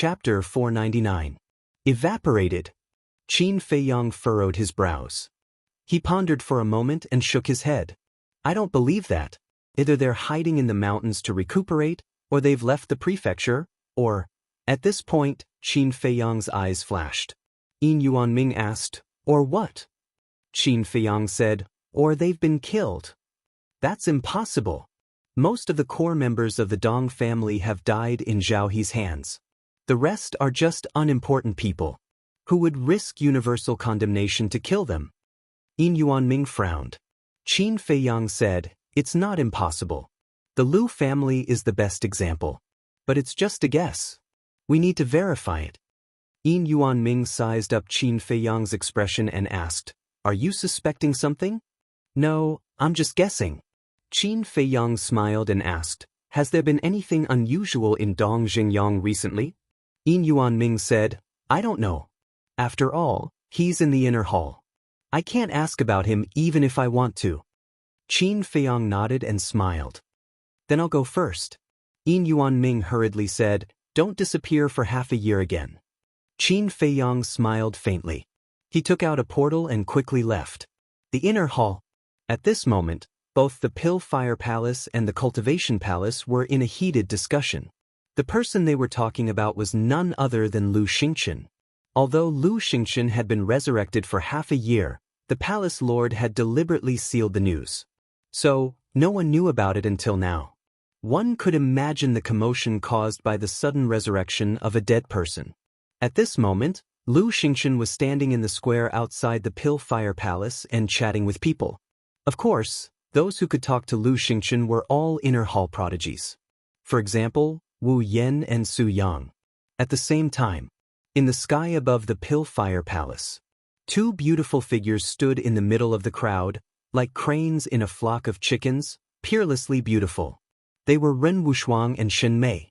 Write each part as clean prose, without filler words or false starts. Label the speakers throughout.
Speaker 1: Chapter 499. Evaporated. Qin Feiyang furrowed his brows. He pondered for a moment and shook his head. I don't believe that. Either they're hiding in the mountains to recuperate, or they've left the prefecture, or... At this point, Qin Feiyang's eyes flashed. Yin Yuanming asked, or what? Qin Feiyang said, or they've been killed. That's impossible. Most of the core members of the Dong family have died in Zhao He's hands. The rest are just unimportant people, who would risk universal condemnation to kill them. Yin Yuanming frowned. Qin Feiyang said, it's not impossible. The Lu family is the best example. But it's just a guess. We need to verify it. Yin Yuanming sized up Qin Feiyang's expression and asked, are you suspecting something? No, I'm just guessing. Qin Feiyang smiled and asked, has there been anything unusual in Dong Xingyang recently? Yin Yuanming said, I don't know. After all, he's in the inner hall. I can't ask about him even if I want to. Qin Feiyang nodded and smiled. Then I'll go first. Yin Yuanming hurriedly said, don't disappear for half a year again. Qin Feiyang smiled faintly. He took out a portal and quickly left. The inner hall. At this moment, both the Pill Fire Palace and the Cultivation Palace were in a heated discussion. The person they were talking about was none other than Lu Xingchen. Although Lu Xingchen had been resurrected for half a year, the palace lord had deliberately sealed the news. So, no one knew about it until now. One could imagine the commotion caused by the sudden resurrection of a dead person. At this moment, Lu Xingchen was standing in the square outside the Pill Fire Palace and chatting with people. Of course, those who could talk to Lu Xingchen were all inner hall prodigies. For example, Wu Yan and Su Yang. At the same time, in the sky above the Pill Fire Palace, two beautiful figures stood in the middle of the crowd, like cranes in a flock of chickens, peerlessly beautiful. They were Ren Wushuang and Shen Mei.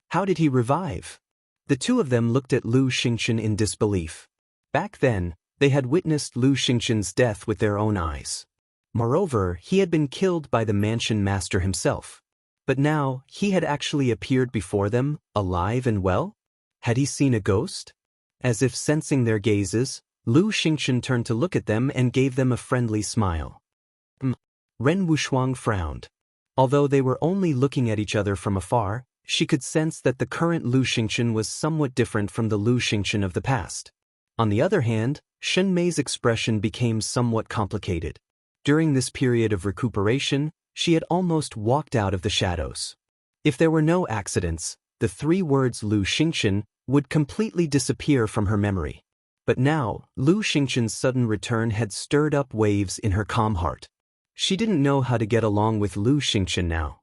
Speaker 1: How did he revive? The two of them looked at Lu Xingchen in disbelief. Back then, they had witnessed Lu Xingchen's death with their own eyes. Moreover, he had been killed by the mansion master himself. But now, he had actually appeared before them, alive and well? Had he seen a ghost? As if sensing their gazes, Lu Xingchen turned to look at them and gave them a friendly smile. Ren Wushuang frowned. Although they were only looking at each other from afar, she could sense that the current Lu Xingchen was somewhat different from the Lu Xingchen of the past. On the other hand, Shen Mei's expression became somewhat complicated. During this period of recuperation, she had almost walked out of the shadows. If there were no accidents, the three words Lu Xingchen would completely disappear from her memory. But now, Lu Xingchen's sudden return had stirred up waves in her calm heart. She didn't know how to get along with Lu Xingchen now.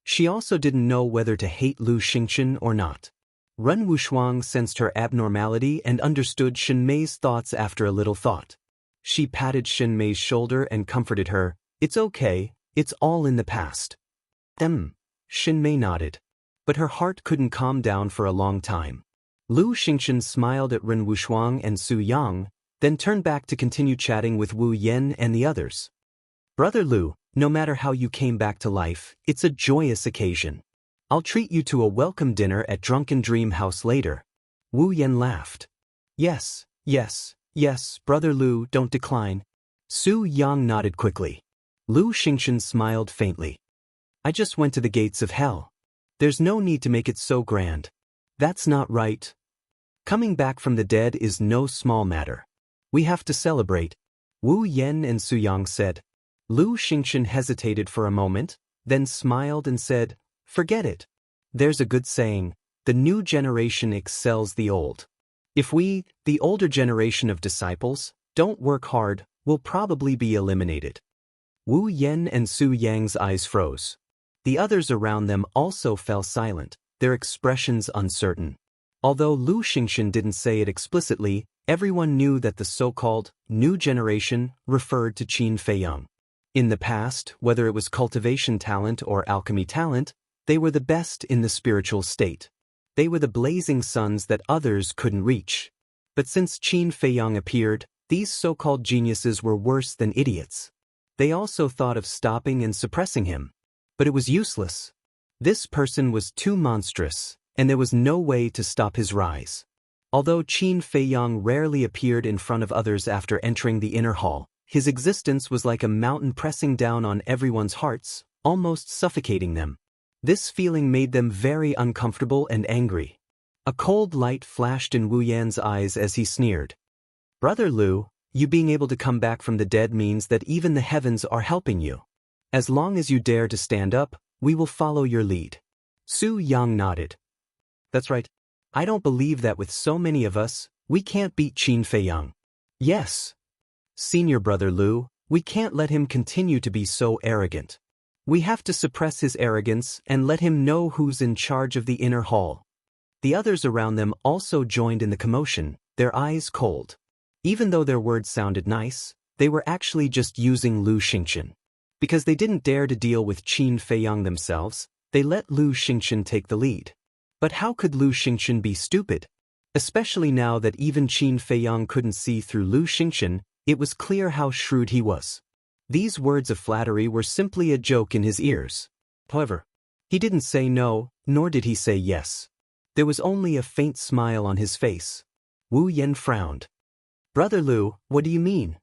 Speaker 1: She also didn't know whether to hate Lu Xingchen or not. Ren Wushuang sensed her abnormality and understood Shen Mei's thoughts after a little thought. She patted Shen Mei's shoulder and comforted her, it's okay, it's all in the past. Shen Mei nodded. But her heart couldn't calm down for a long time. Lu Xingchen smiled at Ren Wushuang and Su Yang, then turned back to continue chatting with Wu Yan and the others. Brother Lu, no matter how you came back to life, it's a joyous occasion. I'll treat you to a welcome dinner at Drunken Dream House later. Wu Yan laughed. Yes, Brother Lu, don't decline. Su Yang nodded quickly. Lu Xingchen smiled faintly. I just went to the gates of hell. There's no need to make it so grand. That's not right. Coming back from the dead is no small matter. We have to celebrate. Wu Yan and Su Yang said. Lu Xingchen hesitated for a moment, then smiled and said, forget it. There's a good saying, the new generation excels the old. If we, the older generation of disciples, don't work hard, we'll probably be eliminated. Wu Yan and Su Yang's eyes froze. The others around them also fell silent, their expressions uncertain. Although Lu Xingchen didn't say it explicitly, everyone knew that the so-called new generation referred to Qin Feiyang. In the past, whether it was cultivation talent or alchemy talent, they were the best in the spiritual state. They were the blazing suns that others couldn't reach. But since Qin Feiyang appeared, these so-called geniuses were worse than idiots. They also thought of stopping and suppressing him. But it was useless. This person was too monstrous, and there was no way to stop his rise. Although Qin Feiyang rarely appeared in front of others after entering the inner hall, his existence was like a mountain pressing down on everyone's hearts, almost suffocating them. This feeling made them very uncomfortable and angry. A cold light flashed in Wu Yan's eyes as he sneered. "Brother Lu, you being able to come back from the dead means that even the heavens are helping you. As long as you dare to stand up, we will follow your lead." Su Yang nodded. "That's right. I don't believe that with so many of us, we can't beat Qin Feiyang." "Yes. Senior Brother Lu, we can't let him continue to be so arrogant. We have to suppress his arrogance and let him know who's in charge of the inner hall." The others around them also joined in the commotion, their eyes cold. Even though their words sounded nice, they were actually just using Lu Xingchen. Because they didn't dare to deal with Qin Feiyang themselves, they let Lu Xingchen take the lead. But how could Lu Xingchen be stupid? Especially now that even Qin Feiyang couldn't see through Lu Xingchen, it was clear how shrewd he was. These words of flattery were simply a joke in his ears. However, he didn't say no, nor did he say yes. There was only a faint smile on his face. Wu Yan frowned. "Brother Lu, what do you mean?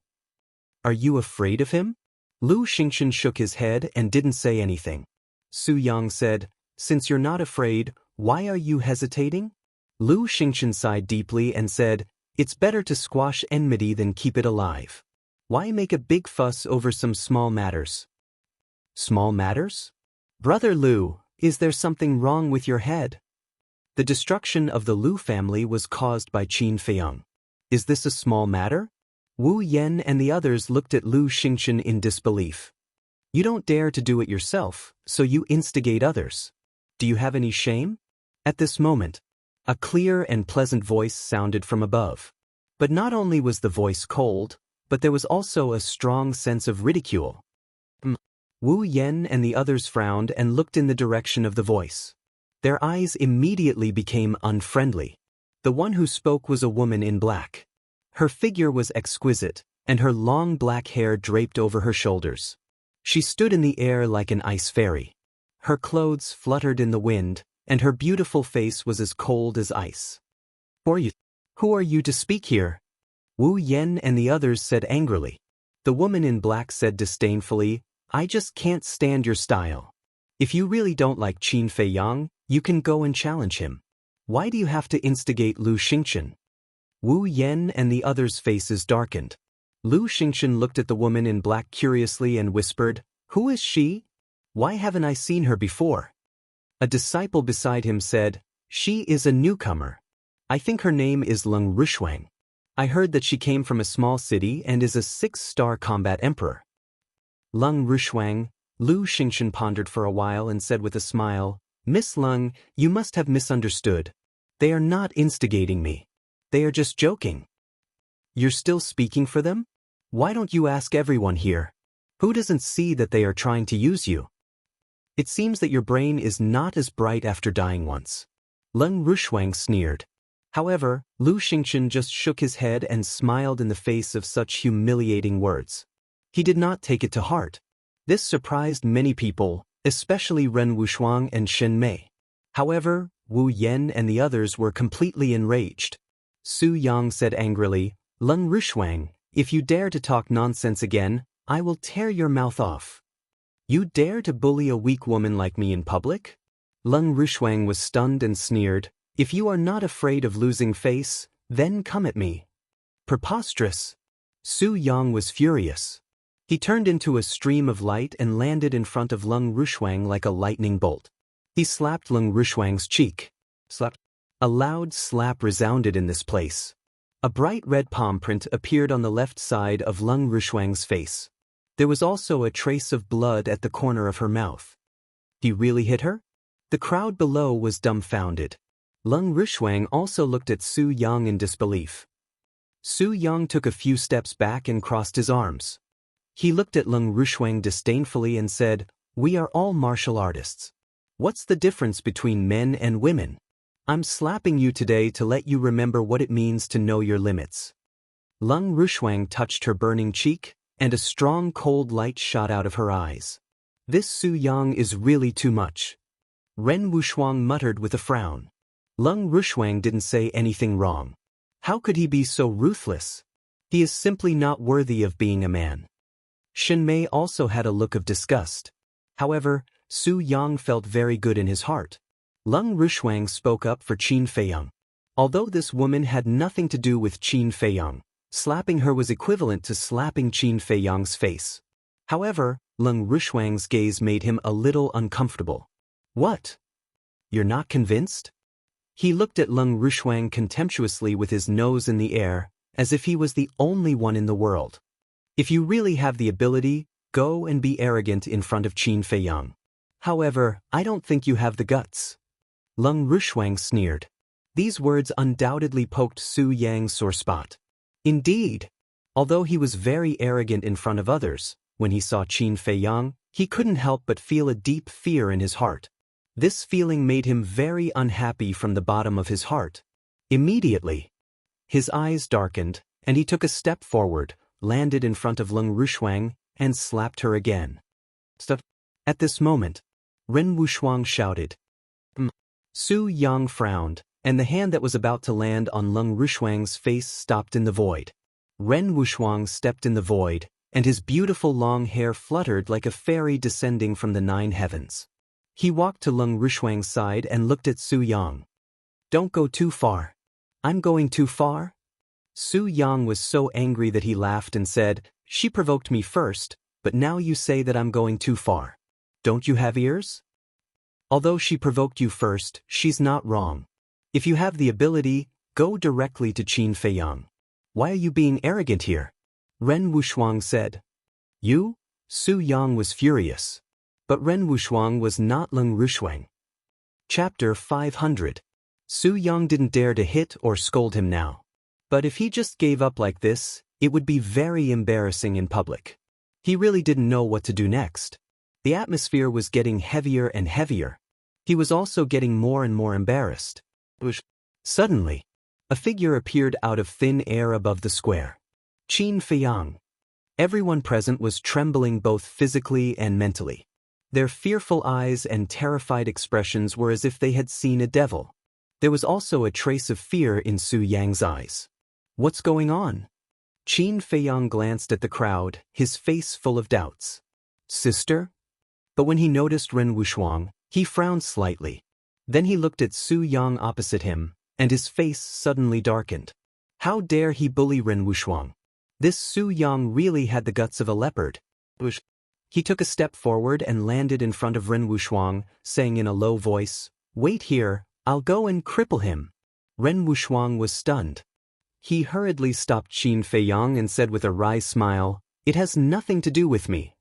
Speaker 1: Are you afraid of him?" Lu Xingchen shook his head and didn't say anything. Su Yang said, "Since you're not afraid, why are you hesitating?" Lu Xingchen sighed deeply and said, "It's better to squash enmity than keep it alive. Why make a big fuss over some small matters?" "Small matters? Brother Lu, is there something wrong with your head?" The destruction of the Lu family was caused by Qin Feiyang. Is this a small matter? Wu Yan and the others looked at Lu Xingchen in disbelief. "You don't dare to do it yourself, so you instigate others. Do you have any shame?" At this moment, a clear and pleasant voice sounded from above. But not only was the voice cold, but there was also a strong sense of ridicule. Wu Yan and the others frowned and looked in the direction of the voice. Their eyes immediately became unfriendly. The one who spoke was a woman in black. Her figure was exquisite, and her long black hair draped over her shoulders. She stood in the air like an ice fairy. Her clothes fluttered in the wind, and her beautiful face was as cold as ice. Who are you to speak here?" Wu Yan and the others said angrily. The woman in black said disdainfully, "I just can't stand your style. If you really don't like Qin Feiyang, you can go and challenge him. Why do you have to instigate Lu Xingchen?" Wu Yan and the others' faces darkened. Lu Xingchen looked at the woman in black curiously and whispered, "Who is she? Why haven't I seen her before?" A disciple beside him said, "She is a newcomer. I think her name is Leng Rushuang. I heard that she came from a small city and is a 6-star combat emperor." Leng Rushuang, Lu Xingchen pondered for a while and said with a smile, "Miss Leng, you must have misunderstood. They are not instigating me. They are just joking." "You're still speaking for them? Why don't you ask everyone here? Who doesn't see that they are trying to use you? It seems that your brain is not as bright after dying once." Leng Rushuang sneered. However, Lu Xingchen just shook his head and smiled in the face of such humiliating words. He did not take it to heart. This surprised many people, especially Ren Wushuang and Shen Mei. However, Wu Yan and the others were completely enraged. Su Yang said angrily, "Leng Rushuang, if you dare to talk nonsense again, I will tear your mouth off. You dare to bully a weak woman like me in public?" Leng Rushuang was stunned and sneered, "If you are not afraid of losing face, then come at me." Preposterous! Su Yang was furious. He turned into a stream of light and landed in front of Leng Rushuang like a lightning bolt. He slapped Leng Rushuang's cheek. Slap. A loud slap resounded in this place. A bright red palm print appeared on the left side of Leng Rushuang's face. There was also a trace of blood at the corner of her mouth. He really hit her? The crowd below was dumbfounded. Leng Rushuang also looked at Su Yang in disbelief. Su Yang took a few steps back and crossed his arms. He looked at Leng Rushuang disdainfully and said, "We are all martial artists. What's the difference between men and women? I'm slapping you today to let you remember what it means to know your limits." Leng Rushuang touched her burning cheek, and a strong cold light shot out of her eyes. "This Su Yang is really too much." Ren Wushuang muttered with a frown. Lung Rushuang didn't say anything wrong. How could he be so ruthless? He is simply not worthy of being a man. Shen Mei also had a look of disgust. However, Su Yang felt very good in his heart. Lung Rushuang spoke up for Qin Feiyang. Although this woman had nothing to do with Qin Feiyang, slapping her was equivalent to slapping Qin Feiyang's face. However, Lung Rushuang's gaze made him a little uncomfortable. What? You're not convinced? He looked at Lung Rushuang contemptuously with his nose in the air, as if he was the only one in the world. If you really have the ability, go and be arrogant in front of Qin Feiyang. However, I don't think you have the guts. Lung Rushuang sneered. These words undoubtedly poked Su Yang's sore spot. Indeed. Although he was very arrogant in front of others, when he saw Qin Feiyang, he couldn't help but feel a deep fear in his heart. This feeling made him very unhappy from the bottom of his heart. Immediately, his eyes darkened, and he took a step forward, landed in front of Lung Rushuang, and slapped her again. Stop. At this moment, Ren Wushuang shouted. Su Yang frowned, and the hand that was about to land on Lung Rushuang's face stopped in the void. Ren Wushuang stepped in the void, and his beautiful long hair fluttered like a fairy descending from the 9 heavens. He walked to Lung Rushuang's side and looked at Su Yang. Don't go too far. I'm going too far? Su Yang was so angry that he laughed and said, She provoked me first, but now you say that I'm going too far. Don't you have ears? Although she provoked you first, she's not wrong. If you have the ability, go directly to Qin Feiyang. Why are you being arrogant here? Ren Wushuang said. You? Su Yang was furious. But Ren Wushuang was not Lung Rushuang. Chapter 500. Su Yang didn't dare to hit or scold him now. But if he just gave up like this, it would be very embarrassing in public. He really didn't know what to do next. The atmosphere was getting heavier and heavier. He was also getting more and more embarrassed. Suddenly, a figure appeared out of thin air above the square. Qin Feiyang. Everyone present was trembling both physically and mentally. Their fearful eyes and terrified expressions were as if they had seen a devil. There was also a trace of fear in Su Yang's eyes. What's going on? Qin Feiyang glanced at the crowd, his face full of doubts. Sister? But when he noticed Ren Wushuang, he frowned slightly. Then he looked at Su Yang opposite him, and his face suddenly darkened. How dare he bully Ren Wushuang? This Su Yang really had the guts of a leopard. He took a step forward and landed in front of Ren Wushuang, saying in a low voice, Wait here, I'll go and cripple him. Ren Wushuang was stunned. He hurriedly stopped Qin Feiyang and said with a wry smile, It has nothing to do with me.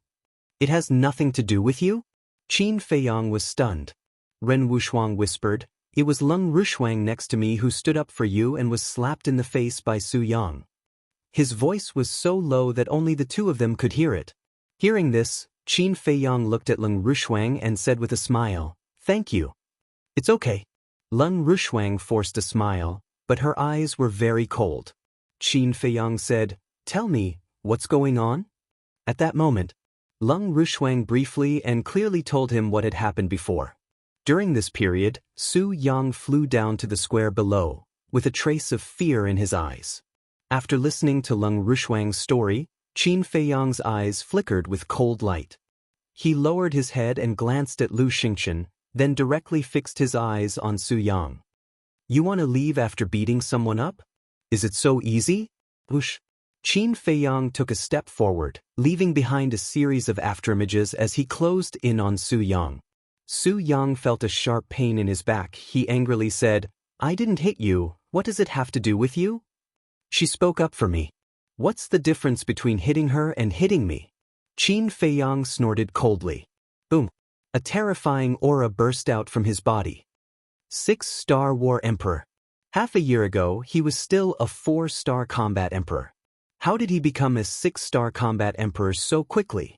Speaker 1: It has nothing to do with you? Qin Feiyang was stunned. Ren Wushuang whispered, It was Lung Rushuang next to me who stood up for you and was slapped in the face by Su Yang. His voice was so low that only the two of them could hear it. Hearing this, Qin Feiyang looked at Lung Rushuang and said with a smile, Thank you. It's okay. Lung Rushuang forced a smile, but her eyes were very cold. Qin Feiyang said, Tell me, what's going on? At that moment, Lung Rushuang briefly and clearly told him what had happened before. During this period, Su Yang flew down to the square below, with a trace of fear in his eyes. After listening to Lung Rushuang's story, Qin Feiyang's eyes flickered with cold light. He lowered his head and glanced at Lu Xingchen, then directly fixed his eyes on Su Yang. You want to leave after beating someone up? Is it so easy? Whoosh. Qin Feiyang took a step forward, leaving behind a series of afterimages as he closed in on Su Yang. Su Yang felt a sharp pain in his back. He angrily said, I didn't hit you, what does it have to do with you? She spoke up for me. What's the difference between hitting her and hitting me? Qin Feiyang snorted coldly. Boom. A terrifying aura burst out from his body. 6-star War Emperor. Half a year ago, he was still a 4-star Combat Emperor. How did he become a 6-star Combat Emperor so quickly?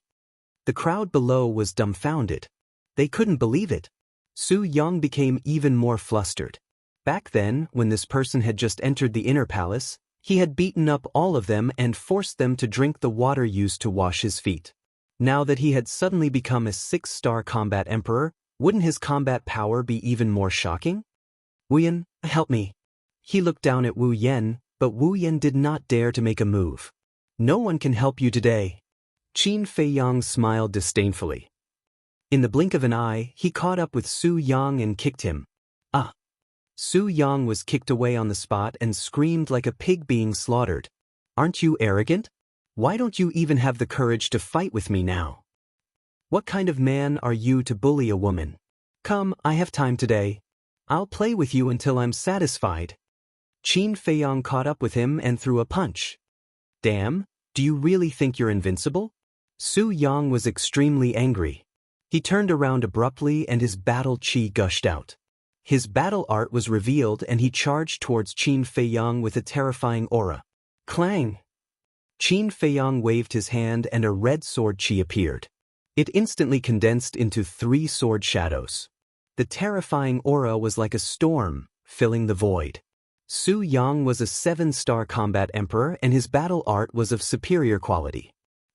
Speaker 1: The crowd below was dumbfounded. They couldn't believe it. Su Yang became even more flustered. Back then, when this person had just entered the inner palace, he had beaten up all of them and forced them to drink the water used to wash his feet. Now that he had suddenly become a 6-star Combat Emperor, wouldn't his combat power be even more shocking? Wu Yan, help me. He looked down at Wu Yan, but Wu Yan did not dare to make a move. No one can help you today. Qin Feiyang smiled disdainfully. In the blink of an eye, he caught up with Su Yang and kicked him. Ah! Su Yang was kicked away on the spot and screamed like a pig being slaughtered. Aren't you arrogant? Why don't you even have the courage to fight with me now? What kind of man are you to bully a woman? Come, I have time today. I'll play with you until I'm satisfied. Qin Feiyang caught up with him and threw a punch. Damn, do you really think you're invincible? Su Yang was extremely angry. He turned around abruptly and his battle chi gushed out. His battle art was revealed and he charged towards Qin Feiyang with a terrifying aura. Clang! Qin Feiyang waved his hand and a red sword chi appeared. It instantly condensed into 3 sword shadows. The terrifying aura was like a storm, filling the void. Su Yang was a 7-star combat emperor and his battle art was of superior quality.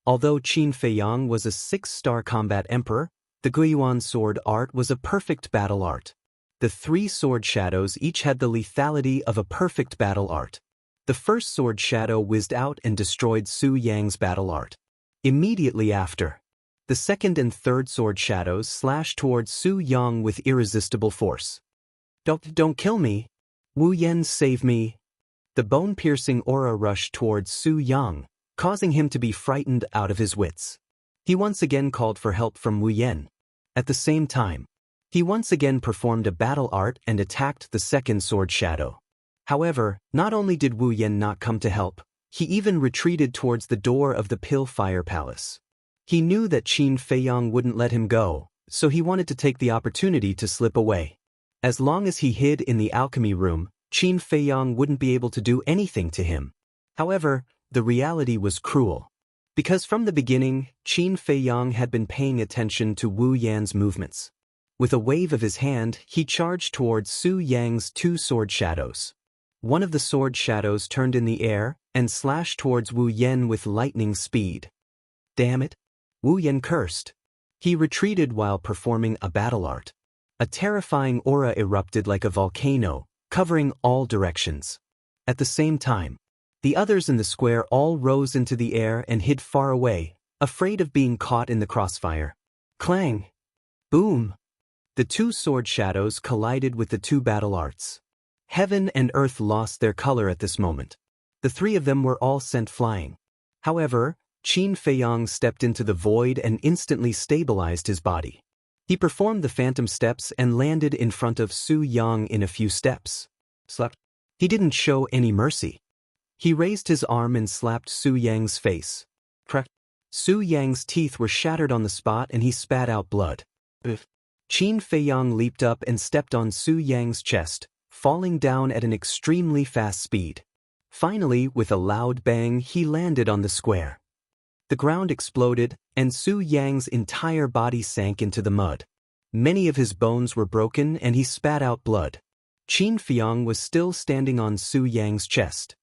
Speaker 1: Although Qin Feiyang was a 6-star combat emperor, the Guiyuan sword art was a perfect battle art. The 3 sword shadows each had the lethality of a perfect battle art. The first sword shadow whizzed out and destroyed Su Yang's battle art. Immediately after, the second and third sword shadows slashed towards Su Yang with irresistible force. Don't kill me. Wu Yan, save me. The bone-piercing aura rushed towards Su Yang, causing him to be frightened out of his wits. He once again called for help from Wu Yan. At the same time, he once again performed a battle art and attacked the second sword shadow. However, not only did Wu Yan not come to help, he even retreated towards the door of the Pill-Fire Palace. He knew that Qin Feiyang wouldn't let him go, so he wanted to take the opportunity to slip away. As long as he hid in the alchemy room, Qin Feiyang wouldn't be able to do anything to him. However, the reality was cruel. Because from the beginning, Qin Feiyang had been paying attention to Wu Yan's movements. With a wave of his hand, he charged towards Su Yang's 2 sword shadows. One of the sword shadows turned in the air and slashed towards Wu Yan with lightning speed. Damn it! Wu Yan cursed. He retreated while performing a battle art. A terrifying aura erupted like a volcano, covering all directions. At the same time, the others in the square all rose into the air and hid far away, afraid of being caught in the crossfire. Clang! Boom! The 2 sword shadows collided with the 2 battle arts. Heaven and earth lost their color at this moment. The 3 of them were all sent flying. However, Qin Feiyang stepped into the void and instantly stabilized his body. He performed the phantom steps and landed in front of Su Yang in a few steps. He didn't show any mercy. He raised his arm and slapped Su Yang's face. Crack. Su Yang's teeth were shattered on the spot and he spat out blood. Qin Feiyang leaped up and stepped on Su Yang's chest, falling down at an extremely fast speed. Finally, with a loud bang, he landed on the square. The ground exploded, and Su Yang's entire body sank into the mud. Many of his bones were broken and he spat out blood. Qin Feiyang was still standing on Su Yang's chest.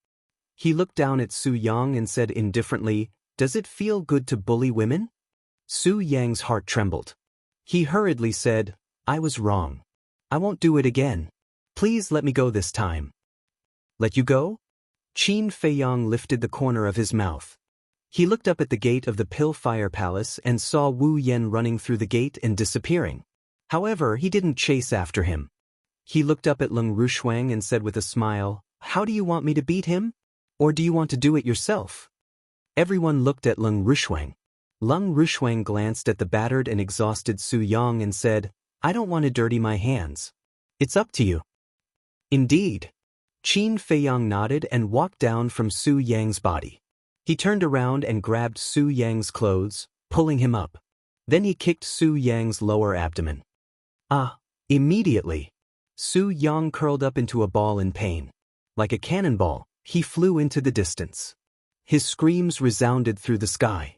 Speaker 1: He looked down at Su Yang and said indifferently, "Does it feel good to bully women?" Su Yang's heart trembled. He hurriedly said, "I was wrong. I won't do it again. Please let me go this time." "Let you go?" Qin Feiyang lifted the corner of his mouth. He looked up at the gate of the Pill-Fire Palace and saw Wu Yan running through the gate and disappearing. However, he didn't chase after him. He looked up at Leng Rushuang and said with a smile, "How do you want me to beat him? Or do you want to do it yourself?" Everyone looked at Leng Rushuang. Leng Rushuang glanced at the battered and exhausted Su Yang and said, "I don't want to dirty my hands. It's up to you." Indeed. Qin Feiyang nodded and walked down from Su Yang's body. He turned around and grabbed Su Yang's clothes, pulling him up. Then he kicked Su Yang's lower abdomen. Immediately, Su Yang curled up into a ball in pain. Like a cannonball, he flew into the distance. His screams resounded through the sky.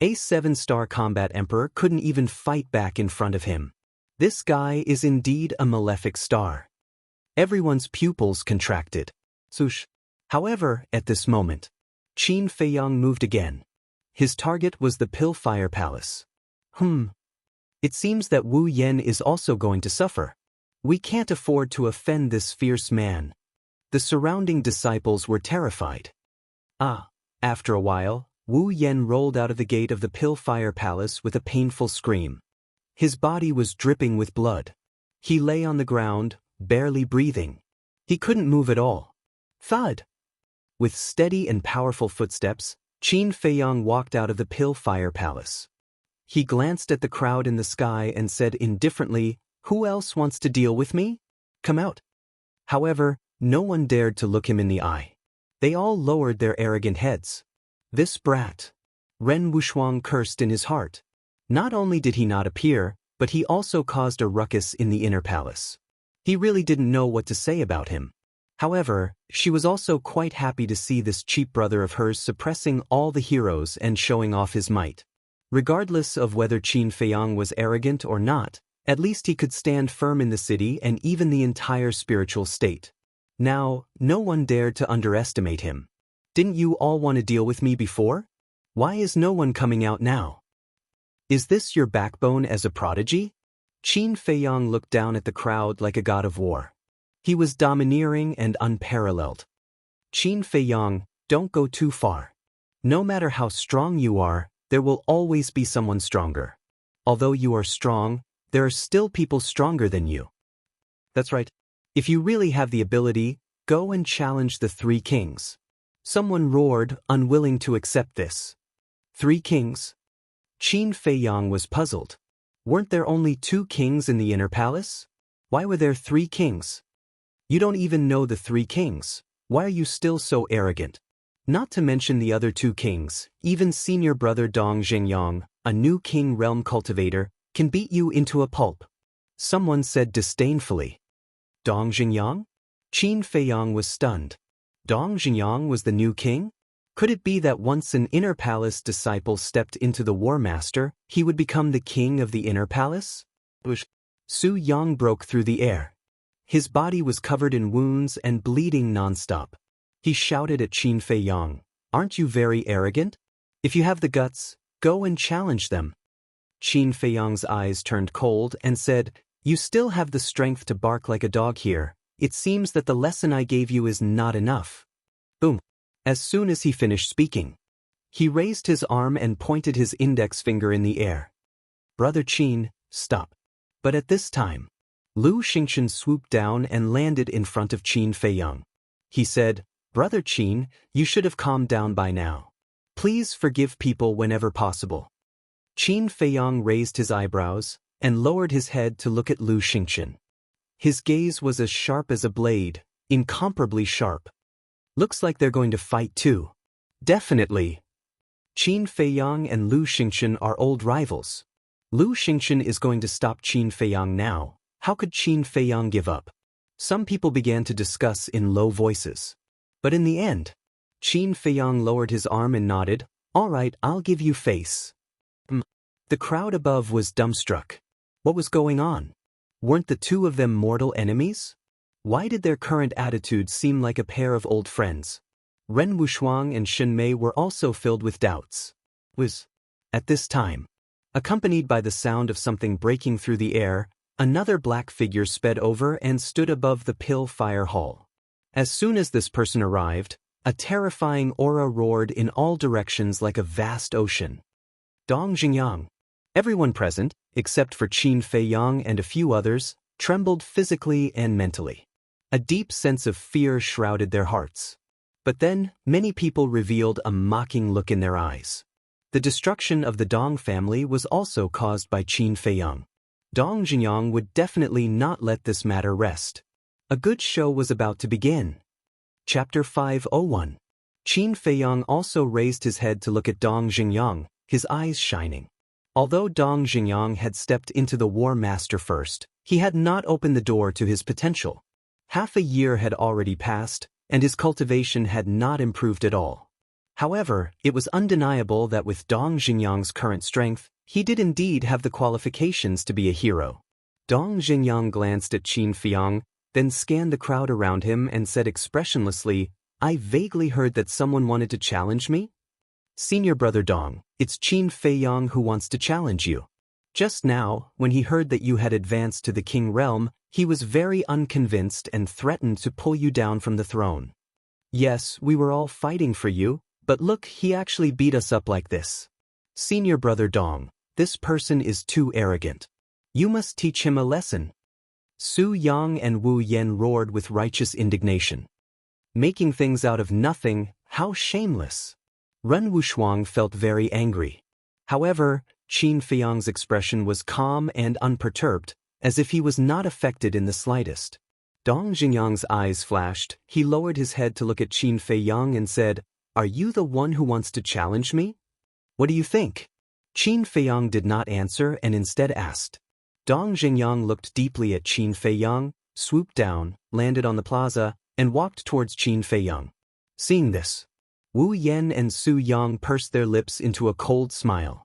Speaker 1: A 7-star combat emperor couldn't even fight back in front of him. This guy is indeed a malefic star. Everyone's pupils contracted. Swoosh. However, at this moment, Qin Feiyang moved again. His target was the Pill-Fire Palace. It seems that Wu Yan is also going to suffer. We can't afford to offend this fierce man. The surrounding disciples were terrified. After a while, Wu Yen rolled out of the gate of the Pillfire Palace with a painful scream. His body was dripping with blood. He lay on the ground, barely breathing. He couldn't move at all. Thud! With steady and powerful footsteps, Qin Feiyang walked out of the Pillfire Palace. He glanced at the crowd in the sky and said indifferently, "Who else wants to deal with me? Come out." However, no one dared to look him in the eye. They all lowered their arrogant heads. This brat. Ren Wushuang cursed in his heart. Not only did he not appear, but he also caused a ruckus in the inner palace. He really didn't know what to say about him. However, she was also quite happy to see this cheap brother of hers suppressing all the heroes and showing off his might. Regardless of whether Qin Feiyang was arrogant or not, at least he could stand firm in the city and even the entire spiritual state. Now, no one dared to underestimate him. Didn't you all want to deal with me before? Why is no one coming out now? Is this your backbone as a prodigy? Qin Feiyang looked down at the crowd like a god of war. He was domineering and unparalleled. Qin Feiyang, don't go too far. No matter how strong you are, there will always be someone stronger. Although you are strong, there are still people stronger than you. That's right. If you really have the ability, go and challenge the three kings. Someone roared, unwilling to accept this. Three kings? Qin Feiyang was puzzled. Weren't there only two kings in the inner palace? Why were there three kings? You don't even know the three kings. Why are you still so arrogant? Not to mention the other two kings, even senior brother Dong Xingyang, a new king realm cultivator, can beat you into a pulp. Someone said disdainfully. Dong Xingyang? Qin Feiyang was stunned. Dong Xingyang was the new king? Could it be that once an inner palace disciple stepped into the war master, he would become the king of the inner palace? Su Yang broke through the air. His body was covered in wounds and bleeding nonstop. He shouted at Qin Feiyang, "Aren't you very arrogant? If you have the guts, go and challenge them." Qin Feiyang's eyes turned cold and said, "You still have the strength to bark like a dog here. It seems that the lesson I gave you is not enough." Boom. As soon as he finished speaking, he raised his arm and pointed his index finger in the air. "Brother Qin, stop." But at this time, Lu Xingchen swooped down and landed in front of Qin Feiyang. He said, "Brother Qin, you should have calmed down by now. Please forgive people whenever possible." Qin Feiyang raised his eyebrows and lowered his head to look at Lu Xingchen. His gaze was as sharp as a blade, incomparably sharp. "Looks like they're going to fight too." "Definitely." Qin Feiyang and Lu Xingchen are old rivals. Lu Xingchen is going to stop Qin Feiyang now. How could Qin Feiyang give up? Some people began to discuss in low voices. But in the end, Qin Feiyang lowered his arm and nodded, "All right, I'll give you face." The crowd above was dumbstruck. What was going on? Weren't the two of them mortal enemies? Why did their current attitudes seem like a pair of old friends? Ren Wushuang and Shen Mei were also filled with doubts. At this time, accompanied by the sound of something breaking through the air, another black figure sped over and stood above the Pillfire Hall. As soon as this person arrived, a terrifying aura roared in all directions like a vast ocean. Dong Xingyang. Everyone present, except for Qin Feiyang and a few others, trembled physically and mentally. A deep sense of fear shrouded their hearts. But then, many people revealed a mocking look in their eyes. The destruction of the Dong family was also caused by Qin Feiyang. Dong Xingyang would definitely not let this matter rest. A good show was about to begin. Chapter 501. Qin Feiyang also raised his head to look at Dong Xingyang, his eyes shining. Although Dong Xingyang had stepped into the War Master first, he had not opened the door to his potential. Half a year had already passed, and his cultivation had not improved at all. However, it was undeniable that with Dong Xingyang's current strength, he did indeed have the qualifications to be a hero. Dong Xingyang glanced at Qin Feiyang, then scanned the crowd around him and said expressionlessly, "I vaguely heard that someone wanted to challenge me?" "Senior brother Dong, it's Qin Feiyang who wants to challenge you. Just now, when he heard that you had advanced to the king realm, He was very unconvinced and threatened to pull you down from the throne. Yes, we were all fighting for you, but look, he actually beat us up like this. Senior brother Dong, this person is too arrogant. You must teach him a lesson. Su Yang and Wu Yen roared with righteous indignation. Making things out of nothing, how shameless. Ren Wushuang felt very angry. However, Qin Feiyang's expression was calm and unperturbed, as if he was not affected in the slightest. Dong Xingyang's eyes flashed. He lowered his head to look at Qin Feiyang and said, "Are you the one who wants to challenge me? What do you think?" Qin Feiyang did not answer and instead asked. Dong Xingyang looked deeply at Qin Feiyang, swooped down, landed on the plaza, and walked towards Qin Feiyang. Seeing this, Wu Yen and Su Yang pursed their lips into a cold smile.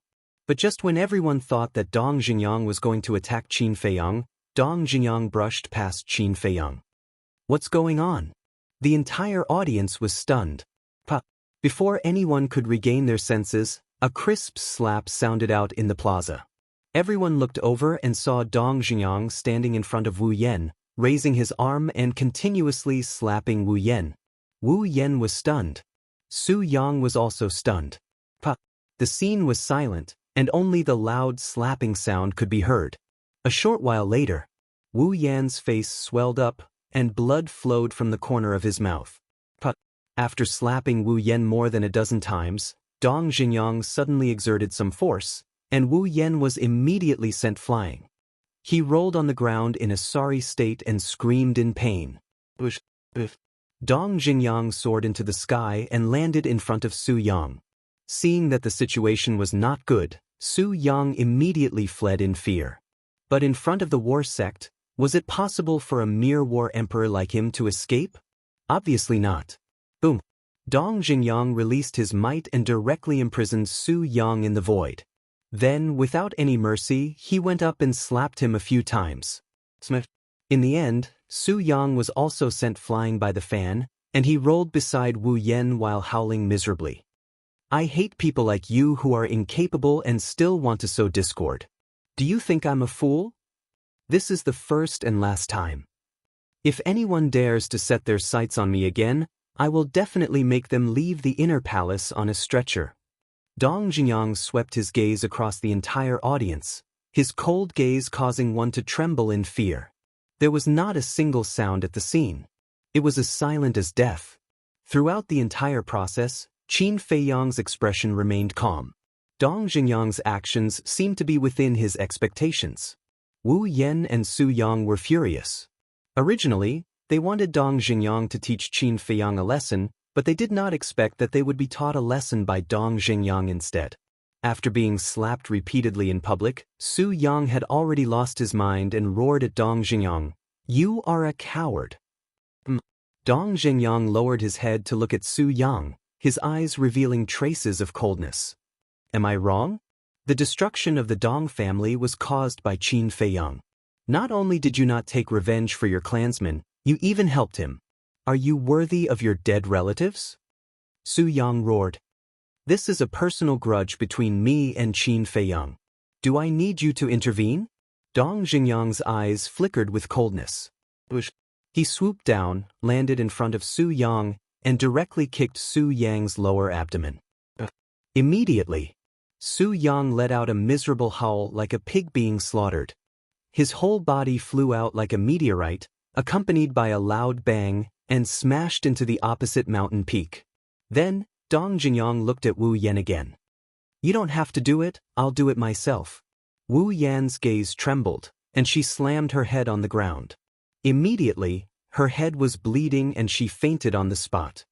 Speaker 1: But just when everyone thought that Dong Xingyang was going to attack Qin Feiyang, Dong Xingyang brushed past Qin Feiyang. What's going on? The entire audience was stunned. Before anyone could regain their senses, a crisp slap sounded out in the plaza. Everyone looked over and saw Dong Xingyang standing in front of Wu Yen, raising his arm and continuously slapping Wu Yen. Wu Yen was stunned. Su Yang was also stunned. The scene was silent, and only the loud slapping sound could be heard. A short while later, Wu Yan's face swelled up, and blood flowed from the corner of his mouth. After slapping Wu Yen more than a dozen times, Dong Xingyang suddenly exerted some force, and Wu Yen was immediately sent flying. He rolled on the ground in a sorry state and screamed in pain. Dong Xingyang soared into the sky and landed in front of Su Yang. Seeing that the situation was not good, Su Yang immediately fled in fear. But in front of the war sect, was it possible for a mere war emperor like him to escape? Obviously not. Boom! Dong Xingyang released his might and directly imprisoned Su Yang in the void. Then, without any mercy, he went up and slapped him a few times. In the end, Su Yang was also sent flying by the fan, and he rolled beside Wu Yen while howling miserably. I hate people like you who are incapable and still want to sow discord. Do you think I'm a fool? This is the first and last time. If anyone dares to set their sights on me again, I will definitely make them leave the inner palace on a stretcher. Dong Xingyang swept his gaze across the entire audience, his cold gaze causing one to tremble in fear. There was not a single sound at the scene. It was as silent as death. Throughout the entire process, Qin Feiyang's expression remained calm. Dong Xingyang's actions seemed to be within his expectations. Wu Yen and Su Yang were furious. Originally, they wanted Dong Xingyang to teach Qin Feiyang a lesson, but they did not expect that they would be taught a lesson by Dong Xingyang instead. After being slapped repeatedly in public, Su Yang had already lost his mind and roared at Dong Xingyang, "You are a coward." Dong Xingyang lowered his head to look at Su Yang, his eyes revealing traces of coldness. Am I wrong? The destruction of the Dong family was caused by Qin Feiyang. Not only did you not take revenge for your clansman, you even helped him. Are you worthy of your dead relatives? Su Yang roared. This is a personal grudge between me and Qin Feiyang. Do I need you to intervene? Dong Xingyang's eyes flickered with coldness. He swooped down, landed in front of Su Yang, and directly kicked Su Yang's lower abdomen. Immediately, Su Yang let out a miserable howl like a pig being slaughtered. His whole body flew out like a meteorite, accompanied by a loud bang, and smashed into the opposite mountain peak. Then, Dong Xingyang looked at Wu Yen again. You don't have to do it, I'll do it myself. Wu Yan's gaze trembled, and she slammed her head on the ground. Immediately, her head was bleeding and she fainted on the spot.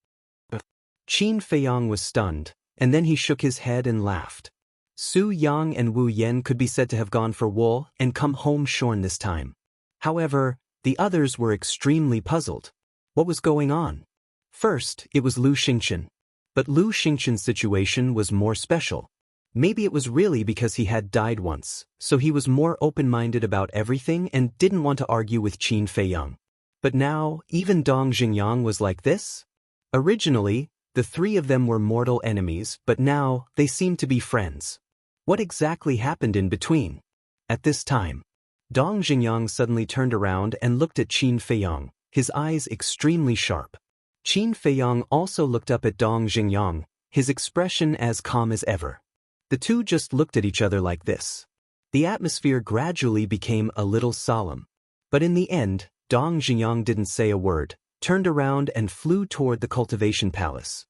Speaker 1: Qin Feiyang was stunned, and then he shook his head and laughed. Su Yang and Wu Yen could be said to have gone for wool and come home shorn this time. However, the others were extremely puzzled. What was going on? First, it was Lu Xingqian. But Lu Xingqian's situation was more special. Maybe it was really because he had died once, so he was more open-minded about everything and didn't want to argue with Qin Feiyang. But now, even Dong Xingyang was like this? Originally, the three of them were mortal enemies, but now, they seemed to be friends. What exactly happened in between? At this time, Dong Jingyang suddenly turned around and looked at Qin Feiyang, his eyes extremely sharp. Qin Feiyang also looked up at Dong Jingyang, his expression as calm as ever. The two just looked at each other like this. The atmosphere gradually became a little solemn. But in the end, Dong Jingyang didn't say a word, turned around and flew toward the cultivation palace.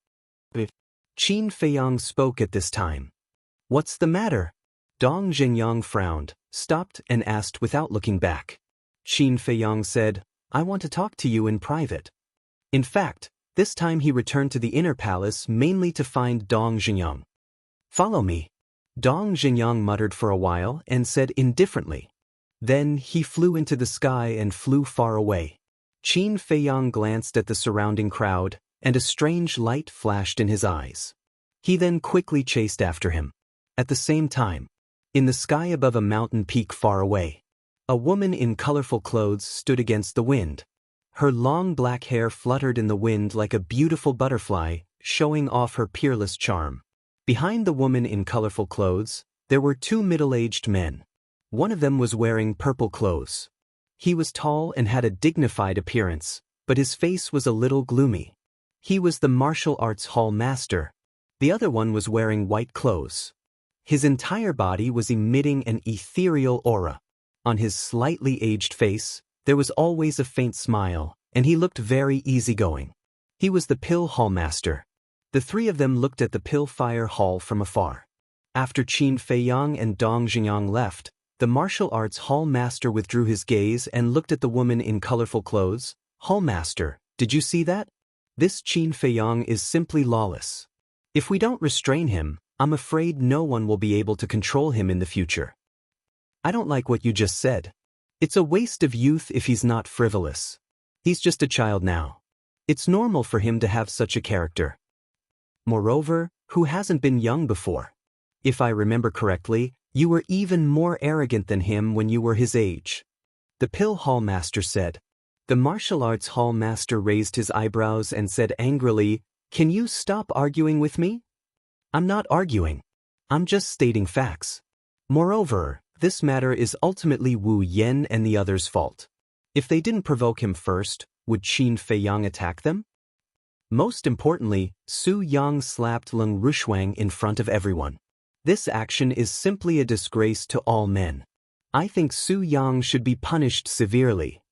Speaker 1: Qin Feiyang spoke at this time. "What's the matter?" Dong Jingyang frowned, stopped and asked without looking back. Qin Feiyang said, "I want to talk to you in private." In fact, this time he returned to the inner palace mainly to find Dong Jingyang. "Follow me." Dong Jingyang muttered for a while and said indifferently. Then he flew into the sky and flew far away. Qin Feiyang glanced at the surrounding crowd, and a strange light flashed in his eyes. He then quickly chased after him. At the same time, in the sky above a mountain peak far away, a woman in colorful clothes stood against the wind. Her long black hair fluttered in the wind like a beautiful butterfly, showing off her peerless charm. Behind the woman in colorful clothes, there were two middle-aged men. One of them was wearing purple clothes. He was tall and had a dignified appearance, but his face was a little gloomy. He was the martial arts hall master. The other one was wearing white clothes. His entire body was emitting an ethereal aura. On his slightly aged face, there was always a faint smile, and he looked very easygoing. He was the pill hall master. The three of them looked at the pill fire hall from afar. After Qin Feiyang and Dong Jingyang left, the martial arts hall master withdrew his gaze and looked at the woman in colorful clothes. "Hall master, did you see that? This Qin Feiyang is simply lawless. If we don't restrain him, I'm afraid no one will be able to control him in the future." "I don't like what you just said. It's a waste of youth if he's not frivolous. He's just a child now. It's normal for him to have such a character. Moreover, who hasn't been young before? If I remember correctly, you were even more arrogant than him when you were his age," the pill hall master said. The martial arts hall master raised his eyebrows and said angrily, "Can you stop arguing with me? I'm not arguing. I'm just stating facts. Moreover, this matter is ultimately Wu Yan and the others' fault. If they didn't provoke him first, would Qin Feiyang attack them? Most importantly, Su Yang slapped Leng Rushuang in front of everyone. This action is simply a disgrace to all men. I think Su Yang should be punished severely.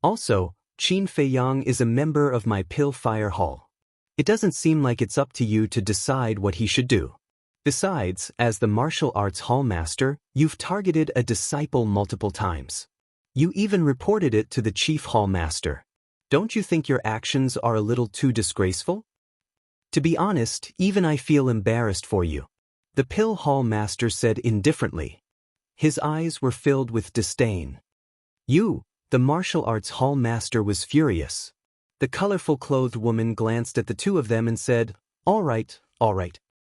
Speaker 1: Also, Qin Feiyang is a member of my pill fire hall. It doesn't seem like it's up to you to decide what he should do. Besides, as the martial arts hall master, you've targeted a disciple multiple times. You even reported it to the chief hall master. Don't you think your actions are a little too disgraceful? To be honest, even I feel embarrassed for you," the pill hall master said indifferently. His eyes were filled with disdain. "You," the martial arts hall master was furious. The colorful-clothed woman glanced at the two of them and said, all right.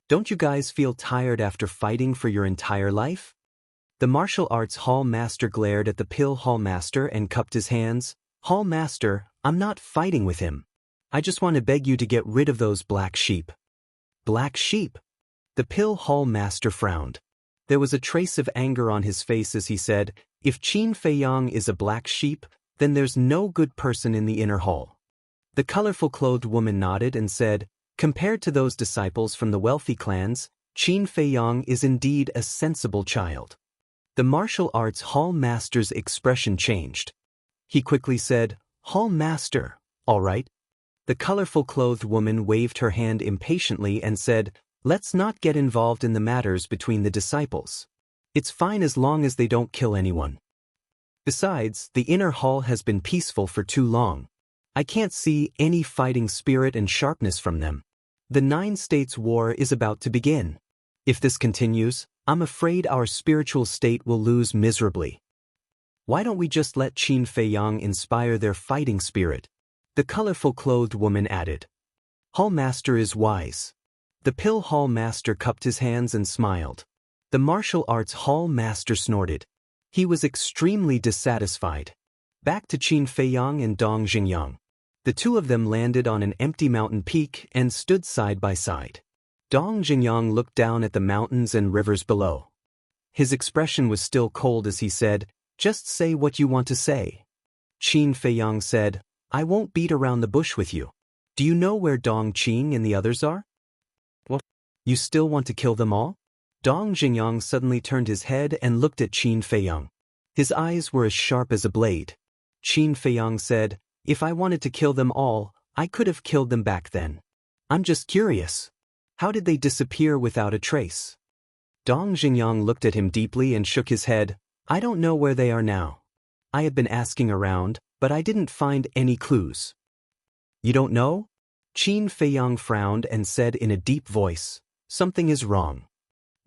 Speaker 1: Don't you guys feel tired after fighting for your entire life?" The martial arts hall master glared at the pill hall master and cupped his hands. "Hall master, I'm not fighting with him. I just want to beg you to get rid of those black sheep." "Black sheep?" The pill hall master frowned. There was a trace of anger on his face as he said, "If Qin Feiyang is a black sheep, then there's no good person in the inner hall." The colorful-clothed woman nodded and said, "Compared to those disciples from the wealthy clans, Qin Feiyang is indeed a sensible child." The martial arts hall master's expression changed. He quickly said, "Hall master, all right." The colorful-clothed woman waved her hand impatiently and said, "Let's not get involved in the matters between the disciples. It's fine as long as they don't kill anyone. Besides, the inner hall has been peaceful for too long. I can't see any fighting spirit and sharpness from them. The 9 States War is about to begin. If this continues, I'm afraid our spiritual state will lose miserably. Why don't we just let Qin Feiyang inspire their fighting spirit?" the colorful-clothed woman added. "Hall master is wise." The pill hall master cupped his hands and smiled. The martial arts hall master snorted. He was extremely dissatisfied. Back to Qin Feiyang and Dong Jingyang. The two of them landed on an empty mountain peak and stood side by side. Dong Jingyang looked down at the mountains and rivers below. His expression was still cold as he said, Just say what you want to say. Qin Feiyang said, I won't beat around the bush with you. Do you know where Dong Qing and the others are? What? You still want to kill them all? Dong Xingyang suddenly turned his head and looked at Qin Feiyang. His eyes were as sharp as a blade. Qin Feiyang said, if I wanted to kill them all, I could have killed them back then. I'm just curious. How did they disappear without a trace? Dong Xingyang looked at him deeply and shook his head. I don't know where they are now. I have been asking around, but I didn't find any clues. You don't know? Qin Feiyang frowned and said in a deep voice, something is wrong.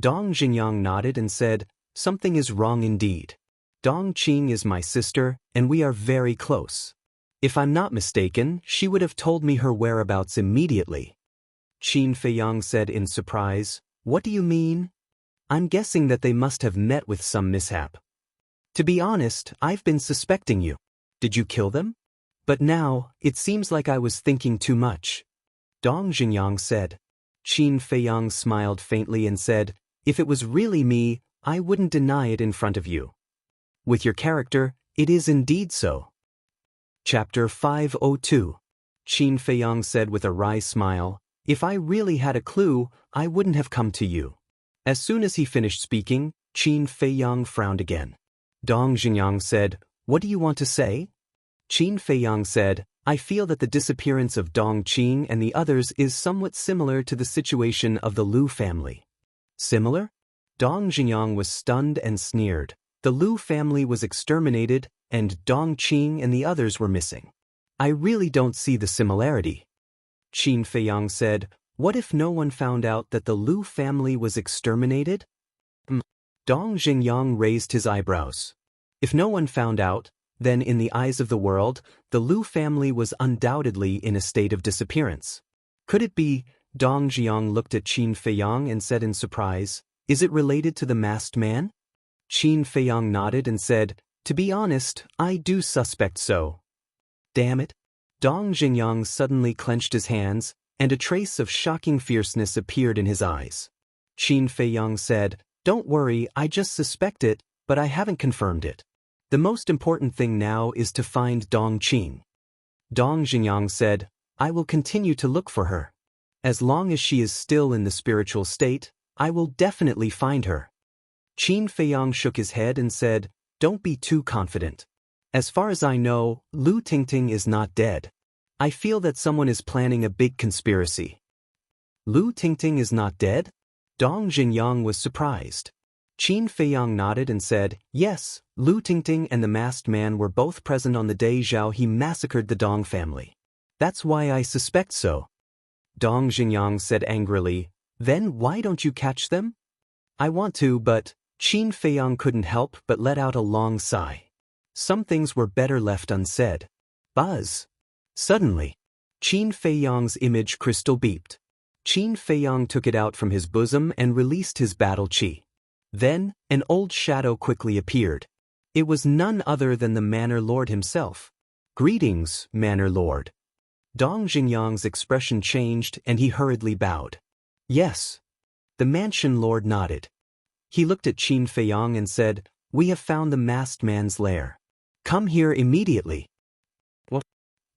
Speaker 1: Dong Xingyang nodded and said, something is wrong indeed. Dong Qing is my sister, and we are very close. If I'm not mistaken, she would have told me her whereabouts immediately. Qin Feiyang said in surprise, what do you mean? I'm guessing that they must have met with some mishap. To be honest, I've been suspecting you. Did you kill them? But now, it seems like I was thinking too much. Dong Xingyang said. Qin Feiyang smiled faintly and said, if it was really me, I wouldn't deny it in front of you. With your character, it is indeed so. Chapter 502. Qin Feiyang said with a wry smile, if I really had a clue, I wouldn't have come to you. As soon as he finished speaking, Qin Feiyang frowned again. Dong Xingyang said, what do you want to say? Qin Feiyang said, I feel that the disappearance of Dong Qing and the others is somewhat similar to the situation of the Lu family. Similar? Dong Xingyang was stunned and sneered. The Lu family was exterminated, and Dong Qing and the others were missing. I really don't see the similarity. Qin Feiyang said, what if no one found out that the Lu family was exterminated? Dong Xingyang raised his eyebrows. If no one found out, then in the eyes of the world, the Lu family was undoubtedly in a state of disappearance. Could it be? Dong Xingyang looked at Qin Feiyang and said in surprise, is it related to the masked man? Qin Feiyang nodded and said, to be honest, I do suspect so. Damn it. Dong Xingyang suddenly clenched his hands, and a trace of shocking fierceness appeared in his eyes. Qin Feiyang said, don't worry, I just suspect it, but I haven't confirmed it. The most important thing now is to find Dong Qing. Dong Xingyang said, I will continue to look for her. As long as she is still in the spiritual state, I will definitely find her. Qin Feiyang shook his head and said, don't be too confident. As far as I know, Lu Tingting is not dead. I feel that someone is planning a big conspiracy. Lu Tingting is not dead? Dong Xingyang was surprised. Qin Feiyang nodded and said, yes, Lu Tingting and the masked man were both present on the day Zhao He massacred the Dong family. That's why I suspect so. Dong Xingyang said angrily, then why don't you catch them? I want to, but Qin Feiyang couldn't help but let out a long sigh. Some things were better left unsaid. Buzz. Suddenly, Qin Feiyang's image crystal beeped. Qin Feiyang took it out from his bosom and released his battle chi. Then, an old shadow quickly appeared. It was none other than the Manor Lord himself. Greetings, Manor Lord. Dong Xingyang's expression changed and he hurriedly bowed. Yes. The Mansion Lord nodded. He looked at Qin Feiyang and said, we have found the masked man's lair. Come here immediately. What?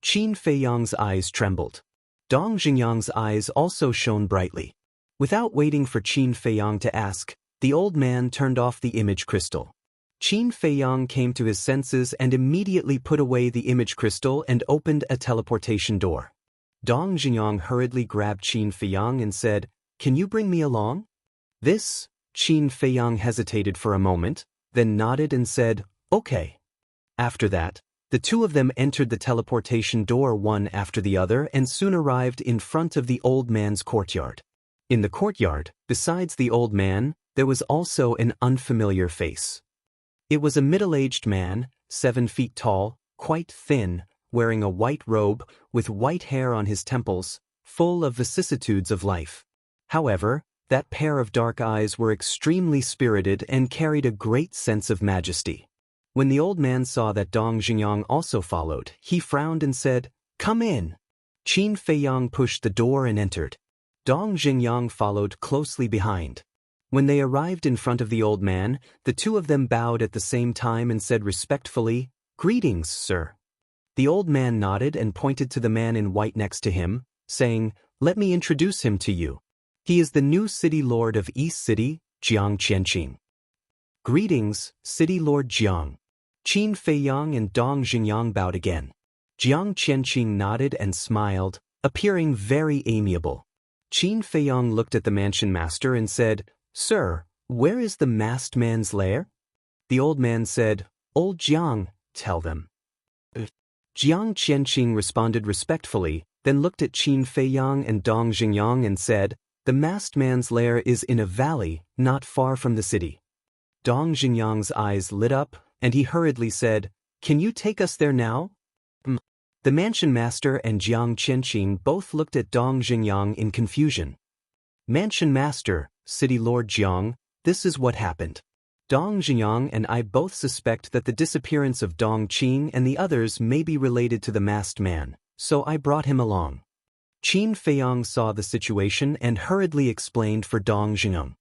Speaker 1: Qin Feiyang's eyes trembled. Dong Xingyang's eyes also shone brightly. Without waiting for Qin Feiyang to ask, the old man turned off the image crystal. Qin Feiyang came to his senses and immediately put away the image crystal and opened a teleportation door. Dong Xingyang hurriedly grabbed Qin Feiyang and said, can you bring me along? This? Qin Feiyang hesitated for a moment, then nodded and said, okay. After that, the two of them entered the teleportation door one after the other and soon arrived in front of the old man's courtyard. In the courtyard, besides the old man, there was also an unfamiliar face. It was a middle-aged man, 7 feet tall, quite thin, wearing a white robe, with white hair on his temples, full of vicissitudes of life. However, that pair of dark eyes were extremely spirited and carried a great sense of majesty. When the old man saw that Dong Xingyang also followed, he frowned and said, come in. Qin Feiyang pushed the door and entered. Dong Xingyang followed closely behind. When they arrived in front of the old man, the two of them bowed at the same time and said respectfully, "Greetings, sir." The old man nodded and pointed to the man in white next to him, saying, "Let me introduce him to you. He is the new city lord of East City, Jiang Qianqing." "Greetings, City Lord Jiang." Qin Feiyang and Dong Xingyang bowed again. Jiang Qianqing nodded and smiled, appearing very amiable. Qin Feiyang looked at the mansion master and said, "Sir, where is the masked man's lair?" The old man said, "Old Jiang, tell them." Jiang Qianqing responded respectfully, then looked at Qin Feiyang and Dong Xingyang and said, "The masked man's lair is in a valley, not far from the city." Dong Xingyang's eyes lit up, and he hurriedly said, "Can you take us there now?" The mansion master and Jiang Qianqing both looked at Dong Xingyang in confusion. "Mansion master, City Lord Jiang, this is what happened. Dong Xingyang and I both suspect that the disappearance of Dong Qing and the others may be related to the masked man, so I brought him along." Qin Feiyang saw the situation and hurriedly explained for Dong Xingyang.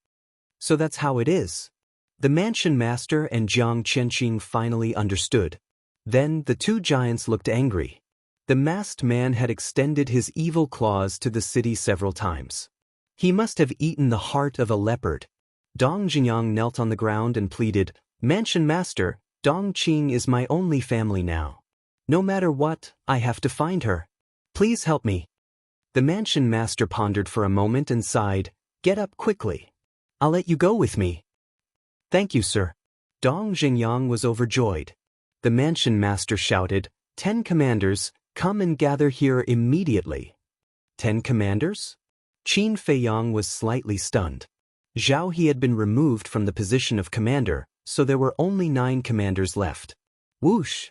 Speaker 1: "So that's how it is." The mansion master and Jiang Qianqing finally understood. Then the two giants looked angry. The masked man had extended his evil claws to the city several times. He must have eaten the heart of a leopard. Dong Xingyang knelt on the ground and pleaded, "Mansion master, Dong Qing is my only family now. No matter what, I have to find her. Please help me." The mansion master pondered for a moment and sighed, "Get up quickly. I'll let you go with me." "Thank you, sir." Dong Xingyang was overjoyed. The mansion master shouted, "10 commanders, come and gather here immediately." 10 commanders? Qin Feiyang was slightly stunned. Zhao He had been removed from the position of commander, so there were only 9 commanders left. Whoosh!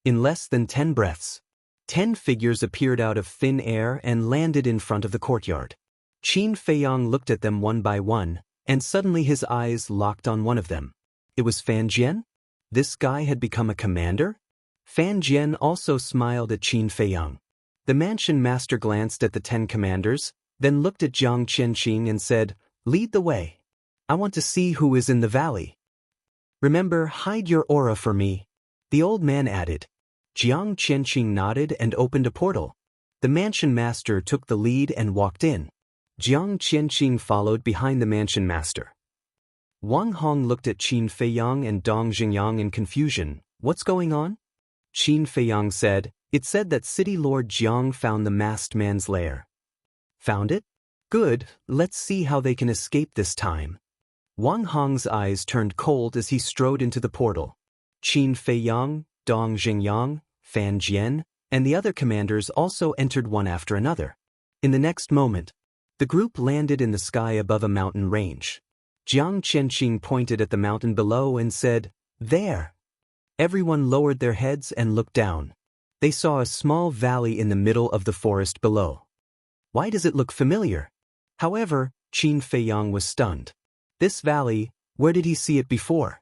Speaker 1: In less than 10 breaths, 10 figures appeared out of thin air and landed in front of the courtyard. Qin Feiyang looked at them one by one, and suddenly his eyes locked on one of them. It was Fan Jian? This guy had become a commander? Fan Jian also smiled at Qin Feiyang. The mansion master glanced at the 10 commanders, then looked at Jiang Qianqing and said, "Lead the way. I want to see who is in the valley. Remember, hide your aura for me," the old man added. Jiang Qianqing nodded and opened a portal. The mansion master took the lead and walked in. Jiang Qianqing followed behind the mansion master. Wang Hong looked at Qin Feiyang and Dong Xingyang in confusion. "What's going on?" Qin Feiyang said, "It said that City Lord Jiang found the masked man's lair." "Found it? Good, let's see how they can escape this time." Wang Hong's eyes turned cold as he strode into the portal. Qin Feiyang, Dong Xingyang, Fan Jian, and the other commanders also entered one after another. In the next moment, the group landed in the sky above a mountain range. Jiang Qianqing pointed at the mountain below and said, "There." Everyone lowered their heads and looked down. They saw a small valley in the middle of the forest below. Why does it look familiar? However, Qin Feiyang was stunned. This valley, where did he see it before?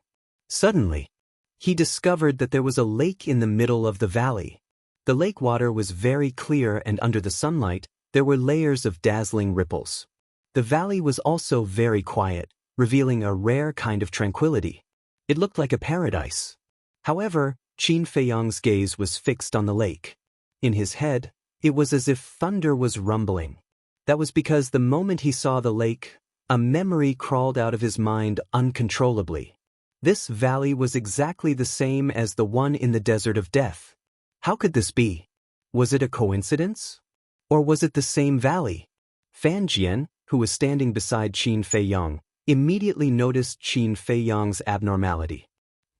Speaker 1: Suddenly, he discovered that there was a lake in the middle of the valley. The lake water was very clear, and under the sunlight, there were layers of dazzling ripples. The valley was also very quiet, revealing a rare kind of tranquility. It looked like a paradise. However, Qin Feiyang's gaze was fixed on the lake. In his head, it was as if thunder was rumbling. That was because the moment he saw the lake, a memory crawled out of his mind uncontrollably. This valley was exactly the same as the one in the desert of death. How could this be? Was it a coincidence? Or was it the same valley? Fan Jian, who was standing beside Qin Feiyang, immediately noticed Qin Feiyang's abnormality.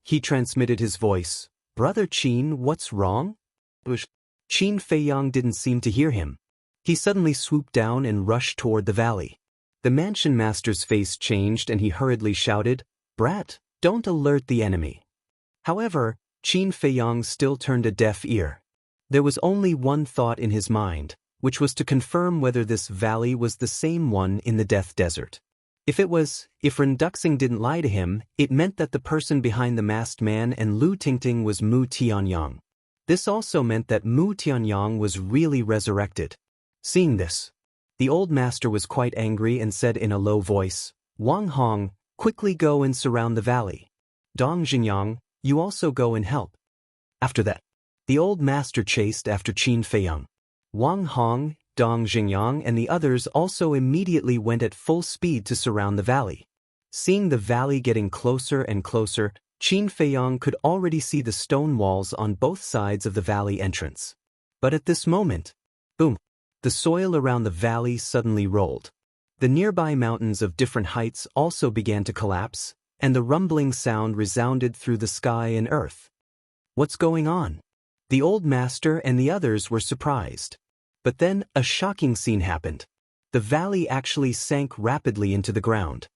Speaker 1: He transmitted his voice, "Brother Qin, what's wrong?" Qin Feiyang didn't seem to hear him. He suddenly swooped down and rushed toward the valley. The mansion master's face changed and he hurriedly shouted, "Brat, don't alert the enemy." However, Qin Feiyang still turned a deaf ear. There was only one thought in his mind, which was to confirm whether this valley was the same one in the Death Desert. If Ren Duxing didn't lie to him, it meant that the person behind the masked man and Lu Tingting was Mu Tianyang. This also meant that Mu Tianyang was really resurrected. Seeing this, the old master was quite angry and said in a low voice, Wang Hong, quickly go and surround the valley. Dong Xingyang, you also go and help. After that, the old master chased after Qin Feiyang. Wang Hong, Dong Xingyang and the others also immediately went at full speed to surround the valley. Seeing the valley getting closer and closer, Qin Feiyang could already see the stone walls on both sides of the valley entrance. But at this moment, boom, the soil around the valley suddenly rolled. The nearby mountains of different heights also began to collapse, and the rumbling sound resounded through the sky and earth. What's going on? The old master and the others were surprised. But then a shocking scene happened. The valley actually sank rapidly into the ground.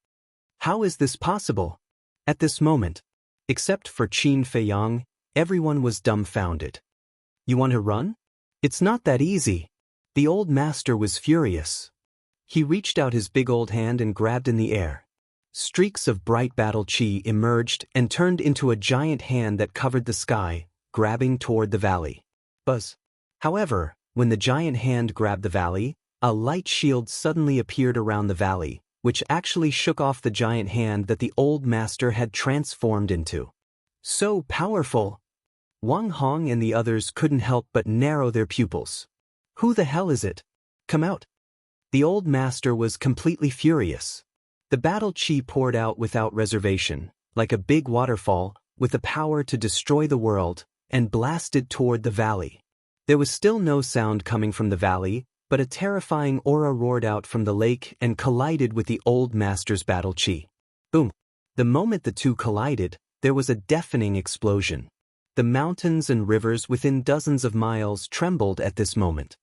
Speaker 1: How is this possible? At this moment, except for Qin Feiyang, everyone was dumbfounded. You want to run? It's not that easy. The old master was furious. He reached out his big old hand and grabbed in the air. Streaks of bright battle chi emerged and turned into a giant hand that covered the sky, grabbing toward the valley. Buzz. However, when the giant hand grabbed the valley, a light shield suddenly appeared around the valley, which actually shook off the giant hand that the old master had transformed into. So powerful! Wang Hong and the others couldn't help but narrow their pupils. Who the hell is it? Come out! The old master was completely furious. The battle chi poured out without reservation, like a big waterfall, with the power to destroy the world, and blasted toward the valley. There was still no sound coming from the valley, but a terrifying aura roared out from the lake and collided with the old master's battle chi. Boom! The moment the two collided, there was a deafening explosion. The mountains and rivers within dozens of miles trembled at this moment.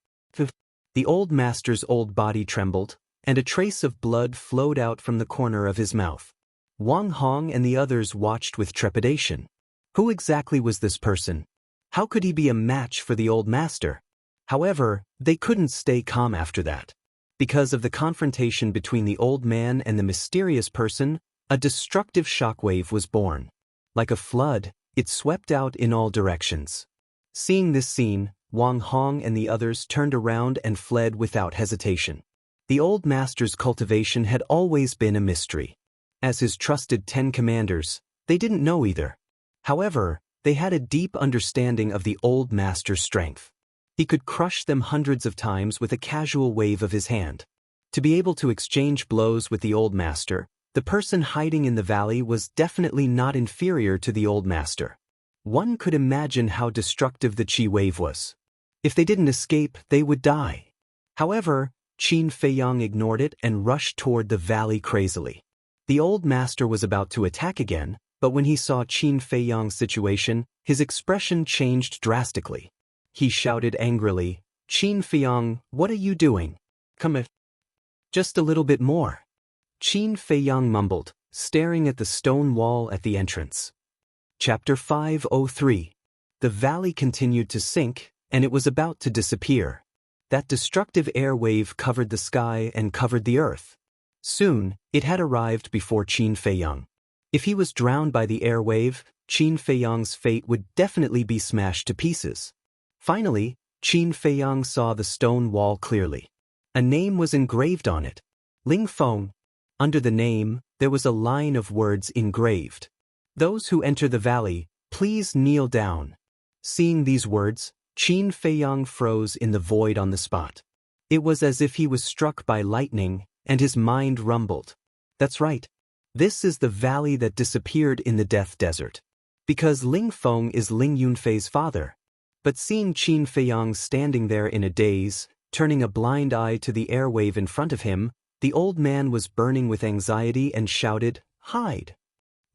Speaker 1: The old master's old body trembled, and a trace of blood flowed out from the corner of his mouth. Wang Hong and the others watched with trepidation. Who exactly was this person? How could he be a match for the old master? However, they couldn't stay calm after that. Because of the confrontation between the old man and the mysterious person, a destructive shockwave was born. Like a flood, it swept out in all directions. Seeing this scene, Wang Hong and the others turned around and fled without hesitation. The old master's cultivation had always been a mystery. As his trusted 10 commanders, they didn't know either. However, they had a deep understanding of the old master's strength. He could crush them hundreds of times with a casual wave of his hand. To be able to exchange blows with the old master, the person hiding in the valley was definitely not inferior to the old master. One could imagine how destructive the chi wave was. If they didn't escape, they would die. However, Qin Feiyang ignored it and rushed toward the valley crazily. The old master was about to attack again, but when he saw Qin Feiyang's situation, his expression changed drastically. He shouted angrily, "Qin Feiyang, what are you doing? Come here. Just a little bit more." Qin Feiyang mumbled, staring at the stone wall at the entrance. Chapter 503. The valley continued to sink, and it was about to disappear. That destructive air wave covered the sky and covered the earth. Soon, it had arrived before Qin Feiyang. If he was drowned by the air wave, Qin Feiyang's fate would definitely be smashed to pieces. Finally, Qin Feiyang saw the stone wall clearly. A name was engraved on it. Ling Feng. Under the name, there was a line of words engraved. "Those who enter the valley, please kneel down." Seeing these words, Qin Feiyang froze in the void on the spot. It was as if he was struck by lightning, and his mind rumbled. That's right. This is the valley that disappeared in the Death Desert. Because Ling Feng is Ling Yunfei's father. But seeing Qin Feiyang standing there in a daze, turning a blind eye to the airwave in front of him, the old man was burning with anxiety and shouted, "Hide!"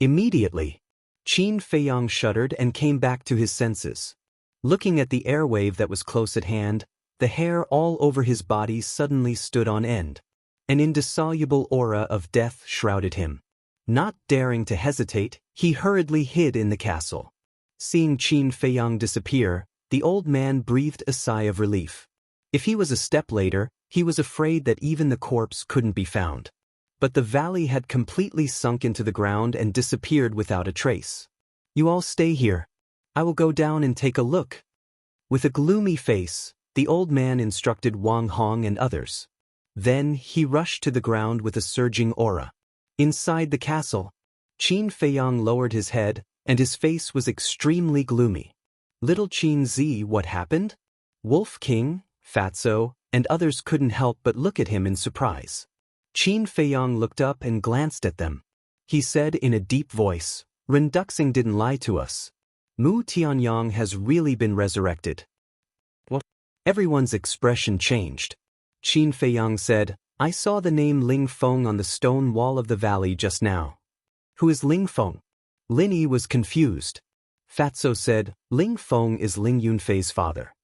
Speaker 1: Immediately, Qin Feiyang shuddered and came back to his senses. Looking at the airwave that was close at hand, the hair all over his body suddenly stood on end. An indissoluble aura of death shrouded him. Not daring to hesitate, he hurriedly hid in the castle. Seeing Qin Feiyang disappear, the old man breathed a sigh of relief. If he was a step later, he was afraid that even the corpse couldn't be found. But the valley had completely sunk into the ground and disappeared without a trace. "You all stay here. I will go down and take a look." With a gloomy face, the old man instructed Wang Hong and others. Then he rushed to the ground with a surging aura. Inside the castle, Qin Feiyang lowered his head, and his face was extremely gloomy. Little Qin Zi, what happened? Wolf King, Fatso, and others couldn't help but look at him in surprise. Qin Feiyang looked up and glanced at them. He said in a deep voice, "Ren Duxing didn't lie to us. Mu Tianyang has really been resurrected." What? Everyone's expression changed. Qin Feiyang said, "I saw the name Ling Feng on the stone wall of the valley just now." "Who is Ling Feng?" Lin Yi was confused. Fatso said, "Ling Feng is Ling Yunfei's father."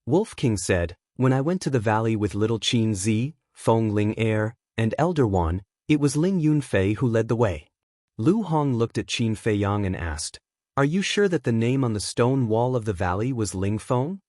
Speaker 1: Wolf King said, "When I went to the valley with little Qin Zi, Feng Ling Heir, and Elder One, it was Ling Yunfei who led the way." Lu Hong looked at Qin Feiyang and asked, "Are you sure that the name on the stone wall of the valley was Ling Feng?"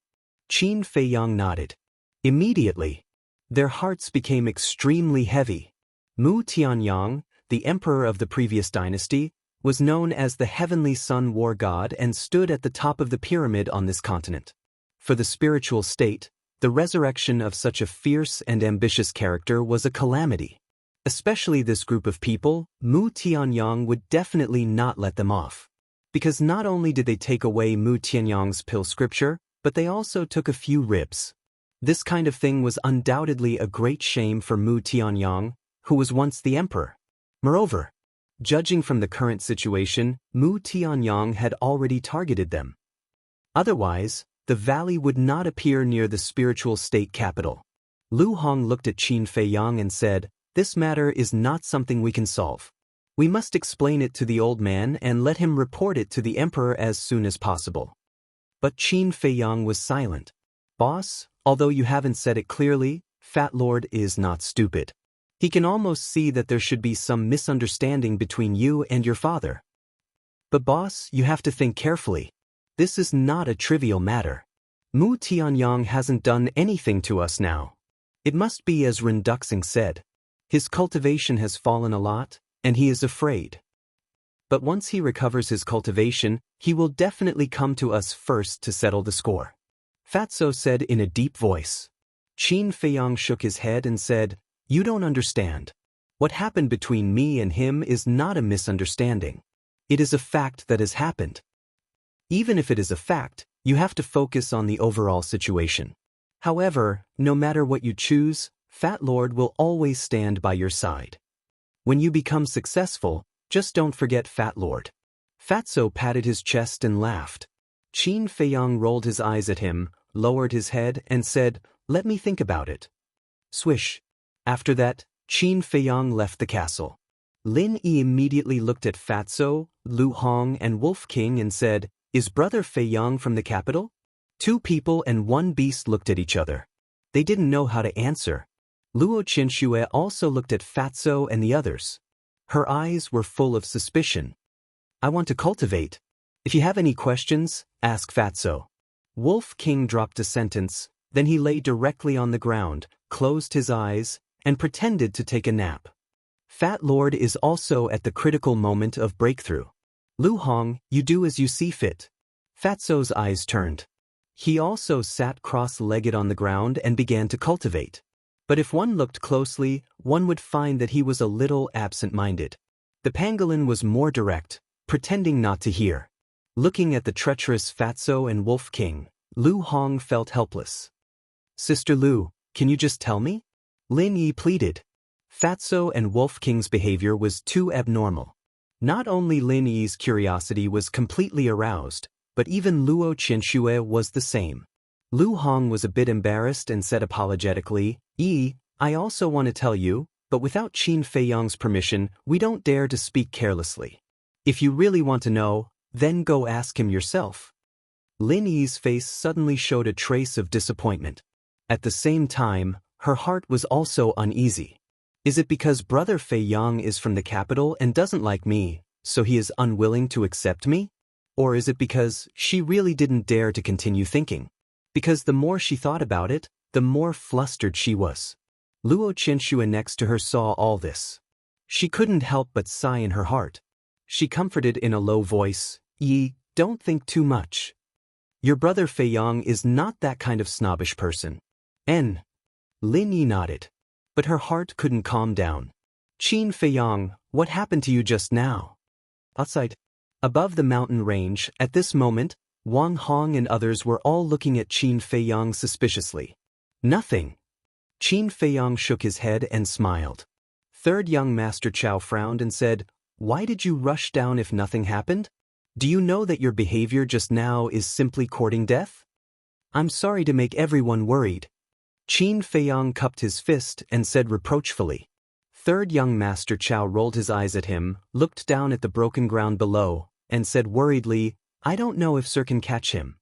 Speaker 1: Qin Feiyang nodded. Immediately, their hearts became extremely heavy. Mu Tianyang, the emperor of the previous dynasty, was known as the Heavenly Sun War God and stood at the top of the pyramid on this continent. For the spiritual state, the resurrection of such a fierce and ambitious character was a calamity. Especially this group of people, Mu Tianyang would definitely not let them off. Because not only did they take away Mu Tianyang's pill scripture, but they also took a few ribs. This kind of thing was undoubtedly a great shame for Mu Tianyang, who was once the emperor. Moreover, judging from the current situation, Mu Tianyang had already targeted them. Otherwise, the valley would not appear near the spiritual state capital. Lu Hong looked at Qin Feiyang and said, "This matter is not something we can solve. We must explain it to the old man and let him report it to the emperor as soon as possible." But Qin Feiyang was silent. "Boss, although you haven't said it clearly, Fat Lord is not stupid. He can almost see that there should be some misunderstanding between you and your father. But boss, you have to think carefully. This is not a trivial matter. Mu Tianyang hasn't done anything to us now. It must be as Ren Duxing said. His cultivation has fallen a lot, and he is afraid. But once he recovers his cultivation, he will definitely come to us first to settle the score." Fatso said in a deep voice. Qin Feiyang shook his head and said, "You don't understand. What happened between me and him is not a misunderstanding. It is a fact that has happened. Even if it is a fact, you have to focus on the overall situation. However, no matter what you choose, Fat Lord will always stand by your side. When you become successful, just don't forget Fat Lord." Fatso patted his chest and laughed. Qin Feiyang rolled his eyes at him, lowered his head, and said, "Let me think about it." Swish. After that, Qin Feiyang left the castle. Lin Yi immediately looked at Fatso, Lu Hong, and Wolf King and said, "Is Brother Feiyang from the capital?" Two people and one beast looked at each other. They didn't know how to answer. Luo Qianxue also looked at Fatso and the others. Her eyes were full of suspicion. "I want to cultivate. If you have any questions, ask Fatso." Wolf King dropped a sentence, then he lay directly on the ground, closed his eyes, and pretended to take a nap. Fat Lord is also at the critical moment of breakthrough. "Lu Hong, you do as you see fit." Fatso's eyes turned. He also sat cross-legged on the ground and began to cultivate. But if one looked closely, one would find that he was a little absent-minded. The pangolin was more direct, pretending not to hear. Looking at the treacherous Fatso and Wolf King, Lu Hong felt helpless. "Sister Lu, can you just tell me?" Lin Yi pleaded. Fatso and Wolf King's behavior was too abnormal. Not only Lin Yi's curiosity was completely aroused, but even Luo Qianxue was the same. Lu Hong was a bit embarrassed and said apologetically, I also want to tell you, but without Qin Feiyang's permission, we don't dare to speak carelessly. If you really want to know, then go ask him yourself." Lin Yi's face suddenly showed a trace of disappointment. At the same time, her heart was also uneasy. Is it because Brother Feiyang is from the capital and doesn't like me, so he is unwilling to accept me? Or is it because she really didn't dare to continue thinking? Because the more she thought about it, the more flustered she was. Luo Qianxue next to her saw all this. She couldn't help but sigh in her heart. She comforted in a low voice, "Don't think too much. Your brother Feiyang is not that kind of snobbish person." Lin Yi nodded. But her heart couldn't calm down. "Qin Feiyang, What happened to you just now? Outside. Above the mountain range, at this moment, Wang Hong and others were all looking at Qin Feiyang suspiciously. Nothing. Qin Feiyang shook his head and smiled. Third young Master Chow frowned and said, "Why did you rush down if nothing happened? Do you know that your behavior just now is simply courting death? I'm sorry to make everyone worried." Qin Feiyang cupped his fist and said reproachfully. Third young Master Chow rolled his eyes at him, looked down at the broken ground below, and said worriedly, "I don't know if Sir can catch him."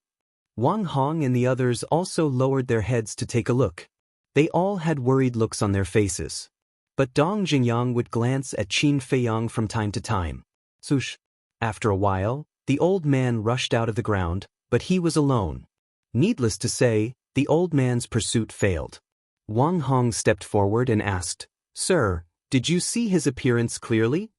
Speaker 1: Wang Hong and the others also lowered their heads to take a look. They all had worried looks on their faces. But Dong Jingyang would glance at Qin Feiyang from time to time. Swoosh. After a while, the old man rushed out of the ground, but he was alone. Needless to say, the old man's pursuit failed. Wang Hong stepped forward and asked, "Sir, did you see his appearance clearly?"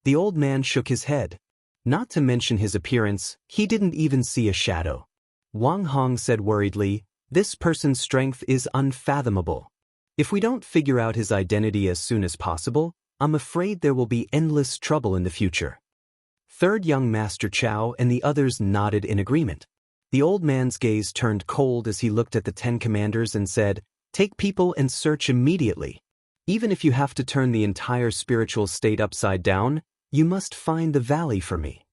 Speaker 1: The old man shook his head. Not to mention his appearance, he didn't even see a shadow. Wang Hong said worriedly, "This person's strength is unfathomable. If we don't figure out his identity as soon as possible, I'm afraid there will be endless trouble in the future." Third young Master Chow and the others nodded in agreement. The old man's gaze turned cold as he looked at the 10 commanders and said, "Take people and search immediately. Even if you have to turn the entire spiritual state upside down, you must find the valley for me."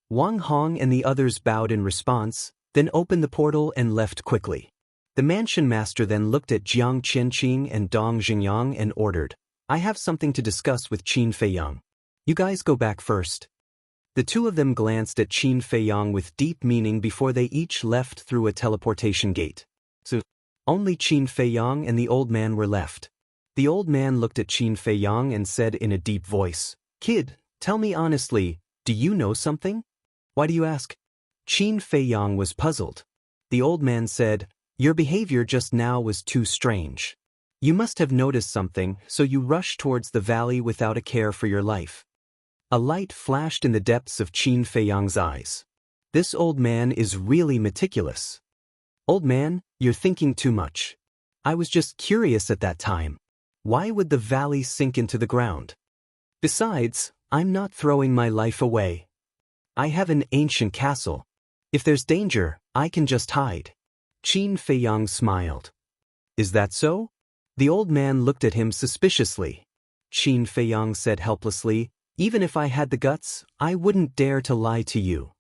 Speaker 1: Wang Hong and the others bowed in response, then opened the portal and left quickly. The mansion master then looked at Jiang Qianqing and Dong Jingyang and ordered, "I have something to discuss with Qin Feiyang. You guys go back first." The two of them glanced at Qin Feiyang with deep meaning before they each left through a teleportation gate. So, only Qin Feiyang and the old man were left. The old man looked at Qin Feiyang and said in a deep voice, "Kid, tell me honestly, do you know something? Why do you ask?" Qin Feiyang was puzzled. The old man said, "Your behavior just now was too strange. You must have noticed something, so you rushed towards the valley without a care for your life." A light flashed in the depths of Qin Feiyang's eyes. This old man is really meticulous. "Old man, you're thinking too much. I was just curious at that time. Why would the valley sink into the ground? Besides, I'm not throwing my life away. I have an ancient castle. If there's danger, I can just hide." Qin Feiyang smiled. "Is that so?" The old man looked at him suspiciously. Qin Feiyang said helplessly, "Even if I had the guts, I wouldn't dare to lie to you."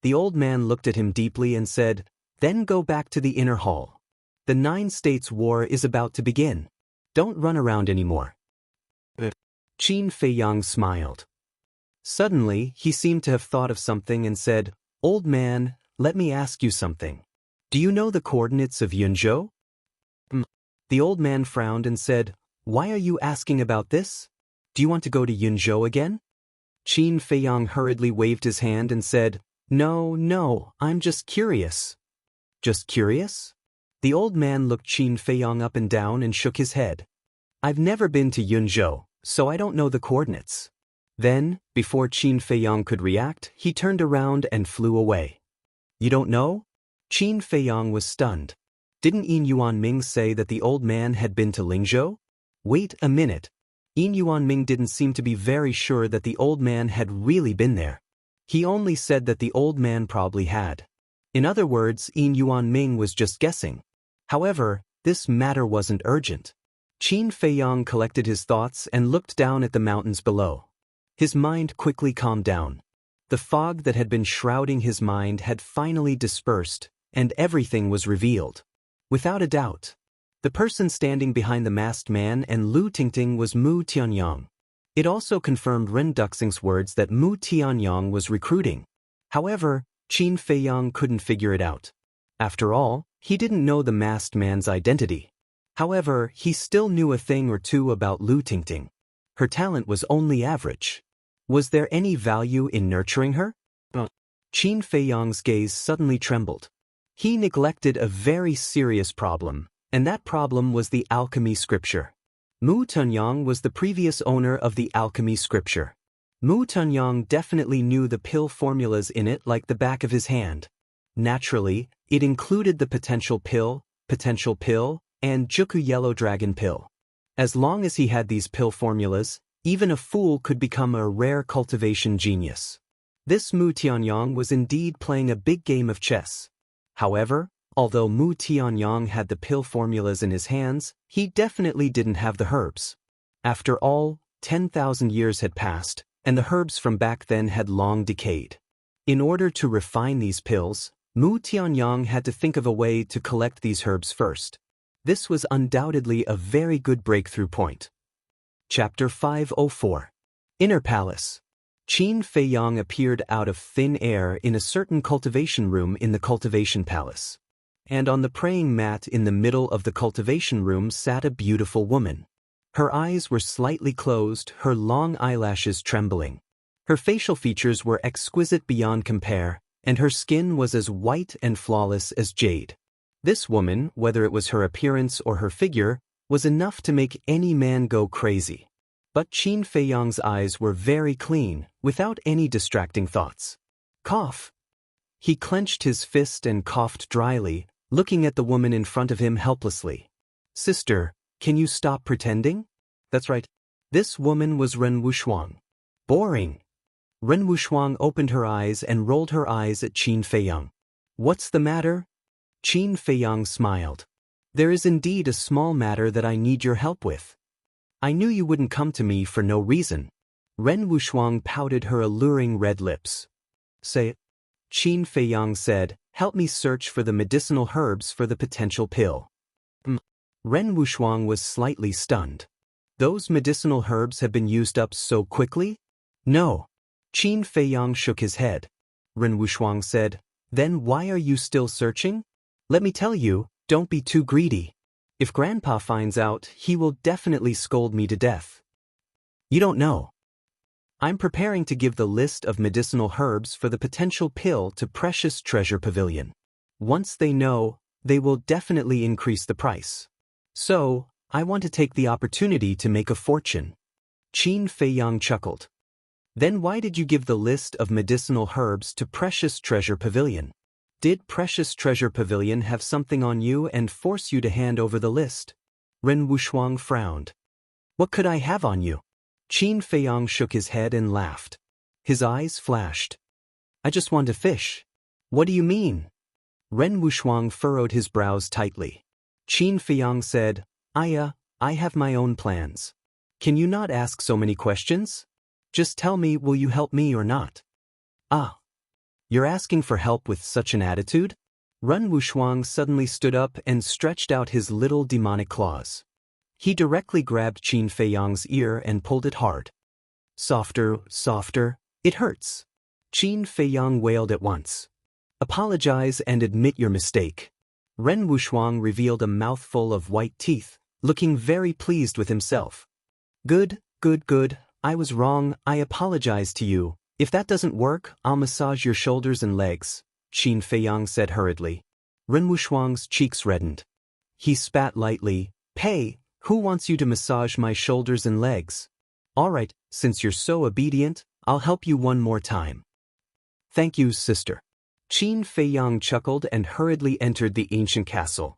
Speaker 1: The old man looked at him deeply and said, "Then go back to the inner hall. The 9 States War is about to begin. Don't run around anymore." Qin Feiyang smiled. Suddenly, he seemed to have thought of something and said, "Old man, let me ask you something. Do you know the coordinates of Yunzhou?" The old man frowned and said, "Why are you asking about this? Do you want to go to Yunzhou again?" Qin Feiyang hurriedly waved his hand and said, No, I'm just curious." "Just curious?" The old man looked Qin Feiyang up and down and shook his head. "I've never been to Yunzhou, so I don't know the coordinates." Then, before Qin Feiyang could react, he turned around and flew away. "You don't know?" Qin Feiyang was stunned. Didn't Yin Yuanming say that the old man had been to Lingzhou? Wait a minute. Yin Yuanming didn't seem to be very sure that the old man had really been there. He only said that the old man probably had. In other words, Yin Yuanming was just guessing. However, this matter wasn't urgent. Qin Feiyang collected his thoughts and looked down at the mountains below. His mind quickly calmed down. The fog that had been shrouding his mind had finally dispersed, and everything was revealed. Without a doubt, the person standing behind the masked man and Lu Tingting was Mu Tianyang. It also confirmed Ren Duxing's words that Mu Tianyang was recruiting. However, Qin Feiyang couldn't figure it out. After all, he didn't know the masked man's identity. However, he still knew a thing or two about Lu Tingting. Her talent was only average. Was there any value in nurturing her? Qin Feiyang's gaze suddenly trembled. He neglected a very serious problem, and that problem was the alchemy scripture. Mu Tunyang was the previous owner of the alchemy scripture. Mu Tunyang definitely knew the pill formulas in it like the back of his hand. Naturally, it included the potential pill, and Juku Yellow Dragon pill. As long as he had these pill formulas, Even a fool could become a rare cultivation genius. This Mu Tianyang was indeed playing a big game of chess. However, although Mu Tianyang had the pill formulas in his hands, he definitely didn't have the herbs. After all, 10,000 years had passed, and the herbs from back then had long decayed. In order to refine these pills, Mu Tianyang had to think of a way to collect these herbs first. This was undoubtedly a very good breakthrough point. Chapter 504. Inner Palace. Qin Feiyang appeared out of thin air in a certain cultivation room in the cultivation palace. And on the praying mat in the middle of the cultivation room sat a beautiful woman. Her eyes were slightly closed, her long eyelashes trembling. Her facial features were exquisite beyond compare, and her skin was as white and flawless as jade. This woman, whether it was her appearance or her figure, was enough to make any man go crazy. But Qin Feiyang's eyes were very clean, without any distracting thoughts. Cough. He clenched his fist and coughed dryly, looking at the woman in front of him helplessly. Sister, can you stop pretending? That's right. This woman was Ren Wushuang. Boring. Ren Wushuang opened her eyes and rolled her eyes at Qin Feiyang. What's the matter? Qin Feiyang smiled. There is indeed a small matter that I need your help with. I knew you wouldn't come to me for no reason. Ren Wushuang pouted her alluring red lips. Say it. Qin Feiyang said, help me search for the medicinal herbs for the potential pill. Ren Wushuang was slightly stunned. Those medicinal herbs have been used up so quickly? No. Qin Feiyang shook his head. Ren Wushuang said, then why are you still searching? Let me tell you, don't be too greedy. If Grandpa finds out, he will definitely scold me to death. You don't know. I'm preparing to give the list of medicinal herbs for the potential pill to Precious Treasure Pavilion. Once they know, they will definitely increase the price. So, I want to take the opportunity to make a fortune. Qin Feiyang chuckled. Then why did you give the list of medicinal herbs to Precious Treasure Pavilion? Did Precious Treasure Pavilion have something on you and force you to hand over the list? Ren Wushuang frowned. What could I have on you? Qin Feiyang shook his head and laughed. His eyes flashed. I just want to fish. What do you mean? Ren Wushuang furrowed his brows tightly. Qin Feiyang said, I have my own plans. Can you not ask so many questions? Just tell me, will you help me or not? You're asking for help with such an attitude? Ren Wushuang suddenly stood up and stretched out his little demonic claws. He directly grabbed Qin Feiyang's ear and pulled it hard. Softer, softer, it hurts. Qin Feiyang wailed at once. Apologize and admit your mistake. Ren Wushuang revealed a mouthful of white teeth, looking very pleased with himself. Good, I was wrong, I apologize to you. If that doesn't work, I'll massage your shoulders and legs, Qin Feiyang said hurriedly. Ren Wushuang's cheeks reddened. He spat lightly. Hey, who wants you to massage my shoulders and legs? All right, since you're so obedient, I'll help you one more time. Thank you, sister. Qin Feiyang chuckled and hurriedly entered the ancient castle.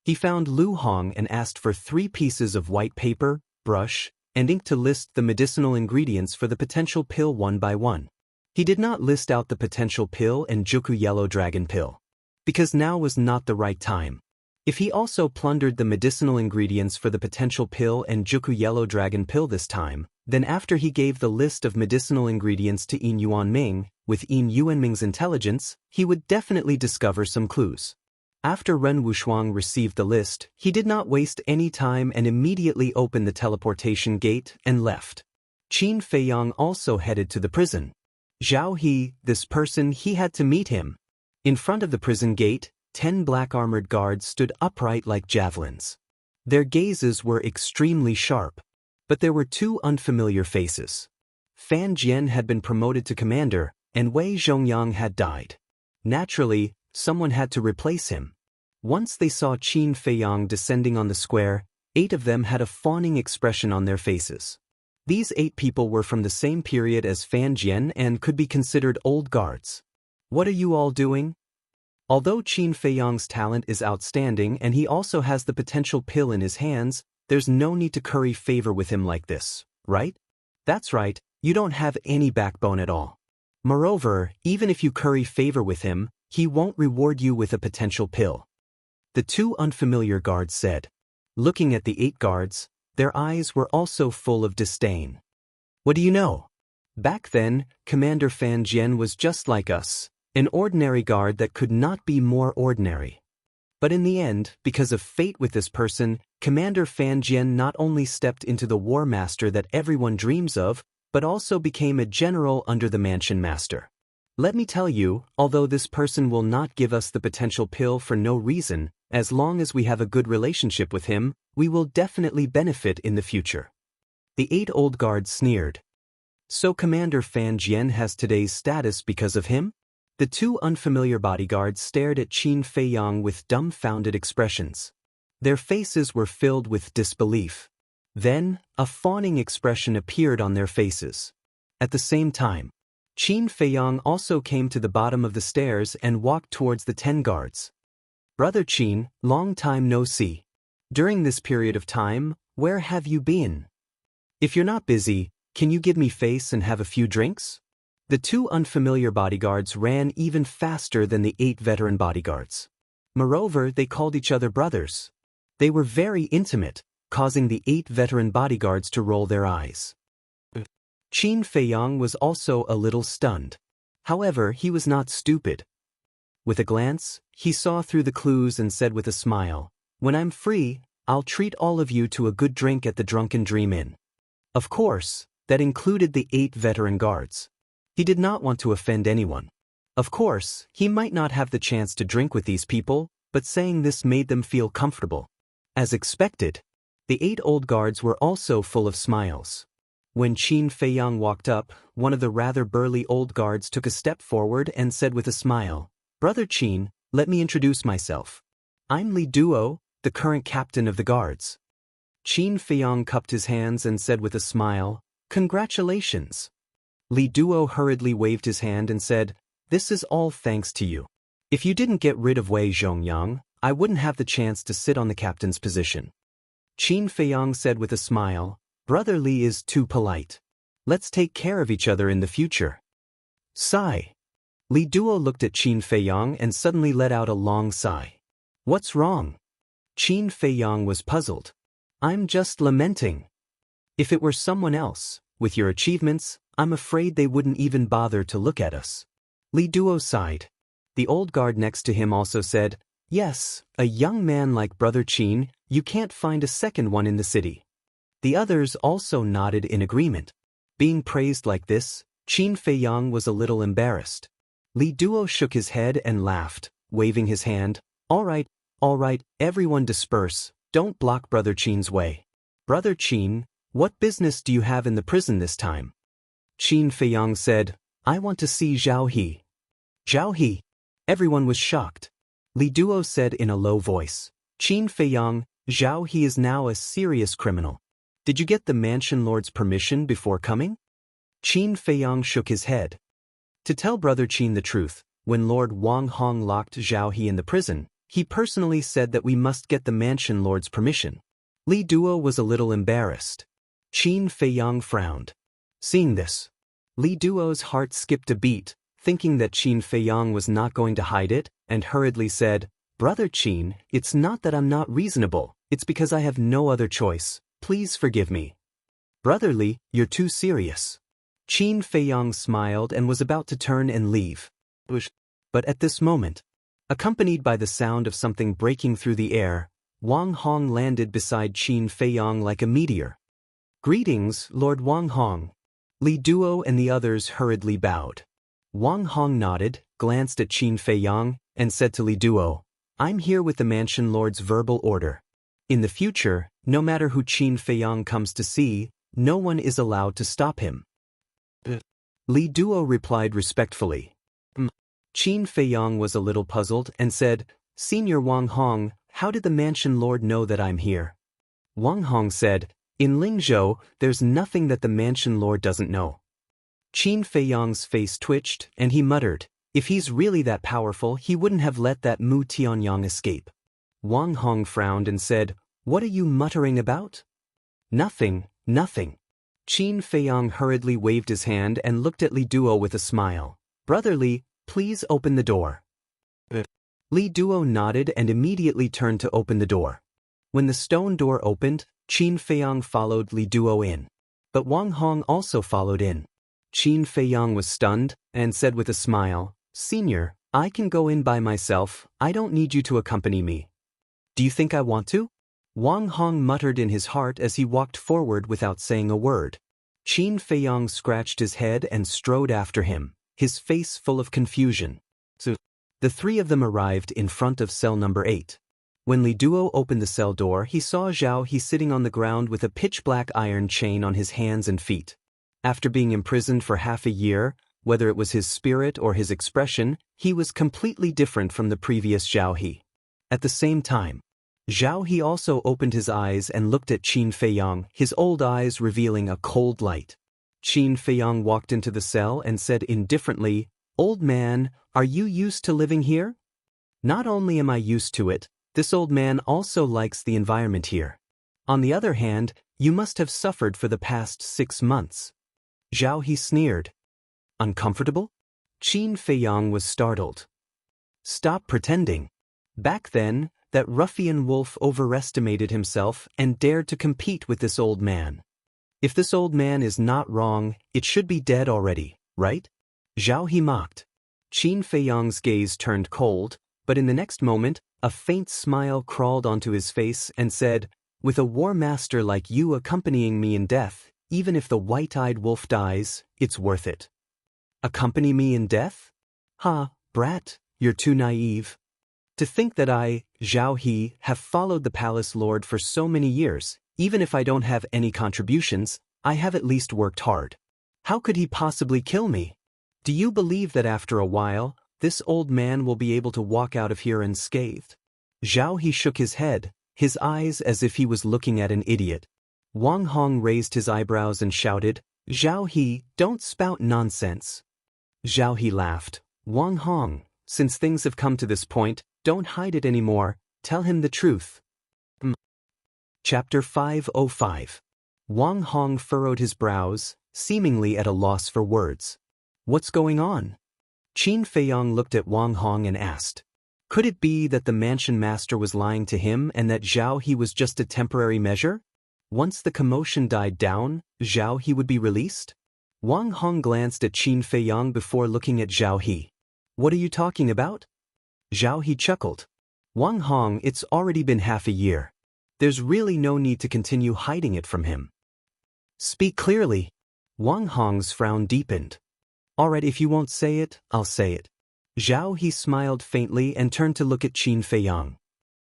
Speaker 1: He found Lu Hong and asked for 3 pieces of white paper, brush, and ink to list the medicinal ingredients for the potential pill one by one. He did not list out the potential pill and Juku Yellow Dragon pill, because now was not the right time. If he also plundered the medicinal ingredients for the potential pill and Juku Yellow Dragon pill this time, then after he gave the list of medicinal ingredients to Yin Yuanming, with Yin Yuanming's intelligence, he would definitely discover some clues. After Ren Wushuang received the list, he did not waste any time and immediately opened the teleportation gate and left. Qin Feiyang also headed to the prison. Zhao He, this person, he had to meet him. In front of the prison gate, 10 black-armored guards stood upright like javelins. Their gazes were extremely sharp. But there were 2 unfamiliar faces. Fan Jian had been promoted to commander, and Wei Zhongyang had died. Naturally, someone had to replace him. Once they saw Qin Feiyang descending on the square, 8 of them had a fawning expression on their faces. These 8 people were from the same period as Fan Jian and could be considered old guards. What are you all doing? Although Qin Feiyang's talent is outstanding and he also has the potential pill in his hands, there's no need to curry favor with him like this, right? That's right, you don't have any backbone at all. Moreover, even if you curry favor with him, he won't reward you with a potential pill. The two unfamiliar guards said. Looking at the 8 guards, their eyes were also full of disdain. What do you know? Back then, Commander Fan Jian was just like us, an ordinary guard that could not be more ordinary. But in the end, because of fate with this person, Commander Fan Jian not only stepped into the war master that everyone dreams of, but also became a general under the mansion master. Let me tell you, although this person will not give us the potential pill for no reason, as long as we have a good relationship with him, we will definitely benefit in the future. The 8 old guards sneered. So Commander Fan Jian has today's status because of him? The 2 unfamiliar bodyguards stared at Qin Feiyang with dumbfounded expressions. Their faces were filled with disbelief. Then, a fawning expression appeared on their faces. At the same time, Qin Feiyang also came to the bottom of the stairs and walked towards the 10 guards. Brother Qin, long time no see. During this period of time, where have you been? If you're not busy, can you give me face and have a few drinks? The 2 unfamiliar bodyguards ran even faster than the 8 veteran bodyguards. Moreover, they called each other brothers. They were very intimate, causing the 8 veteran bodyguards to roll their eyes. Qin Feiyang was also a little stunned. However, he was not stupid. With a glance, he saw through the clues and said with a smile, "When I'm free, I'll treat all of you to a good drink at the Drunken Dream Inn." Of course, that included the 8 veteran guards. He did not want to offend anyone. Of course, he might not have the chance to drink with these people, but saying this made them feel comfortable. As expected, the 8 old guards were also full of smiles. When Qin Feiyang walked up, one of the rather burly old guards took a step forward and said with a smile, "Brother Qin, let me introduce myself. I'm Li Duo, the current captain of the guards." Qin Feiyang cupped his hands and said with a smile, "Congratulations." Li Duo hurriedly waved his hand and said, "This is all thanks to you. If you didn't get rid of Wei Zhongyang, I wouldn't have the chance to sit on the captain's position." Qin Feiyang said with a smile, "Brother Li is too polite. Let's take care of each other in the future." Sigh. Li Duo looked at Qin Feiyang and suddenly let out a long sigh. "What's wrong?" Qin Feiyang was puzzled. "I'm just lamenting. If it were someone else, with your achievements, I'm afraid they wouldn't even bother to look at us." Li Duo sighed. The old guard next to him also said, "Yes, a young man like Brother Qin, you can't find a second one in the city." The others also nodded in agreement. Being praised like this, Qin Feiyang was a little embarrassed. Li Duo shook his head and laughed, waving his hand. All right, everyone disperse, don't block Brother Qin's way." "Brother Qin, what business do you have in the prison this time?" Qin Feiyang said, "I want to see Zhao He." "Zhao He?" Everyone was shocked. Li Duo said in a low voice, "Qin Feiyang, Zhao He is now a serious criminal. Did you get the mansion lord's permission before coming?" Qin Feiyang shook his head. To tell Brother Qin the truth, when Lord Wang Hong locked Zhao He in the prison, he personally said that we must get the mansion lord's permission. Li Duo was a little embarrassed. Qin Feiyang frowned. Seeing this, Li Duo's heart skipped a beat, thinking that Qin Feiyang was not going to hide it, and hurriedly said, "Brother Qin, it's not that I'm not reasonable, it's because I have no other choice. Please forgive me." "Brother Li, you're too serious." Qin Feiyang smiled and was about to turn and leave. But at this moment, accompanied by the sound of something breaking through the air, Wang Hong landed beside Qin Feiyang like a meteor. "Greetings, Lord Wang Hong." Li Duo and the others hurriedly bowed. Wang Hong nodded, glanced at Qin Feiyang, and said to Li Duo, "I'm here with the mansion lord's verbal order. In the future, no matter who Qin Feiyang comes to see, no one is allowed to stop him." Li Duo replied respectfully. Qin Feiyang was a little puzzled and said, "Senior Wang Hong, how did the mansion lord know that I'm here?" Wang Hong said, "In Lingzhou, there's nothing that the mansion lord doesn't know." Qin Feiyang's face twitched, and he muttered, "If he's really that powerful, he wouldn't have let that Mu Tianyang escape." Wang Hong frowned and said, "What are you muttering about?" Nothing. Qin Feiyang hurriedly waved his hand and looked at Li Duo with a smile. "Brother Li, please open the door." Li Duo nodded and immediately turned to open the door. When the stone door opened, Qin Feiyang followed Li Duo in. But Wang Hong also followed in. Qin Feiyang was stunned and said with a smile, "Senior, I can go in by myself, I don't need you to accompany me." "Do you think I want to?" Wang Hong muttered in his heart as he walked forward without saying a word. Qin Feiyang scratched his head and strode after him, his face full of confusion. So, the three of them arrived in front of cell number 8. When Li Duo opened the cell door, he saw Zhao He sitting on the ground with a pitch-black iron chain on his hands and feet. After being imprisoned for half a year, whether it was his spirit or his expression, he was completely different from the previous Zhao He. At the same time, Zhao He also opened his eyes and looked at Qin Feiyang, his old eyes revealing a cold light. Qin Feiyang walked into the cell and said indifferently, "Old man, are you used to living here?" "Not only am I used to it, this old man also likes the environment here. On the other hand, you must have suffered for the past 6 months." Zhao He sneered. "Uncomfortable?" Qin Feiyang was startled. "Stop pretending. Back then, that ruffian wolf overestimated himself and dared to compete with this old man. If this old man is not wrong, it should be dead already, right?" Zhao He mocked. Qin Feiyang's gaze turned cold, but in the next moment, a faint smile crawled onto his face and said, "With a war master like you accompanying me in death, even if the white-eyed wolf dies, it's worth it." "Accompany me in death? Ha, brat, you're too naive. To think that I, Zhao He, have followed the palace lord for so many years, even if I don't have any contributions, I have at least worked hard. How could he possibly kill me? Do you believe that after a while, this old man will be able to walk out of here unscathed?" Zhao He shook his head, his eyes as if he was looking at an idiot. Wang Hong raised his eyebrows and shouted, "Zhao He, don't spout nonsense." Zhao He laughed. "Wang Hong, since things have come to this point, don't hide it anymore, tell him the truth." Chapter 505. Wang Hong furrowed his brows, seemingly at a loss for words. "What's going on?" Qin Feiyang looked at Wang Hong and asked. Could it be that the mansion master was lying to him and that Zhao He was just a temporary measure? Once the commotion died down, Zhao He would be released? Wang Hong glanced at Qin Feiyang before looking at Zhao He. "What are you talking about?" Zhao He chuckled. "Wang Hong, it's already been half a year. There's really no need to continue hiding it from him. Speak clearly." Wang Hong's frown deepened. "All right, if you won't say it, I'll say it." Zhao He smiled faintly and turned to look at Qin Feiyang.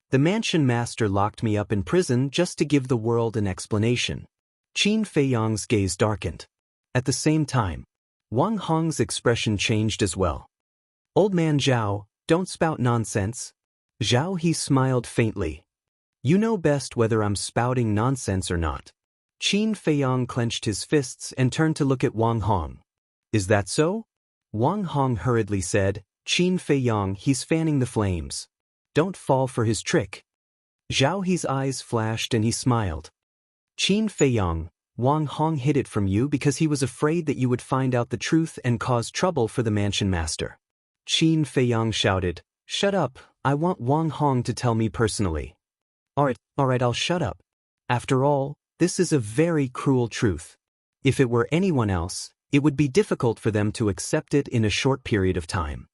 Speaker 1: "The mansion master locked me up in prison just to give the world an explanation." Qin Feiyang's gaze darkened. At the same time, Wang Hong's expression changed as well. "Old man Zhao, don't spout nonsense." Zhao He smiled faintly. "You know best whether I'm spouting nonsense or not." Qin Feiyang clenched his fists and turned to look at Wang Hong. "Is that so?" Wang Hong hurriedly said, "Qin Feiyang, he's fanning the flames. Don't fall for his trick." Zhao He's eyes flashed and he smiled. "Qin Feiyang, Wang Hong hid it from you because he was afraid that you would find out the truth and cause trouble for the mansion master." Qin Feiyang shouted, "Shut up, I want Wang Hong to tell me personally." All right, I'll shut up. After all, this is a very cruel truth. If it were anyone else, it would be difficult for them to accept it in a short period of time."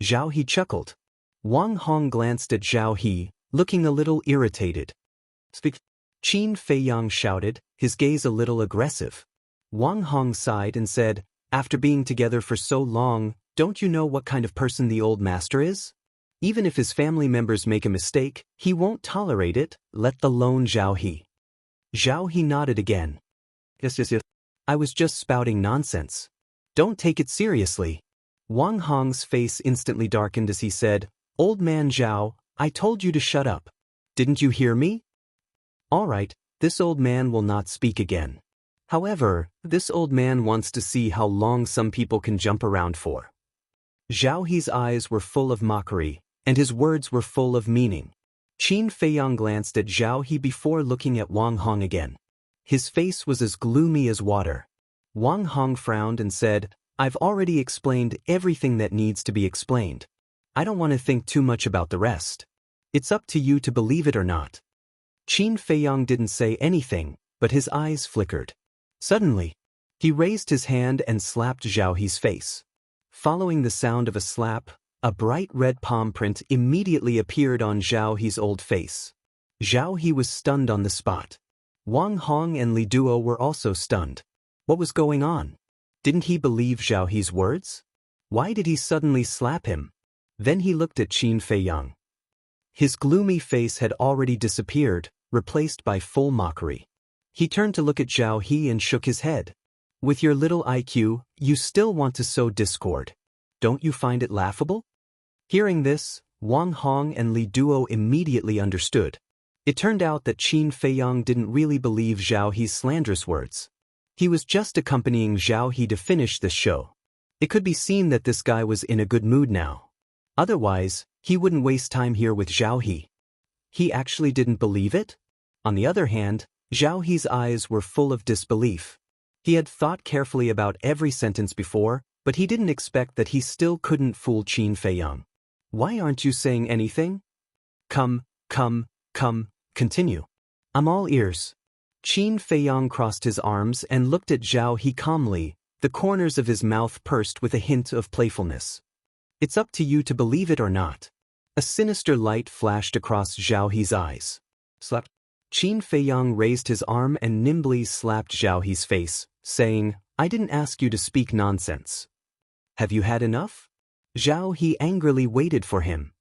Speaker 1: Zhao He chuckled. Wang Hong glanced at Zhao He, looking a little irritated. "Speak." Qin Feiyang shouted, his gaze a little aggressive. Wang Hong sighed and said, "After being together for so long, don't you know what kind of person the old master is? Even if his family members make a mistake, he won't tolerate it, let alone Zhao He." Zhao He nodded again. Yes. I was just spouting nonsense. Don't take it seriously." Wang Hong's face instantly darkened as he said, "Old man Zhao, I told you to shut up. Didn't you hear me?" All right, this old man will not speak again. However, this old man wants to see how long some people can jump around for. Zhao He's eyes were full of mockery, and his words were full of meaning. Qin Feiyang glanced at Zhao He before looking at Wang Hong again. His face was as gloomy as water. Wang Hong frowned and said, "I've already explained everything that needs to be explained. I don't want to think too much about the rest. It's up to you to believe it or not." Qin Feiyang didn't say anything, but his eyes flickered. Suddenly, he raised his hand and slapped Zhao He's face. Following the sound of a slap, a bright red palm print immediately appeared on Zhao He's old face. Zhao He was stunned on the spot. Wang Hong and Li Duo were also stunned. What was going on? Didn't he believe Zhao He's words? Why did he suddenly slap him? Then he looked at Qin Feiyang. His gloomy face had already disappeared, replaced by full mockery. He turned to look at Zhao He and shook his head. "With your little IQ, you still want to sow discord. Don't you find it laughable?" Hearing this, Wang Hong and Li Duo immediately understood. It turned out that Qin Feiyang didn't really believe Zhao He's slanderous words. He was just accompanying Zhao He to finish this show. It could be seen that this guy was in a good mood now. Otherwise, he wouldn't waste time here with Zhao He. He actually didn't believe it? On the other hand, Zhao He's eyes were full of disbelief. He had thought carefully about every sentence before, but he didn't expect that he still couldn't fool Qin Feiyang. "Why aren't you saying anything? Come, continue. I'm all ears." Qin Feiyang crossed his arms and looked at Zhao He calmly, the corners of his mouth pursed with a hint of playfulness. "It's up to you to believe it or not." A sinister light flashed across Zhao He's eyes. Slap. Qin Feiyang raised his arm and nimbly slapped Zhao He's face, saying, "I didn't ask you to speak nonsense. Have you had enough?" Zhao He angrily waited for him.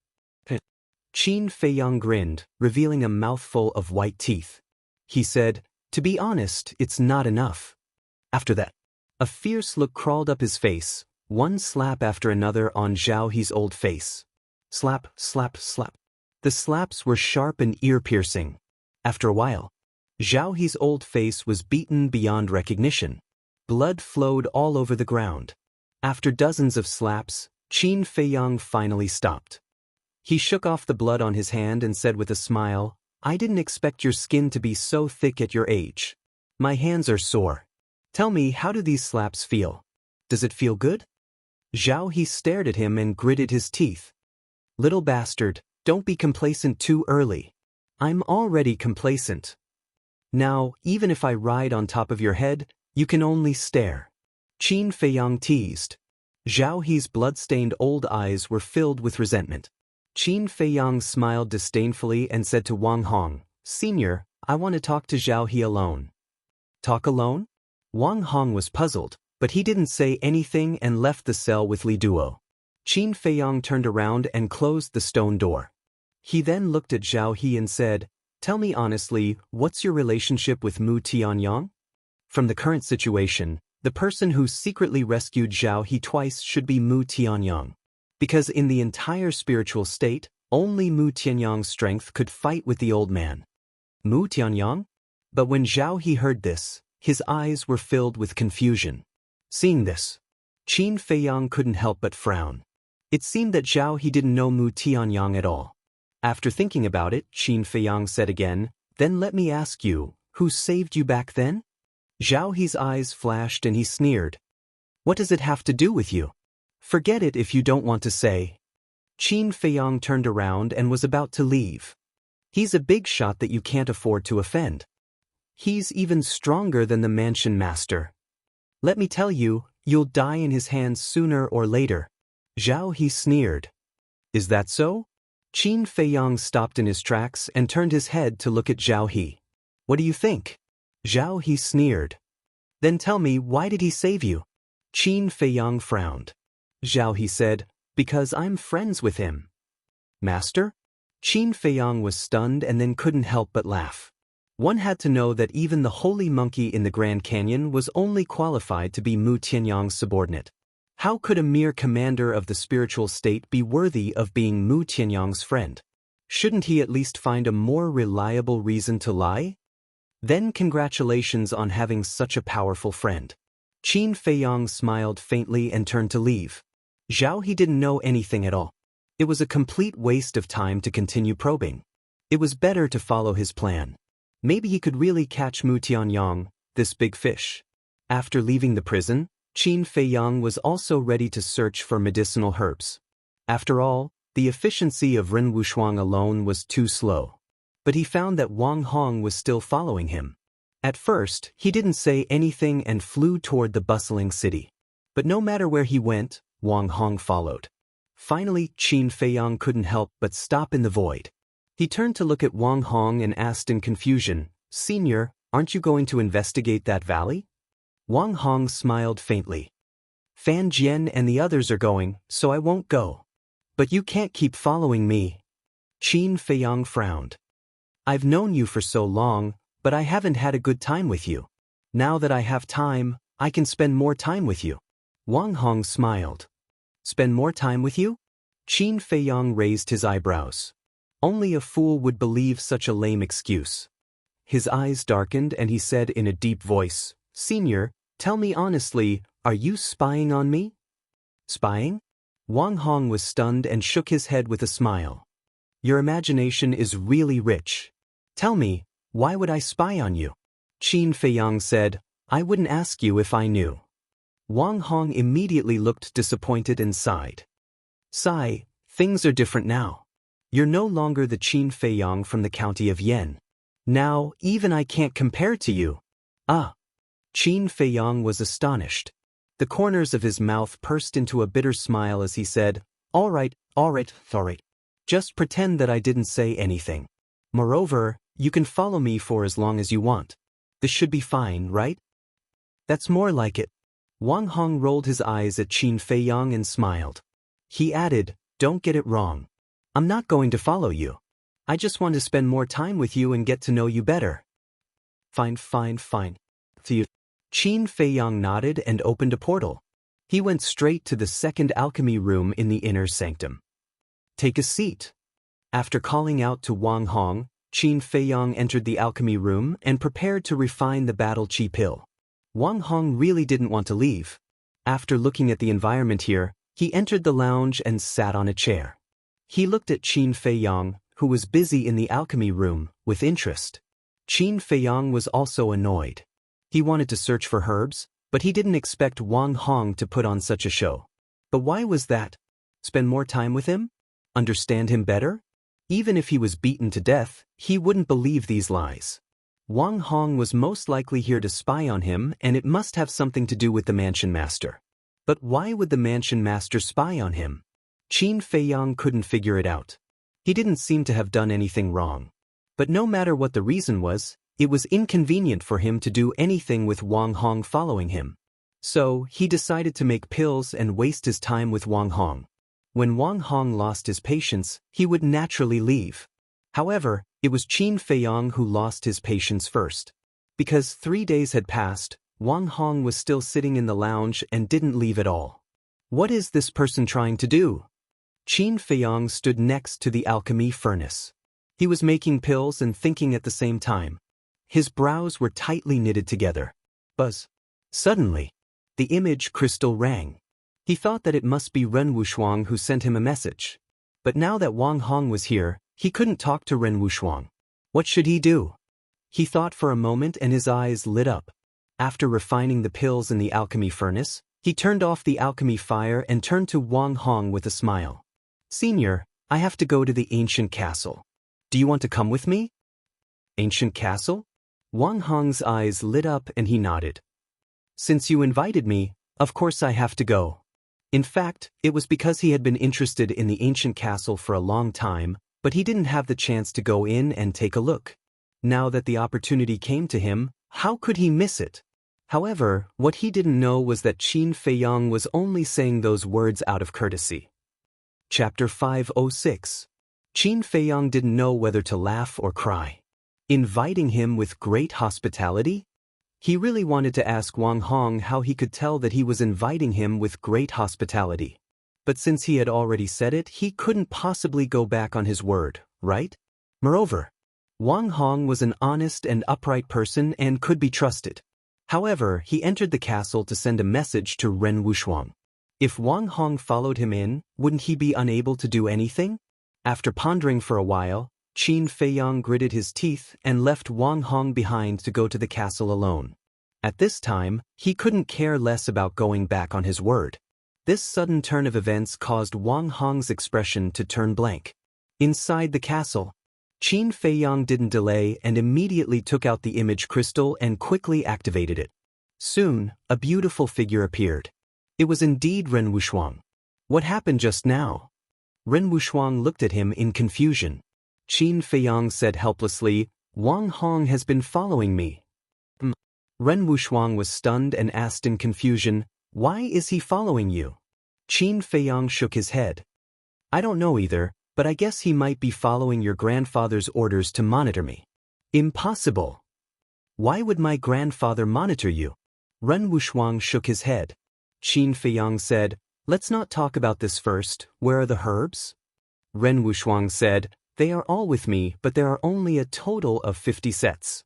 Speaker 1: Qin Feiyang grinned, revealing a mouthful of white teeth. He said, "To be honest, it's not enough." After that, a fierce look crawled up his face, one slap after another on Zhao He's old face. Slap, slap, slap. The slaps were sharp and ear-piercing. After a while, Zhao He's old face was beaten beyond recognition. Blood flowed all over the ground. After dozens of slaps, Qin Feiyang finally stopped. He shook off the blood on his hand and said with a smile, "I didn't expect your skin to be so thick at your age. My hands are sore. Tell me, how do these slaps feel? Does it feel good?" Zhao He stared at him and gritted his teeth. "Little bastard, don't be complacent too early. I'm already complacent. Now, even if I ride on top of your head, you can only stare." Qin Feiyang teased. Zhao He's blood-stained old eyes were filled with resentment. Qin Feiyang smiled disdainfully and said to Wang Hong, "Senior, I want to talk to Zhao He alone." "Talk alone?" Wang Hong was puzzled, but he didn't say anything and left the cell with Li Duo. Qin Feiyang turned around and closed the stone door. He then looked at Zhao He and said, "Tell me honestly, what's your relationship with Mu Tianyang? From the current situation, the person who secretly rescued Zhao He twice should be Mu Tianyang. Because in the entire spiritual state, only Mu Tianyang's strength could fight with the old man." Mu Tianyang? But when Zhao He heard this, his eyes were filled with confusion. Seeing this, Qin Feiyang couldn't help but frown. It seemed that Zhao He didn't know Mu Tianyang at all. After thinking about it, Qin Feiyang said again, "Then let me ask you, who saved you back then?" Zhao He's eyes flashed and he sneered. "What does it have to do with you? Forget it if you don't want to say." Qin Feiyang turned around and was about to leave. "He's a big shot that you can't afford to offend. He's even stronger than the mansion master. Let me tell you, you'll die in his hands sooner or later." Zhao He sneered. "Is that so?" Qin Feiyang stopped in his tracks and turned his head to look at Zhao He. "What do you think?" Zhao He sneered. "Then tell me, why did he save you?" Qin Feiyang frowned. Zhao He said, "Because I'm friends with him." "Master?" Qin Feiyang was stunned and then couldn't help but laugh. One had to know that even the holy monkey in the Grand Canyon was only qualified to be Mu Tianyang's subordinate. How could a mere commander of the spiritual state be worthy of being Mu Tianyang's friend? Shouldn't he at least find a more reliable reason to lie? Then congratulations on having such a powerful friend. Qin Feiyang smiled faintly and turned to leave. Zhao He didn't know anything at all. It was a complete waste of time to continue probing. It was better to follow his plan. Maybe he could really catch Mu Tianyang, this big fish. After leaving the prison, Qin Feiyang was also ready to search for medicinal herbs. After all, the efficiency of Ren Wushuang alone was too slow. But he found that Wang Hong was still following him. At first, he didn't say anything and flew toward the bustling city. But no matter where he went, Wang Hong followed. Finally, Qin Feiyang couldn't help but stop in the void. He turned to look at Wang Hong and asked in confusion, "Senior, aren't you going to investigate that valley?" Wang Hong smiled faintly. "Fan Jian and the others are going, so I won't go." "But you can't keep following me." Qin Feiyang frowned. "I've known you for so long, but I haven't had a good time with you. Now that I have time, I can spend more time with you." Wang Hong smiled. "Spend more time with you?" Qin Feiyang raised his eyebrows. Only a fool would believe such a lame excuse. His eyes darkened and he said in a deep voice, "Senior, tell me honestly, are you spying on me?" "Spying?" Wang Hong was stunned and shook his head with a smile. "Your imagination is really rich. Tell me, why would I spy on you?" Qin Feiyang said, "I wouldn't ask you if I knew." Wang Hong immediately looked disappointed and sighed. "Sigh, things are different now. You're no longer the Qin Feiyang from the county of Yan. Now, even I can't compare to you." "Ah." Qin Feiyang was astonished. The corners of his mouth pursed into a bitter smile as he said, all right. Just pretend that I didn't say anything. Moreover, you can follow me for as long as you want. This should be fine, right?" "That's more like it." Wang Hong rolled his eyes at Qin Feiyang and smiled. He added, "Don't get it wrong. I'm not going to follow you. I just want to spend more time with you and get to know you better." Fine. Qin Feiyang nodded and opened a portal. He went straight to the second alchemy room in the inner sanctum. "Take a seat." After calling out to Wang Hong, Qin Feiyang entered the alchemy room and prepared to refine the battle chi pill. Wang Hong really didn't want to leave. After looking at the environment here, he entered the lounge and sat on a chair. He looked at Qin Feiyang, who was busy in the alchemy room, with interest. Qin Feiyang was also annoyed. He wanted to search for herbs, but he didn't expect Wang Hong to put on such a show. But why was that? Spend more time with him? Understand him better? Even if he was beaten to death, he wouldn't believe these lies. Wang Hong was most likely here to spy on him, and it must have something to do with the mansion master. But why would the mansion master spy on him? Qin Feiyang couldn't figure it out. He didn't seem to have done anything wrong. But no matter what the reason was, it was inconvenient for him to do anything with Wang Hong following him. So, he decided to make pills and waste his time with Wang Hong. When Wang Hong lost his patience, he would naturally leave. However, it was Qin Feiyang who lost his patience first. Because 3 days had passed, Wang Hong was still sitting in the lounge and didn't leave at all. What is this person trying to do? Qin Feiyang stood next to the alchemy furnace. He was making pills and thinking at the same time. His brows were tightly knitted together. Buzz. Suddenly, the image crystal rang. He thought that it must be Ren Wushuang who sent him a message. But now that Wang Hong was here, he couldn't talk to Ren Wushuang. What should he do? He thought for a moment and his eyes lit up. After refining the pills in the alchemy furnace, he turned off the alchemy fire and turned to Wang Hong with a smile. "Senior, I have to go to the ancient castle. Do you want to come with me?" "Ancient castle?" Wang Hong's eyes lit up and he nodded. "Since you invited me, of course I have to go." In fact, it was because he had been interested in the ancient castle for a long time, but he didn't have the chance to go in and take a look. Now that the opportunity came to him, how could he miss it? However, what he didn't know was that Qin Feiyang was only saying those words out of courtesy. Chapter 506. Qin Feiyang didn't know whether to laugh or cry. Inviting him with great hospitality? He really wanted to ask Wang Hong how he could tell that he was inviting him with great hospitality. But since he had already said it, he couldn't possibly go back on his word, right? Moreover, Wang Hong was an honest and upright person and could be trusted. However, he entered the castle to send a message to Ren Wushuang. If Wang Hong followed him in, wouldn't he be unable to do anything? After pondering for a while, Qin Feiyang gritted his teeth and left Wang Hong behind to go to the castle alone. At this time, he couldn't care less about going back on his word. This sudden turn of events caused Wang Hong's expression to turn blank. Inside the castle, Qin Feiyang didn't delay and immediately took out the image crystal and quickly activated it. Soon, a beautiful figure appeared. It was indeed Ren Wuxuang. What happened just now? Ren Wuxuang looked at him in confusion. Qin Feiyang said helplessly, Wang Hong has been following me. Ren Wuxuang was stunned and asked in confusion, why is he following you? Qin Feiyang shook his head. I don't know either, but I guess he might be following your grandfather's orders to monitor me. Impossible. Why would my grandfather monitor you? Ren Wuxuang shook his head. Qin Feiyang said, let's not talk about this first. Where are the herbs? Ren Wuxuang said, they are all with me, but there are only a total of 50 sets.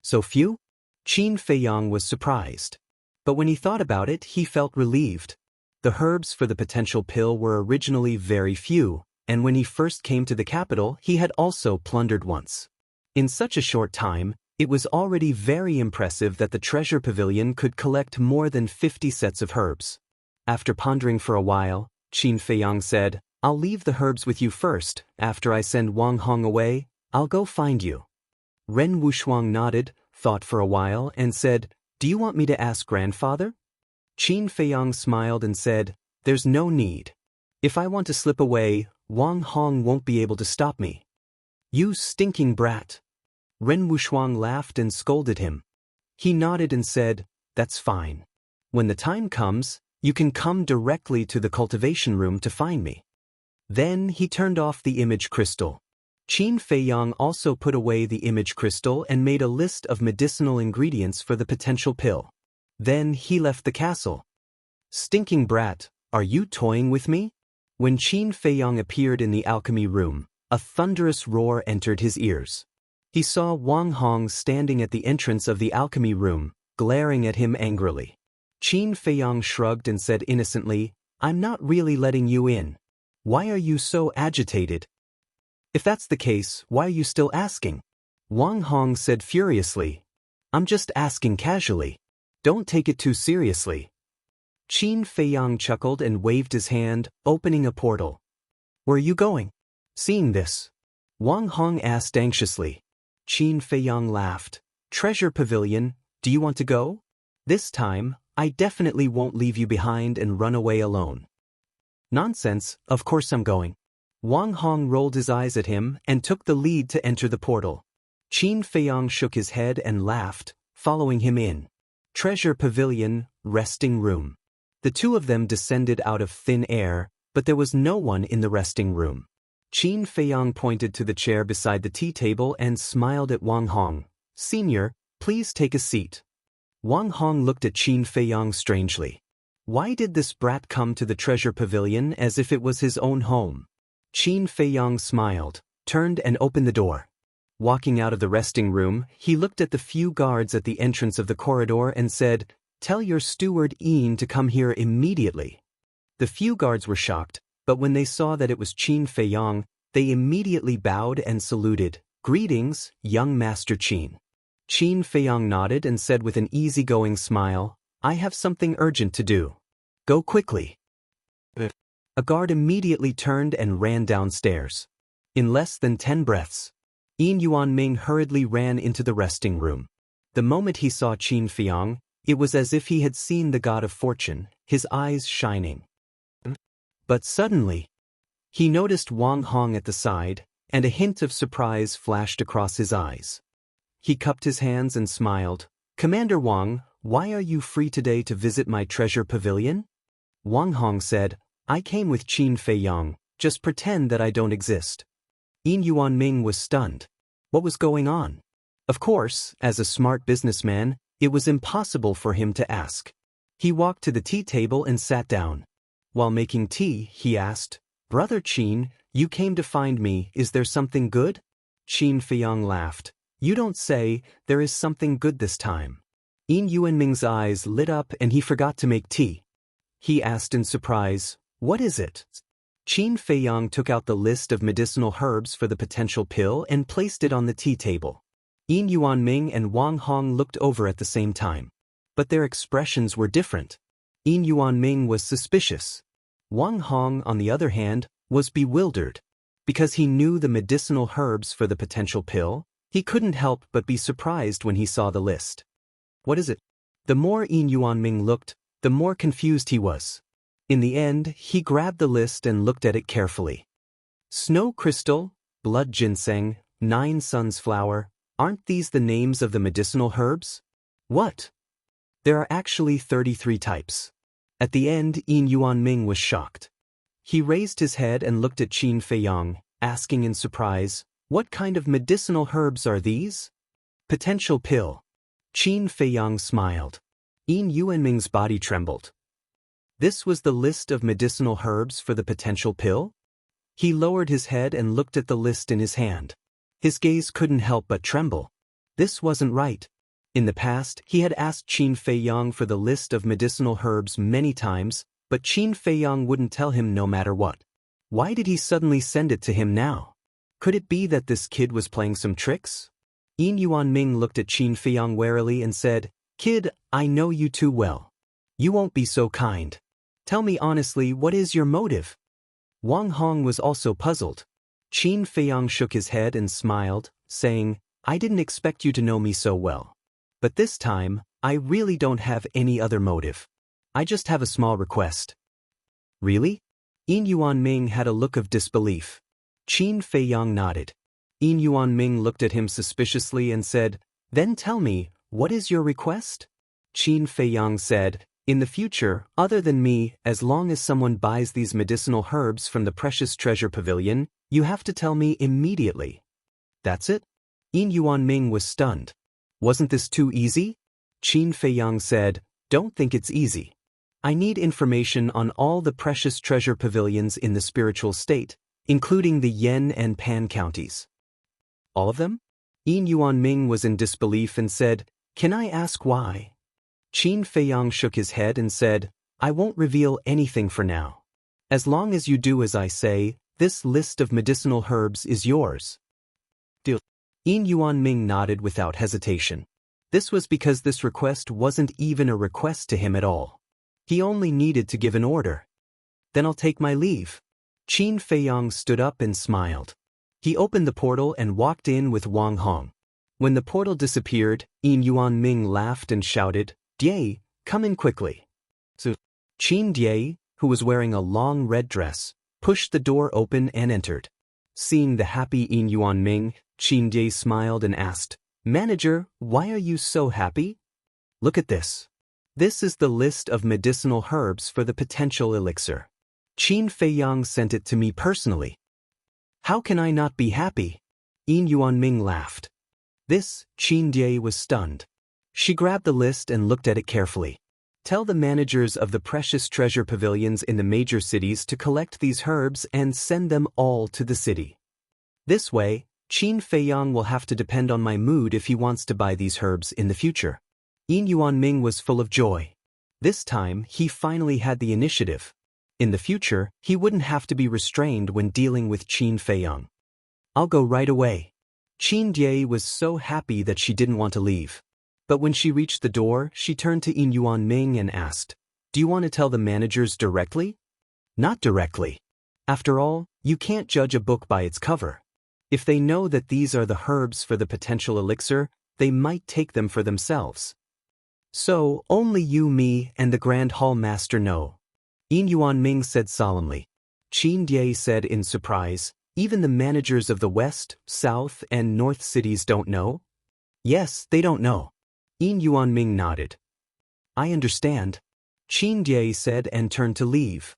Speaker 1: So few? Qin Feiyang was surprised. But when he thought about it, he felt relieved. The herbs for the potential pill were originally very few, and when he first came to the capital, he had also plundered once. In such a short time, it was already very impressive that the treasure pavilion could collect more than 50 sets of herbs. After pondering for a while, Qin Feiyang said, I'll leave the herbs with you first. After I send Wang Hong away, I'll go find you. Ren Wuxuang nodded, thought for a while, and said, do you want me to ask grandfather? Qin Feiyang smiled and said, there's no need. If I want to slip away, Wang Hong won't be able to stop me. You stinking brat. Ren Wuxuang laughed and scolded him. He nodded and said, that's fine. When the time comes, you can come directly to the cultivation room to find me. Then he turned off the image crystal. Qin Feiyang also put away the image crystal and made a list of medicinal ingredients for the potential pill. Then he left the castle. Stinking brat, are you toying with me? When Qin Feiyang appeared in the alchemy room, a thunderous roar entered his ears. He saw Wang Hong standing at the entrance of the alchemy room, glaring at him angrily. Qin Feiyang shrugged and said innocently, I'm not really letting you in. Why are you so agitated? If that's the case, why are you still asking? Wang Hong said furiously. I'm just asking casually. Don't take it too seriously. Qin Feiyang chuckled and waved his hand, opening a portal. Where are you going? Seeing this, Wang Hong asked anxiously. Qin Feiyang laughed. Treasure Pavilion, do you want to go? This time, I definitely won't leave you behind and run away alone. Nonsense, of course I'm going. Wang Hong rolled his eyes at him and took the lead to enter the portal. Qin Feiyang shook his head and laughed, following him in. Treasure Pavilion, resting room. The two of them descended out of thin air, but there was no one in the resting room. Qin Feiyang pointed to the chair beside the tea table and smiled at Wang Hong. Senior, please take a seat. Wang Hong looked at Qin Feiyang strangely. Why did this brat come to the treasure pavilion as if it was his own home? Qin Feiyang smiled, turned and opened the door. Walking out of the resting room, he looked at the few guards at the entrance of the corridor and said, Tell your steward Ian to come here immediately. The few guards were shocked, but when they saw that it was Qin Feiyang, they immediately bowed and saluted. Greetings, young Master Qin. Qin Feiyang nodded and said with an easygoing smile, I have something urgent to do. Go quickly. A guard immediately turned and ran downstairs. In less than 10 breaths, Yin Yuanming hurriedly ran into the resting room. The moment he saw Qin Feiyang, it was as if he had seen the god of fortune, his eyes shining. But suddenly, he noticed Wang Hong at the side, and a hint of surprise flashed across his eyes. He cupped his hands and smiled. Commander Wang, why are you free today to visit my treasure pavilion? Wang Hong said, I came with Qin Feiyang, just pretend that I don't exist. Yin Yuanming was stunned. What was going on? Of course, as a smart businessman, it was impossible for him to ask. He walked to the tea table and sat down. While making tea, he asked, Brother Qin, you came to find me, is there something good? Qin Feiyang laughed. You don't say, there is something good this time. Yin Yuanming's eyes lit up and he forgot to make tea. He asked in surprise, What is it? Qin Feiyang took out the list of medicinal herbs for the potential pill and placed it on the tea table. Yin Yuanming and Wang Hong looked over at the same time. But their expressions were different. Yin Yuanming was suspicious. Wang Hong, on the other hand, was bewildered. Because he knew the medicinal herbs for the potential pill, he couldn't help but be surprised when he saw the list. What is it? The more Yin Yuanming looked, the more confused he was. In the end, he grabbed the list and looked at it carefully. Snow crystal, blood ginseng, 9 suns flower, aren't these the names of the medicinal herbs? What? There are actually 33 types. At the end, Yin Yuanming was shocked. He raised his head and looked at Qin Feiyang, asking in surprise, "What kind of medicinal herbs are these?" Potential pill. Qin Feiyang smiled. Yin Yuanming's body trembled. This was the list of medicinal herbs for the potential pill? He lowered his head and looked at the list in his hand. His gaze couldn't help but tremble. This wasn't right. In the past, he had asked Qin Feiyang for the list of medicinal herbs many times, but Qin Feiyang wouldn't tell him no matter what. Why did he suddenly send it to him now? Could it be that this kid was playing some tricks? Yin Yuanming looked at Qin Feiyang warily and said, "Kid, I know you too well. You won't be so kind. Tell me honestly, what is your motive?" Wang Hong was also puzzled. Qin Feiyang shook his head and smiled, saying, "I didn't expect you to know me so well. But this time, I really don't have any other motive. I just have a small request." "Really?" Yin Yuanming had a look of disbelief. Qin Feiyang nodded. Yin Yuanming looked at him suspiciously and said, "Then tell me, what is your request?" Qin Feiyang said, "In the future, other than me, as long as someone buys these medicinal herbs from the Precious Treasure Pavilion, you have to tell me immediately." "That's it?" Yin Yuanming was stunned. "Wasn't this too easy?" Qin Feiyang said, "Don't think it's easy. I need information on all the Precious Treasure Pavilions in the spiritual state, including the Yan and Pan counties." "All of them?" Yin Yuanming was in disbelief and said, "Can I ask why?" Qin Feiyang shook his head and said, "I won't reveal anything for now. As long as you do as I say, this list of medicinal herbs is yours." Deal. Yin Yuanming nodded without hesitation. This was because this request wasn't even a request to him at all. He only needed to give an order. "Then I'll take my leave." Qin Feiyang stood up and smiled. He opened the portal and walked in with Wang Hong. When the portal disappeared, Yin Yuanming laughed and shouted, "Die, come in quickly." So, Qin Die, who was wearing a long red dress, pushed the door open and entered. Seeing the happy Yin Yuanming, Qin Die smiled and asked, "Manager, why are you so happy?" "Look at this. This is the list of medicinal herbs for the potential elixir. Qin Feiyang sent it to me personally." "How can I not be happy?" Yin Yuanming laughed. This, Qin Die was stunned. She grabbed the list and looked at it carefully. "Tell the managers of the Precious Treasure Pavilions in the major cities to collect these herbs and send them all to the city. This way, Qin Feiyang will have to depend on my mood if he wants to buy these herbs in the future." Yin Yuanming was full of joy. This time, he finally had the initiative. In the future, he wouldn't have to be restrained when dealing with Qin Feiyang. "I'll go right away." Qin Die was so happy that she didn't want to leave. But when she reached the door, she turned to Yin Yuanming and asked, "Do you want to tell the managers directly?" "Not directly. After all, you can't judge a book by its cover. If they know that these are the herbs for the potential elixir, they might take them for themselves. So, only you, me, and the Grand Hall Master know." Yin Yuanming said solemnly. Qin Die said in surprise, "Even the managers of the West, South, and North cities don't know?" "Yes, they don't know." Yin Yuanming nodded. "I understand." Qin Die said and turned to leave.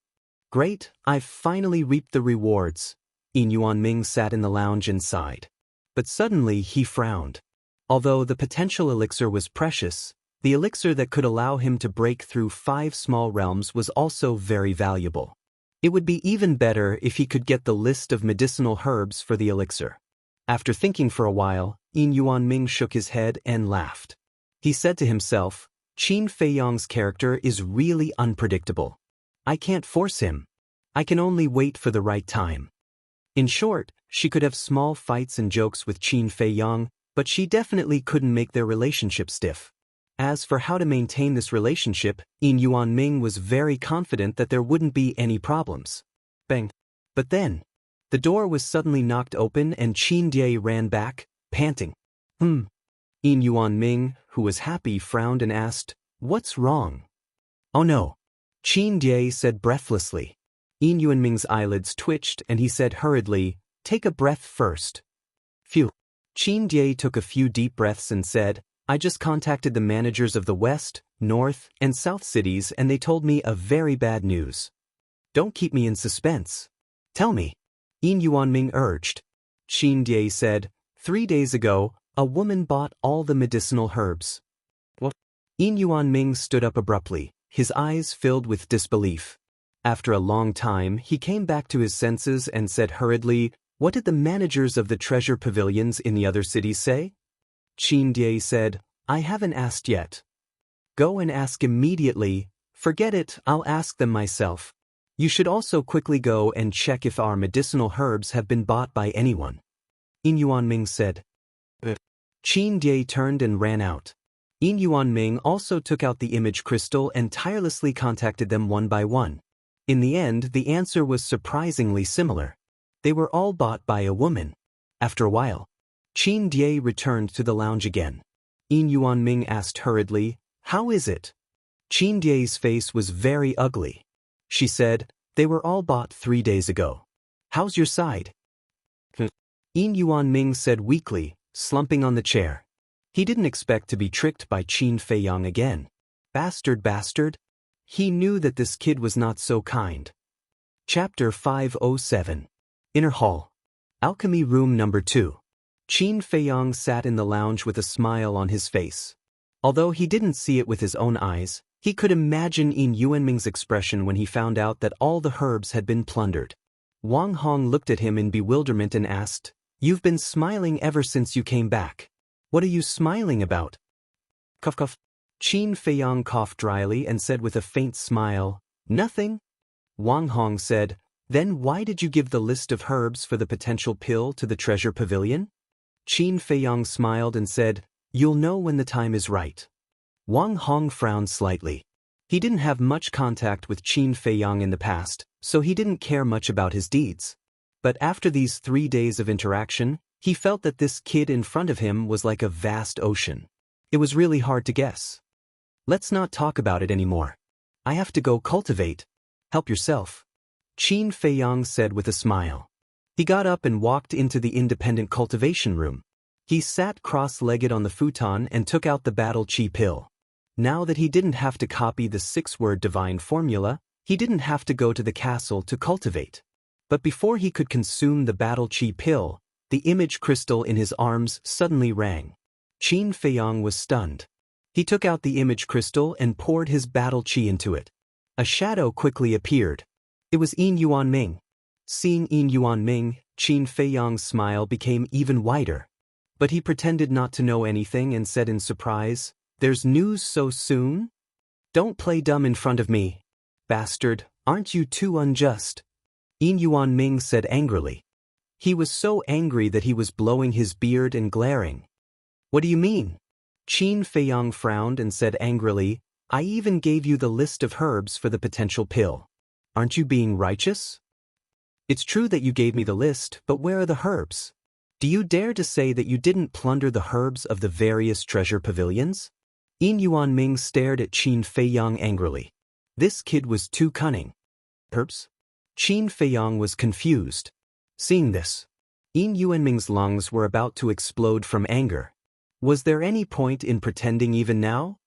Speaker 1: "Great, I've finally reaped the rewards." Yin Yuanming sat in the lounge and sighed. But suddenly he frowned. Although the potential elixir was precious, the elixir that could allow him to break through 5 small realms was also very valuable. It would be even better if he could get the list of medicinal herbs for the elixir. After thinking for a while, Yin Yuanming shook his head and laughed. He said to himself, "Qin Feiyang's character is really unpredictable. I can't force him. I can only wait for the right time. In short, she could have small fights and jokes with Qin Feiyang, but she definitely couldn't make their relationship stiff. As for how to maintain this relationship, Yin Yuanming was very confident that there wouldn't be any problems. Bang. But then, the door was suddenly knocked open and Qin Die ran back, panting. Yin Yuanming, who was happy, frowned and asked, "What's wrong?" "Oh no," Qin Die said breathlessly. Yin Yuanming's eyelids twitched and he said hurriedly, "Take a breath first." Phew. Qin Die took a few deep breaths and said, "I just contacted the managers of the West, North, and South cities and they told me a very bad news." "Don't keep me in suspense. Tell me," Yin Yuanming urged. Qin Die said, 3 days ago, a woman bought all the medicinal herbs." "What?" Yin Yuanming stood up abruptly, his eyes filled with disbelief. After a long time, he came back to his senses and said hurriedly, "What did the managers of the treasure pavilions in the other cities say?" Qin Die said, "I haven't asked yet." "Go and ask immediately." "Forget it, I'll ask them myself." "You should also quickly go and check if our medicinal herbs have been bought by anyone," Yin Yuanming said. Qin Die turned and ran out. Yin Yuanming also took out the image crystal and tirelessly contacted them one by one. In the end, the answer was surprisingly similar. They were all bought by a woman. After a while, Qin Die returned to the lounge again. Yin Yuanming asked hurriedly, "How is it?" Qin Die's face was very ugly. She said, "They were all bought 3 days ago. How's your side?" Yin Yuanming said weakly, slumping on the chair. He didn't expect to be tricked by Qin Feiyang again. Bastard. He knew that this kid was not so kind. Chapter 507. Inner Hall. Alchemy Room Number 2. Qin Feiyang sat in the lounge with a smile on his face. Although he didn't see it with his own eyes, he could imagine Yin Yuanming's expression when he found out that all the herbs had been plundered. Wang Hong looked at him in bewilderment and asked, "You've been smiling ever since you came back. What are you smiling about?" Cough cough. Qin Feiyang coughed dryly and said with a faint smile, "Nothing." Wang Hong said, "Then why did you give the list of herbs for the potential pill to the treasure pavilion?" Qin Feiyang smiled and said, "You'll know when the time is right." Wang Hong frowned slightly. He didn't have much contact with Qin Feiyang in the past, so he didn't care much about his deeds. But after these 3 days of interaction, he felt that this kid in front of him was like a vast ocean. It was really hard to guess. "Let's not talk about it anymore. I have to go cultivate. Help yourself," Qin Feiyang said with a smile. He got up and walked into the independent cultivation room. He sat cross-legged on the futon and took out the battle chi pill. Now that he didn't have to copy the 6-word divine formula, he didn't have to go to the castle to cultivate. But before he could consume the battle chi pill, the image crystal in his arms suddenly rang. Qin Feiyang was stunned. He took out the image crystal and poured his battle chi into it. A shadow quickly appeared. It was Yin Yuanming. Seeing Yin Yuanming, Qin Feiyang's smile became even wider. But he pretended not to know anything and said in surprise, "There's news so soon? Don't play dumb in front of me. Bastard, aren't you too unjust?" Yin Yuanming said angrily. He was so angry that he was blowing his beard and glaring. "What do you mean?" Qin Feiyang frowned and said angrily, "I even gave you the list of herbs for the potential pill. Aren't you being righteous? It's true that you gave me the list, but where are the herbs? Do you dare to say that you didn't plunder the herbs of the various treasure pavilions?" Yin Yuanming stared at Qin Feiyang angrily. This kid was too cunning. "Herbs?" Qin Feiyang was confused. Seeing this, Yin Yuanming's lungs were about to explode from anger. Was there any point in pretending even now?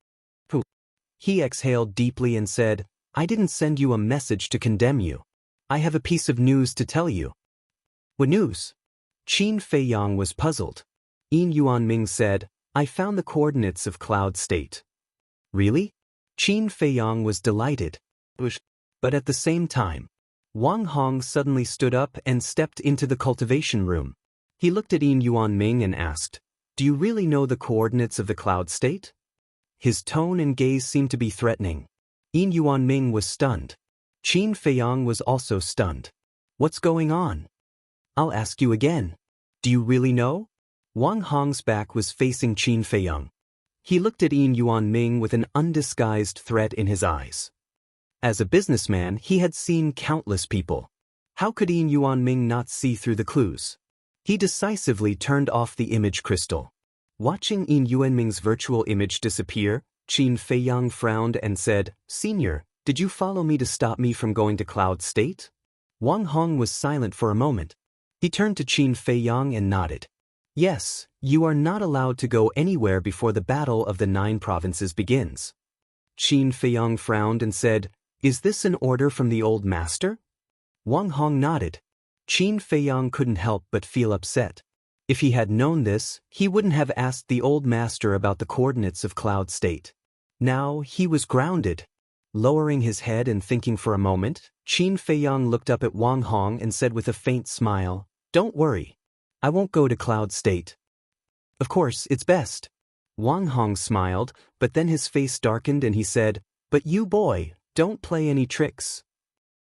Speaker 1: He exhaled deeply and said, "I didn't send you a message to condemn you. I have a piece of news to tell you." "What news?" Qin Feiyang was puzzled. Yin Yuanming said, "I found the coordinates of Cloud State." "Really?" Qin Feiyang was delighted. But at the same time, Wang Hong suddenly stood up and stepped into the cultivation room. He looked at Yin Yuanming and asked, "Do you really know the coordinates of the Cloud State?" His tone and gaze seemed to be threatening. Yin Yuanming was stunned. Qin Feiyang was also stunned. What's going on? I'll ask you again. Do you really know? Wang Hong's back was facing Qin Feiyang. He looked at Yin Yuanming with an undisguised threat in his eyes. As a businessman, he had seen countless people. How could Yin Yuanming not see through the clues? He decisively turned off the image crystal. Watching Yin Yuanming's virtual image disappear, Qin Feiyang frowned and said, "Senior, did you follow me to stop me from going to Cloud State?" Wang Hong was silent for a moment. He turned to Qin Feiyang and nodded. "Yes, you are not allowed to go anywhere before the Battle of the 9 Provinces begins." Qin Feiyang frowned and said, "Is this an order from the old master?" Wang Hong nodded. Qin Feiyang couldn't help but feel upset. If he had known this, he wouldn't have asked the old master about the coordinates of Cloud State. Now he was grounded. Lowering his head and thinking for a moment, Qin Feiyang looked up at Wang Hong and said with a faint smile, "Don't worry. I won't go to Cloud State. Of course, it's best." Wang Hong smiled, but then his face darkened and he said, "But you boy, don't play any tricks."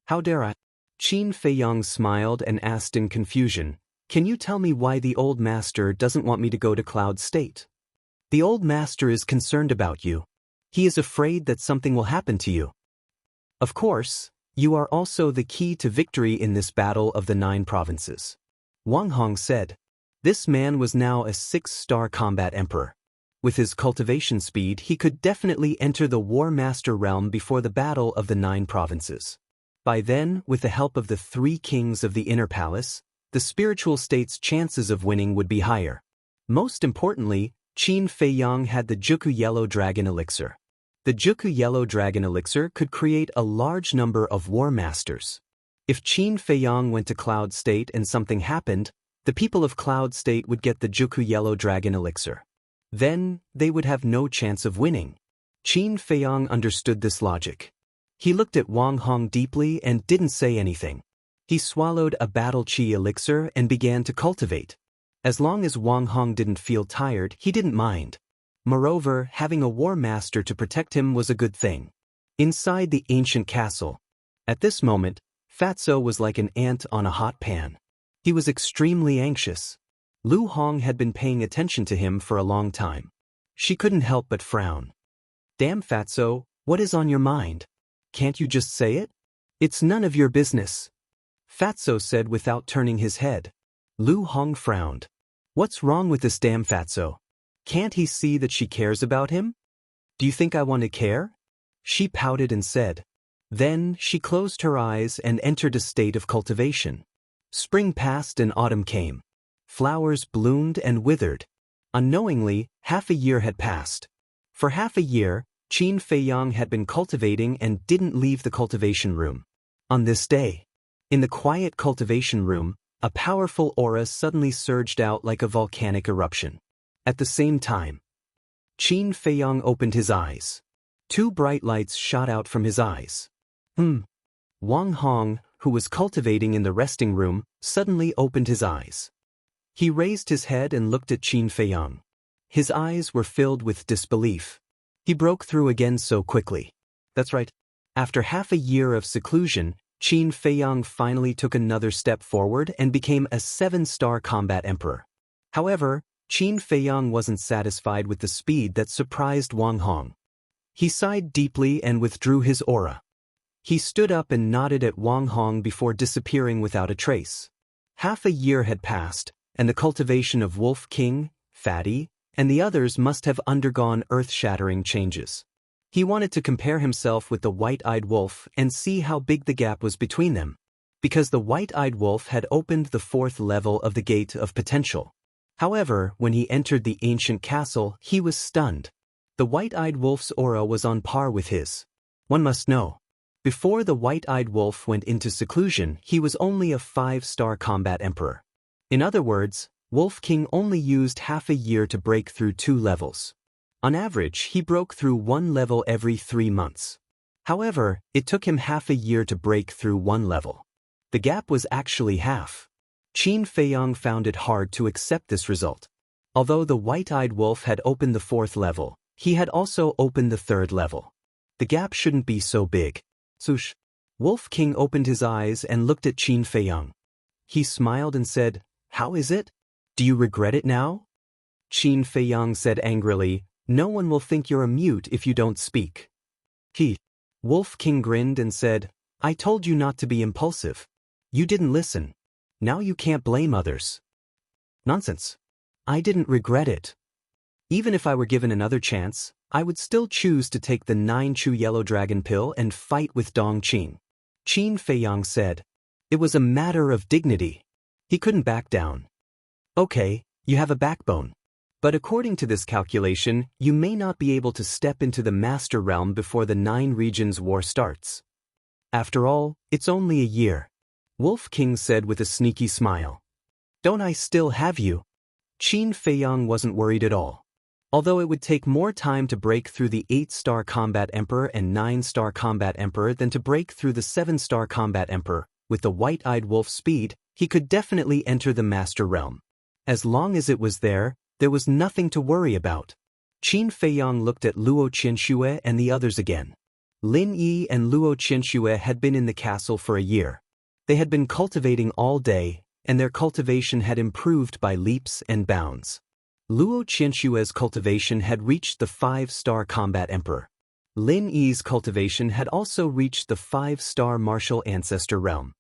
Speaker 1: "How dare I?" Qin Feiyang smiled and asked in confusion, "Can you tell me why the old master doesn't want me to go to Cloud State?" "The old master is concerned about you. He is afraid that something will happen to you. Of course, you are also the key to victory in this battle of the 9 provinces." Wang Hong said. This man was now a 6-star combat emperor. With his cultivation speed, he could definitely enter the War Master realm before the battle of the 9 provinces. By then, with the help of the 3 kings of the inner palace, the spiritual state's chances of winning would be higher. Most importantly, Qin Feiyang had the Juku Yellow Dragon Elixir. The Juku Yellow Dragon Elixir could create a large number of War Masters. If Qin Feiyang went to Cloud State and something happened, the people of Cloud State would get the Juku Yellow Dragon Elixir. Then, they would have no chance of winning. Qin Feiyang understood this logic. He looked at Wang Hong deeply and didn't say anything. He swallowed a Battle Chi elixir and began to cultivate. As long as Wang Hong didn't feel tired, he didn't mind. Moreover, having a War Master to protect him was a good thing. Inside the ancient castle. At this moment, Fatso was like an ant on a hot pan. He was extremely anxious. Lu Hong had been paying attention to him for a long time. She couldn't help but frown. "Damn, Fatso, what is on your mind? Can't you just say it?" "It's none of your business," Fatso said without turning his head. Lu Hong frowned. "What's wrong with this damn Fatso? Can't he see that she cares about him? Do you think I want to care?" She pouted and said. Then she closed her eyes and entered a state of cultivation. Spring passed and autumn came. Flowers bloomed and withered. Unknowingly, half a year had passed. For half a year, Qin Feiyang had been cultivating and didn't leave the cultivation room. On this day, in the quiet cultivation room, a powerful aura suddenly surged out like a volcanic eruption. At the same time, Qin Feiyang opened his eyes. 2 bright lights shot out from his eyes. Wang Hong, who was cultivating in the resting room, suddenly opened his eyes. He raised his head and looked at Qin Feiyang. His eyes were filled with disbelief. He broke through again so quickly. That's right. After half a year of seclusion, Qin Feiyang finally took another step forward and became a 7-star combat emperor. However, Qin Feiyang wasn't satisfied with the speed that surprised Wang Hong. He sighed deeply and withdrew his aura. He stood up and nodded at Wang Hong before disappearing without a trace. Half a year had passed, and the cultivation of Wolf King, Fatty, and the others must have undergone earth-shattering changes. He wanted to compare himself with the white-eyed wolf and see how big the gap was between them, because the white-eyed wolf had opened the 4th level of the Gate of Potential. However, when he entered the ancient castle, he was stunned. The white-eyed wolf's aura was on par with his. One must know. Before the white-eyed wolf went into seclusion, he was only a 5-star combat emperor. In other words, Wolf King only used half a year to break through 2 levels. On average, he broke through 1 level every 3 months. However, it took him half a year to break through 1 level. The gap was actually half. Qin Feiyang found it hard to accept this result. Although the white-eyed wolf had opened the 4th level, he had also opened the 3rd level. The gap shouldn't be so big. Sush. Wolf King opened his eyes and looked at Qin Feiyang. He smiled and said, "How is it? Do you regret it now?" Qin Feiyang said angrily, "No one will think you're a mute if you don't speak." Wolf King grinned and said, "I told you not to be impulsive. You didn't listen. Now you can't blame others." "Nonsense. I didn't regret it. Even if I were given another chance, I would still choose to take the 9-chew yellow dragon pill and fight with Dong Qing." Qin Feiyang said. It was a matter of dignity. He couldn't back down. "Okay, you have a backbone. But according to this calculation, you may not be able to step into the Master Realm before the 9 Regions War starts. After all, it's only a year," Wolf King said with a sneaky smile. "Don't I still have you?" Qin Feiyang wasn't worried at all. Although it would take more time to break through the 8-star Combat Emperor and 9-star Combat Emperor than to break through the 7-star Combat Emperor, with the white-eyed wolf's speed, he could definitely enter the Master Realm. As long as it was there was nothing to worry about. Qin Feiyang looked at Luo Qianxue and the others again. Lin Yi and Luo Qianxue had been in the castle for a year. They had been cultivating all day, and their cultivation had improved by leaps and bounds. Luo Qianxue's cultivation had reached the 5-star Combat Emperor. Lin Yi's cultivation had also reached the 5-star Martial Ancestor realm.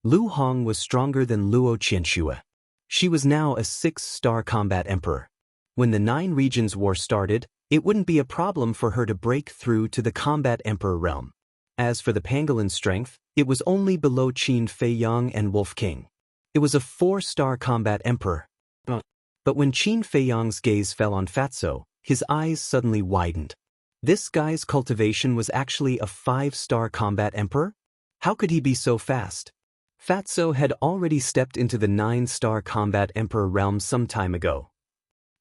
Speaker 1: Lu Hong was stronger than Luo Qianxue. She was now a 6-star Combat Emperor. When the 9 Regions War started, it wouldn't be a problem for her to break through to the Combat Emperor realm. As for the pangolin strength, it was only below Qin Feiyang and Wolf King. It was a 4-star Combat Emperor. But when Qin Feiyang's gaze fell on Fatso, his eyes suddenly widened. This guy's cultivation was actually a 5-star Combat Emperor? How could he be so fast? Fatso had already stepped into the 9-star Combat Emperor realm some time ago.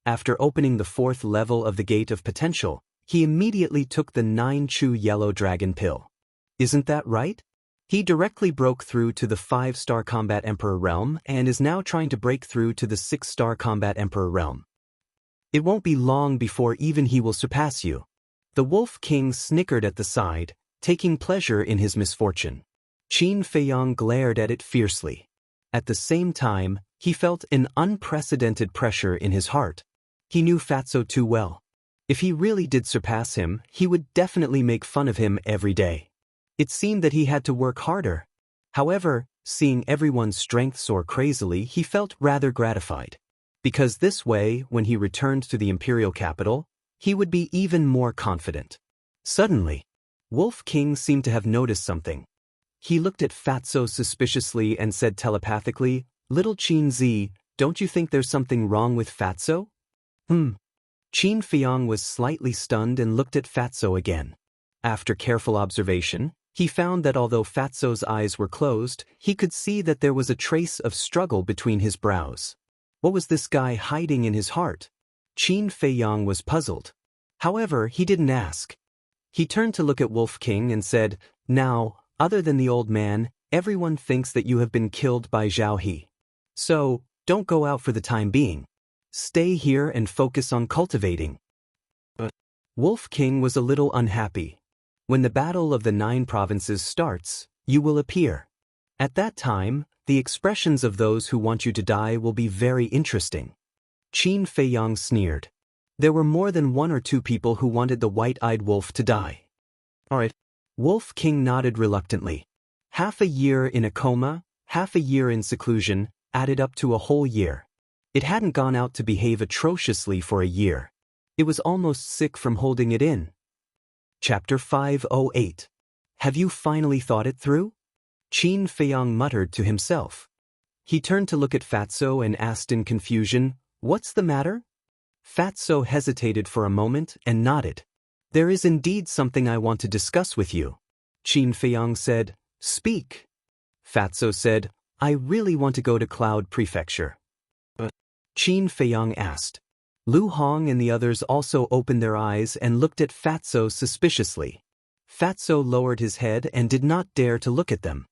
Speaker 1: After opening the 4th level of the Gate of Potential, he immediately took the 9-chew yellow dragon pill. Isn't that right? He directly broke through to the 5-star Combat Emperor realm and is now trying to break through to the 6-star Combat Emperor realm. It won't be long before even he will surpass you. The Wolf King snickered at the side, taking pleasure in his misfortune. Qin Feiyang glared at it fiercely. At the same time, he felt an unprecedented pressure in his heart. He knew Fatso too well. If he really did surpass him, he would definitely make fun of him every day. It seemed that he had to work harder. However, seeing everyone's strength soar crazily, he felt rather gratified. Because this way, when he returned to the imperial capital, he would be even more confident. Suddenly, Wolf King seemed to have noticed something. He looked at Fatso suspiciously and said telepathically, "Little Qin Zi, don't you think there's something wrong with Fatso?" Qin Feiyang was slightly stunned and looked at Fatso again. After careful observation, he found that although Fatso's eyes were closed, he could see that there was a trace of struggle between his brows. What was this guy hiding in his heart? Qin Feiyang was puzzled. However, he didn't ask. He turned to look at Wolf King and said, "Now, other than the old man, everyone thinks that you have been killed by Zhao He. So, don't go out for the time being. Stay here and focus on cultivating." Wolf King was a little unhappy. When the Battle of the 9 Provinces starts, you will appear. At that time, the expressions of those who want you to die will be very interesting. Qin Feiyang sneered. There were more than 1 or 2 people who wanted the white-eyed wolf to die. All right. Wolf King nodded reluctantly. Half a year in a coma, half a year in seclusion, added up to a whole year. It hadn't gone out to behave atrociously for a year. It was almost sick from holding it in. Chapter 508. Have you finally thought it through? Qin Feiyang muttered to himself. He turned to look at Fatso and asked in confusion, "What's the matter?" Fatso hesitated for a moment and nodded. "There is indeed something I want to discuss with you." Qin Feiyang said, "Speak." Fatso said, "I really want to go to Cloud Prefecture." Qin Feiyang asked. Lu Hong and the others also opened their eyes and looked at Fatso suspiciously. Fatso lowered his head and did not dare to look at them.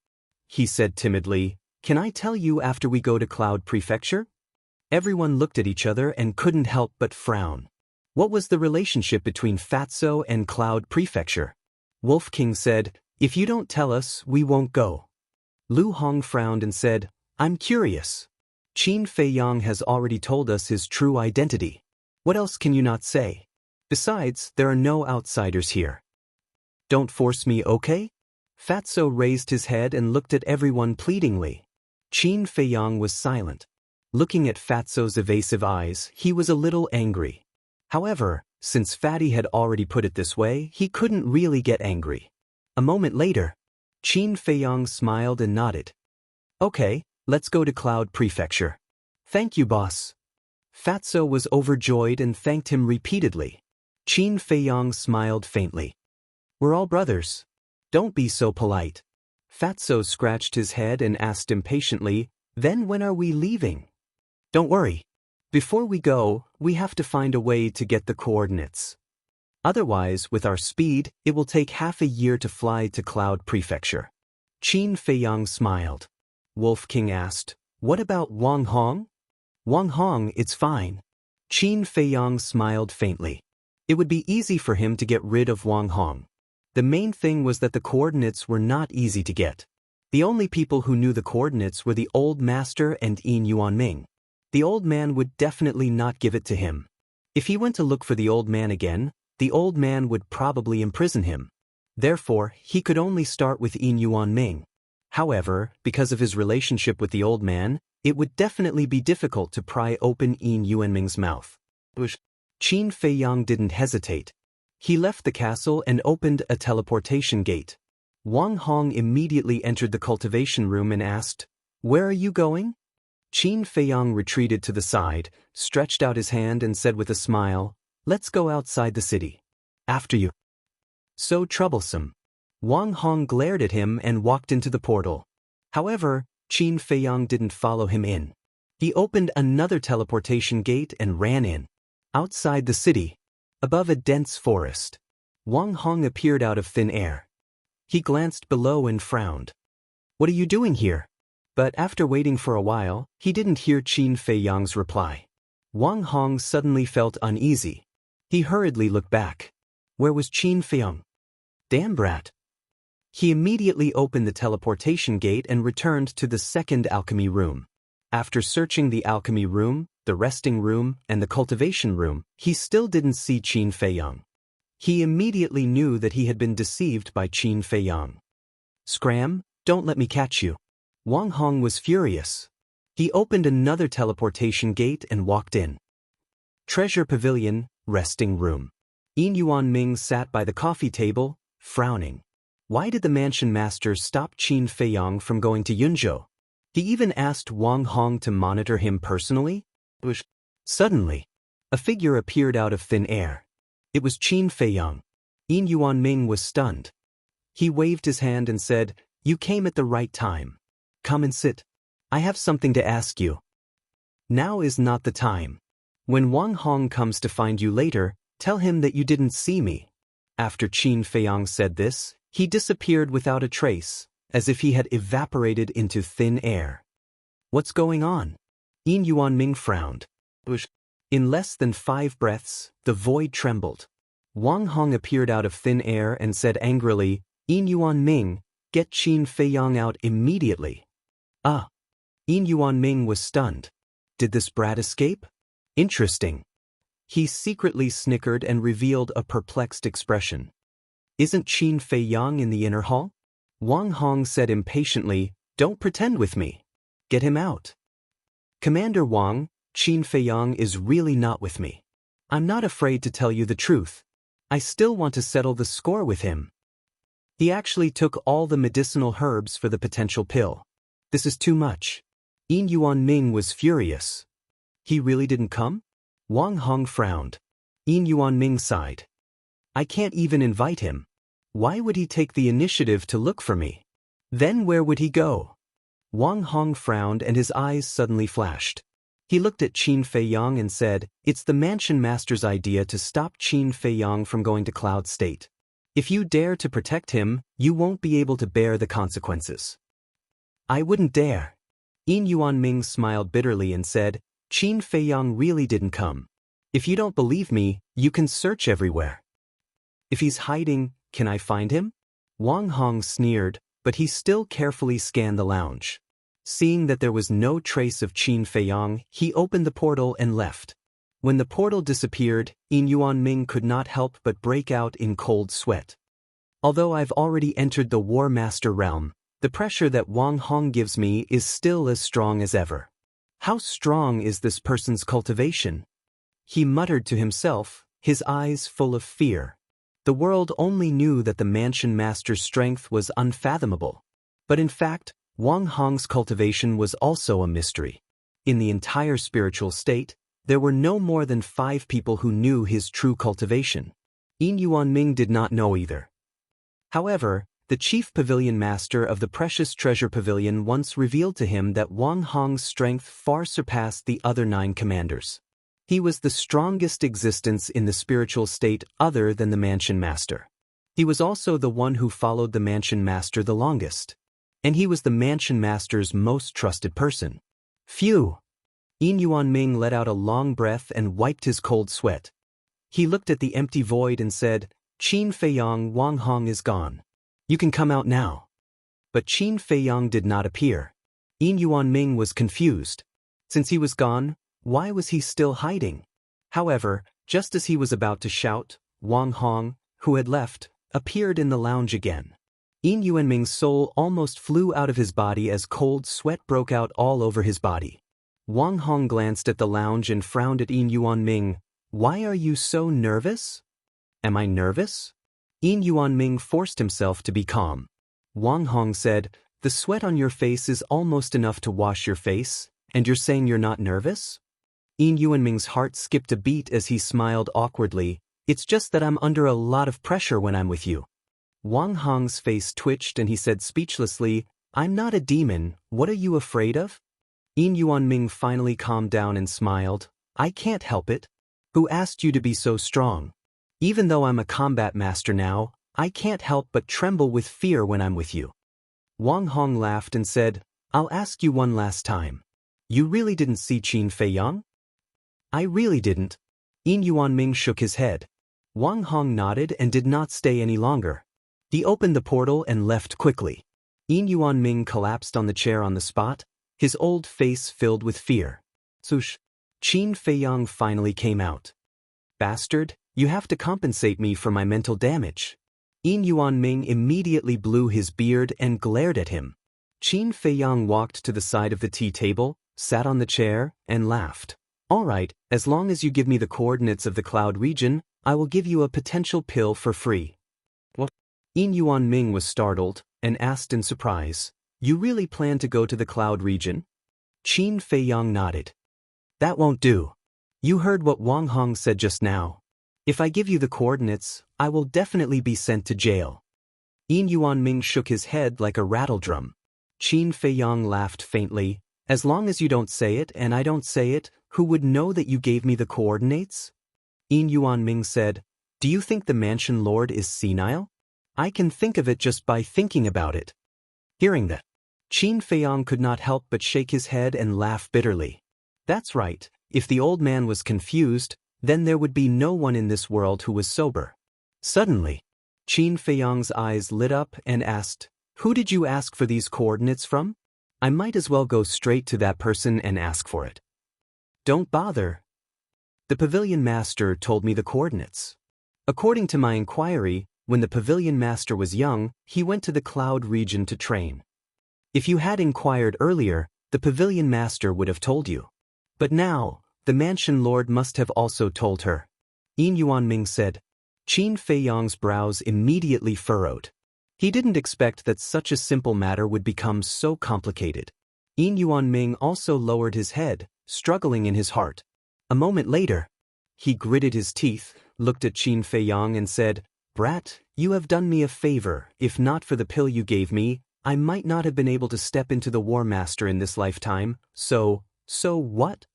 Speaker 1: He said timidly, "Can I tell you after we go to Cloud Prefecture?" Everyone looked at each other and couldn't help but frown. What was the relationship between Fatso and Cloud Prefecture? Wolf King said, If you don't tell us, we won't go. Lu Hong frowned and said, I'm curious. Qin Feiyang has already told us his true identity. What else can you not say? Besides, there are no outsiders here. Don't force me, okay? Fatso raised his head and looked at everyone pleadingly. Qin Feiyang was silent. Looking at Fatso's evasive eyes, he was a little angry. However, since Fatty had already put it this way, he couldn't really get angry. A moment later, Qin Feiyang smiled and nodded. Okay, let's go to Cloud Prefecture. Thank you, boss. Fatso was overjoyed and thanked him repeatedly. Qin Feiyang smiled faintly. We're all brothers. Don't be so polite. Fatso scratched his head and asked impatiently, then when are we leaving? Don't worry. Before we go, we have to find a way to get the coordinates. Otherwise, with our speed, it will take half a year to fly to Cloud Prefecture. Qin Feiyang smiled. Wolf King asked, what about Wang Hong? Wang Hong, it's fine. Qin Feiyang smiled faintly. It would be easy for him to get rid of Wang Hong. The main thing was that the coordinates were not easy to get. The only people who knew the coordinates were the old master and Yin Yuanming. The old man would definitely not give it to him. If he went to look for the old man again, the old man would probably imprison him. Therefore, he could only start with Yin Yuanming. However, because of his relationship with the old man, it would definitely be difficult to pry open Yin Yuanming's mouth. Qin Feiyang didn't hesitate. He left the castle and opened a teleportation gate. Wang Hong immediately entered the cultivation room and asked, where are you going? Qin Feiyang retreated to the side, stretched out his hand and said with a smile, let's go outside the city. After you. So troublesome. Wang Hong glared at him and walked into the portal. However, Qin Feiyang didn't follow him in. He opened another teleportation gate and ran in. Outside the city, above a dense forest, Wang Hong appeared out of thin air. He glanced below and frowned. What are you doing here? But after waiting for a while, he didn't hear Qin Feiyang's reply. Wang Hong suddenly felt uneasy. He hurriedly looked back. Where was Qin Feiyang? Damn brat. He immediately opened the teleportation gate and returned to the second alchemy room. After searching the alchemy room, the resting room, and the cultivation room, he still didn't see Qin Feiyang. He immediately knew that he had been deceived by Qin Feiyang. Scram, don't let me catch you. Wang Hong was furious. He opened another teleportation gate and walked in. Treasure Pavilion, resting room. Yin Yuanming sat by the coffee table, frowning. Why did the mansion master stop Qin Feiyang from going to Yunzhou? He even asked Wang Hong to monitor him personally? Suddenly, a figure appeared out of thin air. It was Qin Feiyang. Yin Yuanming was stunned. He waved his hand and said, you came at the right time. Come and sit. I have something to ask you. Now is not the time. When Wang Hong comes to find you later, tell him that you didn't see me. After Qin Feiyang said this, he disappeared without a trace, as if he had evaporated into thin air. What's going on? Yin Yuanming frowned. In less than 5 breaths, the void trembled. Wang Hong appeared out of thin air and said angrily, Yin Yuanming, get Qin Feiyang out immediately. Yin Yuanming was stunned. Did this brat escape? Interesting. He secretly snickered and revealed a perplexed expression. Isn't Qin Feiyang in the inner hall? Wang Hong said impatiently, don't pretend with me. Get him out. Commander Wang, Qin Feiyang is really not with me. I'm not afraid to tell you the truth. I still want to settle the score with him. He actually took all the medicinal herbs for the potential pill. This is too much. Yin Yuanming was furious. He really didn't come? Wang Hong frowned. Yin Yuanming sighed. I can't even invite him. Why would he take the initiative to look for me? Then where would he go? Wang Hong frowned and his eyes suddenly flashed. He looked at Qin Feiyang and said, it's the mansion master's idea to stop Qin Feiyang from going to Cloud State. If you dare to protect him, you won't be able to bear the consequences. I wouldn't dare. Yin Yuanming smiled bitterly and said, Qin Feiyang really didn't come. If you don't believe me, you can search everywhere. If he's hiding, can I find him? Wang Hong sneered, but he still carefully scanned the lounge. Seeing that there was no trace of Qin Feiyang, he opened the portal and left. When the portal disappeared, Yin Yuanming could not help but break out in cold sweat. Although I've already entered the War Master realm, the pressure that Wang Hong gives me is still as strong as ever. How strong is this person's cultivation? He muttered to himself, his eyes full of fear. The world only knew that the Mansion Master's strength was unfathomable. But in fact, Wang Hong's cultivation was also a mystery. In the entire spiritual state, there were no more than 5 people who knew his true cultivation. Yin Yuanming did not know either. However, the chief pavilion master of the Precious Treasure Pavilion once revealed to him that Wang Hong's strength far surpassed the other 9 commanders. He was the strongest existence in the spiritual state other than the Mansion Master. He was also the one who followed the Mansion Master the longest. And he was the Mansion Master's most trusted person. Phew! Yin Yuanming let out a long breath and wiped his cold sweat. He looked at the empty void and said, Qin Feiyang, Wang Hong is gone. You can come out now. But Qin Feiyang did not appear. Yin Yuanming was confused. Since he was gone, why was he still hiding? However, just as he was about to shout, Wang Hong, who had left, appeared in the lounge again. Yin Yuanming's soul almost flew out of his body as cold sweat broke out all over his body. Wang Hong glanced at the lounge and frowned at Yin Yuanming. Why are you so nervous? Am I nervous? Yin Yuanming forced himself to be calm. Wang Hong said, the sweat on your face is almost enough to wash your face, and you're saying you're not nervous? Yin Yuanming's heart skipped a beat as he smiled awkwardly. It's just that I'm under a lot of pressure when I'm with you. Wang Hong's face twitched and he said speechlessly, I'm not a demon, what are you afraid of? Yin Yuanming finally calmed down and smiled. I can't help it. Who asked you to be so strong? Even though I'm a combat master now, I can't help but tremble with fear when I'm with you. Wang Hong laughed and said, I'll ask you one last time. You really didn't see Qin Feiyang? I really didn't. Yin Yuanming shook his head. Wang Hong nodded and did not stay any longer. He opened the portal and left quickly. Yin Yuanming collapsed on the chair on the spot, his old face filled with fear. Swoosh! Qin Feiyang finally came out. Bastard, you have to compensate me for my mental damage. Yin Yuanming immediately blew his beard and glared at him. Qin Feiyang walked to the side of the tea table, sat on the chair, and laughed. All right, as long as you give me the coordinates of the cloud region, I will give you a potential pill for free. What? Yin Yuanming was startled and asked in surprise, You really plan to go to the cloud region? Qin Feiyang nodded. That won't do. You heard what Wang Hong said just now. If I give you the coordinates, I will definitely be sent to jail. Yin Yuanming shook his head like a rattledrum. Qin Feiyang laughed faintly. As long as you don't say it and I don't say it, who would know that you gave me the coordinates? Yin Yuanming said, Do you think the Mansion Lord is senile? I can think of it just by thinking about it. Hearing that, Qin Feiyang could not help but shake his head and laugh bitterly. That's right, if the old man was confused, then there would be no one in this world who was sober. Suddenly, Qin Feiyang's eyes lit up and asked, Who did you ask for these coordinates from? I might as well go straight to that person and ask for it. Don't bother. The pavilion master told me the coordinates. According to my inquiry, when the pavilion master was young, he went to the cloud region to train. If you had inquired earlier, the pavilion master would have told you. But now, the Mansion Lord must have also told her. Yin Yuanming said. Qin Feiyang's brows immediately furrowed. He didn't expect that such a simple matter would become so complicated. Yin Yuanming also lowered his head, struggling in his heart. A moment later, he gritted his teeth, looked at Qin Feiyang and said, Brat, you have done me a favor. If not for the pill you gave me, I might not have been able to step into the War Master in this lifetime, so what?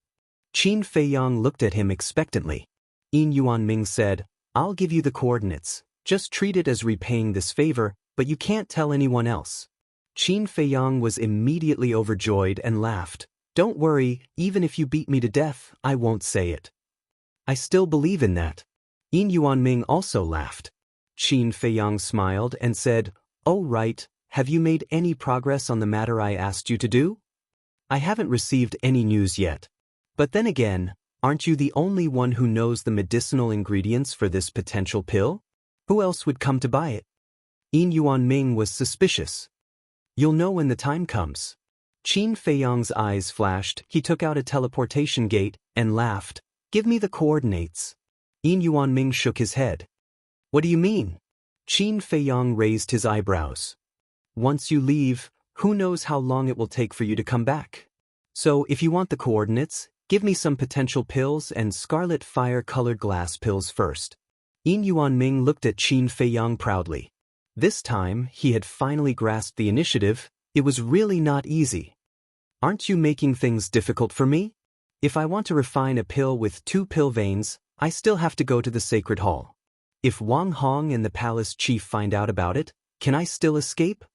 Speaker 1: Qin Feiyang looked at him expectantly. Yin Yuanming said, I'll give you the coordinates. Just treat it as repaying this favor, but you can't tell anyone else. Qin Feiyang was immediately overjoyed and laughed. Don't worry, even if you beat me to death, I won't say it. I still believe in that. Yin Yuanming also laughed. Qin Feiyang smiled and said, "Oh right, have you made any progress on the matter I asked you to do?" "I haven't received any news yet. But then again, aren't you the only one who knows the medicinal ingredients for this potential pill? Who else would come to buy it?" Yin Yuanming was suspicious. "You'll know when the time comes." Qin Feiyang's eyes flashed. He took out a teleportation gate and laughed. "Give me the coordinates." Yin Yuanming shook his head. "What do you mean?" Qin Feiyang raised his eyebrows. "Once you leave, who knows how long it will take for you to come back? So if you want the coordinates, give me some potential pills and scarlet fire-colored glass pills first." Yin Yuanming looked at Qin Feiyang proudly. This time, he had finally grasped the initiative. It was really not easy. "Aren't you making things difficult for me? If I want to refine a pill with 2 pill veins, I still have to go to the Sacred Hall. If Wang Hong and the palace chief find out about it, can I still escape?"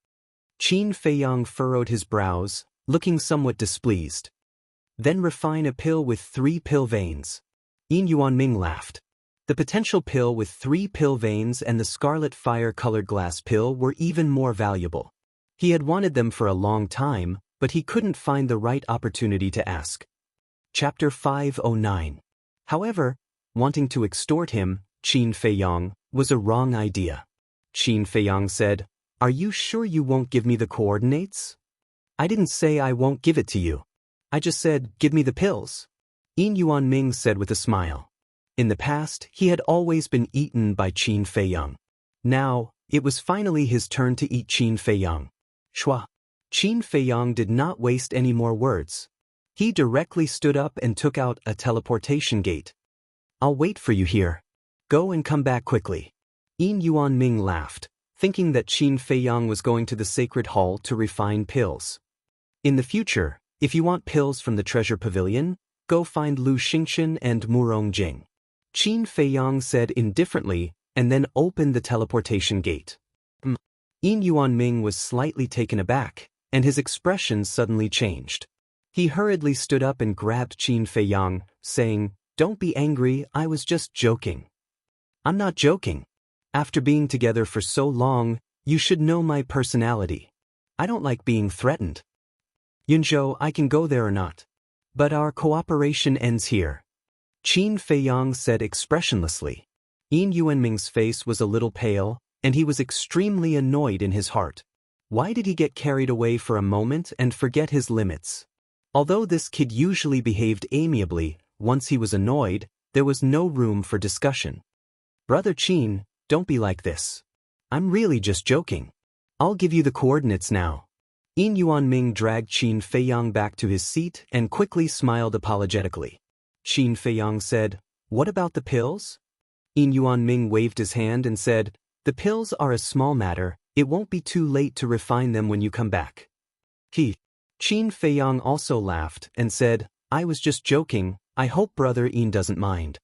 Speaker 1: Qin Feiyang furrowed his brows, looking somewhat displeased. "Then refine a pill with 3 pill veins." Yin Yuanming laughed. The potential pill with 3 pill veins and the scarlet fire-colored glass pill were even more valuable. He had wanted them for a long time, but he couldn't find the right opportunity to ask. Chapter 509. However, wanting to extort him, Qin Feiyang, was a wrong idea. Qin Feiyang said, "Are you sure you won't give me the coordinates?" "I didn't say I won't give it to you. I just said, give me the pills." Yin Yuanming said with a smile. In the past, he had always been eaten by Qin Feiyang. Now, it was finally his turn to eat Qin Feiyang. Shua. Qin Feiyang did not waste any more words. He directly stood up and took out a teleportation gate. "I'll wait for you here. Go and come back quickly." Yin Yuanming laughed, thinking that Qin Feiyang was going to the Sacred Hall to refine pills. "In the future, if you want pills from the Treasure Pavilion, go find Lu Xingchen and Murong Jing," Qin Feiyang said indifferently, and then opened the teleportation gate. Yin Yuanming was slightly taken aback, and his expression suddenly changed. He hurriedly stood up and grabbed Qin Feiyang, saying, "Don't be angry, I was just joking." "I'm not joking. After being together for so long, you should know my personality. I don't like being threatened. Yunzhou, I can go there or not. But our cooperation ends here." Qin Feiyang said expressionlessly. Yin Yuanming's face was a little pale, and he was extremely annoyed in his heart. Why did he get carried away for a moment and forget his limits? Although this kid usually behaved amiably, once he was annoyed, there was no room for discussion. "Brother Qin, don't be like this. I'm really just joking. I'll give you the coordinates now." Yin Yuanming dragged Qin Feiyang back to his seat and quickly smiled apologetically. Qin Feiyang said, "What about the pills?" Yin Yuanming waved his hand and said, "The pills are a small matter. It won't be too late to refine them when you come back." Qin Feiyang also laughed and said, "I was just joking. I hope Brother Yin doesn't mind."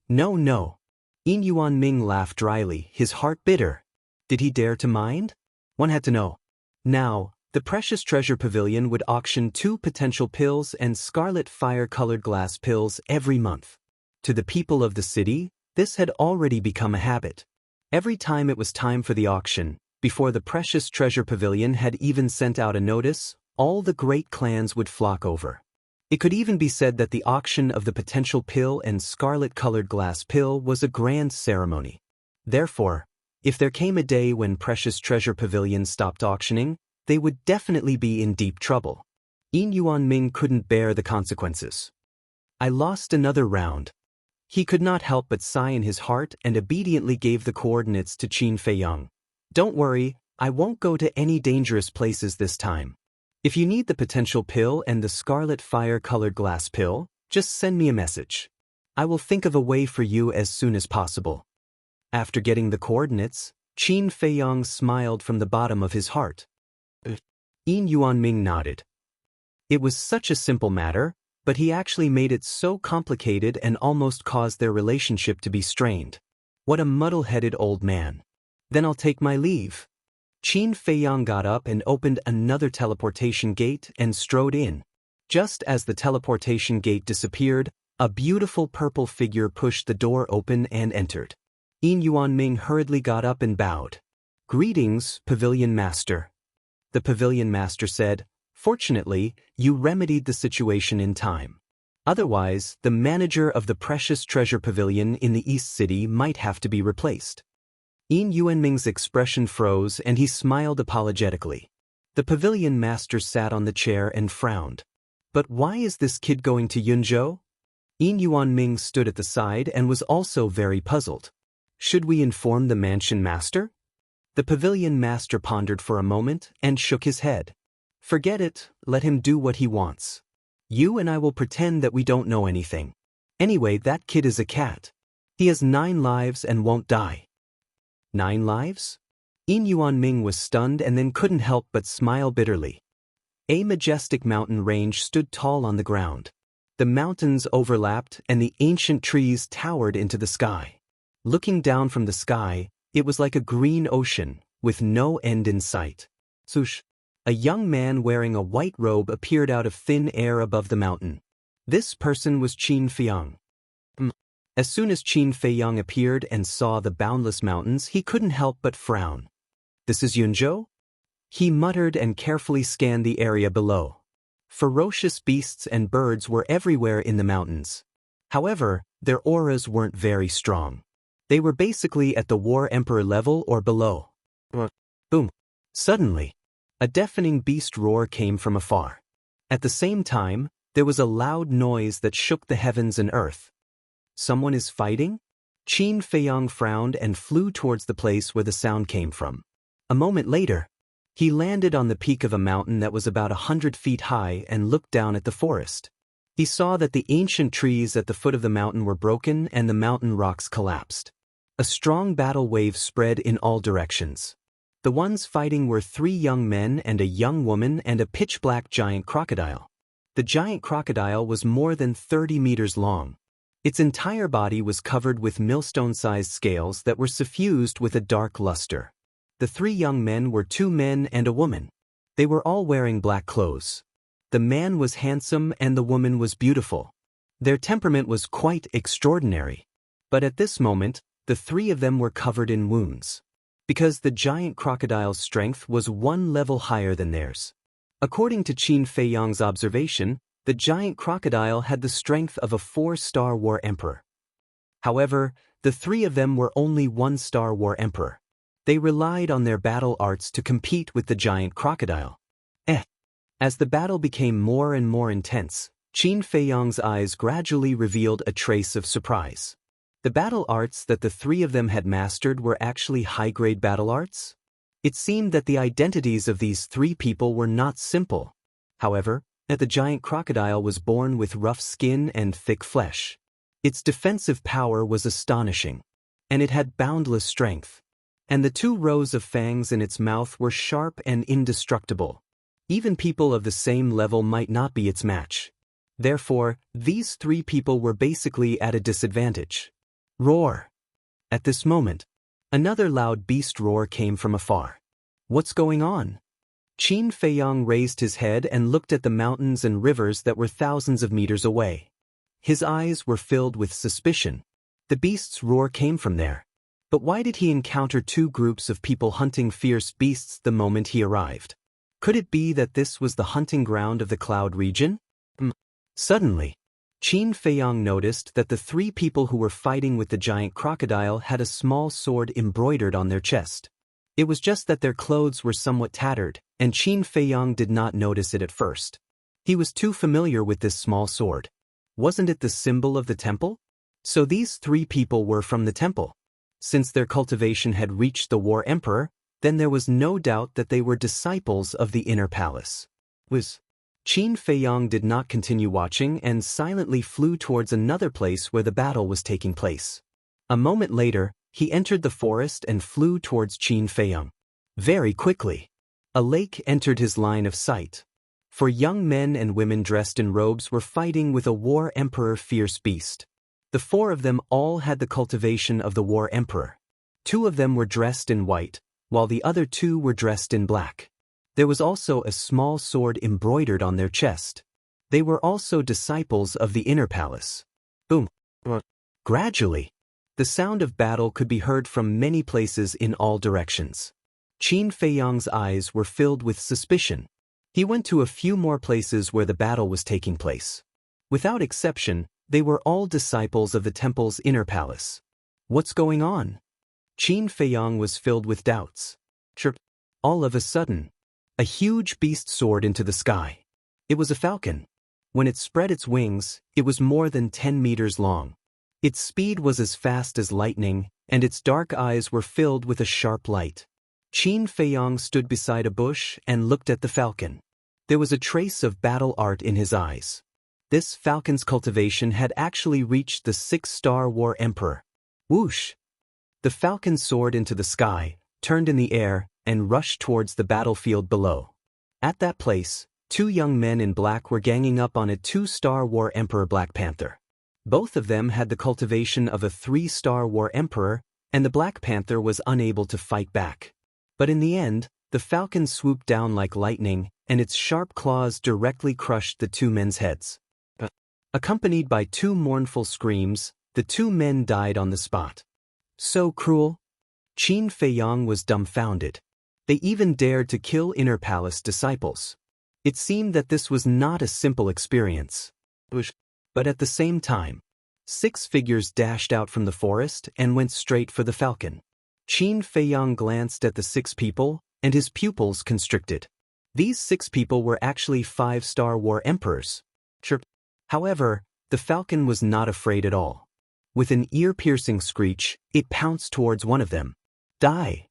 Speaker 1: No. Yin Yuanming laughed dryly, his heart bitter. Did he dare to mind? One had to know. Now, the Precious Treasure Pavilion would auction 2 potential pills and scarlet fire-colored glass pills every month. To the people of the city, this had already become a habit. Every time it was time for the auction, before the Precious Treasure Pavilion had even sent out a notice, all the great clans would flock over. It could even be said that the auction of the potential pill and scarlet-colored glass pill was a grand ceremony. Therefore, if there came a day when Precious Treasure Pavilion stopped auctioning, they would definitely be in deep trouble. Yin Yuanming couldn't bear the consequences. "I lost another round." He could not help but sigh in his heart and obediently gave the coordinates to Qin Feiyang. "Don't worry, I won't go to any dangerous places this time. If you need the potential pill and the scarlet fire-colored glass pill, just send me a message. I will think of a way for you as soon as possible." After getting the coordinates, Qin Feiyang smiled from the bottom of his heart. Yin Yuanming nodded. It was such a simple matter, but he actually made it so complicated and almost caused their relationship to be strained. What a muddle-headed old man. "Then I'll take my leave." Qin Feiyang got up and opened another teleportation gate and strode in. Just as the teleportation gate disappeared, a beautiful purple figure pushed the door open and entered. Yin Yuanming hurriedly got up and bowed. "Greetings, Pavilion Master." The Pavilion Master said, "Fortunately, you remedied the situation in time. Otherwise, the manager of the Precious Treasure Pavilion in the East City might have to be replaced." Yin Yuanming's expression froze and he smiled apologetically. The Pavilion Master sat on the chair and frowned. "But why is this kid going to Yunzhou?" Yin Yuanming stood at the side and was also very puzzled. "Should we inform the Mansion Master?" The Pavilion Master pondered for a moment and shook his head. "Forget it, let him do what he wants. You and I will pretend that we don't know anything. Anyway, that kid is a cat. He has 9 lives and won't die." 9 lives? Yin Yuanming was stunned and then couldn't help but smile bitterly. A majestic mountain range stood tall on the ground. The mountains overlapped and the ancient trees towered into the sky. Looking down from the sky, it was like a green ocean, with no end in sight. Swoosh! A young man wearing a white robe appeared out of thin air above the mountain. This person was Qin Feiyang. As soon as Qin Feiyang appeared and saw the boundless mountains, he couldn't help but frown. "This is Yunzhou?" He muttered and carefully scanned the area below. Ferocious beasts and birds were everywhere in the mountains. However, their auras weren't very strong. They were basically at the War Emperor level or below. Boom! Suddenly, a deafening beast roar came from afar. At the same time, there was a loud noise that shook the heavens and earth. "Someone is fighting?" Qin Feiyang frowned and flew towards the place where the sound came from. A moment later, he landed on the peak of a mountain that was about 100 feet high and looked down at the forest. He saw that the ancient trees at the foot of the mountain were broken and the mountain rocks collapsed. A strong battle wave spread in all directions. The ones fighting were 3 young men and a young woman and a pitch-black giant crocodile. The giant crocodile was more than 30 meters long. Its entire body was covered with millstone-sized scales that were suffused with a dark luster. The 3 young men were 2 men and a woman. They were all wearing black clothes. The man was handsome and the woman was beautiful. Their temperament was quite extraordinary. But at this moment, the 3 of them were covered in wounds. Because the giant crocodile's strength was 1 level higher than theirs. According to Qin Feiyang's observation, the giant crocodile had the strength of a 4-star war emperor. However, the 3 of them were only 1-star war emperor. They relied on their battle arts to compete with the giant crocodile. As the battle became more and more intense, Qin Feiyang's eyes gradually revealed a trace of surprise. The battle arts that the 3 of them had mastered were actually high-grade battle arts? It seemed that the identities of these 3 people were not simple. However, the giant crocodile was born with rough skin and thick flesh. Its defensive power was astonishing, and it had boundless strength. And the 2 rows of fangs in its mouth were sharp and indestructible. Even people of the same level might not be its match. Therefore, these 3 people were basically at a disadvantage. Roar! At this moment, another loud beast roar came from afar. "What's going on?" Qin Feiyang raised his head and looked at the mountains and rivers that were thousands of meters away. His eyes were filled with suspicion. The beast's roar came from there. But why did he encounter 2 groups of people hunting fierce beasts the moment he arrived? Could it be that this was the hunting ground of the Cloud region? Suddenly, Qin Feiyang noticed that the 3 people who were fighting with the giant crocodile had a small sword embroidered on their chest. It was just that their clothes were somewhat tattered, and Qin Feiyang did not notice it at first. He was too familiar with this small sword. Wasn't it the symbol of the temple? So these 3 people were from the temple. Since their cultivation had reached the War Emperor, then there was no doubt that they were disciples of the Inner Palace. Qin Feiyang did not continue watching and silently flew towards another place where the battle was taking place. A moment later, he entered the forest and flew towards Qin Feiyang. Very quickly, a lake entered his line of sight. For young men and women dressed in robes were fighting with a War Emperor fierce beast. The 4 of them all had the cultivation of the War Emperor. 2 of them were dressed in white, while the other 2 were dressed in black. There was also a small sword embroidered on their chest. They were also disciples of the Inner Palace. Boom! Gradually, the sound of battle could be heard from many places in all directions. Qin Feiyang's eyes were filled with suspicion. He went to a few more places where the battle was taking place. Without exception, they were all disciples of the temple's inner palace. What's going on? Qin Feiyang was filled with doubts. Chirp. All of a sudden, a huge beast soared into the sky. It was a falcon. When it spread its wings, it was more than 10 meters long. Its speed was as fast as lightning, and its dark eyes were filled with a sharp light. Qin Feiyang stood beside a bush and looked at the falcon. There was a trace of battle art in his eyes. This falcon's cultivation had actually reached the 6-star war emperor. Whoosh! The falcon soared into the sky, turned in the air, and rushed towards the battlefield below. At that place, 2 young men in black were ganging up on a 2-star war emperor Black Panther. Both of them had the cultivation of a 3-star war emperor, and the Black Panther was unable to fight back. But in the end, the falcon swooped down like lightning, and its sharp claws directly crushed the 2 men's heads. Accompanied by 2 mournful screams, the 2 men died on the spot. So cruel? Qin Feiyang was dumbfounded. They even dared to kill inner palace disciples. It seemed that this was not a simple experience. But at the same time, 6 figures dashed out from the forest and went straight for the falcon. Qin Feiyang glanced at the 6 people, and his pupils constricted. These 6 people were actually 5-star war emperors. Chirp. However, the falcon was not afraid at all. With an ear-piercing screech, it pounced towards one of them. Die!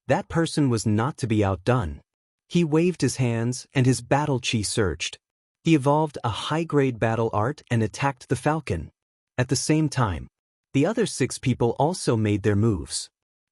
Speaker 1: That person was not to be outdone. He waved his hands, and his battle chi surged. He evolved a high-grade battle art and attacked the falcon. At the same time, the other 6 people also made their moves.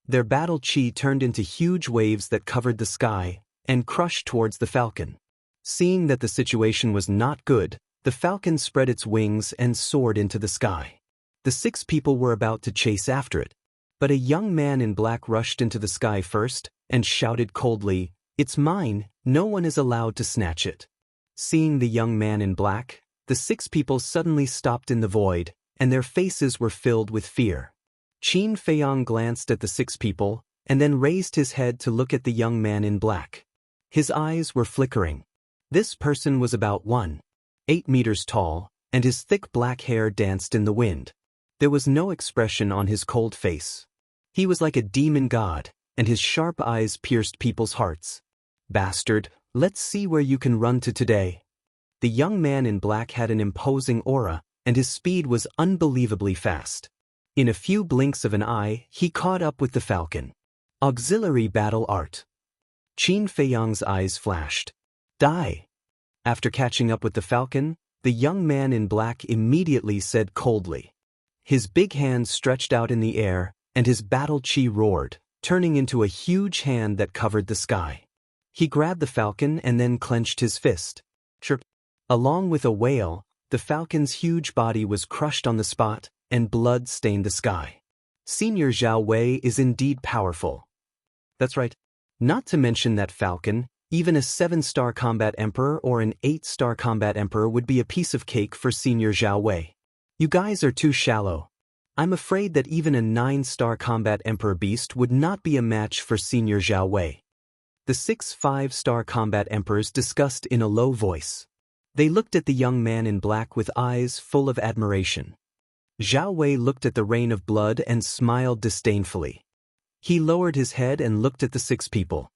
Speaker 1: Their battle chi turned into huge waves that covered the sky and crushed towards the falcon. Seeing that the situation was not good, the falcon spread its wings and soared into the sky. The 6 people were about to chase after it. But a young man in black rushed into the sky first and shouted coldly, "It's mine, no one is allowed to snatch it." Seeing the young man in black, the 6 people suddenly stopped in the void, and their faces were filled with fear. Qin Feiyang glanced at the 6 people, and then raised his head to look at the young man in black. His eyes were flickering. This person was about 1.8 meters tall, and his thick black hair danced in the wind. There was no expression on his cold face. He was like a demon god, and his sharp eyes pierced people's hearts. "Bastard, let's see where you can run to today." The young man in black had an imposing aura, and his speed was unbelievably fast. In a few blinks of an eye, he caught up with the falcon. Auxiliary battle art. Qin Feiyang's eyes flashed. Die! After catching up with the falcon, the young man in black immediately said coldly. His big hands stretched out in the air, and his battle chi roared, turning into a huge hand that covered the sky. He grabbed the falcon and then clenched his fist. Chirp. Along with a wail, the falcon's huge body was crushed on the spot, and blood stained the sky. Senior Zhao Wei is indeed powerful. That's right. Not to mention that falcon, even a 7-star combat emperor or an 8-star combat emperor would be a piece of cake for Senior Zhao Wei. You guys are too shallow. I'm afraid that even a 9-star combat emperor beast would not be a match for Senior Zhao Wei. The 6 5-star combat emperors discussed in a low voice. They looked at the young man in black with eyes full of admiration. Zhao Wei looked at the rain of blood and smiled disdainfully. He lowered his head and looked at the 6 people.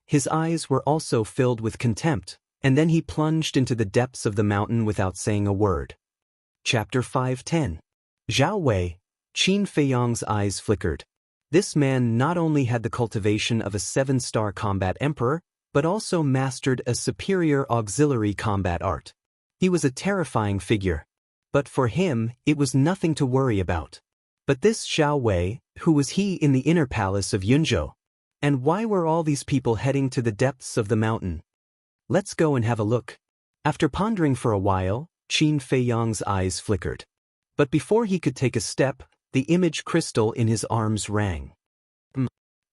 Speaker 1: His eyes were also filled with contempt, and then he plunged into the depths of the mountain without saying a word. Chapter 510. Zhao Wei. Qin Feiyang's eyes flickered. This man not only had the cultivation of a 7-star combat emperor, but also mastered a superior auxiliary combat art. He was a terrifying figure. But for him, it was nothing to worry about. But this Zhao Wei, who was he in the inner palace of Yunzhou? And why were all these people heading to the depths of the mountain? Let's go and have a look. After pondering for a while, Qin Feiyang's eyes flickered. But before he could take a step, the image crystal in his arms rang.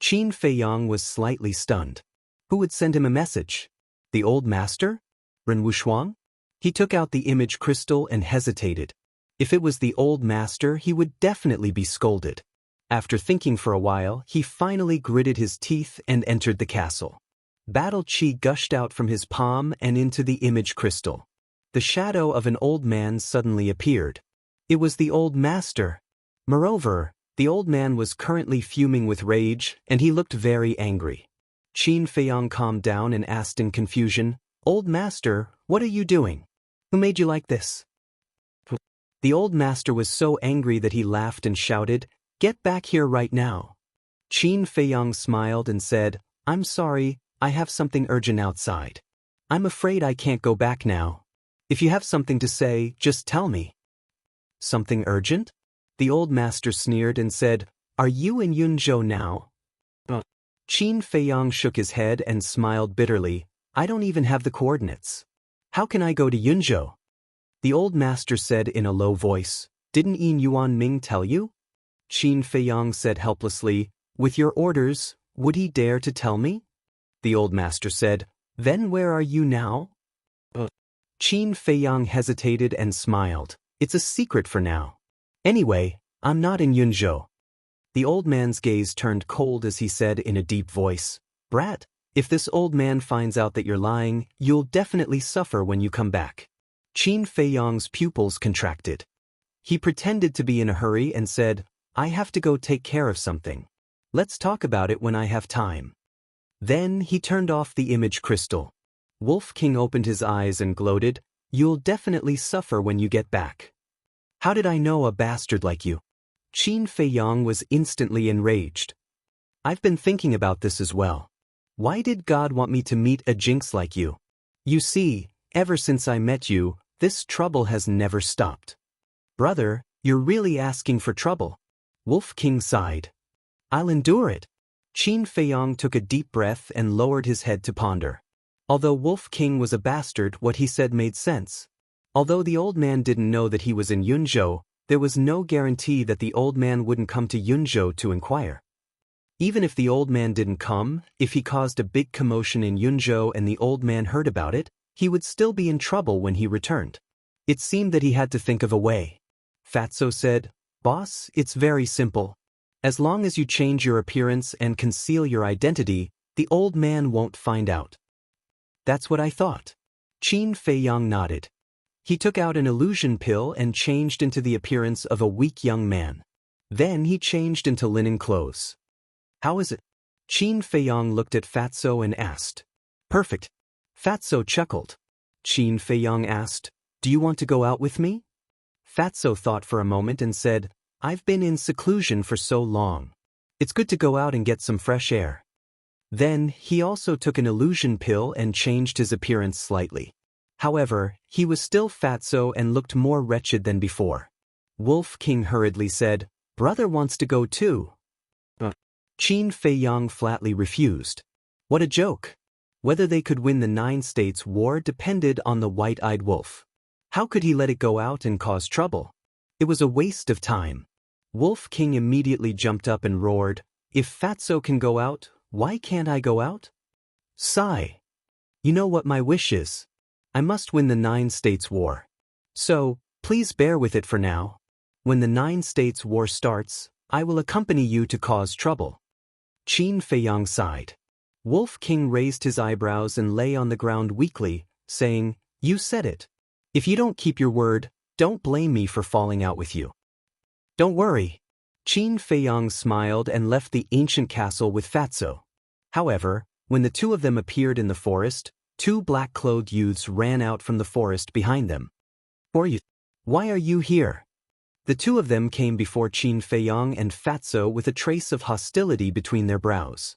Speaker 1: Qin Feiyang was slightly stunned. Who would send him a message? The old master? Ren Wushuang? He took out the image crystal and hesitated. If it was the old master, he would definitely be scolded. After thinking for a while, he finally gritted his teeth and entered the castle. Battle chi gushed out from his palm and into the image crystal. The shadow of an old man suddenly appeared. It was the old master. Moreover, the old man was currently fuming with rage, and he looked very angry. Qin Feiyang calmed down and asked in confusion, "Old master, what are you doing? Who made you like this?" The old master was so angry that he laughed and shouted, "Get back here right now." Qin Feiyang smiled and said, "I'm sorry, I have something urgent outside. I'm afraid I can't go back now. If you have something to say, just tell me." "Something urgent?" The old master sneered and said, "Are you in Yunzhou now?" Qin Feiyang shook his head and smiled bitterly, "I don't even have the coordinates. How can I go to Yunzhou?" The old master said in a low voice, "Didn't Yin Yuan Ming tell you?" Qin Feiyang said helplessly, "With your orders, would he dare to tell me?" The old master said, "Then where are you now?" Qin Feiyang hesitated and smiled, "It's a secret for now. Anyway, I'm not in Yunzhou." The old man's gaze turned cold as he said in a deep voice, "Brat, if this old man finds out that you're lying, you'll definitely suffer when you come back." Qin Feiyang's pupils contracted. He pretended to be in a hurry and said, "I have to go take care of something. Let's talk about it when I have time." Then he turned off the image crystal. Wolf King opened his eyes and gloated, "You'll definitely suffer when you get back." "How did I know a bastard like you?" Qin Feiyang was instantly enraged. "I've been thinking about this as well. Why did God want me to meet a jinx like you? You see, ever since I met you, this trouble has never stopped." "Brother, you're really asking for trouble." Wolf King sighed. "I'll endure it." Qin Feiyang took a deep breath and lowered his head to ponder. Although Wolf King was a bastard, what he said made sense. Although the old man didn't know that he was in Yunzhou, there was no guarantee that the old man wouldn't come to Yunzhou to inquire. Even if the old man didn't come, if he caused a big commotion in Yunzhou and the old man heard about it, he would still be in trouble when he returned. It seemed that he had to think of a way. Fatso said, "Boss, it's very simple. As long as you change your appearance and conceal your identity, the old man won't find out." "That's what I thought." Qin Feiyang nodded. He took out an illusion pill and changed into the appearance of a weak young man. Then he changed into linen clothes. "How is it?" Qin Feiyang looked at Fatso and asked. "Perfect." Fatso chuckled. Qin Feiyang asked, "Do you want to go out with me?" Fatso thought for a moment and said, "I've been in seclusion for so long. It's good to go out and get some fresh air." Then, he also took an illusion pill and changed his appearance slightly. However, he was still Fatso and looked more wretched than before. Wolf King hurriedly said, "Brother wants to go too." Qin Feiyang flatly refused. What a joke. Whether they could win the 9 States War depended on the white-eyed wolf. How could he let it go out and cause trouble? It was a waste of time. Wolf King immediately jumped up and roared, "If Fatso can go out, why can't I go out?" Sigh. You know what my wish is? I must win the 9 States War. So, please bear with it for now. When the 9 States War starts, I will accompany you to cause trouble. Qin Feiyang sighed. Wolf King raised his eyebrows and lay on the ground weakly, saying, "You said it. If you don't keep your word, don't blame me for falling out with you." "Don't worry." Qin Feiyang smiled and left the ancient castle with Fatso. However, when the two of them appeared in the forest, 2 black-clothed youths ran out from the forest behind them. Why are you here?" The two of them came before Qin Feiyang and Fatso with a trace of hostility between their brows.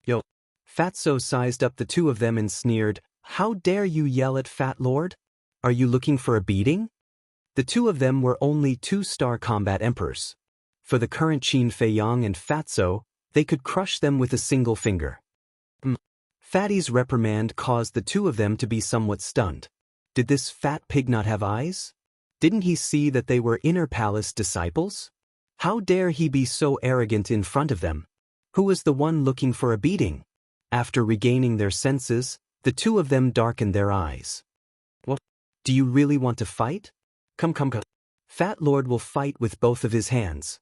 Speaker 1: "Yo." Fatso sized up the two of them and sneered, "How dare you yell at Fat Lord? Are you looking for a beating?" The two of them were only 2-star combat emperors. For the current Qin Feiyang and Fatso, they could crush them with a single finger. Fatty's reprimand caused the two of them to be somewhat stunned. Did this fat pig not have eyes? Didn't he see that they were inner palace disciples? How dare he be so arrogant in front of them? Who was the one looking for a beating? After regaining their senses, the two of them darkened their eyes. "What? Do you really want to fight? Come. Fat Lord will fight with both of his hands."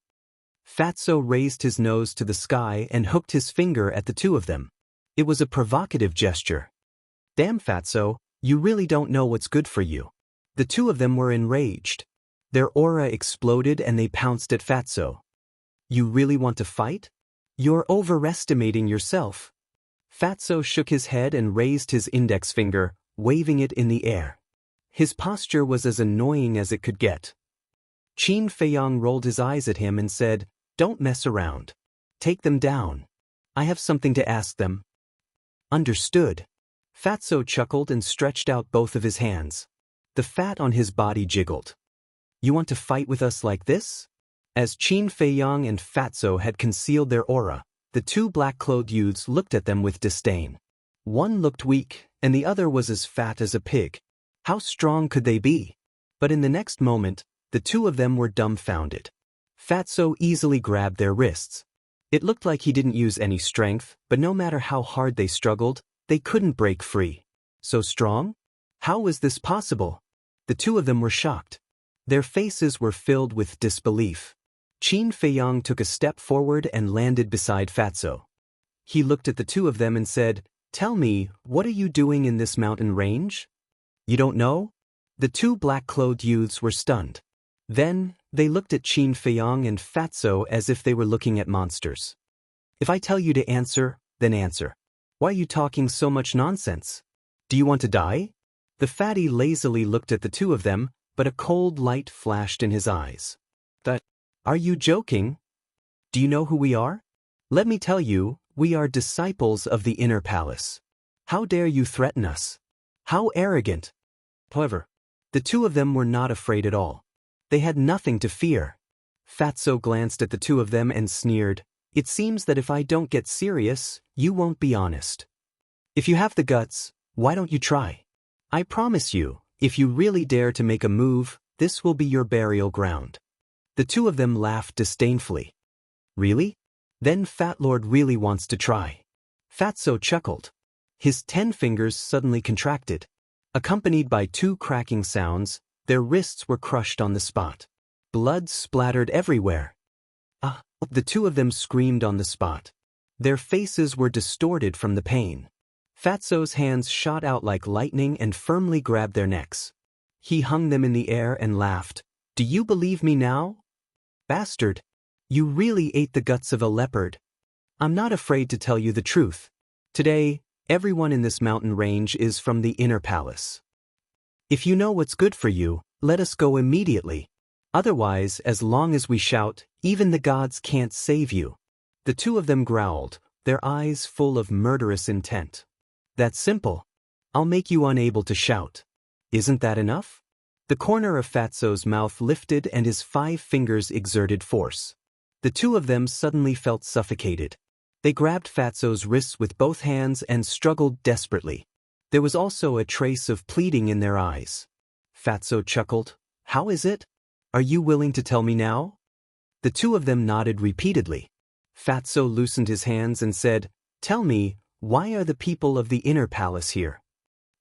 Speaker 1: Fatso raised his nose to the sky and hooked his finger at the two of them. It was a provocative gesture. Damn, Fatso, you really don't know what's good for you. The two of them were enraged. Their aura exploded and they pounced at Fatso. You really want to fight? You're overestimating yourself. Fatso shook his head and raised his index finger, waving it in the air. His posture was as annoying as it could get. Qin Feiyang rolled his eyes at him and said, "Don't mess around. Take them down. I have something to ask them." Understood. Fatso chuckled and stretched out both of his hands. The fat on his body jiggled. You want to fight with us like this? As Qin Feiyang and Fatso had concealed their aura, the two black-clothed youths looked at them with disdain. One looked weak, and the other was as fat as a pig. How strong could they be? But in the next moment, the two of them were dumbfounded. Fatso easily grabbed their wrists. It looked like he didn't use any strength, but no matter how hard they struggled, they couldn't break free. So strong? How was this possible? The two of them were shocked. Their faces were filled with disbelief. Qin Feiyang took a step forward and landed beside Fatso. He looked at the two of them and said, "Tell me, what are you doing in this mountain range?" "You don't know?" The two black-clothed youths were stunned. Then, they looked at Qin Feiyang and Fatso as if they were looking at monsters. "If I tell you to answer, then answer. Why are you talking so much nonsense? Do you want to die?" The fatty lazily looked at the two of them, but a cold light flashed in his eyes. Are you joking? Do you know who we are? Let me tell you, we are disciples of the inner palace. How dare you threaten us? How arrogant. However, the two of them were not afraid at all. They had nothing to fear. Fatso glanced at the two of them and sneered, "It seems that if I don't get serious, you won't be honest. If you have the guts, why don't you try? I promise you, if you really dare to make a move, this will be your burial ground." The two of them laughed disdainfully. Really? Then Fat Lord really wants to try. Fatso chuckled. His 10 fingers suddenly contracted. Accompanied by 2 cracking sounds, their wrists were crushed on the spot. Blood splattered everywhere. Ah! The two of them screamed on the spot. Their faces were distorted from the pain. Fatso's hands shot out like lightning and firmly grabbed their necks. He hung them in the air and laughed. "Do you believe me now? Bastard, you really ate the guts of a leopard. I'm not afraid to tell you the truth. Today, everyone in this mountain range is from the inner palace. If you know what's good for you, let us go immediately. Otherwise, as long as we shout, even the gods can't save you." The two of them growled, their eyes full of murderous intent. "That's simple. I'll make you unable to shout. Isn't that enough?" The corner of Fatso's mouth lifted and his 5 fingers exerted force. The two of them suddenly felt suffocated. They grabbed Fatso's wrists with both hands and struggled desperately. There was also a trace of pleading in their eyes. Fatso chuckled. "How is it? Are you willing to tell me now?" The two of them nodded repeatedly. Fatso loosened his hands and said, "Tell me, why are the people of the inner palace here?"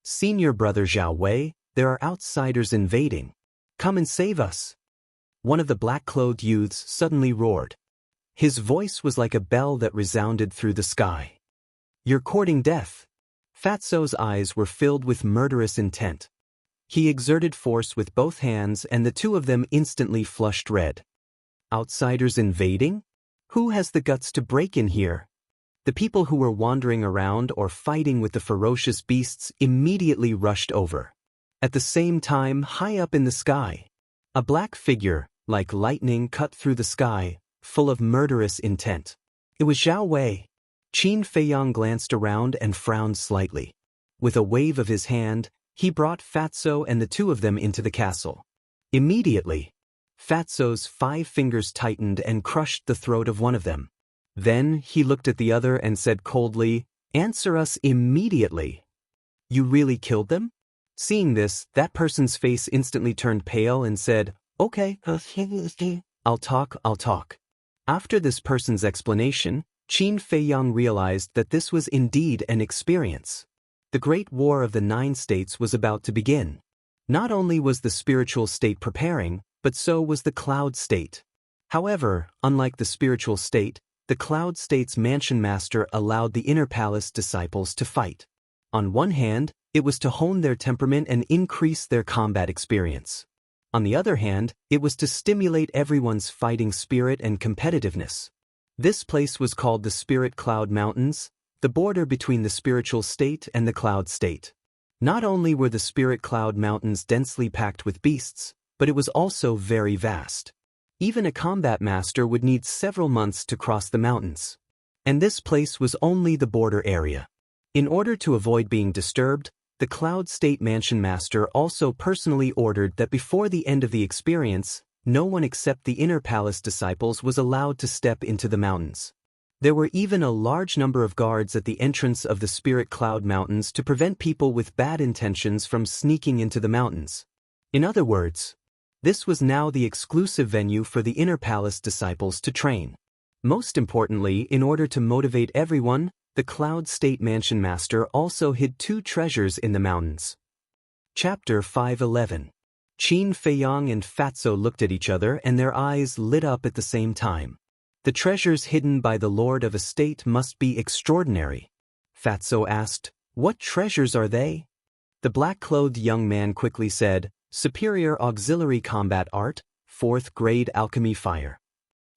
Speaker 1: "Senior brother Zhao Wei, there are outsiders invading. Come and save us." One of the black-clothed youths suddenly roared. His voice was like a bell that resounded through the sky. "You're courting death." Fatso's eyes were filled with murderous intent. He exerted force with both hands and the two of them instantly flushed red. "Outsiders invading? Who has the guts to break in here?" The people who were wandering around or fighting with the ferocious beasts immediately rushed over. At the same time, high up in the sky, a black figure, like lightning, cut through the sky, full of murderous intent. It was Zhao Wei. Qin Feiyang glanced around and frowned slightly. With a wave of his hand, he brought Fatso and the two of them into the castle. Immediately, Fatso's 5 fingers tightened and crushed the throat of one of them. Then he looked at the other and said coldly, "Answer us immediately." "You really killed them?" Seeing this, that person's face instantly turned pale and said, "Okay, I'll talk. After this person's explanation, Qin Feiyang realized that this was indeed an experience. The Great War of the 9 states was about to begin. Not only was the spiritual state preparing, but so was the cloud state. However, unlike the spiritual state, the Cloud State's mansion master allowed the inner palace disciples to fight. On one hand, it was to hone their temperament and increase their combat experience. On the other hand, it was to stimulate everyone's fighting spirit and competitiveness. This place was called the Spirit Cloud Mountains, the border between the spiritual state and the Cloud State. Not only were the Spirit Cloud Mountains densely packed with beasts, but it was also very vast. Even a combat master would need several months to cross the mountains. And this place was only the border area. In order to avoid being disturbed, the Cloud State Mansion Master also personally ordered that before the end of the experience, no one except the Inner Palace disciples was allowed to step into the mountains. There were even a large number of guards at the entrance of the Spirit Cloud Mountains to prevent people with bad intentions from sneaking into the mountains. In other words, this was now the exclusive venue for the Inner Palace disciples to train. Most importantly, in order to motivate everyone, the Cloud State Mansion Master also hid 2 treasures in the mountains. Chapter 5:11. Qin Feiyang and Fatso looked at each other and their eyes lit up at the same time. The treasures hidden by the Lord of a State must be extraordinary. Fatso asked, "What treasures are they?" The black-clothed young man quickly said, "Superior Auxiliary Combat Art, 4th Grade Alchemy Fire."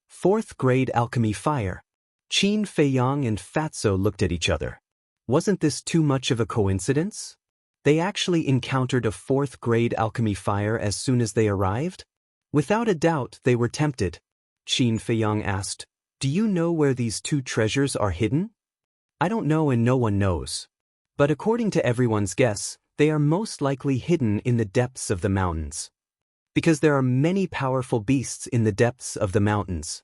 Speaker 1: 4th Grade Alchemy Fire. Qin Feiyang and Fatso looked at each other. Wasn't this too much of a coincidence? They actually encountered a 4th Grade Alchemy Fire as soon as they arrived? Without a doubt, they were tempted. Qin Feiyang asked, "Do you know where these 2 treasures are hidden?" "I don't know and no one knows. But according to everyone's guess, they are most likely hidden in the depths of the mountains. Because there are many powerful beasts in the depths of the mountains.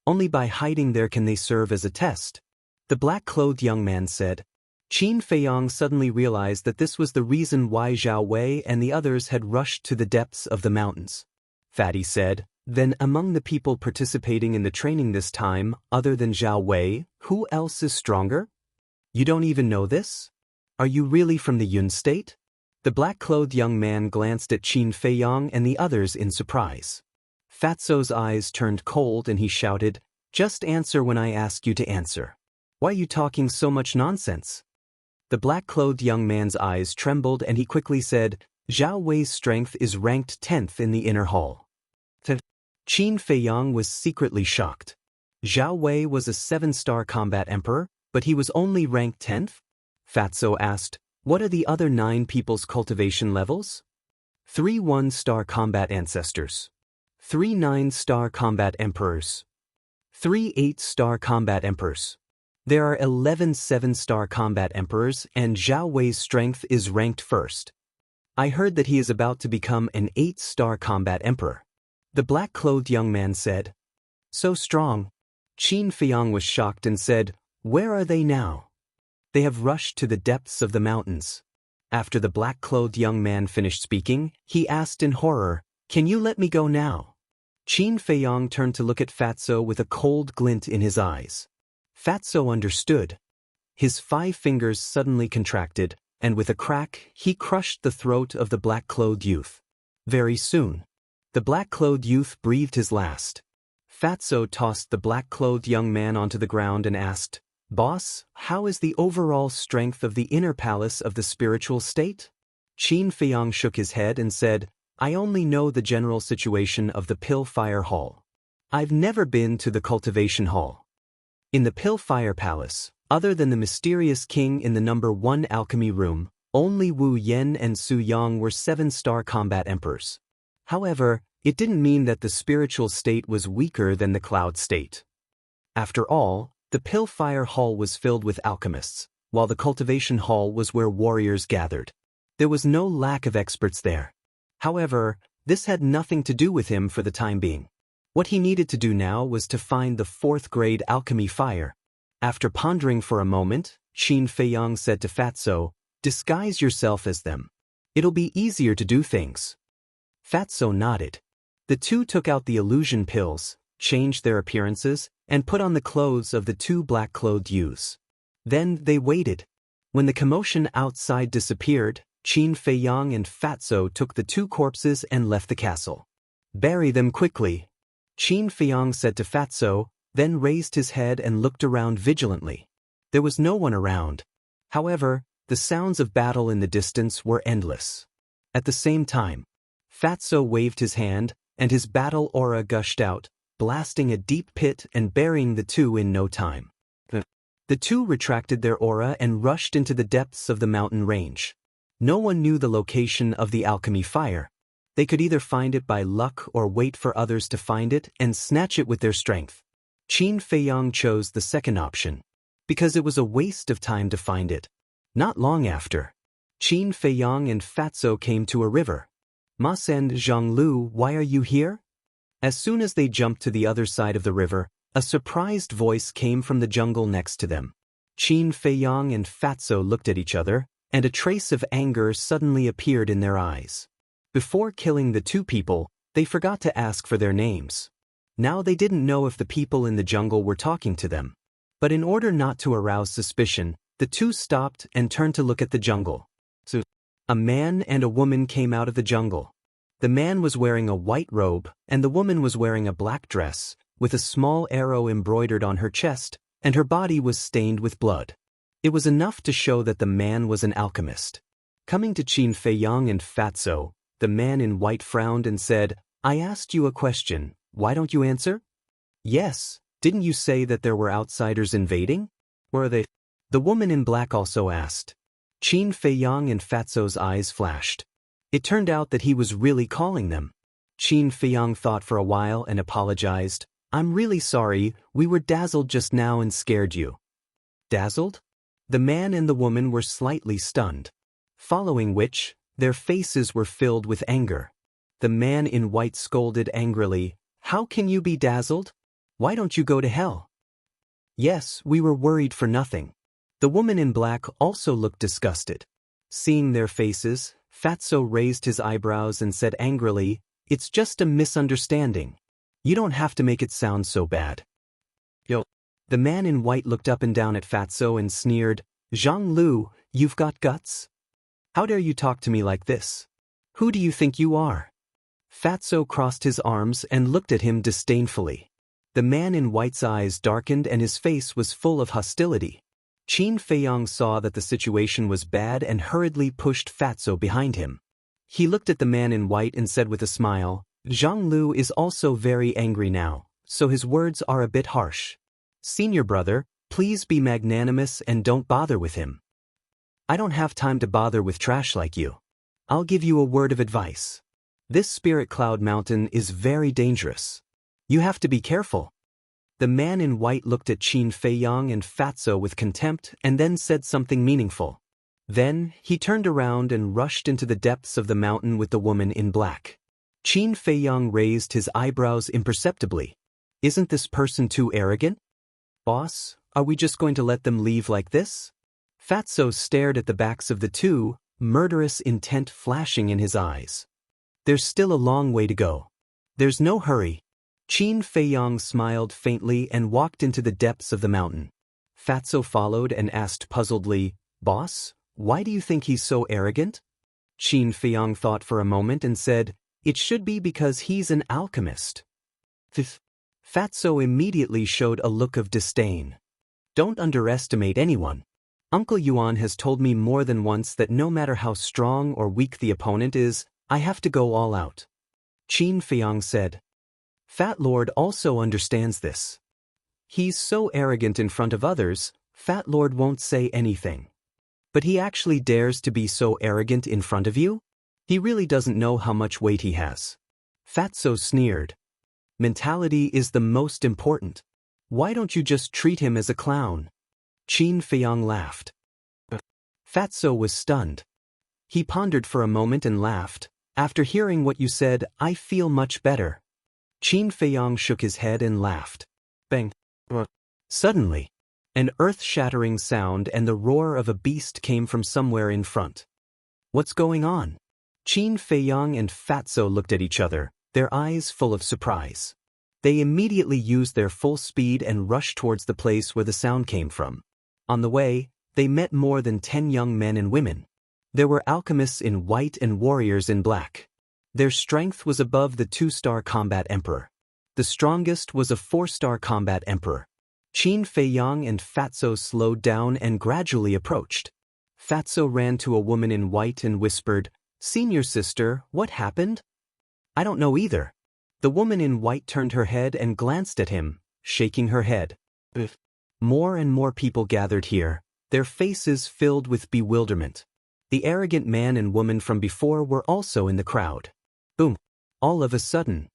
Speaker 1: Only by hiding there can they serve as a test," the black-clothed young man said. Qin Feiyang suddenly realized that this was the reason why Zhao Wei and the others had rushed to the depths of the mountains. Fatty said, "Then among the people participating in the training this time, other than Zhao Wei, who else is stronger? You don't even know this? Are you really from the Yun State?" The black-clothed young man glanced at Qin Feiyang and the others in surprise. Fatso's eyes turned cold and he shouted, "Just answer when I ask you to answer. Why are you talking so much nonsense?" The black-clothed young man's eyes trembled and he quickly said, "Zhao Wei's strength is ranked 10th in the inner hall." Qin Feiyang was secretly shocked. Zhao Wei was a 7-star combat emperor, but he was only ranked 10th? Fatso asked, "What are the other 9 people's cultivation levels?" 3 1-star combat ancestors. 3 9-star combat emperors. 3 8-star combat emperors. There are 11 7-star combat emperors and Zhao Wei's strength is ranked 1st. I heard that he is about to become an 8-star combat emperor. The black-clothed young man said. "So strong." Qin Feiyang was shocked and said, "Where are they now?" "They have rushed to the depths of the mountains." After the black-clothed young man finished speaking, he asked in horror, "Can you let me go now?" Qin Feiyang turned to look at Fatso with a cold glint in his eyes. Fatso understood. His 5 fingers suddenly contracted, and with a crack, he crushed the throat of the black-clothed youth. Very soon, the black-clothed youth breathed his last. Fatso tossed the black-clothed young man onto the ground and asked, "Boss, how is the overall strength of the inner palace of the spiritual state?" Qin Feiyang shook his head and said, "I only know the general situation of the Pill-Fire Hall. I've never been to the Cultivation Hall." In the Pill-Fire Palace, other than the mysterious king in the number 1 alchemy room, only Wu Yen and Su Yang were 7-star combat emperors. However, it didn't mean that the spiritual state was weaker than the Cloud State. After all, the Pill-Fire Hall was filled with alchemists, while the Cultivation Hall was where warriors gathered. There was no lack of experts there. However, this had nothing to do with him for the time being. What he needed to do now was to find the 4th Grade Alchemy Fire. After pondering for a moment, Qin Feiyang said to Fatso, "Disguise yourself as them. It'll be easier to do things." Fatso nodded. The 2 took out the illusion pills, changed their appearances, and put on the clothes of the 2 black-clothed youths. Then they waited. When the commotion outside disappeared, Qin Feiyang and Fatso took the 2 corpses and left the castle. "Bury them quickly." Qin Feiyang said to Fatso, then raised his head and looked around vigilantly. There was no one around. However, the sounds of battle in the distance were endless. At the same time, Fatso waved his hand, and his battle aura gushed out, blasting a deep pit and burying the two in no time. The two retracted their aura and rushed into the depths of the mountain range. No one knew the location of the alchemy fire. They could either find it by luck or wait for others to find it and snatch it with their strength. Qin Feiyang chose the second option, because it was a waste of time to find it. Not long after, Qin Feiyang and Fatso came to a river. "Ma and Zhonglu, why are you here?" As soon as they jumped to the other side of the river, a surprised voice came from the jungle next to them. Qin Feiyang and Fatso looked at each other, and a trace of anger suddenly appeared in their eyes. Before killing the two people, they forgot to ask for their names. Now they didn't know if the people in the jungle were talking to them. But in order not to arouse suspicion, the two stopped and turned to look at the jungle. So, a man and a woman came out of the jungle. The man was wearing a white robe, and the woman was wearing a black dress, with a small arrow embroidered on her chest, and her body was stained with blood. It was enough to show that the man was an alchemist. Coming to Qin Feiyang and Fatso, the man in white frowned and said, "I asked you a question, why don't you answer?" "Yes, didn't you say that there were outsiders invading? Were they?" The woman in black also asked. Qin Feiyang and Fatso's eyes flashed. It turned out that he was really calling them. Qin Feiyang thought for a while and apologized. "I'm really sorry, we were dazzled just now and scared you." Dazzled? The man and the woman were slightly stunned. Following which, their faces were filled with anger. The man in white scolded angrily, "How can you be dazzled? Why don't you go to hell?" "Yes, we were worried for nothing." The woman in black also looked disgusted. Seeing their faces, Fatso raised his eyebrows and said angrily, "It's just a misunderstanding. You don't have to make it sound so bad." Yo. The man in white looked up and down at Fatso and sneered, "Zhang Lu, you've got guts? How dare you talk to me like this? Who do you think you are?" Fatso crossed his arms and looked at him disdainfully. The man in white's eyes darkened and his face was full of hostility. Qin Feiyang saw that the situation was bad and hurriedly pushed Fatso behind him. He looked at the man in white and said with a smile, "Zhang Lu is also very angry now, so his words are a bit harsh. Senior brother, please be magnanimous and don't bother with him. I don't have time to bother with trash like you. I'll give you a word of advice. This Spirit Cloud Mountain is very dangerous. You have to be careful." The man in white looked at Qin Feiyang and Fatso with contempt and then said something meaningful. Then, he turned around and rushed into the depths of the mountain with the woman in black. Qin Feiyang raised his eyebrows imperceptibly. "Isn't this person too arrogant? Boss, are we just going to let them leave like this?" Fatso stared at the backs of the two, murderous intent flashing in his eyes. "There's still a long way to go. There's no hurry." Qin Feiyang smiled faintly and walked into the depths of the mountain. Fatso followed and asked puzzledly, "Boss, why do you think he's so arrogant?" Qin Feiyang thought for a moment and said, "It should be because he's an alchemist." Fatso immediately showed a look of disdain. "Don't underestimate anyone. Uncle Yuan has told me more than once that no matter how strong or weak the opponent is, I have to go all out." Qin Feiyang said. "Fat Lord also understands this. He's so arrogant in front of others, Fat Lord won't say anything. But he actually dares to be so arrogant in front of you? He really doesn't know how much weight he has." Fatso sneered. "Mentality is the most important. Why don't you just treat him as a clown?" Qin Feiyang laughed. Fatso was stunned. He pondered for a moment and laughed. "After hearing what you said, I feel much better." Qin Feiyang shook his head and laughed. Bang! Suddenly, an earth-shattering sound and the roar of a beast came from somewhere in front. "What's going on?" Qin Feiyang and Fatso looked at each other, their eyes full of surprise. They immediately used their full speed and rushed towards the place where the sound came from. On the way, they met more than 10 young men and women. There were alchemists in white and warriors in black. Their strength was above the 2-star combat emperor. The strongest was a 4-star combat emperor. Qin Feiyang and Fatso slowed down and gradually approached. Fatso ran to a woman in white and whispered, "Senior sister, what happened?" "I don't know either." The woman in white turned her head and glanced at him, shaking her head. More and more people gathered here, their faces filled with bewilderment. The arrogant man and woman from before were also in the crowd. Boom! All of a sudden,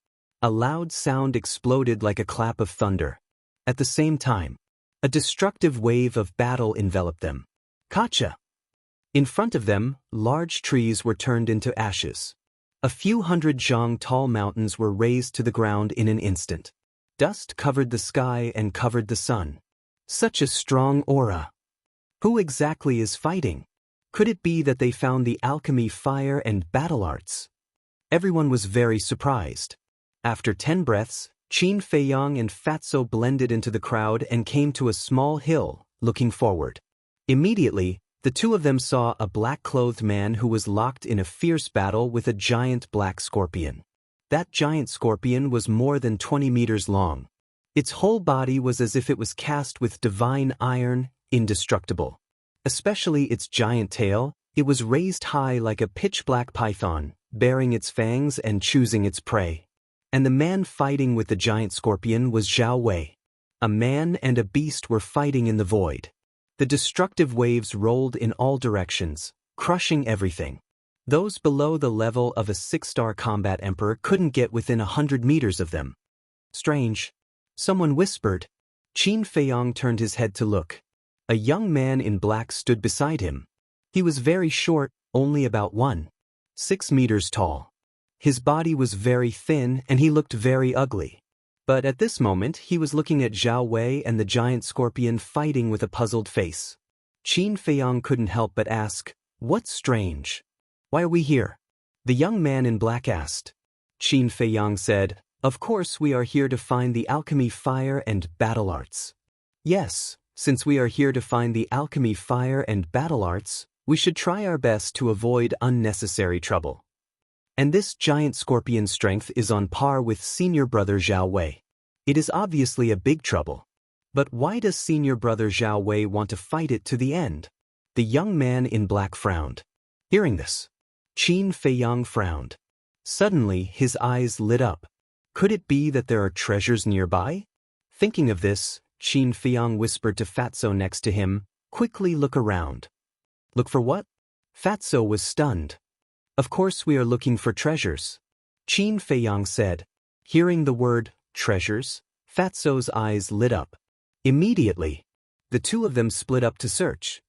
Speaker 1: a loud sound exploded like a clap of thunder. At the same time, a destructive wave of battle enveloped them. Kacha! In front of them, large trees were turned into ashes. A few hundred zhang tall mountains were razed to the ground in an instant. Dust covered the sky and covered the sun. Such a strong aura. Who exactly is fighting? Could it be that they found the alchemy, fire, and battle arts? Everyone was very surprised. After 10 breaths, Qin Feiyang and Fatso blended into the crowd and came to a small hill, looking forward. Immediately, the two of them saw a black-clothed man who was locked in a fierce battle with a giant black scorpion. That giant scorpion was more than 20 meters long. Its whole body was as if it was cast with divine iron, indestructible. Especially its giant tail, it was raised high like a pitch-black python, baring its fangs and choosing its prey. And the man fighting with the giant scorpion was Zhao Wei. A man and a beast were fighting in the void. The destructive waves rolled in all directions, crushing everything. Those below the level of a 6-star combat emperor couldn't get within 100 meters of them. Strange. Someone whispered. Qin Feiyang turned his head to look. A young man in black stood beside him. He was very short, only about 1.6 meters tall. His body was very thin and he looked very ugly. But at this moment he was looking at Zhao Wei and the giant scorpion fighting with a puzzled face. Qin Feiyang couldn't help but ask, "What's strange? Why are we here?" The young man in black asked. Qin Feiyang said, "Of course we are here to find the alchemy, fire, and battle arts." "Yes, since we are here to find the alchemy, fire, and battle arts, we should try our best to avoid unnecessary trouble. And this giant scorpion's strength is on par with senior brother Zhao Wei. It is obviously a big trouble. But why does senior brother Zhao Wei want to fight it to the end?" The young man in black frowned. Hearing this, Qin Feiyang frowned. Suddenly his eyes lit up. Could it be that there are treasures nearby? Thinking of this, Qin Feiyang whispered to Fatso next to him, "Quickly look around." "Look for what?" Fatso was stunned. "Of course we are looking for treasures," Qin Feiyang said. Hearing the word, treasures, Fatso's eyes lit up. Immediately, the two of them split up to search.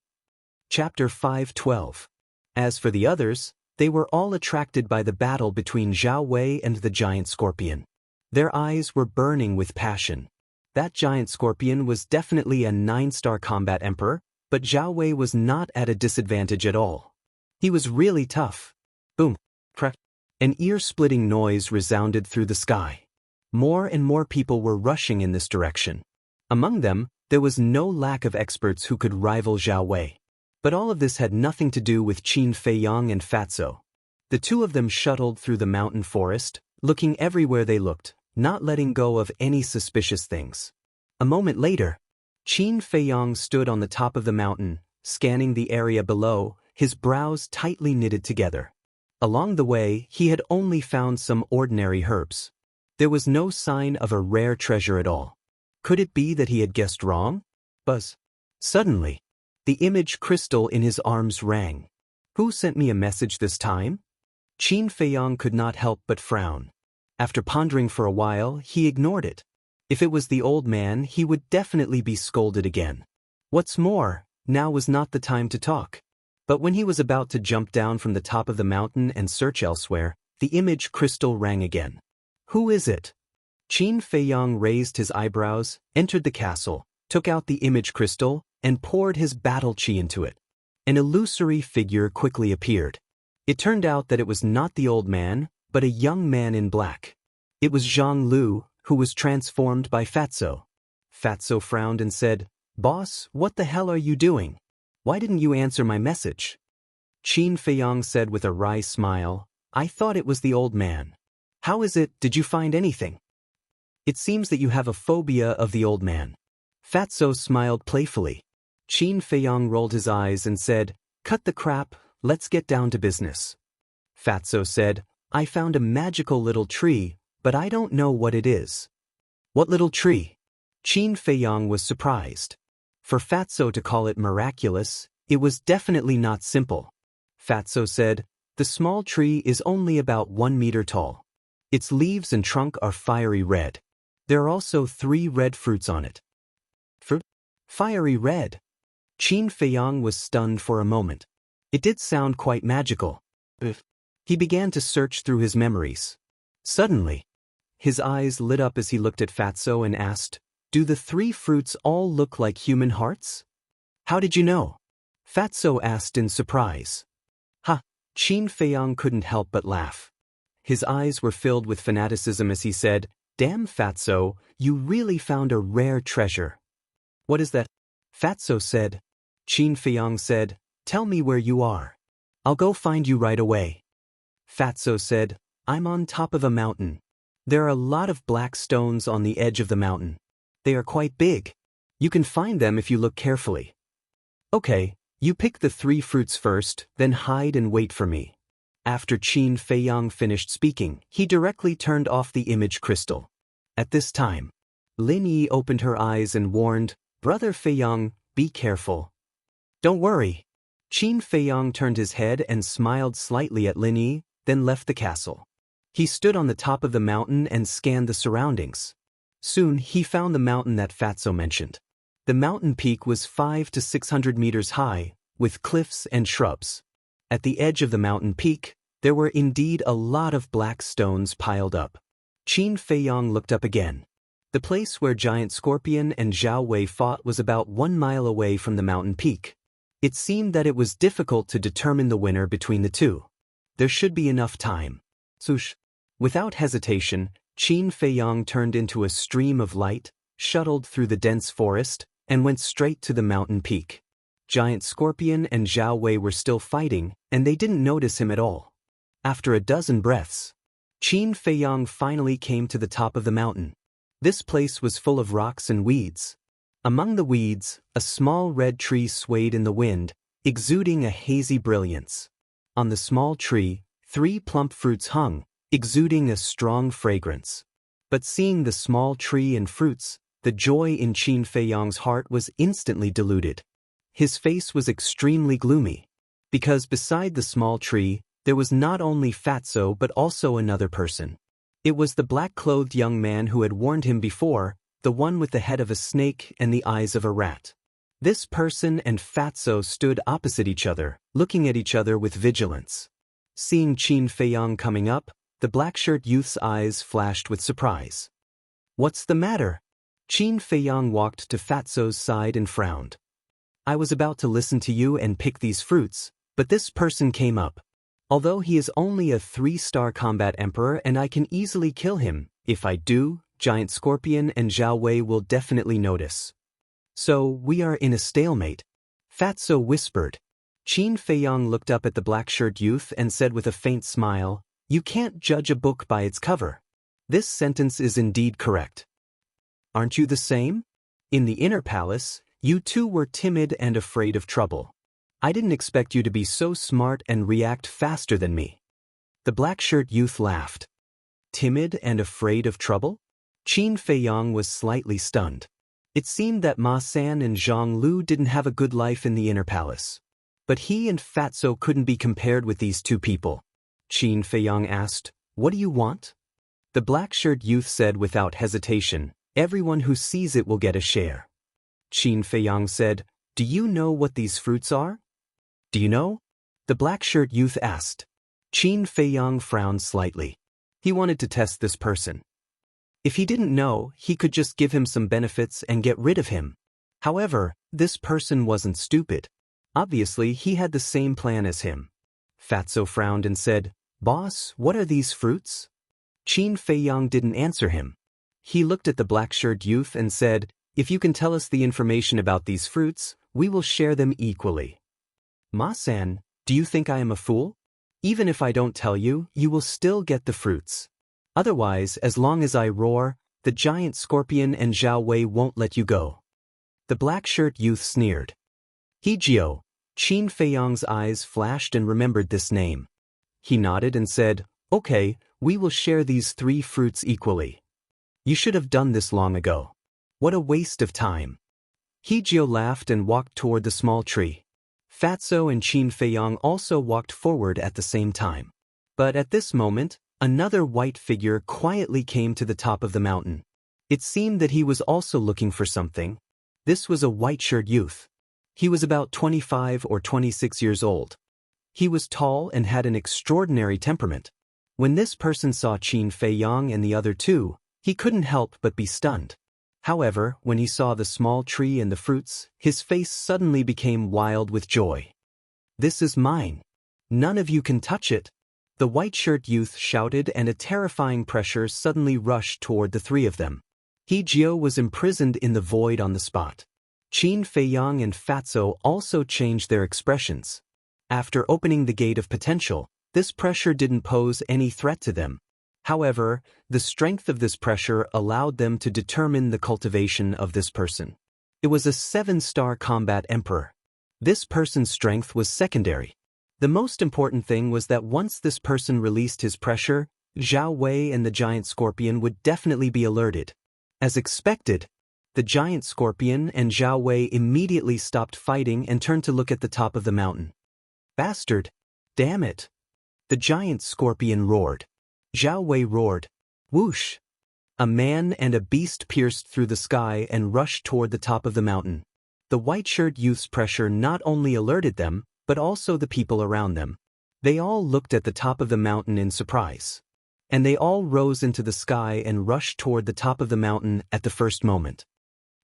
Speaker 1: Chapter 5:12. As for the others, they were all attracted by the battle between Zhao Wei and the giant scorpion. Their eyes were burning with passion. That giant scorpion was definitely a 9-star combat emperor, but Zhao Wei was not at a disadvantage at all. He was really tough. Boom! Crack! An ear-splitting noise resounded through the sky. More and more people were rushing in this direction. Among them, there was no lack of experts who could rival Zhao Wei. But all of this had nothing to do with Qin Feiyang and Fatso. The two of them shuttled through the mountain forest, looking everywhere they looked, not letting go of any suspicious things. A moment later, Qin Feiyang stood on the top of the mountain, scanning the area below, his brows tightly knitted together. Along the way, he had only found some ordinary herbs. There was no sign of a rare treasure at all. Could it be that he had guessed wrong? Buzz. Suddenly, the image crystal in his arms rang. Who sent me a message this time? Qin Feiyang could not help but frown. After pondering for a while, he ignored it. If it was the old man, he would definitely be scolded again. What's more, now was not the time to talk. But when he was about to jump down from the top of the mountain and search elsewhere, the image crystal rang again. Who is it? Qin Feiyang raised his eyebrows, entered the castle, took out the image crystal, and poured his battle chi into it. An illusory figure quickly appeared. It turned out that it was not the old man, but a young man in black. It was Zhang Lu, who was transformed by Fatso. Fatso frowned and said, "Boss, what the hell are you doing? Why didn't you answer my message?" Qin Feiyang said with a wry smile, "I thought it was the old man. How is it, did you find anything?" It seems that you have a phobia of the old man. Fatso smiled playfully. Qin Feiyong rolled his eyes and said, "Cut the crap, let's get down to business." Fatso said, "I found a magical little tree, but I don't know what it is." "What little tree?" Qin Feiyong was surprised. For Fatso to call it miraculous, it was definitely not simple. Fatso said, "The small tree is only about 1 meter tall. Its leaves and trunk are fiery red. There are also 3 red fruits on it." "Fruit? Fiery red?" Qin Feiyong was stunned for a moment. It did sound quite magical. He began to search through his memories. Suddenly, his eyes lit up as he looked at Fatso and asked, "Do the 3 fruits all look like human hearts?" "How did you know?" Fatso asked in surprise. "Ha!" Qin Feiyong couldn't help but laugh. His eyes were filled with fanaticism as he said, "Damn Fatso, you really found a rare treasure." "What is that?" Fatso said. Qin Feiyong said, "Tell me where you are. I'll go find you right away." Fatso said, "I'm on top of a mountain. There are a lot of black stones on the edge of the mountain. They are quite big. You can find them if you look carefully." "Okay, you pick the 3 fruits first, then hide and wait for me." After Qin Feiyong finished speaking, he directly turned off the image crystal. At this time, Lin Yi opened her eyes and warned, "Brother Feiyong, be careful." "Don't worry." Qin Feiyong turned his head and smiled slightly at Lin Yi, then left the castle. He stood on the top of the mountain and scanned the surroundings. Soon he found the mountain that Fatso mentioned. The mountain peak was 500 to 600 meters high, with cliffs and shrubs. At the edge of the mountain peak, there were indeed a lot of black stones piled up. Qin Feiyong looked up again. The place where Giant Scorpion and Zhao Wei fought was about 1 mile away from the mountain peak. It seemed that it was difficult to determine the winner between the two. There should be enough time. Swoosh. Without hesitation, Qin Feiyong turned into a stream of light, shuttled through the dense forest, and went straight to the mountain peak. Giant Scorpion and Zhao Wei were still fighting, and they didn't notice him at all. After a dozen breaths, Qin Feiyong finally came to the top of the mountain. This place was full of rocks and weeds. Among the weeds, a small red tree swayed in the wind, exuding a hazy brilliance. On the small tree, 3 plump fruits hung, exuding a strong fragrance. But seeing the small tree and fruits, the joy in Qin Feiyong's heart was instantly diluted. His face was extremely gloomy, because beside the small tree, there was not only Fatso but also another person. It was the black-clothed young man who had warned him before, the one with the head of a snake and the eyes of a rat. This person and Fatso stood opposite each other, looking at each other with vigilance. Seeing Qin Feiyong coming up, the black-shirt youth's eyes flashed with surprise. "What's the matter?" Qin Feiyong walked to Fatso's side and frowned. "I was about to listen to you and pick these fruits, but this person came up. Although he is only a 3-star combat emperor and I can easily kill him, if I do, Giant Scorpion and Zhao Wei will definitely notice. So we are in a stalemate," Fatso whispered. Qin Feiyong looked up at the black-shirt youth and said with a faint smile, "You can't judge a book by its cover." This sentence is indeed correct. Aren't you the same? In the inner palace, you too were timid and afraid of trouble. I didn't expect you to be so smart and react faster than me. The black-shirt youth laughed. Timid and afraid of trouble? Qin Feiyong was slightly stunned. It seemed that Ma San and Zhang Lu didn't have a good life in the inner palace. But he and Fatso couldn't be compared with these 2 people. Qin Feiyong asked, "What do you want?" The black-shirt youth said without hesitation, "Everyone who sees it will get a share." Qin Feiyong said, "Do you know what these fruits are?" "Do you know?" the black-shirt youth asked. Qin Feiyong frowned slightly. He wanted to test this person. If he didn't know, he could just give him some benefits and get rid of him. However, this person wasn't stupid. Obviously, he had the same plan as him. Fatso frowned and said, "Boss, what are these fruits?" Qin Feiyong didn't answer him. He looked at the black-shirt youth and said, "If you can tell us the information about these fruits, we will share them equally." "Ma-san, do you think I am a fool? Even if I don't tell you, you will still get the fruits. Otherwise, as long as I roar, The giant scorpion and Zhao Wei won't let you go." The black-shirt youth sneered. "Hegio." Qin Feiyang's eyes flashed and remembered this name. He nodded and said, "Okay, we will share these 3 fruits equally. You should have done this long ago. What a waste of time." Hegio laughed and walked toward the small tree. Fatso and Qin Feiyang also walked forward at the same time. But at this moment, another white figure quietly came to the top of the mountain. It seemed that he was also looking for something. This was a white-shirt youth. He was about 25 or 26 years old. He was tall and had an extraordinary temperament. When this person saw Qin Feiyang and the other 2, he couldn't help but be stunned. However, when he saw the small tree and the fruits, his face suddenly became wild with joy. "This is mine. None of you can touch it." The white-shirt youth shouted, and a terrifying pressure suddenly rushed toward the 3 of them. Hegio was imprisoned in the void on the spot. Qin Feiyang and Fatso also changed their expressions. After opening the gate of potential, this pressure didn't pose any threat to them. However, the strength of this pressure allowed them to determine the cultivation of this person. It was a 7-star combat emperor. This person's strength was secondary. The most important thing was that once this person released his pressure, Zhao Wei and the giant scorpion would definitely be alerted. As expected, the giant scorpion and Zhao Wei immediately stopped fighting and turned to look at the top of the mountain. "Bastard! Damn it!" The giant scorpion roared. Zhao Wei roared. Whoosh! A man and a beast pierced through the sky and rushed toward the top of the mountain. The white-shirt youth's pressure not only alerted them, but also the people around them. They all looked at the top of the mountain in surprise. And they all rose into the sky and rushed toward the top of the mountain at the first moment.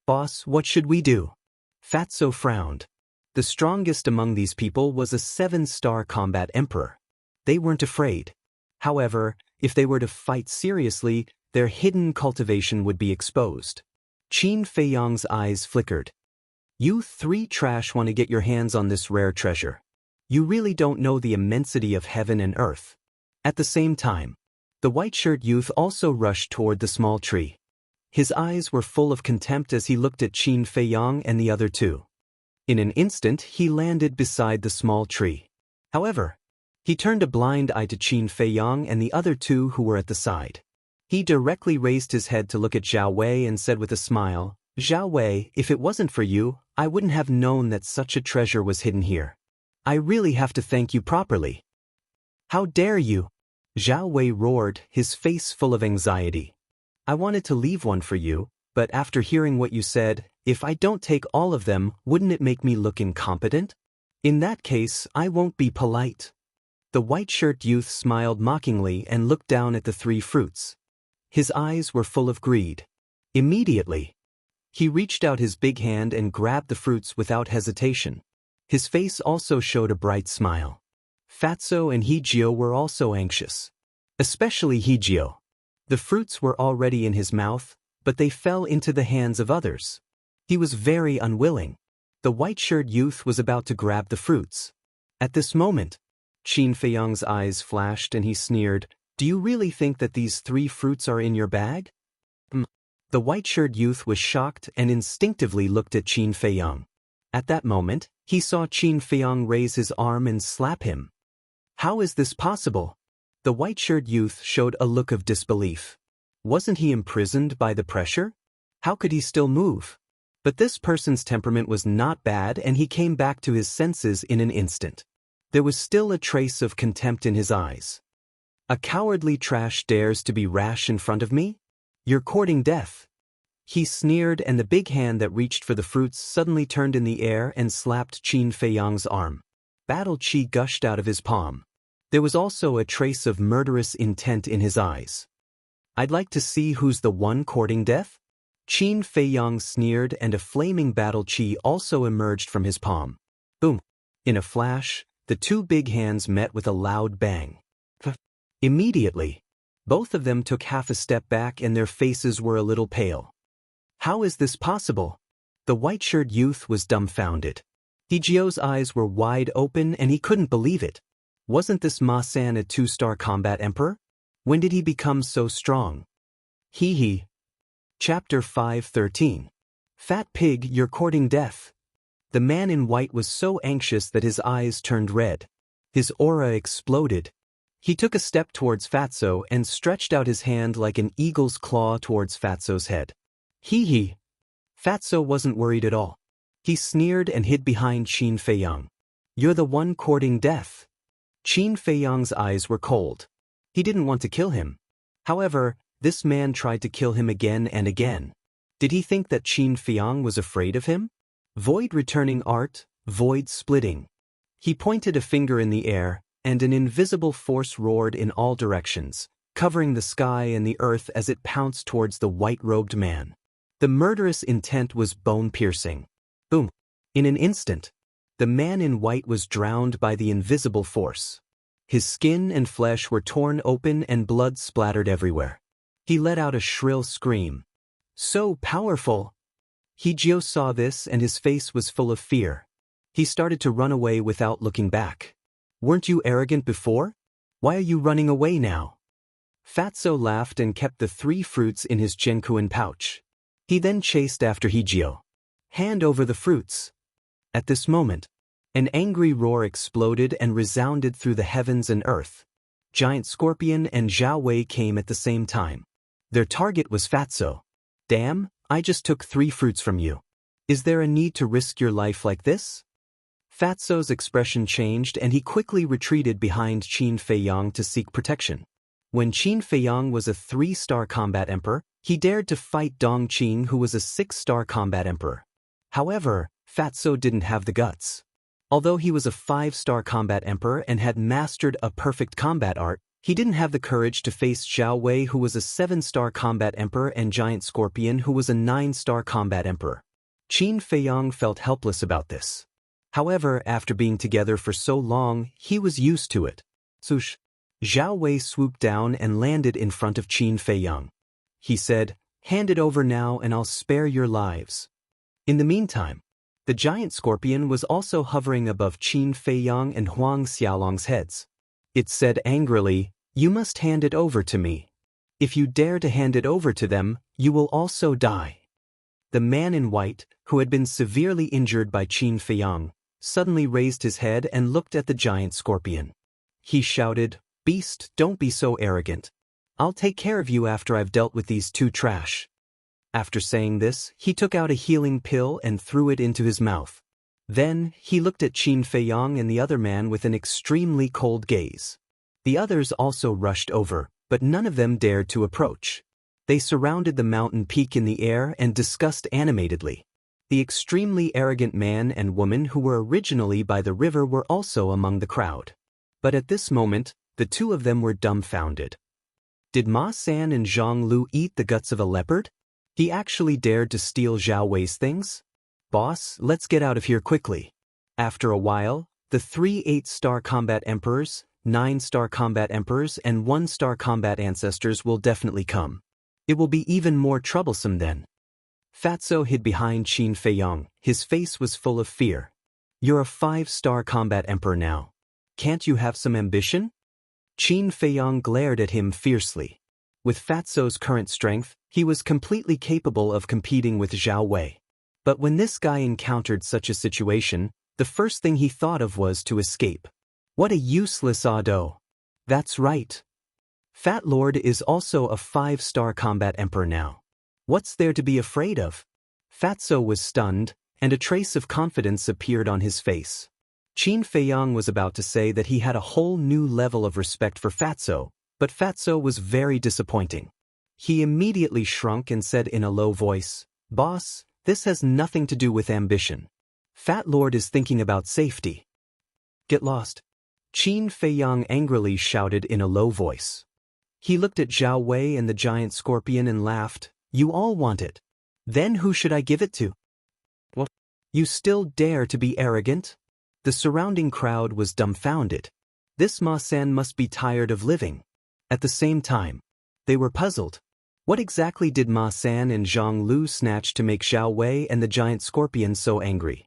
Speaker 1: "Boss, what should we do?" Fatso frowned. The strongest among these people was a 7-star combat emperor. They weren't afraid. However, if they were to fight seriously, their hidden cultivation would be exposed. Qin Feiyang's eyes flickered. "You 3 trash want to get your hands on this rare treasure. You really don't know the immensity of heaven and earth." At the same time, the white-shirt youth also rushed toward the small tree. His eyes were full of contempt as he looked at Qin Feiyang and the other 2. In an instant, he landed beside the small tree. However, he turned a blind eye to Qin Feiyang and the other 2 who were at the side. He directly raised his head to look at Zhao Wei and said with a smile, "Zhao Wei, if it wasn't for you, I wouldn't have known that such a treasure was hidden here. I really have to thank you properly." "How dare you!" Zhao Wei roared, his face full of anxiety. "I wanted to leave one for you, but after hearing what you said, if I don't take all of them, wouldn't it make me look incompetent? In that case, I won't be polite." The white-shirt youth smiled mockingly and looked down at the 3 fruits. His eyes were full of greed. Immediately, he reached out his big hand and grabbed the fruits without hesitation. His face also showed a bright smile. Fatso and Hegio were also anxious. Especially Hegio. The fruits were already in his mouth, but they fell into the hands of others. He was very unwilling. The white-shirt youth was about to grab the fruits. At this moment, Qin Feiyang's eyes flashed and he sneered, "Do you really think that these 3 fruits are in your bag?" The white-shirt youth was shocked and instinctively looked at Qin Feiyang. At that moment, he saw Qin Feiyang raise his arm and slap him. "How is this possible?" The white-shirt youth showed a look of disbelief. Wasn't he imprisoned by the pressure? How could he still move? But this person's temperament was not bad and he came back to his senses in an instant. There was still a trace of contempt in his eyes. "A cowardly trash dares to be rash in front of me? You're courting death." He sneered and the big hand that reached for the fruits suddenly turned in the air and slapped Qin Feiyang's arm. Battle chi gushed out of his palm. There was also a trace of murderous intent in his eyes. "I'd like to see who's the one courting death?" Qin Feiyang sneered and a flaming battle chi also emerged from his palm. Boom! In a flash, the 2 big hands met with a loud bang. Immediately, both of them took half a step back and their faces were a little pale. "How is this possible?" The white-shirt youth was dumbfounded. Hegio's eyes were wide open and he couldn't believe it. Wasn't this Ma San a 2-star combat emperor? When did he become so strong? Hee hee. Chapter 5:13. Fat pig, you're courting death. The man in white was so anxious that his eyes turned red. His aura exploded. He took a step towards Fatso and stretched out his hand like an eagle's claw towards Fatso's head. Hee. Fatso wasn't worried at all. He sneered and hid behind Qin Feiyang. You're the one courting death. Qin Feiyang's eyes were cold. He didn't want to kill him. However, this man tried to kill him again and again. Did he think that Qin Feiyang was afraid of him? Void returning art, void splitting. He pointed a finger in the air, and an invisible force roared in all directions, covering the sky and the earth as it pounced towards the white-robed man. The murderous intent was bone-piercing. Boom! In an instant, the man in white was drowned by the invisible force. His skin and flesh were torn open and blood splattered everywhere. He let out a shrill scream. So powerful! Hijio saw this and his face was full of fear. He started to run away without looking back. Weren't you arrogant before? Why are you running away now? Fatso laughed and kept the 3 fruits in his Genkuin pouch. He then chased after Hijio. Hand over the fruits. At this moment, an angry roar exploded and resounded through the heavens and earth. Giant Scorpion and Zhao Wei came at the same time. Their target was Fatso. Damn, I just took 3 fruits from you. Is there a need to risk your life like this? Fatso's expression changed and he quickly retreated behind Qin Feiyang to seek protection. When Qin Feiyang was a 3-star combat emperor, he dared to fight Dong Qing, who was a 6-star combat emperor. However, Fatso didn't have the guts. Although he was a 5-star combat emperor and had mastered a perfect combat art, he didn't have the courage to face Zhao Wei, who was a 7-star combat emperor, and Giant Scorpion, who was a 9-star combat emperor. Qin Feiyang felt helpless about this. However, after being together for so long, he was used to it. Swoosh! Zhao Wei swooped down and landed in front of Qin Feiyang. He said, "Hand it over now and I'll spare your lives." In the meantime, the Giant Scorpion was also hovering above Qin Feiyang and Huang Xiaolong's heads. It said angrily, "You must hand it over to me. If you dare to hand it over to them, you will also die." The man in white, who had been severely injured by Qin Feiyang, suddenly raised his head and looked at the Giant Scorpion. He shouted, "Beast, don't be so arrogant. I'll take care of you after I've dealt with these 2 trash." After saying this, he took out a healing pill and threw it into his mouth. Then, he looked at Qin Feiyang and the other man with an extremely cold gaze. The others also rushed over, but none of them dared to approach. They surrounded the mountain peak in the air and discussed animatedly. The extremely arrogant man and woman who were originally by the river were also among the crowd. But at this moment, the 2 of them were dumbfounded. Did Ma San and Zhang Lu eat the guts of a leopard? He actually dared to steal Zhao Wei's things? Boss, let's get out of here quickly. After a while, the 3 8-star combat emperors, 9-star combat emperors, and 1-star combat ancestors will definitely come. It will be even more troublesome then. Fatso hid behind Qin Feiyang. His face was full of fear. You're a 5-star combat emperor now. Can't you have some ambition? Qin Feiyang glared at him fiercely. With Fatso's current strength, he was completely capable of competing with Zhao Wei. But when this guy encountered such a situation, the first thing he thought of was to escape. What a useless ado. That's right. Fat Lord is also a 5-star combat emperor now. What's there to be afraid of? Fatso was stunned, and a trace of confidence appeared on his face. Qin Feiyang was about to say that he had a whole new level of respect for Fatso, but Fatso was very disappointing. He immediately shrunk and said in a low voice, "Boss, this has nothing to do with ambition. Fat Lord is thinking about safety." Get lost. Qin Feiyang angrily shouted in a low voice. He looked at Zhao Wei and the Giant Scorpion and laughed. You all want it. Then who should I give it to? What? You still dare to be arrogant? The surrounding crowd was dumbfounded. This Ma San must be tired of living. At the same time, they were puzzled. What exactly did Ma San and Zhang Lu snatch to make Zhao Wei and the Giant Scorpion so angry?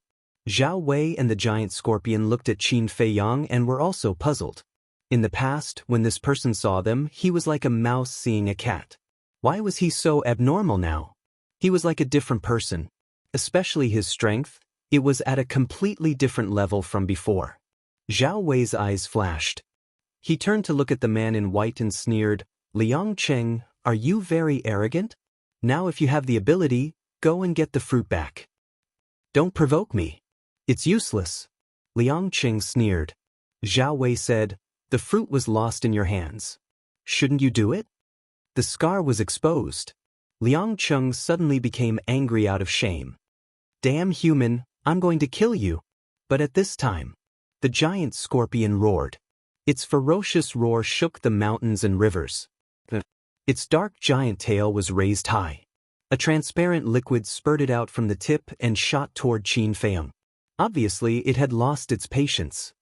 Speaker 1: Zhao Wei and the Giant Scorpion looked at Qin Feiyang and were also puzzled. In the past, when this person saw them, he was like a mouse seeing a cat. Why was he so abnormal now? He was like a different person. Especially his strength, it was at a completely different level from before. Zhao Wei's eyes flashed. He turned to look at the man in white and sneered, "Liang Cheng, are you very arrogant? Now if you have the ability, go and get the fruit back. Don't provoke me. It's useless." Liang Cheng sneered. Zhao Wei said, "The fruit was lost in your hands. Shouldn't you do it?" The scar was exposed. Liang Cheng suddenly became angry out of shame. "Damn human, I'm going to kill you." But at this time, the giant scorpion roared. Its ferocious roar shook the mountains and rivers. Its dark giant tail was raised high. A transparent liquid spurted out from the tip and shot toward Qin Feiyang. Obviously, it had lost its patience.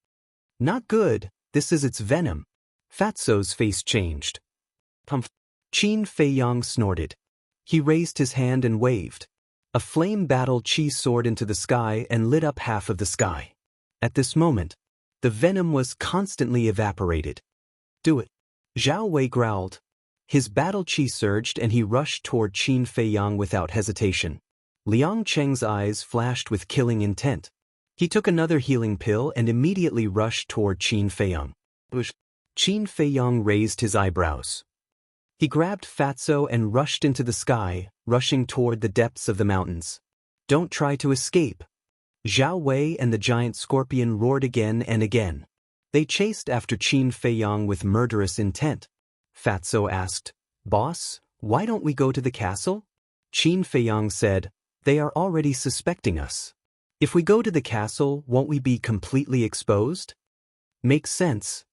Speaker 1: "Not good, this is its venom." Fatso's face changed. Qin Feiyang snorted. He raised his hand and waved. A flame battle chi soared into the sky and lit up half of the sky. At this moment, the venom was constantly evaporated. "Do it." Zhao Wei growled. His battle chi surged and he rushed toward Qin Feiyang without hesitation. Liang Cheng's eyes flashed with killing intent. He took another healing pill and immediately rushed toward Qin Feiyang. Qin Feiyang raised his eyebrows. He grabbed Fatso and rushed into the sky, rushing toward the depths of the mountains. "Don't try to escape." Zhao Wei and the giant scorpion roared again and again. They chased after Qin Feiyang with murderous intent. Fatso asked, "Boss, why don't we go to the castle?" Qin Feiyang said, "They are already suspecting us. If we go to the castle, won't we be completely exposed?" "Makes sense."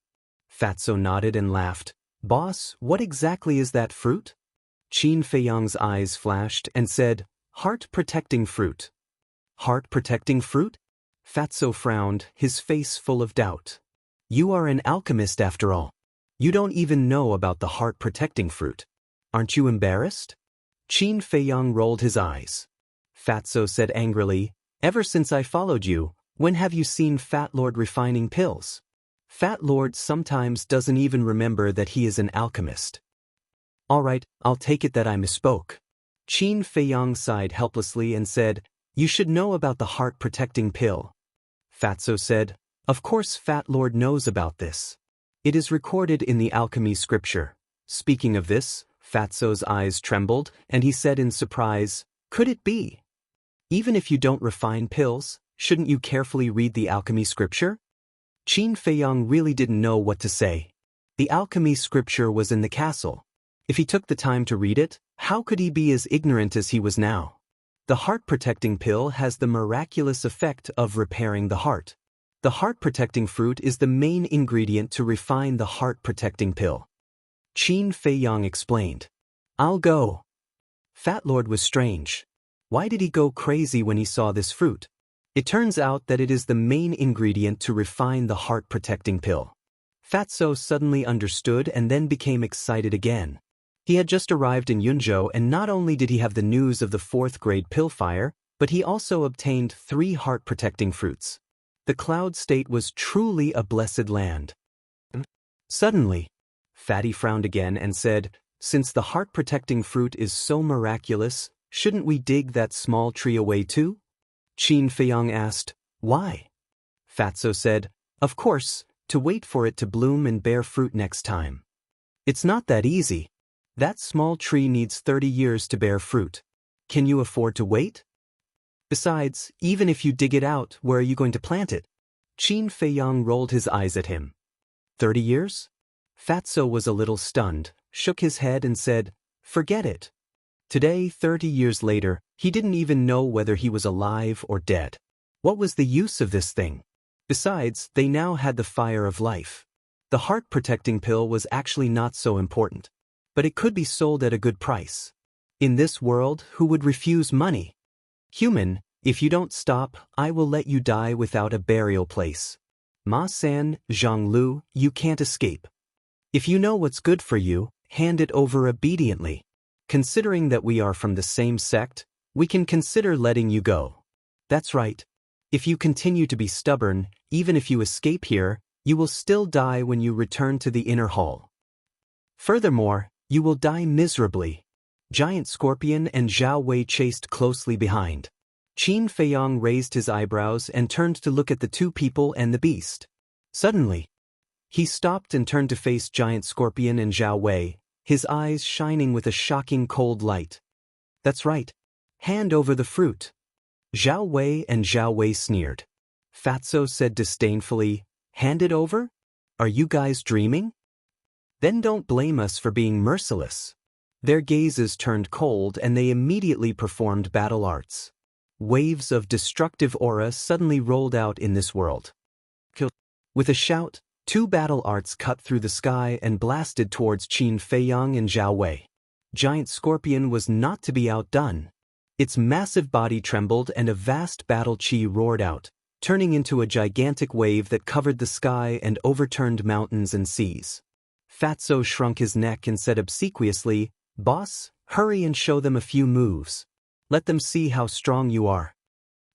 Speaker 1: Fatso nodded and laughed. "Boss, what exactly is that fruit?" Qin Feiyang's eyes flashed and said, "Heart-protecting fruit." "Heart-protecting fruit?" Fatso frowned, his face full of doubt. "You are an alchemist after all. You don't even know about the heart-protecting fruit. Aren't you embarrassed?" Qin Feiyang rolled his eyes. Fatso said angrily, "Ever since I followed you, when have you seen Fat Lord refining pills? Fat Lord sometimes doesn't even remember that he is an alchemist." "All right, I'll take it that I misspoke." Qin Feiyang sighed helplessly and said, "You should know about the heart-protecting pill." Fatso said, "Of course Fat Lord knows about this. It is recorded in the alchemy scripture." Speaking of this, Fatso's eyes trembled, and he said in surprise, "Could it be? Even if you don't refine pills, shouldn't you carefully read the alchemy scripture?" Qin Feiyang really didn't know what to say. The alchemy scripture was in the castle. If he took the time to read it, how could he be as ignorant as he was now? The heart-protecting pill has the miraculous effect of repairing the heart. The heart-protecting fruit is the main ingredient to refine the heart-protecting pill. Qin Feiyang explained. "I'll go." Fat Lord was strange. Why did he go crazy when he saw this fruit? It turns out that it is the main ingredient to refine the heart-protecting pill. Fatso suddenly understood and then became excited again. He had just arrived in Yunzhou, and not only did he have the news of the 4th-grade pill fire, but he also obtained 3 heart-protecting fruits. The Cloud State was truly a blessed land. Suddenly, Fatty frowned again and said, "Since the heart-protecting fruit is so miraculous, shouldn't we dig that small tree away too?" Qin Feiyang asked, "Why?" Fatso said, "Of course, to wait for it to bloom and bear fruit next time. It's not that easy. That small tree needs 30 years to bear fruit. Can you afford to wait? Besides, even if you dig it out, where are you going to plant it?" Qin Feiyang rolled his eyes at him. 30 years? Fatso was a little stunned, shook his head and said, "Forget it." Today, 30 years later, he didn't even know whether he was alive or dead. What was the use of this thing? Besides, they now had the fire of life. The heart-protecting pill was actually not so important. But it could be sold at a good price. In this world, who would refuse money? "Human, if you don't stop, I will let you die without a burial place. Ma San, Zhang Lu, you can't escape. If you know what's good for you, hand it over obediently. Considering that we are from the same sect, we can consider letting you go. That's right. If you continue to be stubborn, even if you escape here, you will still die when you return to the inner hall. Furthermore, you will die miserably. Giant Scorpion and Zhao Wei chased closely behind. Qin Feiyang raised his eyebrows and turned to look at the two people and the beast. Suddenly, he stopped and turned to face Giant Scorpion and Zhao Wei, his eyes shining with a shocking cold light. That's right. Hand over the fruit. Zhao Wei and Zhao Wei sneered. Fatso said disdainfully, hand it over? Are you guys dreaming? Then don't blame us for being merciless. Their gazes turned cold and they immediately performed battle arts. Waves of destructive aura suddenly rolled out in this world. With a shout, two battle arts cut through the sky and blasted towards Qin Feiyang and Zhao Wei. Giant Scorpion was not to be outdone. Its massive body trembled and a vast battle chi roared out, turning into a gigantic wave that covered the sky and overturned mountains and seas. Fatso shrunk his neck and said obsequiously, "Boss, hurry and show them a few moves. Let them see how strong you are."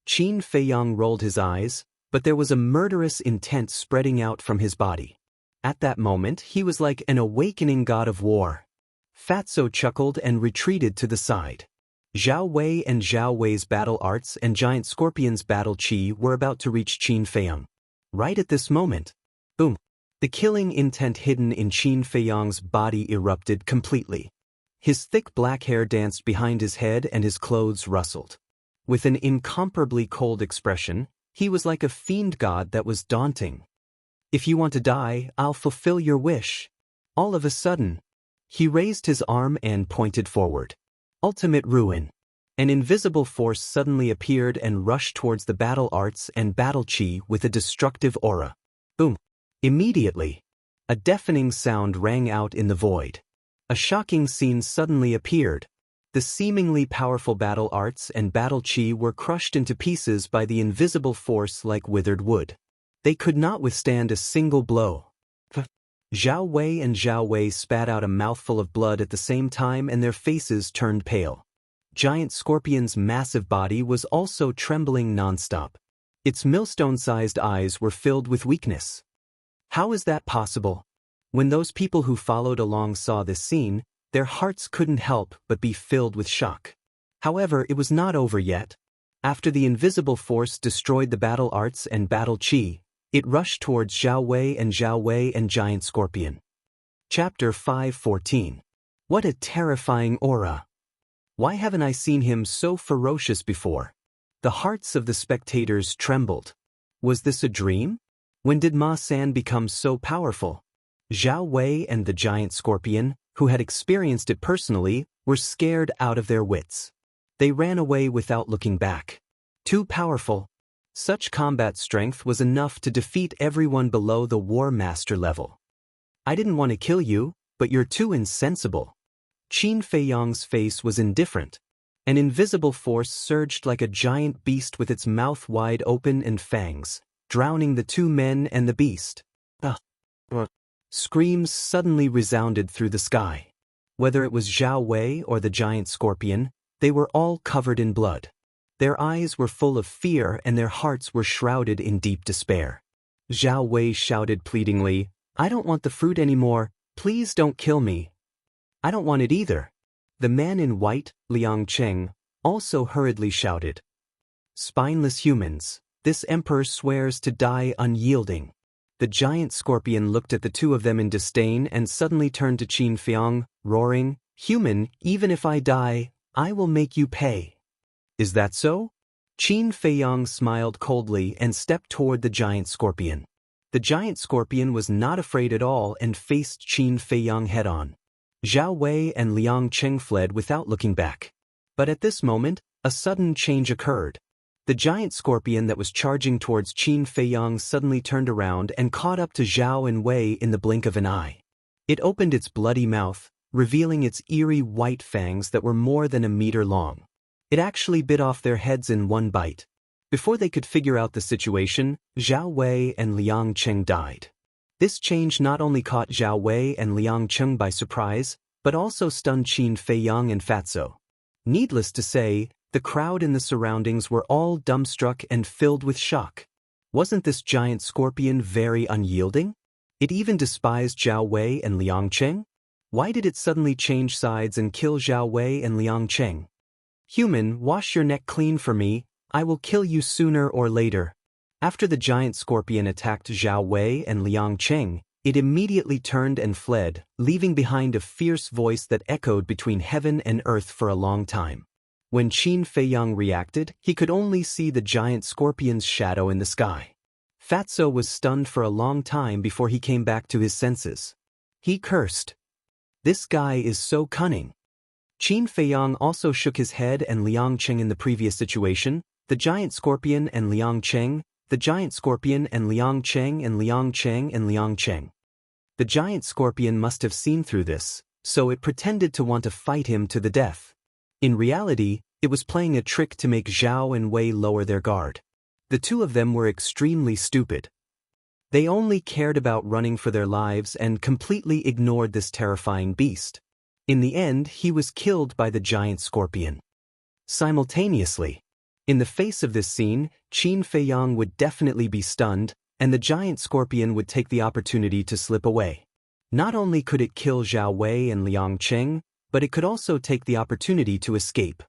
Speaker 1: Qin Feiyang rolled his eyes, but there was a murderous intent spreading out from his body. At that moment, he was like an awakening god of war. Fatso chuckled and retreated to the side. Zhao Wei and Zhao Wei's battle arts and Giant Scorpion's battle chi were about to reach Qin Feiyang. Right at this moment, boom, the killing intent hidden in Qin Feiyang's body erupted completely. His thick black hair danced behind his head and his clothes rustled. With an incomparably cold expression, he was like a fiend god that was daunting. "If you want to die, I'll fulfill your wish." All of a sudden, he raised his arm and pointed forward. Ultimate ruin. An invisible force suddenly appeared and rushed towards the battle arts and battle chi with a destructive aura. Boom. Immediately, a deafening sound rang out in the void. A shocking scene suddenly appeared. The seemingly powerful battle arts and battle chi were crushed into pieces by the invisible force like withered wood. They could not withstand a single blow. Zhao Wei and Zhao Wei spat out a mouthful of blood at the same time and their faces turned pale. Giant Scorpion's massive body was also trembling nonstop. Its millstone-sized eyes were filled with weakness. How is that possible? When those people who followed along saw this scene, their hearts couldn't help but be filled with shock. However, it was not over yet. After the invisible force destroyed the battle arts and battle chi, it rushed towards Zhao Wei and Giant Scorpion. Chapter 5:14. What a terrifying aura! Why haven't I seen him so ferocious before? The hearts of the spectators trembled. Was this a dream? When did Ma San become so powerful? Zhao Wei and the Giant Scorpion, who had experienced it personally, were scared out of their wits. They ran away without looking back. Too powerful. Such combat strength was enough to defeat everyone below the War Master level. I didn't want to kill you, but you're too insensible. Qin Feiyang's face was indifferent. An invisible force surged like a giant beast with its mouth wide open and fangs, drowning the two men and the beast. Screams suddenly resounded through the sky. Whether it was Zhao Wei or the Giant Scorpion, they were all covered in blood. Their eyes were full of fear and their hearts were shrouded in deep despair. Zhao Wei shouted pleadingly, "I don't want the fruit anymore, please don't kill me." "I don't want it either." The man in white, Liang Cheng, also hurriedly shouted. "Spineless humans, this emperor swears to die unyielding." The Giant Scorpion looked at the two of them in disdain and suddenly turned to Qin Feiyang, roaring, "Human, even if I die, I will make you pay." "Is that so?" Qin Feiyang smiled coldly and stepped toward the Giant Scorpion. The Giant Scorpion was not afraid at all and faced Qin Feiyang head-on. Zhao Wei and Liang Cheng fled without looking back. But at this moment, a sudden change occurred. The Giant Scorpion that was charging towards Qin Feiyang suddenly turned around and caught up to Zhao and Wei in the blink of an eye. It opened its bloody mouth, revealing its eerie white fangs that were more than a meter long. It actually bit off their heads in one bite. Before they could figure out the situation, Zhao Wei and Liang Cheng died. This change not only caught Zhao Wei and Liang Cheng by surprise, but also stunned Qin Feiyang and Fatso. Needless to say, the crowd in the surroundings were all dumbstruck and filled with shock. Wasn't this Giant Scorpion very unyielding? It even despised Zhao Wei and Liang Cheng? Why did it suddenly change sides and kill Zhao Wei and Liang Cheng? Human, wash your neck clean for me, I will kill you sooner or later. After the giant scorpion attacked Zhao Wei and Liang Cheng, it immediately turned and fled, leaving behind a fierce voice that echoed between heaven and earth for a long time. When Qin Feiyang reacted, he could only see the giant scorpion's shadow in the sky. Fatso was stunned for a long time before he came back to his senses. He cursed. This guy is so cunning. Qin Feiyang also shook his head and Liang Cheng in the previous situation, the giant scorpion and Liang Cheng, the giant scorpion and Liang Cheng and Liang Cheng and Liang Cheng. The giant scorpion must have seen through this, so it pretended to want to fight him to the death. In reality, it was playing a trick to make Zhao and Wei lower their guard. The two of them were extremely stupid. They only cared about running for their lives and completely ignored this terrifying beast. In the end, he was killed by the giant scorpion. Simultaneously, in the face of this scene, Qin Feiyang would definitely be stunned, and the giant scorpion would take the opportunity to slip away. Not only could it kill Zhao Wei and Liang Cheng, but it could also take the opportunity to escape.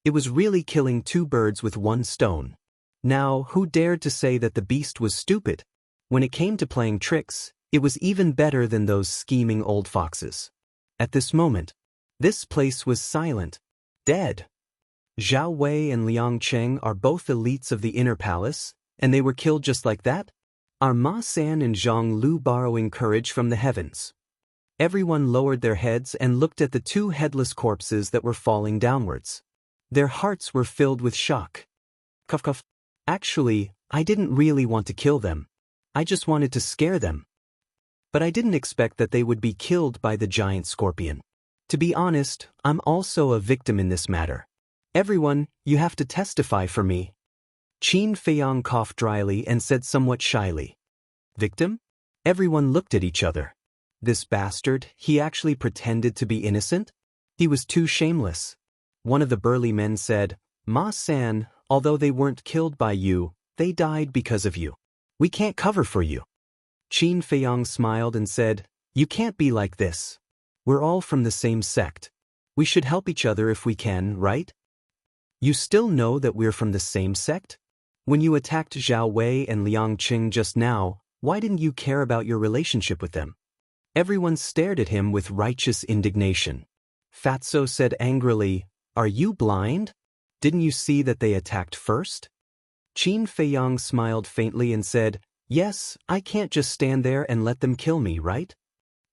Speaker 1: It was really killing two birds with one stone. Now, who dared to say that the beast was stupid? When it came to playing tricks, it was even better than those scheming old foxes. At this moment, this place was silent, dead. Zhao Wei and Liang Cheng are both elites of the inner palace, and they were killed just like that? Are Ma San and Zhang Lu borrowing courage from the heavens? Everyone lowered their heads and looked at the two headless corpses that were falling downwards. Their hearts were filled with shock. Cough cough. Actually, I didn't really want to kill them. I just wanted to scare them. But I didn't expect that they would be killed by the giant scorpion. To be honest, I'm also a victim in this matter. Everyone, you have to testify for me. Qin Feiyang coughed dryly and said somewhat shyly. Victim? Everyone looked at each other. This bastard, he actually pretended to be innocent? He was too shameless. One of the burly men said, Ma San, although they weren't killed by you, they died because of you. We can't cover for you. Qin Feiyang smiled and said, You can't be like this. We're all from the same sect. We should help each other if we can, right? You still know that we're from the same sect? When you attacked Zhao Wei and Liang Cheng just now, why didn't you care about your relationship with them? Everyone stared at him with righteous indignation. Fatso said angrily, Are you blind? Didn't you see that they attacked first? Qin Feiyang smiled faintly and said, Yes, I can't just stand there and let them kill me, right?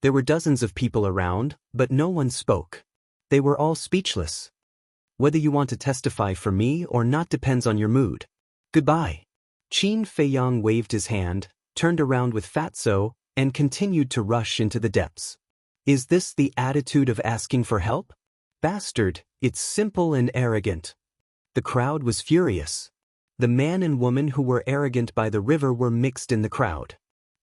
Speaker 1: There were dozens of people around, but no one spoke. They were all speechless. Whether you want to testify for me or not depends on your mood. Goodbye. Qin Feiyang waved his hand, turned around with Fatso, and continued to rush into the depths. Is this the attitude of asking for help? Bastard, it's simple and arrogant. The crowd was furious. The man and woman who were arrogant by the river were mixed in the crowd.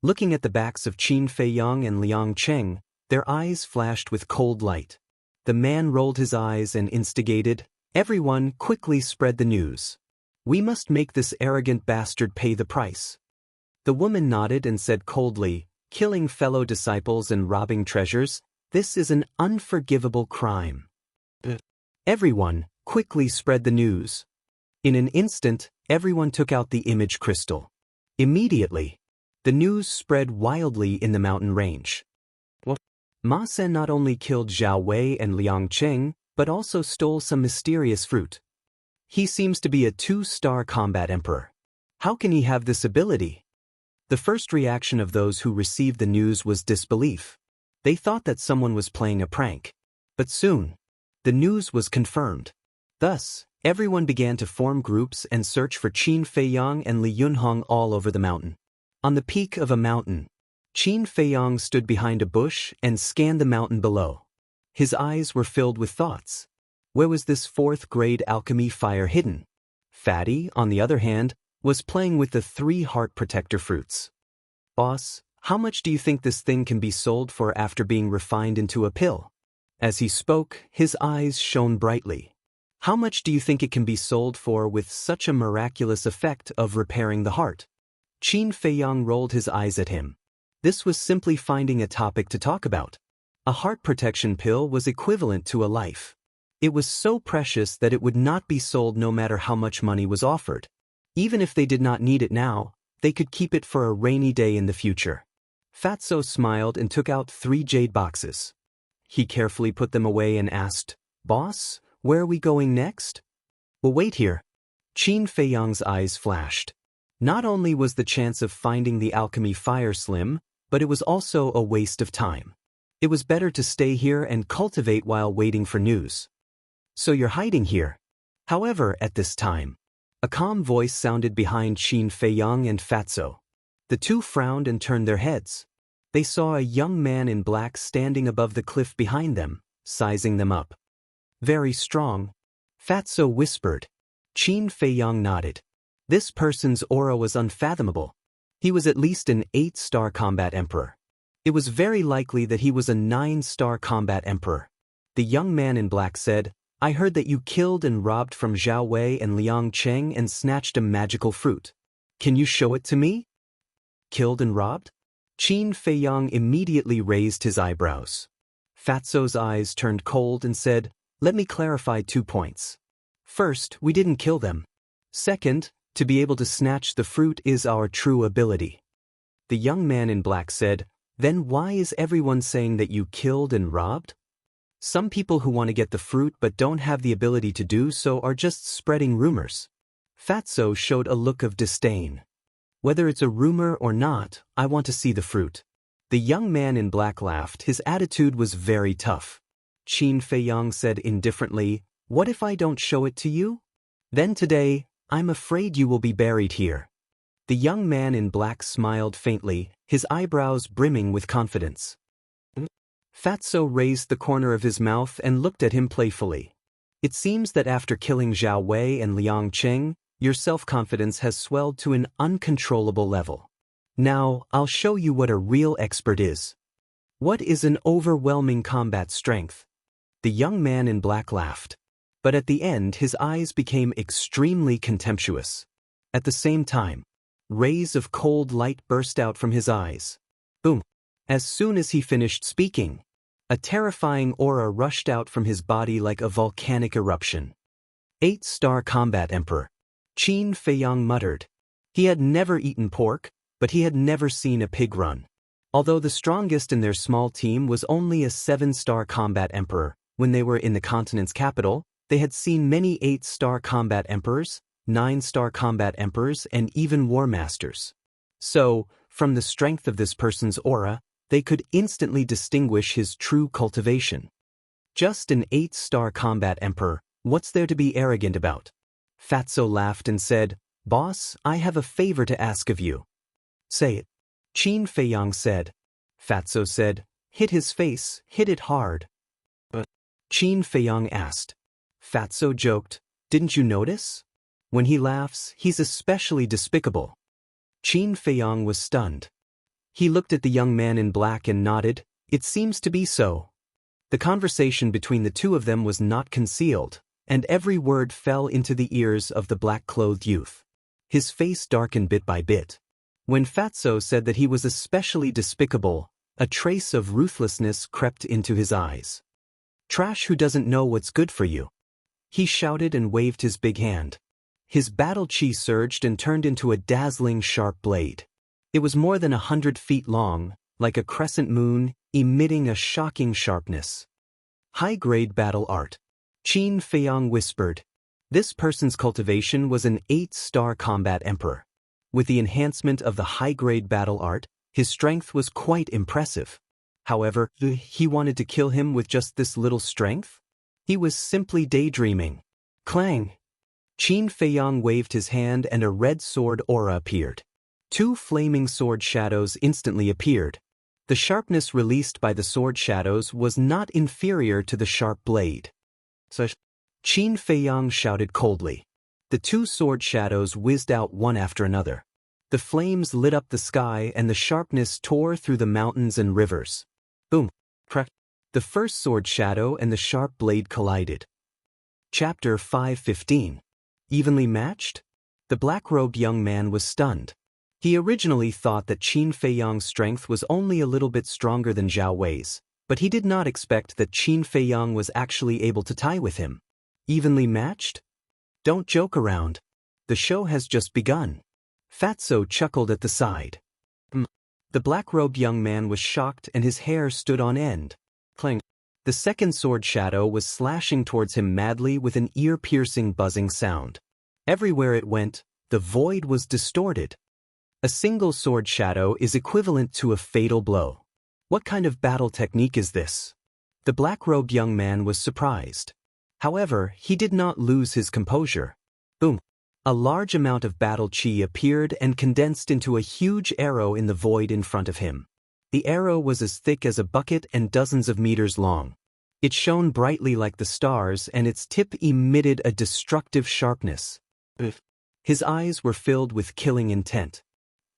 Speaker 1: Looking at the backs of Qin Feiyang and Liang Cheng, their eyes flashed with cold light. The man rolled his eyes and instigated, Everyone quickly spread the news. We must make this arrogant bastard pay the price. The woman nodded and said coldly, Killing fellow disciples and robbing treasures, this is an unforgivable crime. Everyone quickly spread the news. In an instant, everyone took out the image crystal. Immediately, the news spread wildly in the mountain range. Ma Sen not only killed Zhao Wei and Liang Cheng, but also stole some mysterious fruit. He seems to be a 2-star combat emperor. How can he have this ability? The first reaction of those who received the news was disbelief. They thought that someone was playing a prank. But soon, the news was confirmed. Thus, everyone began to form groups and search for Qin Feiyang and Li Yunhong all over the mountain. On the peak of a mountain, Qin Feiyang stood behind a bush and scanned the mountain below. His eyes were filled with thoughts. Where was this 4th-grade alchemy fire hidden? Fatty, on the other hand, was playing with the 3 heart protector fruits. Boss, how much do you think this thing can be sold for after being refined into a pill? As he spoke, his eyes shone brightly. How much do you think it can be sold for with such a miraculous effect of repairing the heart? Qin Feiyang rolled his eyes at him. This was simply finding a topic to talk about. A heart protection pill was equivalent to a life. It was so precious that it would not be sold no matter how much money was offered. Even if they did not need it now, they could keep it for a rainy day in the future. Fatso smiled and took out 3 jade boxes. He carefully put them away and asked, "Boss, where are we going next?" "We'll wait here." Qin Feiyang's eyes flashed. Not only was the chance of finding the alchemy fire slim, but it was also a waste of time. It was better to stay here and cultivate while waiting for news. "So you're hiding here?" However, at this time, a calm voice sounded behind Qin Feiyang and Fatso. The two frowned and turned their heads. They saw a young man in black standing above the cliff behind them, sizing them up. "Very strong," Fatso whispered. Qin Feiyang nodded. This person's aura was unfathomable. He was at least an 8-star combat emperor. It was very likely that he was a 9-star combat emperor. The young man in black said, "I heard that you killed and robbed from Zhao Wei and Liang Cheng and snatched a magical fruit. Can you show it to me?" "Killed and robbed?" Qin Feiyang immediately raised his eyebrows. Fatso's eyes turned cold and said, "Let me clarify 2 points. First, we didn't kill them. Second, to be able to snatch the fruit is our true ability." The young man in black said, "Then why is everyone saying that you killed and robbed?" "Some people who want to get the fruit but don't have the ability to do so are just spreading rumors." Fatso showed a look of disdain. "Whether it's a rumor or not, I want to see the fruit." The young man in black laughed. His attitude was very tough. Qin Feiyang said indifferently, "What if I don't show it to you? Then today, I'm afraid you will be buried here." The young man in black smiled faintly, his eyebrows brimming with confidence. Fatso raised the corner of his mouth and looked at him playfully. "It seems that after killing Zhao Wei and Liang Cheng, your self-confidence has swelled to an uncontrollable level. Now, I'll show you what a real expert is. What is an overwhelming combat strength?" The young man in black laughed. But at the end his eyes became extremely contemptuous. At the same time, rays of cold light burst out from his eyes. Boom! As soon as he finished speaking, a terrifying aura rushed out from his body like a volcanic eruption. 8-star combat emperor. Qin Feiyang muttered. He had never eaten pork, but he had never seen a pig run. Although the strongest in their small team was only a 7-star combat emperor, when they were in the continent's capital, they had seen many 8-star combat emperors, 9-star combat emperors, and even war masters. So, from the strength of this person's aura, they could instantly distinguish his true cultivation. Just an 8-star combat emperor, what's there to be arrogant about? Fatso laughed and said, "Boss, I have a favor to ask of you." "Say it." Qin Feiyang said. Fatso said, "Hit his face, hit it hard." But Qin Feiyang asked. Fatso joked, "Didn't you notice? When he laughs, he's especially despicable." Qin Feiyang was stunned. He looked at the young man in black and nodded. "It seems to be so." The conversation between the two of them was not concealed, and every word fell into the ears of the black-clothed youth. His face darkened bit by bit. When Fatso said that he was especially despicable, a trace of ruthlessness crept into his eyes. "Trash who doesn't know what's good for you." He shouted and waved his big hand. His battle chi surged and turned into a dazzling sharp blade. It was more than 100 feet long, like a crescent moon, emitting a shocking sharpness. High-grade battle art. Qin Feiyang whispered. This person's cultivation was an 8-star combat emperor. With the enhancement of the high-grade battle art, his strength was quite impressive. However, he wanted to kill him with just this little strength? He was simply daydreaming. Clang! Qin Feiyang waved his hand and a red sword aura appeared. 2 flaming sword shadows instantly appeared. The sharpness released by the sword shadows was not inferior to the sharp blade. Qin Feiyang shouted coldly. The 2 sword shadows whizzed out one after another. The flames lit up the sky and the sharpness tore through the mountains and rivers. Boom! Crack! The first sword shadow and the sharp blade collided. Chapter 5:15. Evenly matched? The black-robed young man was stunned. He originally thought that Qin Feiyang's strength was only a little bit stronger than Zhao Wei's, But he did not expect that Qin Feiyang was actually able to tie with him. Evenly matched? Don't joke around. The show has just begun. Fatso chuckled at the side. The black-robed young man was shocked and his hair stood on end. Clang. The second sword shadow was slashing towards him madly with an ear-piercing buzzing sound. Everywhere it went, the void was distorted. A single sword shadow is equivalent to a fatal blow. What kind of battle technique is this? The black-robed young man was surprised. However, he did not lose his composure. Boom! A large amount of battle chi appeared and condensed into a huge arrow in the void in front of him. The arrow was as thick as a bucket and dozens of meters long. It shone brightly like the stars and its tip emitted a destructive sharpness. His eyes were filled with killing intent.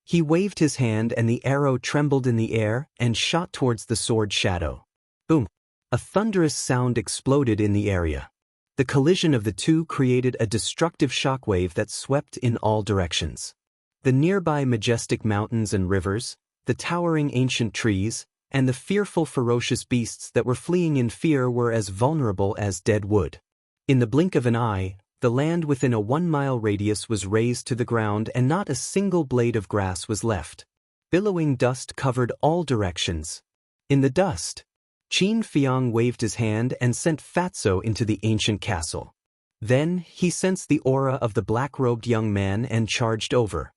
Speaker 1: He waved his hand and the arrow trembled in the air and shot towards the sword shadow. Boom! A thunderous sound exploded in the area. The collision of the two created a destructive shockwave that swept in all directions. The nearby majestic mountains and rivers, the towering ancient trees, and the fearful ferocious beasts that were fleeing in fear were as vulnerable as dead wood. In the blink of an eye, the land within a 1-mile radius was razed to the ground and not a single blade of grass was left. Billowing dust covered all directions. In the dust, Qin Feiyang waved his hand and sent Fatso into the ancient castle. Then, he sensed the aura of the black-robed young man and charged over.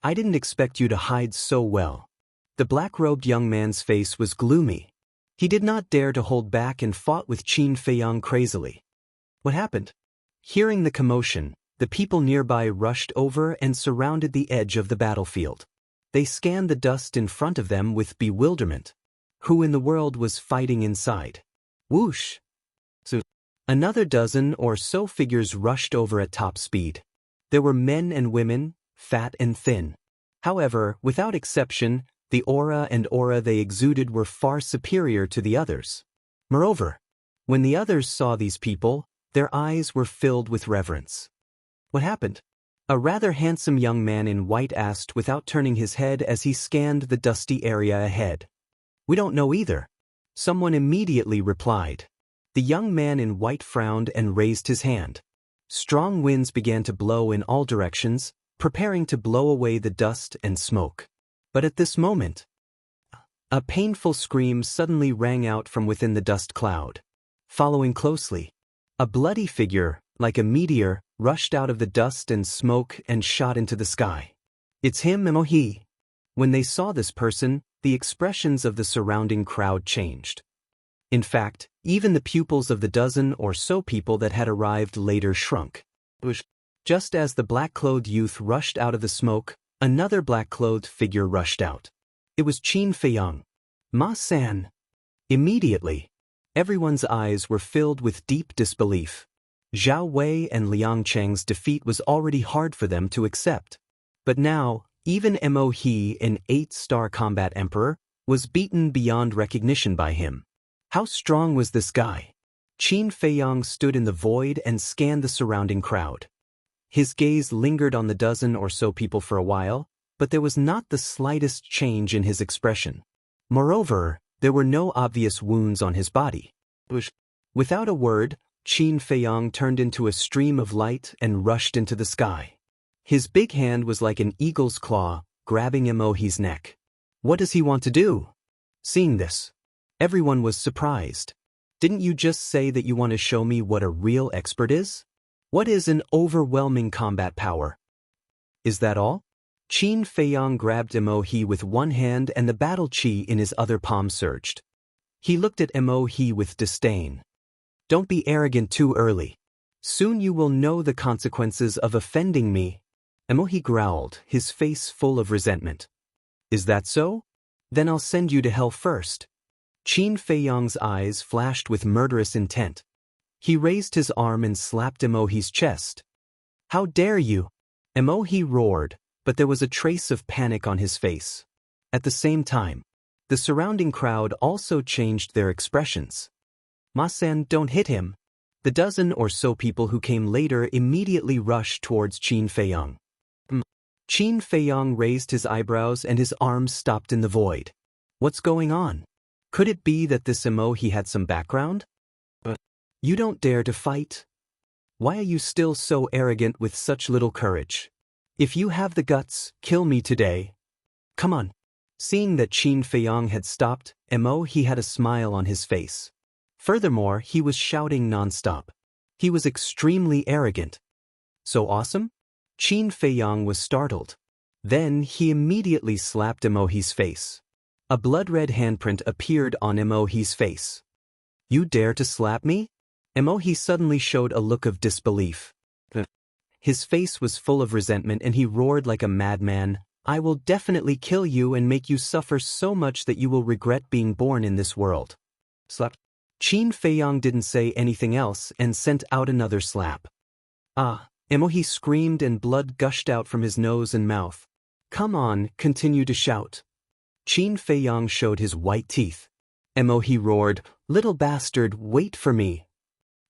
Speaker 1: I didn't expect you to hide so well. The black-robed young man's face was gloomy. He did not dare to hold back and fought with Qin Feiyang crazily. What happened? Hearing the commotion, the people nearby rushed over and surrounded the edge of the battlefield. They scanned the dust in front of them with bewilderment. Who in the world was fighting inside? Whoosh! So, another dozen or so figures rushed over at top speed. There were men and women, fat and thin. However, without exception, the aura they exuded were far superior to the others. Moreover, when the others saw these people, their eyes were filled with reverence. What happened? A rather handsome young man in white asked without turning his head as he scanned the dusty area ahead. We don't know either. Someone immediately replied. The young man in white frowned and raised his hand. Strong winds began to blow in all directions, preparing to blow away the dust and smoke. But at this moment, a painful scream suddenly rang out from within the dust cloud. Following closely, a bloody figure, like a meteor, rushed out of the dust and smoke and shot into the sky. It's him, Emohi. When they saw this person, the expressions of the surrounding crowd changed. In fact, even the pupils of the dozen or so people that had arrived later shrunk. Just as the black-clothed youth rushed out of the smoke, another black-clothed figure rushed out. It was Qin Feiyang. Ma-san. Immediately, everyone's eyes were filled with deep disbelief. Zhao Wei and Liang Cheng's defeat was already hard for them to accept. But now, even Mo He, an 8-star combat emperor, was beaten beyond recognition by him. How strong was this guy? Qin Feiyang stood in the void and scanned the surrounding crowd. His gaze lingered on the dozen or so people for a while, but there was not the slightest change in his expression. Moreover, there were no obvious wounds on his body. Without a word, Qin Feiyang turned into a stream of light and rushed into the sky. His big hand was like an eagle's claw, grabbing Emohi's neck. What does he want to do? Seeing this, everyone was surprised. Didn't you just say that you want to show me what a real expert is? What is an overwhelming combat power? Is that all? Qin Feiyang grabbed Emohi with one hand and the battle chi in his other palm surged. He looked at Emohi with disdain. Don't be arrogant too early. Soon you will know the consequences of offending me. Emohi growled, his face full of resentment. Is that so? Then I'll send you to hell first. Qin Feiyang's eyes flashed with murderous intent. He raised his arm and slapped Emohi's chest. How dare you? Emohi roared, but there was a trace of panic on his face. At the same time, the surrounding crowd also changed their expressions. Ma-san, don't hit him. The dozen or so people who came later immediately rushed towards Qin Feiyang. Qin Feiyang raised his eyebrows and his arms stopped in the void. What's going on? Could it be that this emoji had some background? You don't dare to fight? Why are you still so arrogant with such little courage? If you have the guts, kill me today. Come on. Seeing that Qin Feiyang had stopped, he had a smile on his face. Furthermore, he was shouting non-stop. He was extremely arrogant. So awesome? Qin Feiyang was startled. Then he immediately slapped Emohi's face. A blood-red handprint appeared on Emohi's face. You dare to slap me? Emohi suddenly showed a look of disbelief. His face was full of resentment and he roared like a madman, I will definitely kill you and make you suffer so much that you will regret being born in this world. Slap. Qin Feiyang didn't say anything else and sent out another slap. Ah, Emohi screamed and blood gushed out from his nose and mouth. Come on, continue to shout. Qin Feiyang showed his white teeth. Emohi roared, little bastard, wait for me.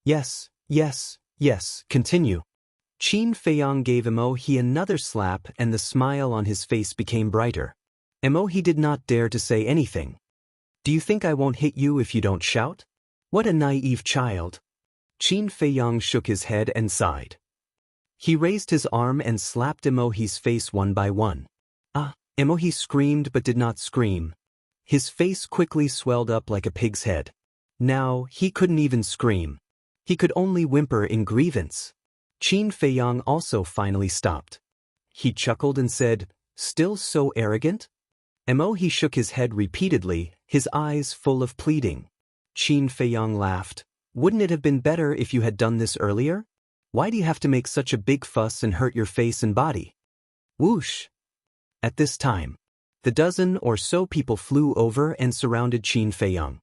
Speaker 1: Yes, yes, yes, continue. Qin Feiyang gave Emohi another slap and the smile on his face became brighter. Emohi did not dare to say anything. Do you think I won't hit you if you don't shout? What a naive child. Qin Feiyang shook his head and sighed. He raised his arm and slapped Emohi's face one by one. Ah, Emohi screamed but did not scream. His face quickly swelled up like a pig's head. Now, he couldn't even scream. He could only whimper in grievance. Qin Feiyang also finally stopped. He chuckled and said, Still so arrogant? Emohi shook his head repeatedly, his eyes full of pleading. Qin Feiyang laughed. Wouldn't it have been better if you had done this earlier? Why do you have to make such a big fuss and hurt your face and body? Whoosh! At this time, the dozen or so people flew over and surrounded Qin Feiyang.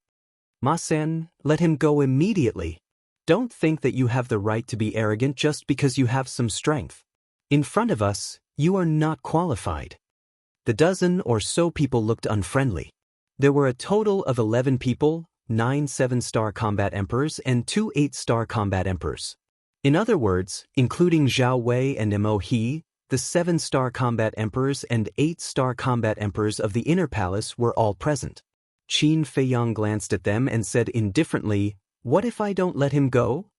Speaker 1: Ma-san, let him go immediately. Don't think that you have the right to be arrogant just because you have some strength. In front of us, you are not qualified. The dozen or so people looked unfriendly. There were a total of 11 people, 9 7-star combat emperors and 2 8-star combat emperors. In other words, including Zhao Wei and Emohi, the 7-star combat emperors and 8-star combat emperors of the inner palace were all present. Qin Feiyang glanced at them and said indifferently, What if I don't let him go?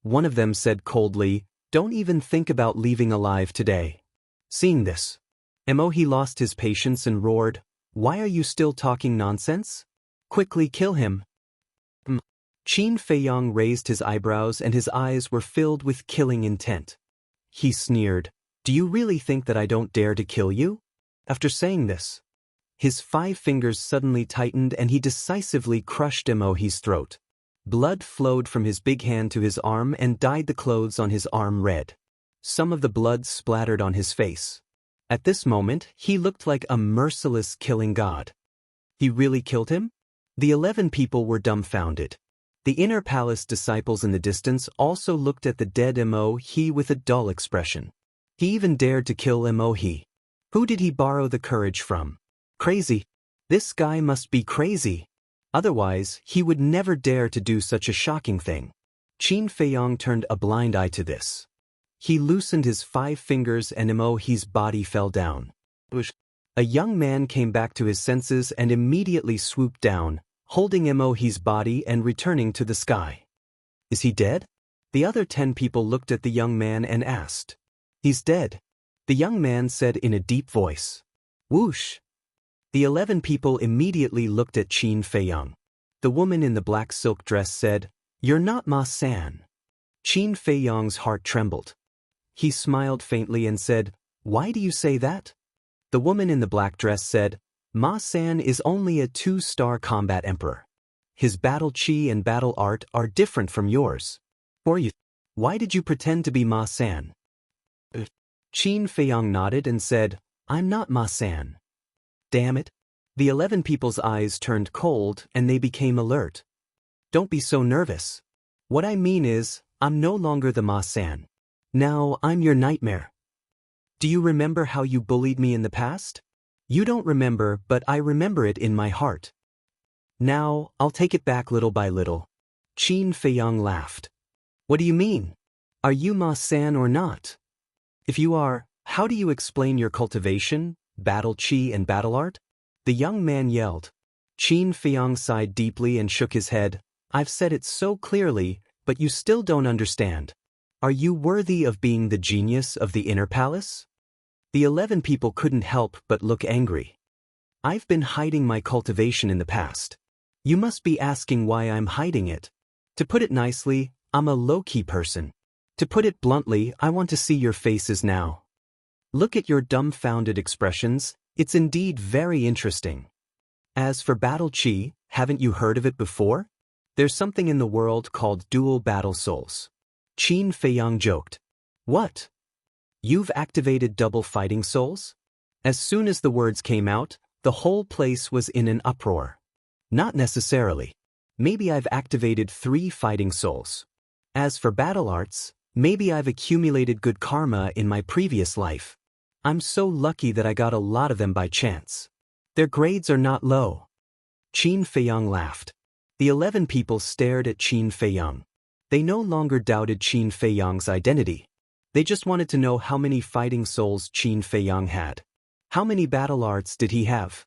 Speaker 1: One of them said coldly, Don't even think about leaving alive today. Seeing this, Emohi lost his patience and roared, Why are you still talking nonsense? Quickly kill him. Qin Feiyang raised his eyebrows and his eyes were filled with killing intent. He sneered, Do you really think that I don't dare to kill you? After saying this, his 5 fingers suddenly tightened and he decisively crushed Emohi's throat. Blood flowed from his big hand to his arm and dyed the clothes on his arm red. Some of the blood splattered on his face. At this moment, he looked like a merciless killing god. He really killed him? The 11 people were dumbfounded. The inner palace disciples in the distance also looked at the dead Emohi with a dull expression. He even dared to kill Emohi. Who did he borrow the courage from? Crazy. This guy must be crazy. Otherwise, he would never dare to do such a shocking thing. Qin Feiyang turned a blind eye to this. He loosened his 5 fingers and Emohi's body fell down. A young man came back to his senses and immediately swooped down, holding Emohi's body and returning to the sky. Is he dead? The other 10 people looked at the young man and asked. He's dead. The young man said in a deep voice. Whoosh! The 11 people immediately looked at Qin Feiyang. The woman in the black silk dress said, You're not Ma-san. Qin Feiyang's heart trembled. He smiled faintly and said, Why do you say that? The woman in the black dress said, Ma-san is only a 2-star combat emperor. His battle chi and battle art are different from yours. For you, why did you pretend to be Ma-san? Qin Feiyang nodded and said, I'm not Ma-san. Damn it. The 11 people's eyes turned cold and they became alert. Don't be so nervous. What I mean is, I'm no longer the Ma-san. Now I'm your nightmare. Do you remember how you bullied me in the past? You don't remember, but I remember it in my heart. Now, I'll take it back little by little. Qin Feiyang laughed. What do you mean? Are you Ma-san or not? If you are, how do you explain your cultivation, battle chi and battle art? The young man yelled. Qin Feiyang sighed deeply and shook his head. I've said it so clearly, but you still don't understand. Are you worthy of being the genius of the inner palace? The 11 people couldn't help but look angry. I've been hiding my cultivation in the past. You must be asking why I'm hiding it. To put it nicely, I'm a low-key person. To put it bluntly, I want to see your faces now. Look at your dumbfounded expressions, it's indeed very interesting. As for battle chi, haven't you heard of it before? There's something in the world called dual battle souls. Qin Feiyang joked. What? You've activated double fighting souls? As soon as the words came out, the whole place was in an uproar. Not necessarily. Maybe I've activated 3 fighting souls. As for battle arts, maybe I've accumulated good karma in my previous life. I'm so lucky that I got a lot of them by chance. Their grades are not low. Qin Feiyang laughed. The 11 people stared at Qin Feiyang. They no longer doubted Qin Feiyang's identity. They just wanted to know how many fighting souls Qin Feiyang had. How many battle arts did he have?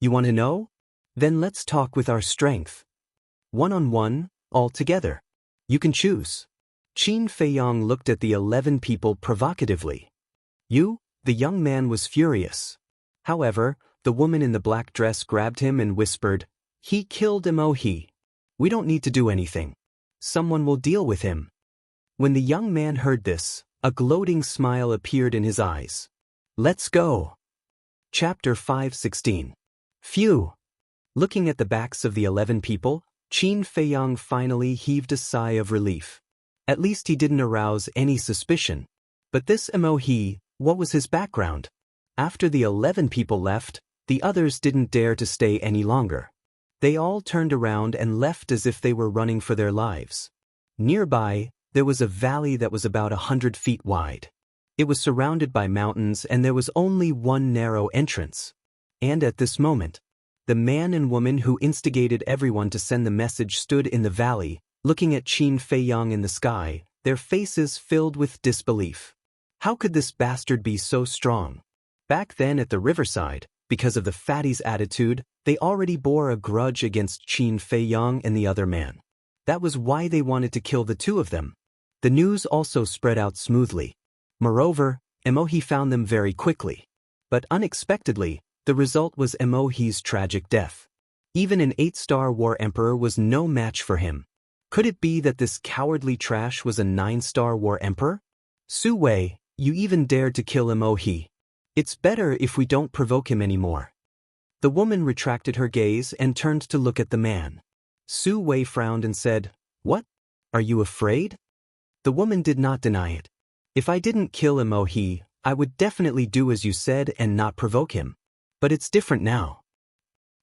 Speaker 1: You want to know? Then let's talk with our strength. One-on-one, all together. You can choose. Qin Feiyang looked at the 11 people provocatively. You? The young man was furious. However, the woman in the black dress grabbed him and whispered, He killed Emohi. We don't need to do anything. Someone will deal with him. When the young man heard this, a gloating smile appeared in his eyes. Let's go. Chapter 5:16. Phew. Looking at the backs of the 11 people, Qin Feiyang finally heaved a sigh of relief. At least he didn't arouse any suspicion. But this Emohi, what was his background? After the 11 people left, the others didn't dare to stay any longer. They all turned around and left as if they were running for their lives. Nearby, there was a valley that was about 100 feet wide. It was surrounded by mountains and there was only one narrow entrance. And at this moment, the man and woman who instigated everyone to send the message stood in the valley, looking at Qin Feiyang in the sky, their faces filled with disbelief. How could this bastard be so strong? Back then at the riverside, because of the fatty's attitude, they already bore a grudge against Qin Feiyang and the other man. That was why they wanted to kill the two of them. The news also spread out smoothly. Moreover, Emohi found them very quickly. But unexpectedly, the result was Emohi's tragic death. Even an 8-star war emperor was no match for him. Could it be that this cowardly trash was a 9-star war emperor? Su Wei, you even dared to kill Emohi. It's better if we don't provoke him anymore. The woman retracted her gaze and turned to look at the man. Su Wei frowned and said, What? Are you afraid? The woman did not deny it. If I didn't kill Emohi, I would definitely do as you said and not provoke him. But it's different now.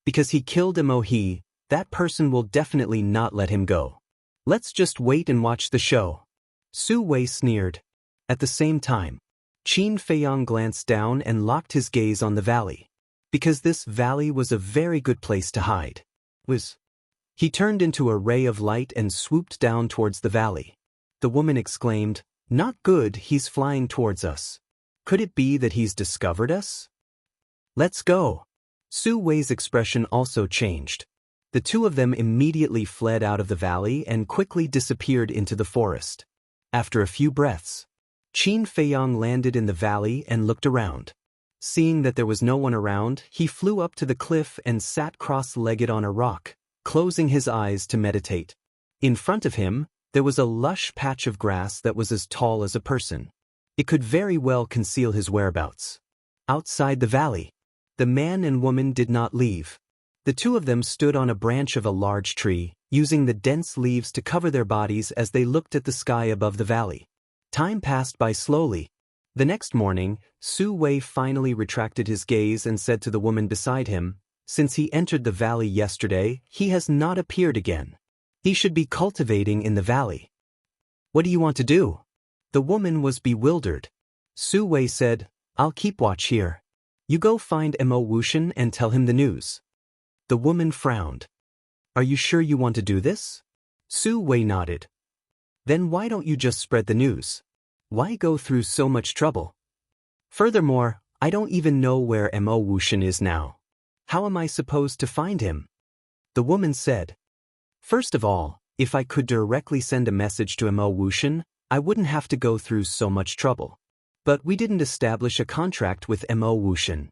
Speaker 1: Because he killed Emohi, that person will definitely not let him go. Let's just wait and watch the show. Su Wei sneered. At the same time, Qin Feiyang glanced down and locked his gaze on the valley. Because this valley was a very good place to hide. He turned into a ray of light and swooped down towards the valley. The woman exclaimed, Not good, he's flying towards us. Could it be that he's discovered us? Let's go. Su Wei's expression also changed. The two of them immediately fled out of the valley and quickly disappeared into the forest. After a few breaths, Qin Feiyang landed in the valley and looked around. Seeing that there was no one around, he flew up to the cliff and sat cross-legged on a rock, closing his eyes to meditate. In front of him, there was a lush patch of grass that was as tall as a person. It could very well conceal his whereabouts. Outside the valley, the man and woman did not leave. The two of them stood on a branch of a large tree, using the dense leaves to cover their bodies as they looked at the sky above the valley. Time passed by slowly. The next morning, Su Wei finally retracted his gaze and said to the woman beside him, Since he entered the valley yesterday, he has not appeared again. He should be cultivating in the valley. What do you want to do? The woman was bewildered. Su Wei said, I'll keep watch here. You go find Mo Wushan and tell him the news. The woman frowned. Are you sure you want to do this? Su Wei nodded. Then why don't you just spread the news? Why go through so much trouble? Furthermore, I don't even know where Mo Wushan is now. How am I supposed to find him? The woman said. First of all, if I could directly send a message to Mo Wushan, I wouldn't have to go through so much trouble. But we didn't establish a contract with Mo Wushan.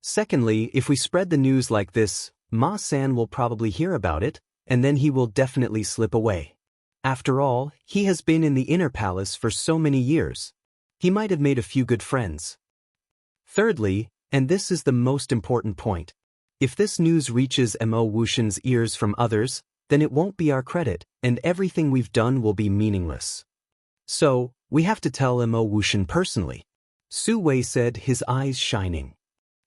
Speaker 1: Secondly, if we spread the news like this, Ma San will probably hear about it, and then he will definitely slip away. After all, he has been in the inner palace for so many years. He might have made a few good friends. Thirdly, and this is the most important point, if this news reaches Mo Wushan's ears from others, then it won't be our credit, and everything we've done will be meaningless. So, we have to tell Mo Wushan personally. Su Wei said, his eyes shining.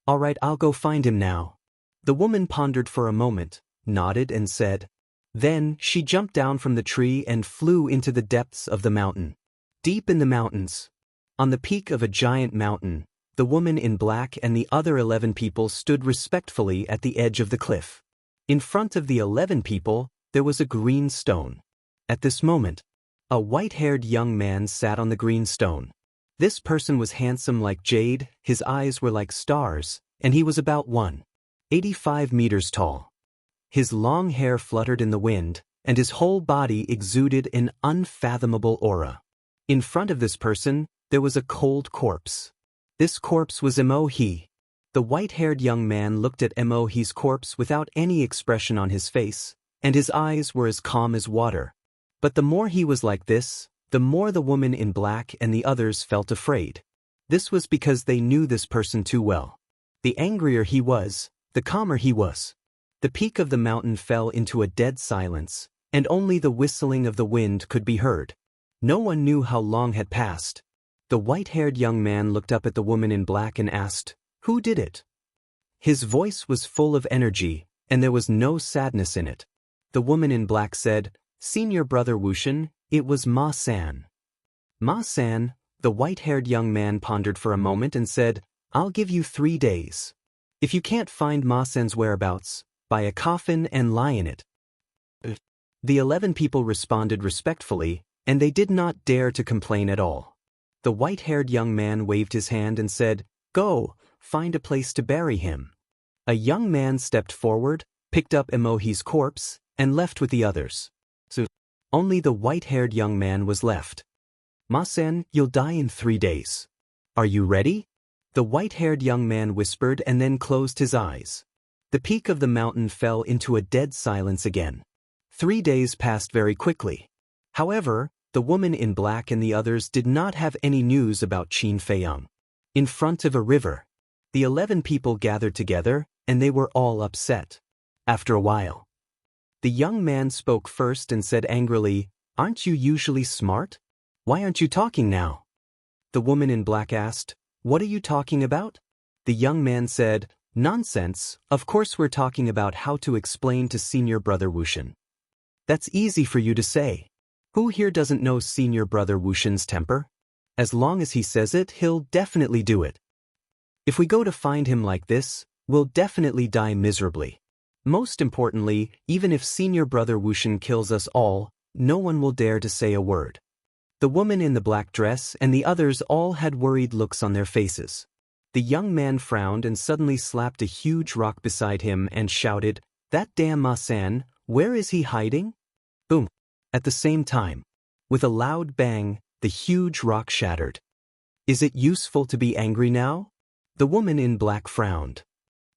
Speaker 1: All right, I'll go find him now. The woman pondered for a moment, nodded and said. Then, she jumped down from the tree and flew into the depths of the mountain. Deep in the mountains, on the peak of a giant mountain, the woman in black and the other 11 people stood respectfully at the edge of the cliff. In front of the 11 people, there was a green stone. At this moment, a white-haired young man sat on the green stone. This person was handsome like jade, his eyes were like stars, and he was about 185 meters tall. His long hair fluttered in the wind, and his whole body exuded an unfathomable aura. In front of this person, there was a cold corpse. This corpse was Mo He. The white-haired young man looked at Mo He's corpse without any expression on his face, and his eyes were as calm as water. But the more he was like this, the more the woman in black and the others felt afraid. This was because they knew this person too well. The angrier he was, the calmer he was. The peak of the mountain fell into a dead silence, and only the whistling of the wind could be heard. No one knew how long had passed. The white-haired young man looked up at the woman in black and asked, "Who did it?" His voice was full of energy, and there was no sadness in it. The woman in black said, "Senior brother Wushan, it was Ma San." Ma San, the white-haired young man pondered for a moment and said, "I'll give you 3 days. If you can't find Ma San's whereabouts, buy a coffin and lie in it." The 11 people responded respectfully, and they did not dare to complain at all. The white-haired young man waved his hand and said, "Go, find a place to bury him." A young man stepped forward, picked up Emohi's corpse, and left with the others. So, only the white-haired young man was left. "Ma-san, you'll die in 3 days. Are you ready?" The white-haired young man whispered and then closed his eyes. The peak of the mountain fell into a dead silence again. 3 days passed very quickly. However, the woman in black and the others did not have any news about Qin Feiyang. In front of a river, the 11 people gathered together, and they were all upset. After a while, the young man spoke first and said angrily, "Aren't you usually smart? Why aren't you talking now?" The woman in black asked, "What are you talking about?" The young man said, "Nonsense, of course we're talking about how to explain to senior brother Wushan." "That's easy for you to say. Who here doesn't know senior brother Wushan's temper? As long as he says it, he'll definitely do it. If we go to find him like this, we'll definitely die miserably. Most importantly, even if senior brother Wushan kills us all, no one will dare to say a word." The woman in the black dress and the others all had worried looks on their faces. The young man frowned and suddenly slapped a huge rock beside him and shouted, "That damn Ma-san, where is he hiding?" Boom. At the same time, with a loud bang, the huge rock shattered. "Is it useful to be angry now?" The woman in black frowned.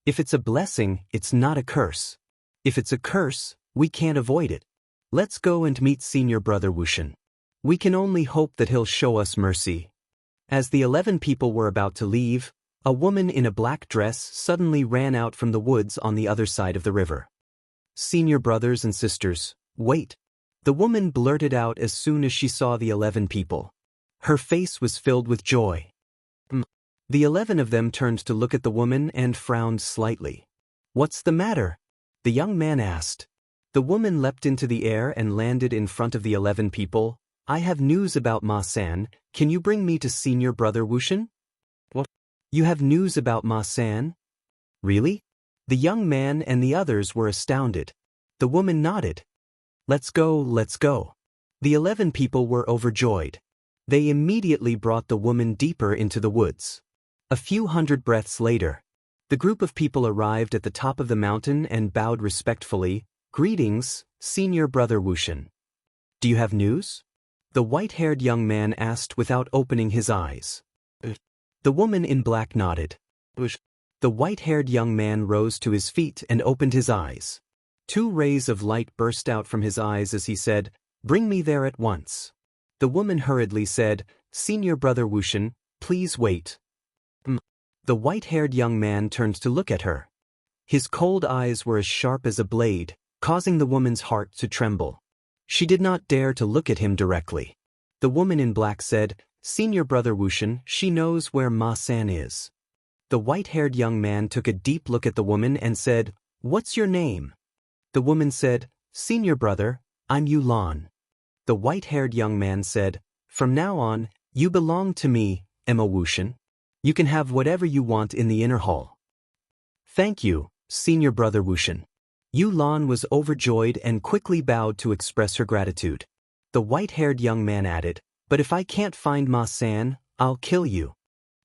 Speaker 1: "If it's a blessing, it's not a curse. If it's a curse, we can't avoid it. Let's go and meet senior brother Wushan. We can only hope that he'll show us mercy." As the 11 people were about to leave, a woman in a black dress suddenly ran out from the woods on the other side of the river. "Senior brothers and sisters, wait." The woman blurted out as soon as she saw the 11 people. Her face was filled with joy. The 11 of them turned to look at the woman and frowned slightly. "What's the matter?" the young man asked. The woman leapt into the air and landed in front of the 11 people. "I have news about Ma-san. Can you bring me to senior brother Wushan?" "What? You have news about Ma-san? Really?" The young man and the others were astounded. The woman nodded. "Let's go, let's go." The 11 people were overjoyed. They immediately brought the woman deeper into the woods. A few hundred breaths later, The group of people arrived at the top of the mountain and bowed respectfully. "Greetings, Senior Brother Wushan. Do you have news?" the white-haired young man asked without opening his eyes. The woman in black nodded. The white-haired young man rose to his feet and opened his eyes. 2 rays of light burst out from his eyes as he said, "Bring me there at once." The woman hurriedly said, "Senior Brother Wushan, please wait." The white-haired young man turned to look at her. His cold eyes were as sharp as a blade, causing the woman's heart to tremble. She did not dare to look at him directly. The woman in black said, "Senior Brother Wushan, she knows where Ma-san is." The white-haired young man took a deep look at the woman and said, "What's your name?" The woman said, "Senior Brother, I'm Yulan." The white-haired young man said, "From now on, you belong to me, Emma Wushan. You can have whatever you want in the inner hall." "Thank you, Senior Brother Wushan." Yulan was overjoyed and quickly bowed to express her gratitude. The white-haired young man added, "But if I can't find Ma-san, I'll kill you."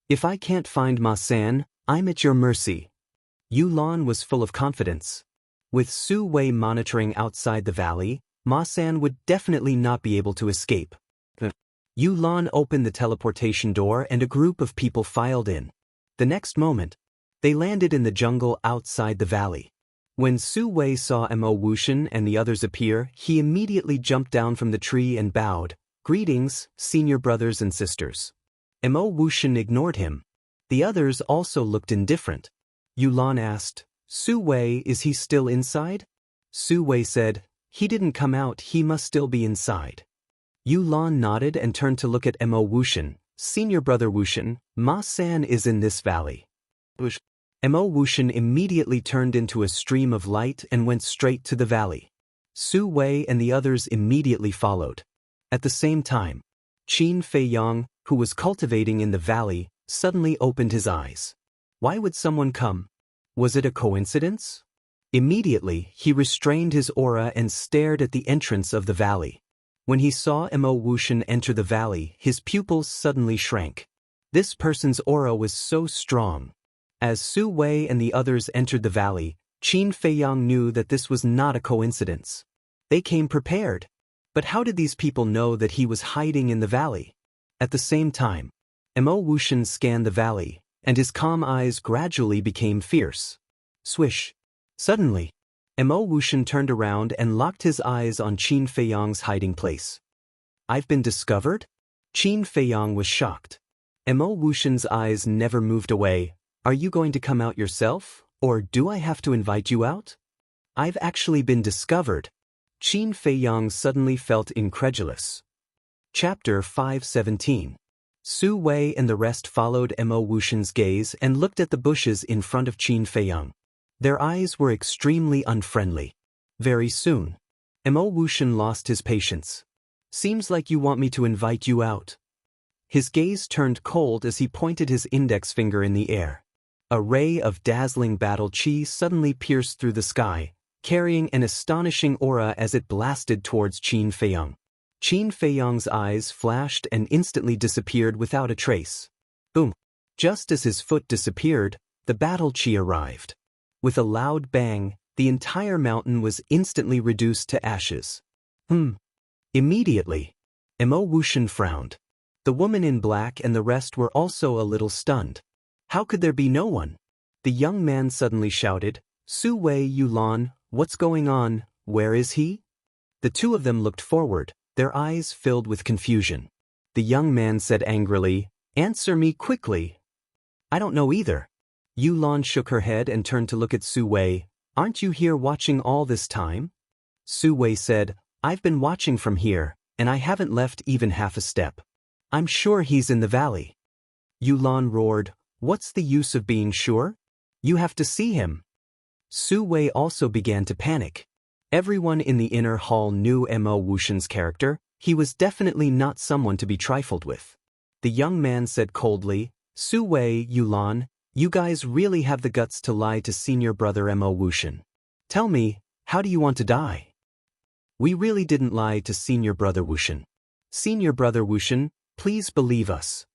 Speaker 1: "If I can't find Ma-san, I'm at your mercy." Yulan was full of confidence. With Su Wei monitoring outside the valley, Ma-san would definitely not be able to escape. Yulan opened the teleportation door and a group of people filed in. The next moment, they landed in the jungle outside the valley. When Su Wei saw Mo Wushan and the others appear, he immediately jumped down from the tree and bowed. "Greetings, senior brothers and sisters." Mo Wushan ignored him. The others also looked indifferent. Yulan asked, "Su Wei, is he still inside?" Su Wei said, "He didn't come out, he must still be inside." Yulan nodded and turned to look at Mo Wushan. "Senior Brother Wushan, Ma-san is in this valley." Mo Wushan immediately turned into a stream of light and went straight to the valley. Su Wei and the others immediately followed. At the same time, Qin Feiyang, who was cultivating in the valley, suddenly opened his eyes. Why would someone come? Was it a coincidence? Immediately, he restrained his aura and stared at the entrance of the valley. When he saw Mo Wushan enter the valley, his pupils suddenly shrank. This person's aura was so strong. As Su Wei and the others entered the valley, Qin Feiyang knew that this was not a coincidence. They came prepared. But how did these people know that he was hiding in the valley? At the same time, Mo Wushan scanned the valley, and his calm eyes gradually became fierce. Swish. Suddenly, Mo Wushan turned around and locked his eyes on Qin Feiyang's hiding place. "I've been discovered?" Qin Feiyang was shocked. Mo Wushan's eyes never moved away. "Are you going to come out yourself, or do I have to invite you out?" "I've actually been discovered." Qin Feiyang suddenly felt incredulous. Chapter 517. Su Wei and the rest followed Mo Wushan's gaze and looked at the bushes in front of Qin Feiyang. Their eyes were extremely unfriendly. Very soon, Mo Wushan lost his patience. "Seems like you want me to invite you out." His gaze turned cold as he pointed his index finger in the air. A ray of dazzling battle chi suddenly pierced through the sky, carrying an astonishing aura as it blasted towards Qin Feiyang. Qin Feiyang's eyes flashed and instantly disappeared without a trace. Boom! Just as his foot disappeared, the battle chi arrived. With a loud bang, the entire mountain was instantly reduced to ashes. Immediately, Mo Wushan frowned. The woman in black and the rest were also a little stunned. How could there be no one? The young man suddenly shouted, "Su Wei, Yulan, what's going on? Where is he?" The two of them looked forward, their eyes filled with confusion. The young man said angrily, "Answer me quickly." "I don't know either." Yulan shook her head and turned to look at Su Wei. "Aren't you here watching all this time?" Su Wei said, "I've been watching from here, and I haven't left even half a step. I'm sure he's in the valley." Yulan roared, "What's the use of being sure? You have to see him." Su Wei also began to panic. Everyone in the inner hall knew Mo Wushan's character. He was definitely not someone to be trifled with. The young man said coldly, "Su Wei, Yulan, you guys really have the guts to lie to senior brother Mo Wushan. Tell me, how do you want to die?" "We really didn't lie to senior brother Wushan. Senior brother Wushan, please believe us."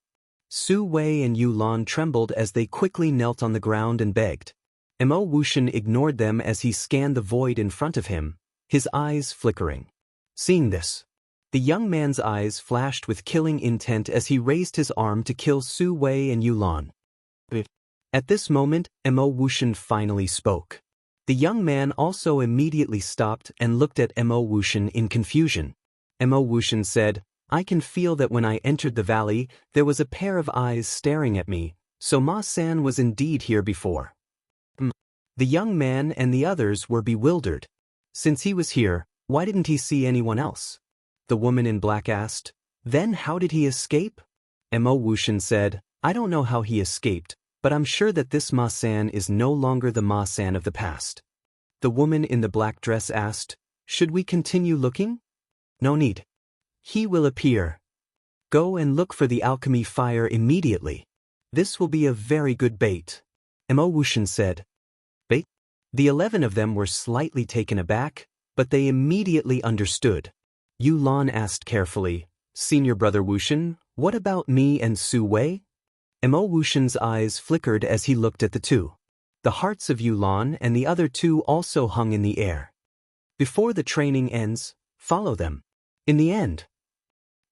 Speaker 1: Su Wei and Yu Lan trembled as they quickly knelt on the ground and begged. Mo Wuxian ignored them as he scanned the void in front of him, his eyes flickering. Seeing this, the young man's eyes flashed with killing intent as he raised his arm to kill Su Wei and Yu Lan. At this moment, Mo Wuxian finally spoke. The young man also immediately stopped and looked at Mo Wuxian in confusion. Mo Wuxian said, "I can feel that when I entered the valley, there was a pair of eyes staring at me, so Ma San was indeed here before." The young man and the others were bewildered. Since he was here, why didn't he see anyone else? The woman in black asked. Then how did he escape? Mo Wuxian said, "I don't know how he escaped, but I'm sure that this Ma San is no longer the Ma San of the past." The woman in the black dress asked, "Should we continue looking?" "No need. He will appear. Go and look for the alchemy fire immediately. This will be a very good bait," Mo Wuxian said. Bait? The 11 of them were slightly taken aback, but they immediately understood. Yu Lan asked carefully, "Senior Brother Wuxian, what about me and Su Wei?" Mo Wuxian's eyes flickered as he looked at the two. The hearts of Yu Lan and the other two also hung in the air. "Before the training ends, follow them. In the end."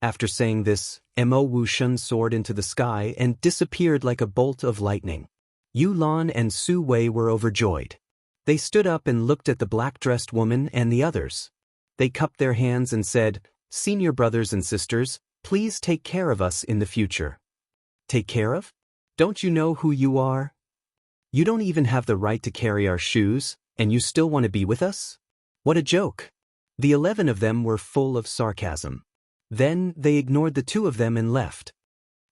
Speaker 1: After saying this, Mo Wuxian soared into the sky and disappeared like a bolt of lightning. Yu Lan and Su Wei were overjoyed. They stood up and looked at the black-dressed woman and the others. They cupped their hands and said, "Senior brothers and sisters, please take care of us in the future." "Take care of? Don't you know who you are? You don't even have the right to carry our shoes, and you still want to be with us? What a joke." The 11 of them were full of sarcasm. Then they ignored the 2 of them and left.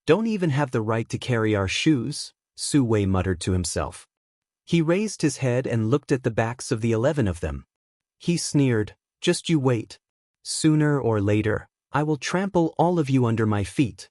Speaker 1: "Don't even have the right to carry our shoes," Su Wei muttered to himself. He raised his head and looked at the backs of the 11 of them. He sneered, "Just you wait. Sooner or later, I will trample all of you under my feet."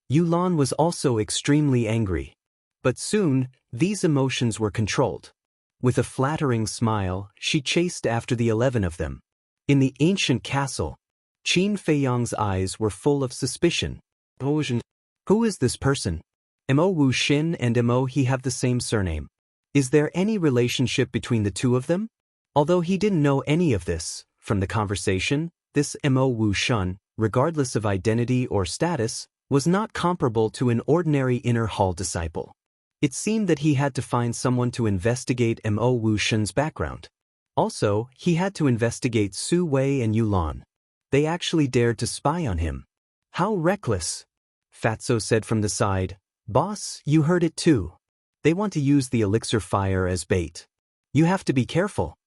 Speaker 1: Yu Lan was also extremely angry. But soon, these emotions were controlled. With a flattering smile, she chased after the 11 of them. In the ancient castle, Qin Feiyang's eyes were full of suspicion. Who is this person? Mo Wuxian and Mo He have the same surname. Is there any relationship between the 2 of them? Although he didn't know any of this, from the conversation, this Mo Wuxian, regardless of identity or status, was not comparable to an ordinary inner hall disciple. It seemed that he had to find someone to investigate Mo Wuxian's background. Also, he had to investigate Su Wei and Yu Lan. They actually dared to spy on him. How reckless! Fatso said from the side, "Boss, you heard it too. They want to use the elixir fire as bait. You have to be careful."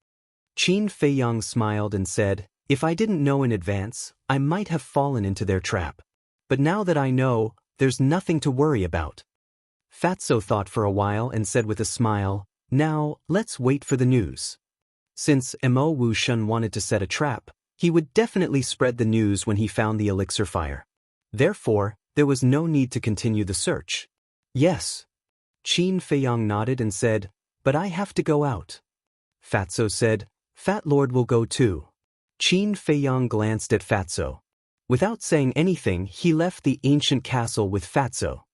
Speaker 1: Qin Feiyang smiled and said, "If I didn't know in advance, I might have fallen into their trap. But now that I know, there's nothing to worry about." Fatso thought for a while and said with a smile, "Now, let's wait for the news." Since Mo Wuxian wanted to set a trap, he would definitely spread the news when he found the elixir fire. Therefore, there was no need to continue the search. "Yes." Qin Feiyang nodded and said, "But I have to go out." Fatso said, "Fat Lord will go too." Qin Feiyang glanced at Fatso. Without saying anything, he left the ancient castle with Fatso.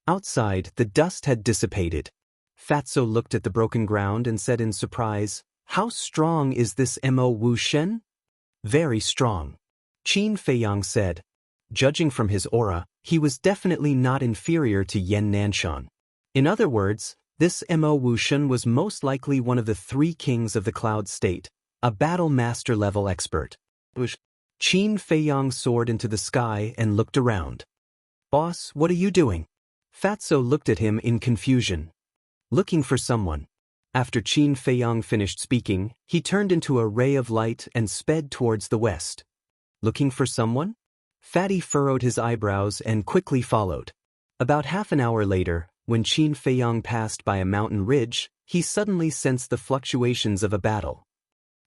Speaker 1: Outside, the dust had dissipated. Fatso looked at the broken ground and said in surprise, "How strong is this Mo Wuxian?" "Very strong," Qin Feiyang said. Judging from his aura, he was definitely not inferior to Yan Nanshan. In other words, this Mo Wuxian was most likely one of the 3 kings of the Cloud State, a battle master level expert. Qin Feiyang soared into the sky and looked around. "Boss, what are you doing?" Fatso looked at him in confusion. "Looking for someone." After Qin Feiyang finished speaking, he turned into a ray of light and sped towards the west. "Looking for someone?" Fatty furrowed his eyebrows and quickly followed. About half an hour later, when Qin Feiyang passed by a mountain ridge, he suddenly sensed the fluctuations of a battle.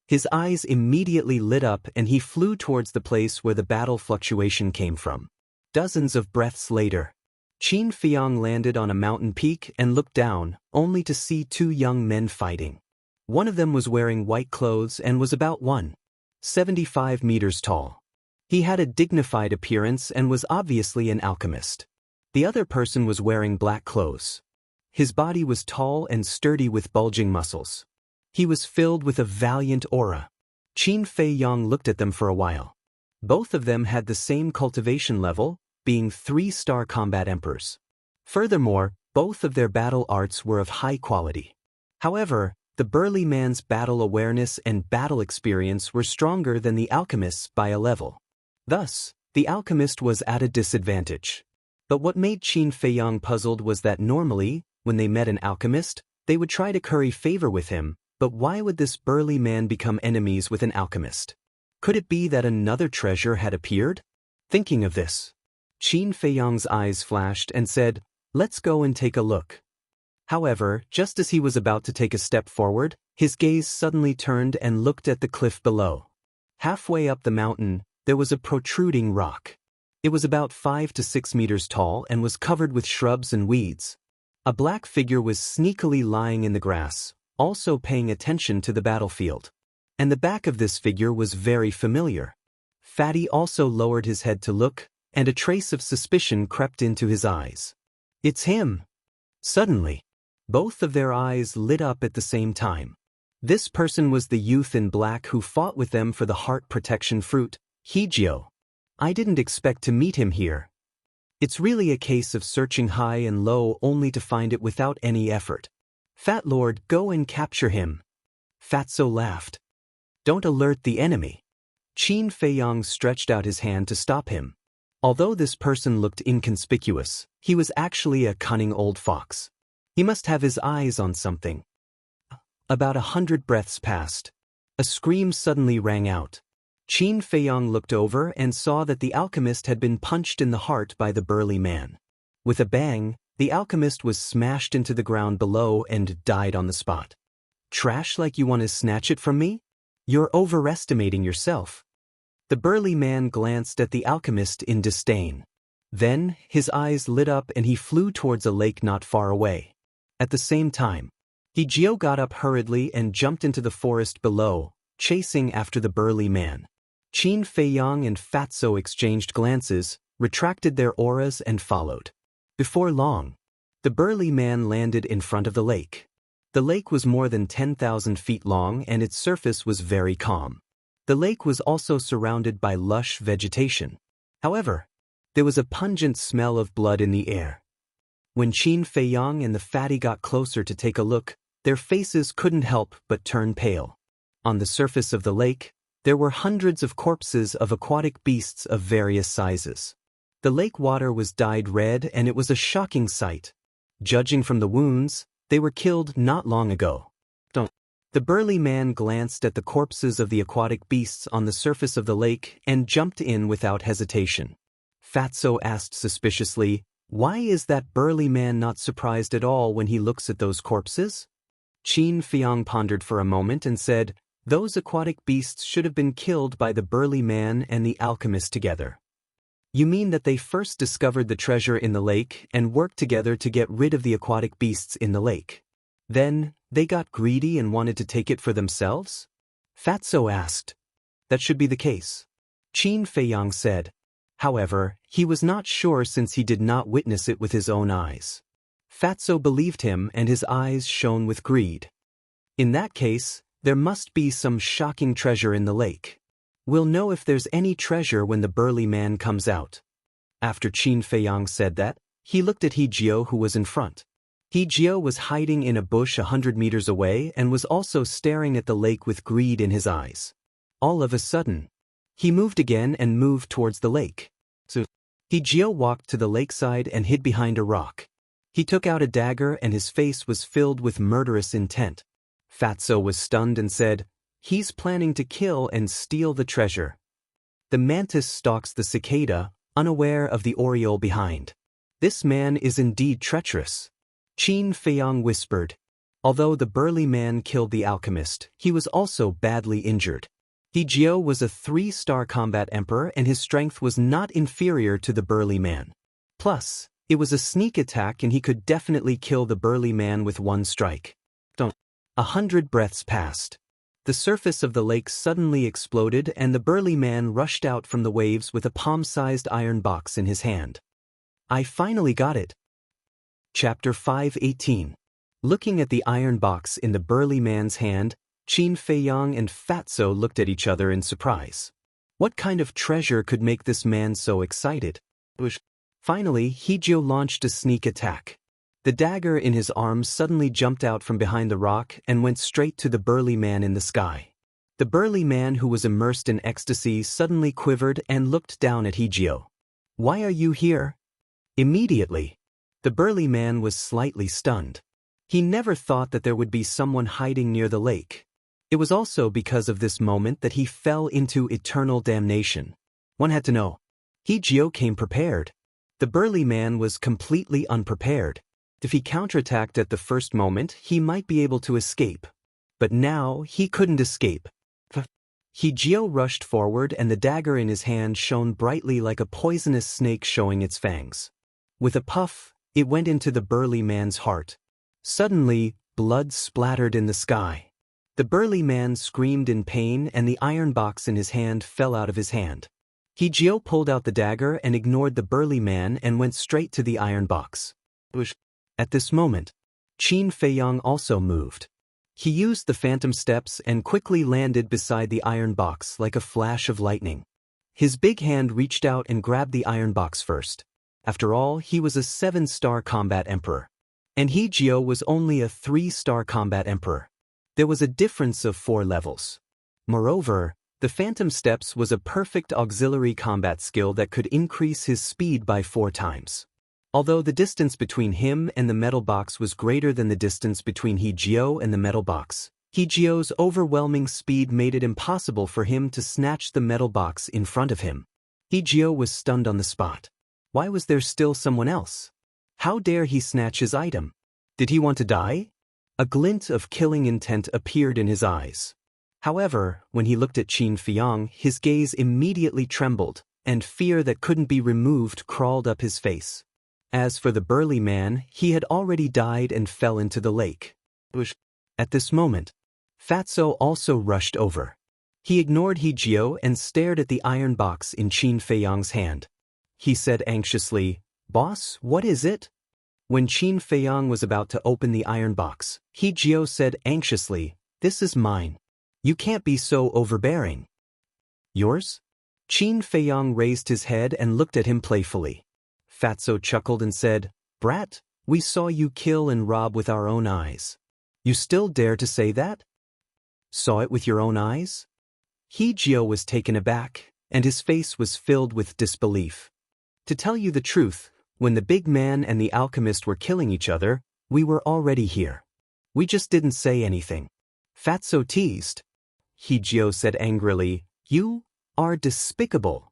Speaker 1: His eyes immediately lit up and he flew towards the place where the battle fluctuation came from. Dozens of breaths later, Qin Feiyang landed on a mountain peak and looked down, only to see 2 young men fighting. One of them was wearing white clothes and was about 1.75 meters tall. He had a dignified appearance and was obviously an alchemist. The other person was wearing black clothes. His body was tall and sturdy with bulging muscles. He was filled with a valiant aura. Qin Fei Yang looked at them for a while. Both of them had the same cultivation level, being 3-star combat emperors. Furthermore, both of their battle arts were of high quality. However, the burly man's battle awareness and battle experience were stronger than the alchemist's by a level. Thus, the alchemist was at a disadvantage. But what made Qin Fei Yang puzzled was that normally, when they met an alchemist, they would try to curry favor with him, but why would this burly man become enemies with an alchemist? Could it be that another treasure had appeared? Thinking of this, Qin Fei Yang's eyes flashed and said, "Let's go and take a look." However, just as he was about to take a step forward, his gaze suddenly turned and looked at the cliff below. Halfway up the mountain, there was a protruding rock. It was about 5 to 6 meters tall and was covered with shrubs and weeds. A black figure was sneakily lying in the grass, also paying attention to the battlefield. And the back of this figure was very familiar. Fatty also lowered his head to look, and a trace of suspicion crept into his eyes. "It's him!" Suddenly, both of their eyes lit up at the same time. This person was the youth in black who fought with them for the heart protection fruit, Hijio. "I didn't expect to meet him here." It's really a case of searching high and low only to find it without any effort. "Fat Lord, go and capture him." Fatso laughed. "Don't alert the enemy." Qin Fei Yang stretched out his hand to stop him. Although this person looked inconspicuous, he was actually a cunning old fox. He must have his eyes on something. About 100 breaths passed. A scream suddenly rang out. Qin Fei Yang looked over and saw that the alchemist had been punched in the heart by the burly man. With a bang, the alchemist was smashed into the ground below and died on the spot. "Trash like you want to snatch it from me? You're overestimating yourself." The burly man glanced at the alchemist in disdain. Then, his eyes lit up and he flew towards a lake not far away. At the same time, Hijio got up hurriedly and jumped into the forest below, chasing after the burly man. Qin Fei Yang and Fatso exchanged glances, retracted their auras and followed. Before long, the burly man landed in front of the lake. The lake was more than 10,000 feet long and its surface was very calm. The lake was also surrounded by lush vegetation. However, there was a pungent smell of blood in the air. When Qin Fei Yang and the fatty got closer to take a look, their faces couldn't help but turn pale. On the surface of the lake, there were hundreds of corpses of aquatic beasts of various sizes. The lake water was dyed red and it was a shocking sight. Judging from the wounds, they were killed not long ago. The burly man glanced at the corpses of the aquatic beasts on the surface of the lake and jumped in without hesitation. Fatso asked suspiciously, "Why is that burly man not surprised at all when he looks at those corpses?" Qin Fei Yang pondered for a moment and said, "Those aquatic beasts should have been killed by the burly man and the alchemist together." "You mean that they first discovered the treasure in the lake and worked together to get rid of the aquatic beasts in the lake? Then, they got greedy and wanted to take it for themselves?" Fatso asked. "That should be the case," Qin Fei Yang said. However, he was not sure since he did not witness it with his own eyes. Fatso believed him and his eyes shone with greed. "In that case, there must be some shocking treasure in the lake. We'll know if there's any treasure when the burly man comes out." After Qin Fei Yang said that, he looked at Hijio who was in front. Hijio was hiding in a bush 100 meters away and was also staring at the lake with greed in his eyes. All of a sudden, he moved again and moved towards the lake. So, Hijio walked to the lakeside and hid behind a rock. He took out a dagger and his face was filled with murderous intent. Fatso was stunned and said, "He's planning to kill and steal the treasure." The mantis stalks the cicada, unaware of the oriole behind. "This man is indeed treacherous," Qin Fei Yang whispered. Although the burly man killed the alchemist, he was also badly injured. Hijio was a 3-star combat emperor and his strength was not inferior to the burly man. Plus, it was a sneak attack and he could definitely kill the burly man with one strike. 100 breaths passed. The surface of the lake suddenly exploded and the burly man rushed out from the waves with a palm-sized iron box in his hand. I finally got it. Chapter 5:18. Looking at the iron box in the burly man's hand, Qin Feiyang and Fatso looked at each other in surprise. What kind of treasure could make this man so excited? Finally, Hijio launched a sneak attack. The dagger in his arm suddenly jumped out from behind the rock and went straight to the burly man in the sky. The burly man, who was immersed in ecstasy, suddenly quivered and looked down at Hijio. "Why are you here?" Immediately, the burly man was slightly stunned. He never thought that there would be someone hiding near the lake. It was also because of this moment that he fell into eternal damnation. One had to know. Hijio came prepared. The burly man was completely unprepared. If he counterattacked at the first moment, he might be able to escape. But now, he couldn't escape. Hijio rushed forward, and the dagger in his hand shone brightly like a poisonous snake showing its fangs. With a puff, it went into the burly man's heart. Suddenly, blood splattered in the sky. The burly man screamed in pain, and the iron box in his hand fell out of his hand. Hijio pulled out the dagger and ignored the burly man and went straight to the iron box. At this moment, Qin Feiyang also moved. He used the phantom steps and quickly landed beside the iron box like a flash of lightning. His big hand reached out and grabbed the iron box first. After all, he was a 7-star combat emperor. And Hijio was only a 3-star combat emperor. There was a difference of 4 levels. Moreover, the Phantom Steps was a perfect auxiliary combat skill that could increase his speed by 4 times. Although the distance between him and the metal box was greater than the distance between Hijio and the metal box, Hijio's overwhelming speed made it impossible for him to snatch the metal box in front of him. Hijio was stunned on the spot. Why was there still someone else? How dare he snatch his item? Did he want to die? A glint of killing intent appeared in his eyes. However, when he looked at Qin Feiyang, his gaze immediately trembled, and fear that couldn't be removed crawled up his face. As for the burly man, he had already died and fell into the lake. At this moment, Fatso also rushed over. He ignored Hijio and stared at the iron box in Qin Feiyang's hand. He said anxiously, "Boss, what is it?" When Qin Feiyang was about to open the iron box, Hijio said anxiously, "This is mine. You can't be so overbearing." "Yours?" Qin Feiyang raised his head and looked at him playfully. Fatso chuckled and said, "Brat, we saw you kill and rob with our own eyes. You still dare to say that?" "Saw it with your own eyes?" Hijio was taken aback, and his face was filled with disbelief. "To tell you the truth, when the big man and the alchemist were killing each other, we were already here. We just didn't say anything." Fatso teased. Hijio said angrily, "You are despicable."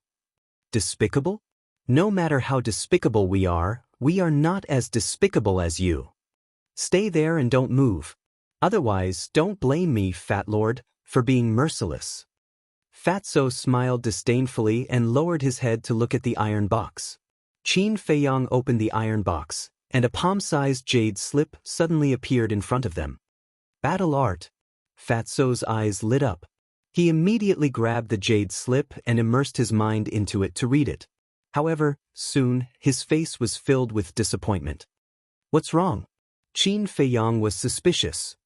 Speaker 1: "Despicable? No matter how despicable we are not as despicable as you. Stay there and don't move. Otherwise, don't blame me, Fat Lord, for being merciless." Fatso smiled disdainfully and lowered his head to look at the iron box. Qin Feiyang opened the iron box, and a palm-sized jade slip suddenly appeared in front of them. "Battle art." Fatso's eyes lit up. He immediately grabbed the jade slip and immersed his mind into it to read it. However, soon, his face was filled with disappointment. "What's wrong?" Qin Feiyang was suspicious.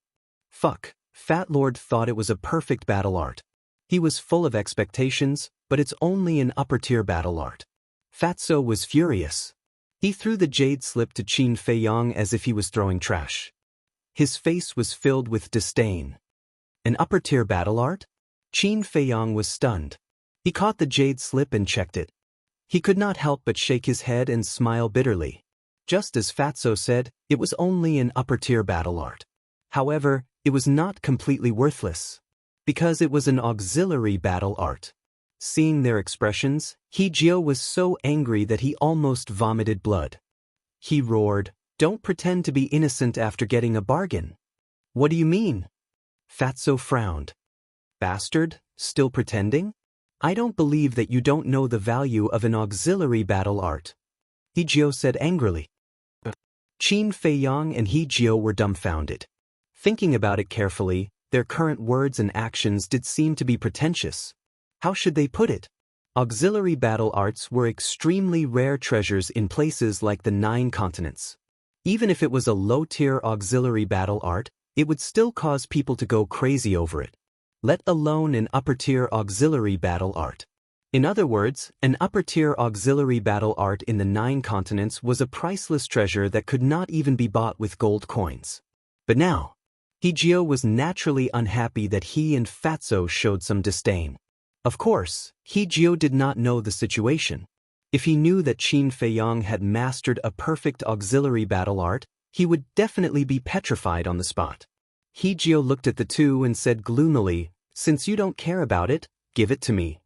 Speaker 1: "Fuck, Fat Lord thought it was a perfect battle art. He was full of expectations, but it's only an upper-tier battle art." Fatso was furious. He threw the jade slip to Qin Feiyang as if he was throwing trash. His face was filled with disdain. "An upper-tier battle art?" Qin Feiyang was stunned. He caught the jade slip and checked it. He could not help but shake his head and smile bitterly. Just as Fatso said, it was only an upper-tier battle art. However, it was not completely worthless, because it was an auxiliary battle art. Seeing their expressions, Hijio was so angry that he almost vomited blood. He roared, "Don't pretend to be innocent after getting a bargain." "What do you mean?" Fatso frowned. "Bastard, still pretending? I don't believe that you don't know the value of an auxiliary battle art," Hijio said angrily. Qin Feiyang and Hijio were dumbfounded. Thinking about it carefully, their current words and actions did seem to be pretentious. How should they put it? Auxiliary battle arts were extremely rare treasures in places like the 9 continents. Even if it was a low-tier auxiliary battle art, it would still cause people to go crazy over it, let alone an upper-tier auxiliary battle art. In other words, an upper-tier auxiliary battle art in the 9 continents was a priceless treasure that could not even be bought with gold coins. But now, Hijio was naturally unhappy that he and Fatso showed some disdain. Of course, Hijio did not know the situation. If he knew that Qin Feiyang had mastered a perfect auxiliary battle art, he would definitely be petrified on the spot. Hijio looked at the two and said gloomily, "Since you don't care about it, give it to me.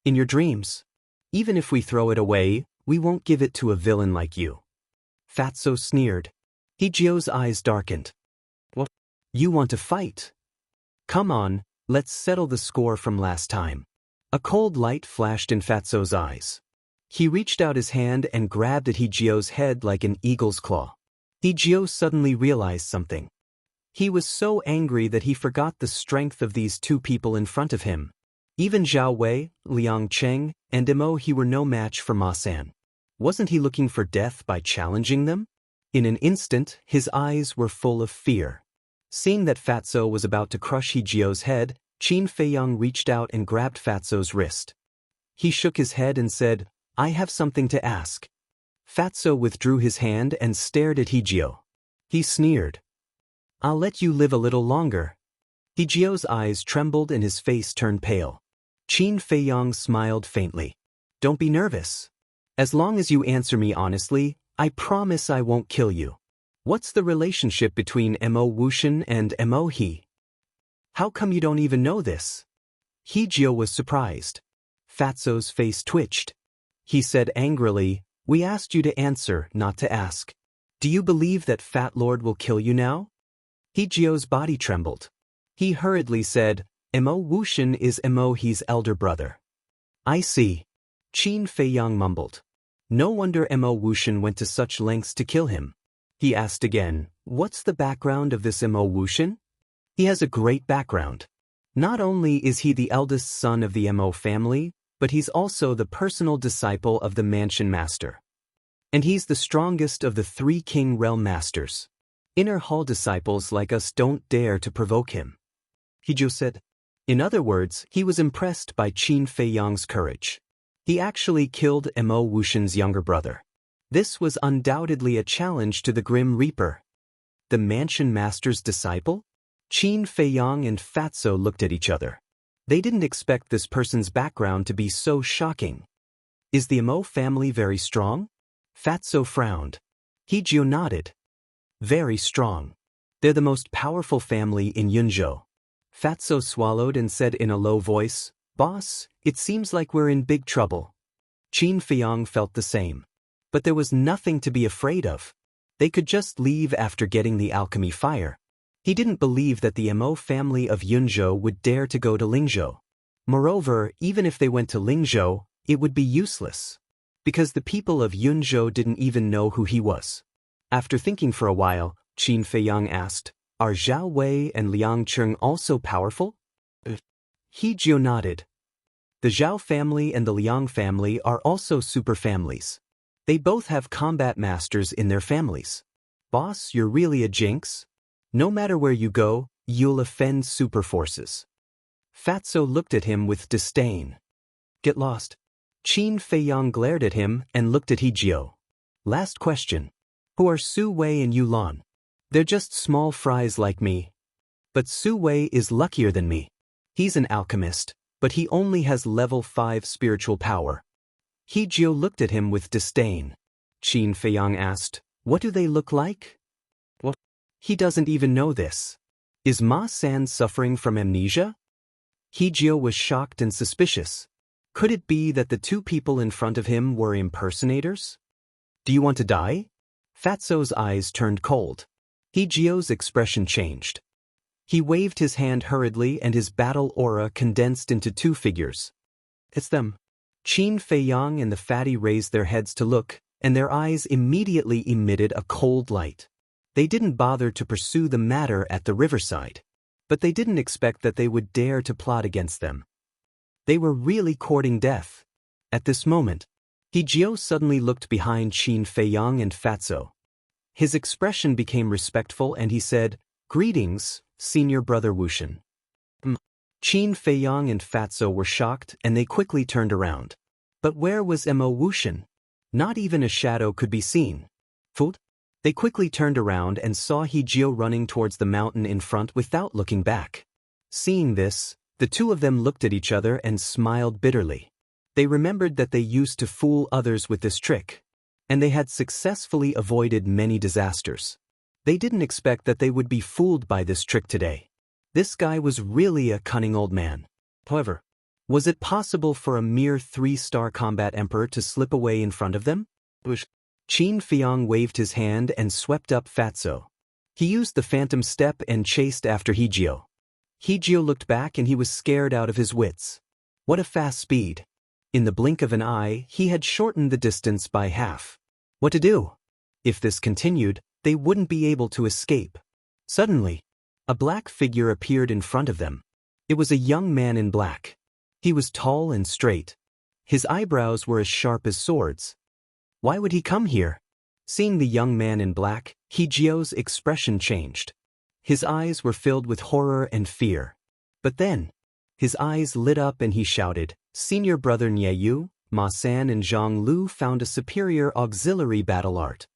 Speaker 1: In your dreams. Even if we throw it away, we won't give it to a villain like you." Fatso sneered. Hijio's eyes darkened. "What? You want to fight? Come on, let's settle the score from last time." A cold light flashed in Fatso's eyes. He reached out his hand and grabbed at Hijio's head like an eagle's claw. Hijio suddenly realized something. He was so angry that he forgot the strength of these two people in front of him. Even Zhao Wei, Liang Cheng, and Mo He were no match for Ma San. Wasn't he looking for death by challenging them? In an instant, his eyes were full of fear. Seeing that Fatso was about to crush Hijio's head, Qin Feiyang reached out and grabbed Fatso's wrist. He shook his head and said, "I have something to ask." Fatso withdrew his hand and stared at Hijio. He sneered. "I'll let you live a little longer." Hijio's eyes trembled and his face turned pale. Qin Feiyang smiled faintly. "Don't be nervous. As long as you answer me honestly, I promise I won't kill you. What's the relationship between Mo Wuxian and Mo He? How come you don't even know this?" Hijio was surprised. Fatso's face twitched. He said angrily, "We asked you to answer, not to ask. Do you believe that Fat Lord will kill you now?" Hijio's body trembled. He hurriedly said, "Mo Wuxian is Mo He's elder brother." "I see." Qin Feiyang mumbled. "No wonder Mo Wuxian went to such lengths to kill him." He asked again, "What's the background of this Mo Wuxian?" "He has a great background. Not only is he the eldest son of the Mo family, but he's also the personal disciple of the Mansion Master. And he's the strongest of the 3 King Realm Masters. Inner Hall disciples like us don't dare to provoke him," Hijio said. In other words, he was impressed by Qin Feiyang's courage. He actually killed Mo Wuxian's younger brother. This was undoubtedly a challenge to the Grim Reaper. The Mansion Master's disciple? Qin Feiyang and Fatso looked at each other. They didn't expect this person's background to be so shocking. "Is the Mo family very strong?" Fatso frowned. Hijio nodded. "Very strong. They're the most powerful family in Yunzhou." Fatso swallowed and said in a low voice, "Boss, it seems like we're in big trouble." Qin Feiyang felt the same. But there was nothing to be afraid of. They could just leave after getting the alchemy fire. He didn't believe that the Mo family of Yunzhou would dare to go to Lingzhou. Moreover, even if they went to Lingzhou, it would be useless. Because the people of Yunzhou didn't even know who he was. After thinking for a while, Qin Feiyang asked, "Are Zhao Wei and Liang Cheng also powerful?" Hijio nodded. The Zhao family and the Liang family are also super families. They both have combat masters in their families. "Boss, you're really a jinx. No matter where you go, you'll offend super forces." Fatso looked at him with disdain. "Get lost." Qin Feiyang glared at him and looked at Hijio. "Last question. Who are Su Wei and Yulan?" "They're just small fries like me." "But Su Wei is luckier than me. He's an alchemist, but he only has level 5 spiritual power." Hijio looked at him with disdain. Qin Feiyang asked, "What do they look like?" "What? He doesn't even know this. Is Ma San suffering from amnesia?" Hijio was shocked and suspicious. Could it be that the two people in front of him were impersonators? "Do you want to die?" Fatso's eyes turned cold. Hijio's expression changed. He waved his hand hurriedly and his battle aura condensed into 2 figures. "It's them." Qin Feiyang and the fatty raised their heads to look, and their eyes immediately emitted a cold light. They didn't bother to pursue the matter at the riverside. But they didn't expect that they would dare to plot against them. They were really courting death. At this moment, Hijio suddenly looked behind Qin Feiyang and Fatso. His expression became respectful and he said, "Greetings, senior brother Wushan." Qin Feiyang and Fatso were shocked and they quickly turned around. But where was Mo Wushan? Not even a shadow could be seen. Food? They quickly turned around and saw Hijio running towards the mountain in front without looking back. Seeing this, the two of them looked at each other and smiled bitterly. They remembered that they used to fool others with this trick, and they had successfully avoided many disasters. They didn't expect that they would be fooled by this trick today. This guy was really a cunning old man. However, was it possible for a mere 3-star combat emperor to slip away in front of them? Qin Feiyang waved his hand and swept up Fatso. He used the phantom step and chased after Hijio. Hijio looked back and he was scared out of his wits. What a fast speed! In the blink of an eye, he had shortened the distance by half. What to do? If this continued, they wouldn't be able to escape. Suddenly, a black figure appeared in front of them. It was a young man in black. He was tall and straight. His eyebrows were as sharp as swords. Why would he come here? Seeing the young man in black, Hijio's expression changed. His eyes were filled with horror and fear. But then, his eyes lit up and he shouted, "Senior brother Nieyu, Ma San and Zhang Lu found a superior auxiliary battle art."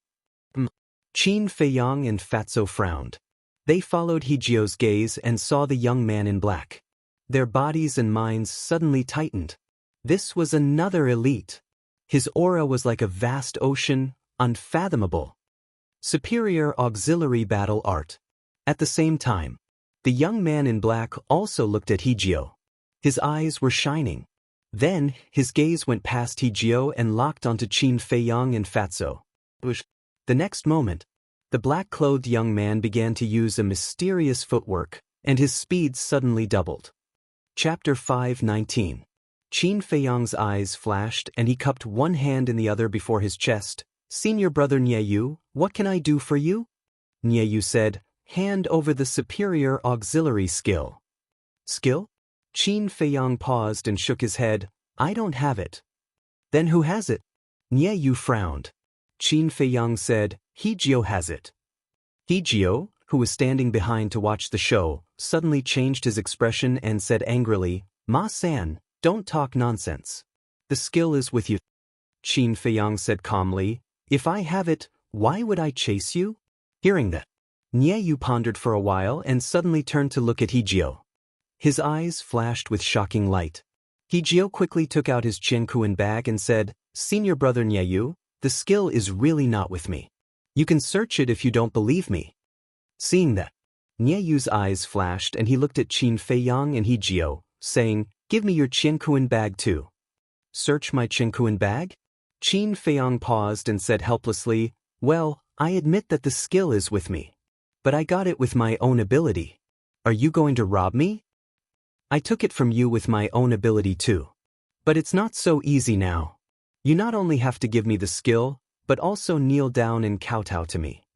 Speaker 1: Qin Feiyang and Fatso frowned. They followed Hijio's gaze and saw the young man in black. Their bodies and minds suddenly tightened. This was another elite. His aura was like a vast ocean, unfathomable. Superior auxiliary battle art. At the same time, the young man in black also looked at Hijio. His eyes were shining. Then, his gaze went past Hijio and locked onto Qin Feiyang and Fatso. The next moment, the black-clothed young man began to use a mysterious footwork, and his speed suddenly doubled. Chapter 5:19. Qin Feiyang's eyes flashed and he cupped one hand in the other before his chest. "Senior brother Nieyu, what can I do for you?" Nieyu said, "Hand over the superior auxiliary skill." "Skill?" Qin Feiyang paused and shook his head. "I don't have it." "Then who has it?" Nieyu frowned. Qin Feiyang said, "Hijio has it." Hijio, who was standing behind to watch the show, suddenly changed his expression and said angrily, "Ma-san, don't talk nonsense. The skill is with you." Qin Feiyang said calmly, "If I have it, why would I chase you?" Hearing that, Nieyu pondered for a while and suddenly turned to look at Hijio. His eyes flashed with shocking light. Hijio quickly took out his Qiankuan bag and said, "Senior brother Nieyu, the skill is really not with me. You can search it if you don't believe me." Seeing that, Nieyu's eyes flashed and he looked at Qin Feiyang and Hijio, saying, "Give me your Qiankuan bag too." "Search my Qiankuan bag?" Qin Feiyang paused and said helplessly, "Well, I admit that the skill is with me. But I got it with my own ability. Are you going to rob me?" "I took it from you with my own ability too. But it's not so easy now. You not only have to give me the skill, but also kneel down and kowtow to me.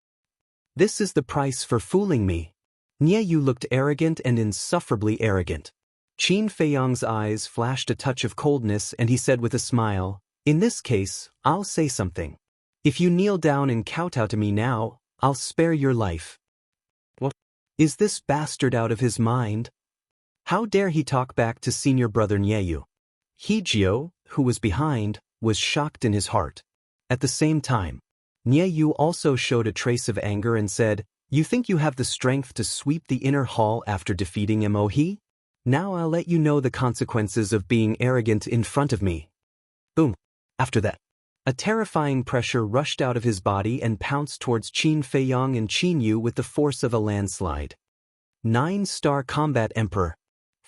Speaker 1: This is the price for fooling me." Nieyu looked arrogant and insufferably arrogant. Qin Feiyang's eyes flashed a touch of coldness and he said with a smile, "In this case, I'll say something. If you kneel down and kowtow to me now, I'll spare your life." What? Is this bastard out of his mind? How dare he talk back to senior brother Nieyu? Hijio, who was behind, was shocked in his heart. At the same time, Nieyu also showed a trace of anger and said, "You think you have the strength to sweep the inner hall after defeating Mohi? Now I'll let you know the consequences of being arrogant in front of me." Boom. After that, a terrifying pressure rushed out of his body and pounced towards Qin Feiyang and Qin Yu with the force of a landslide. 9-star combat emperor.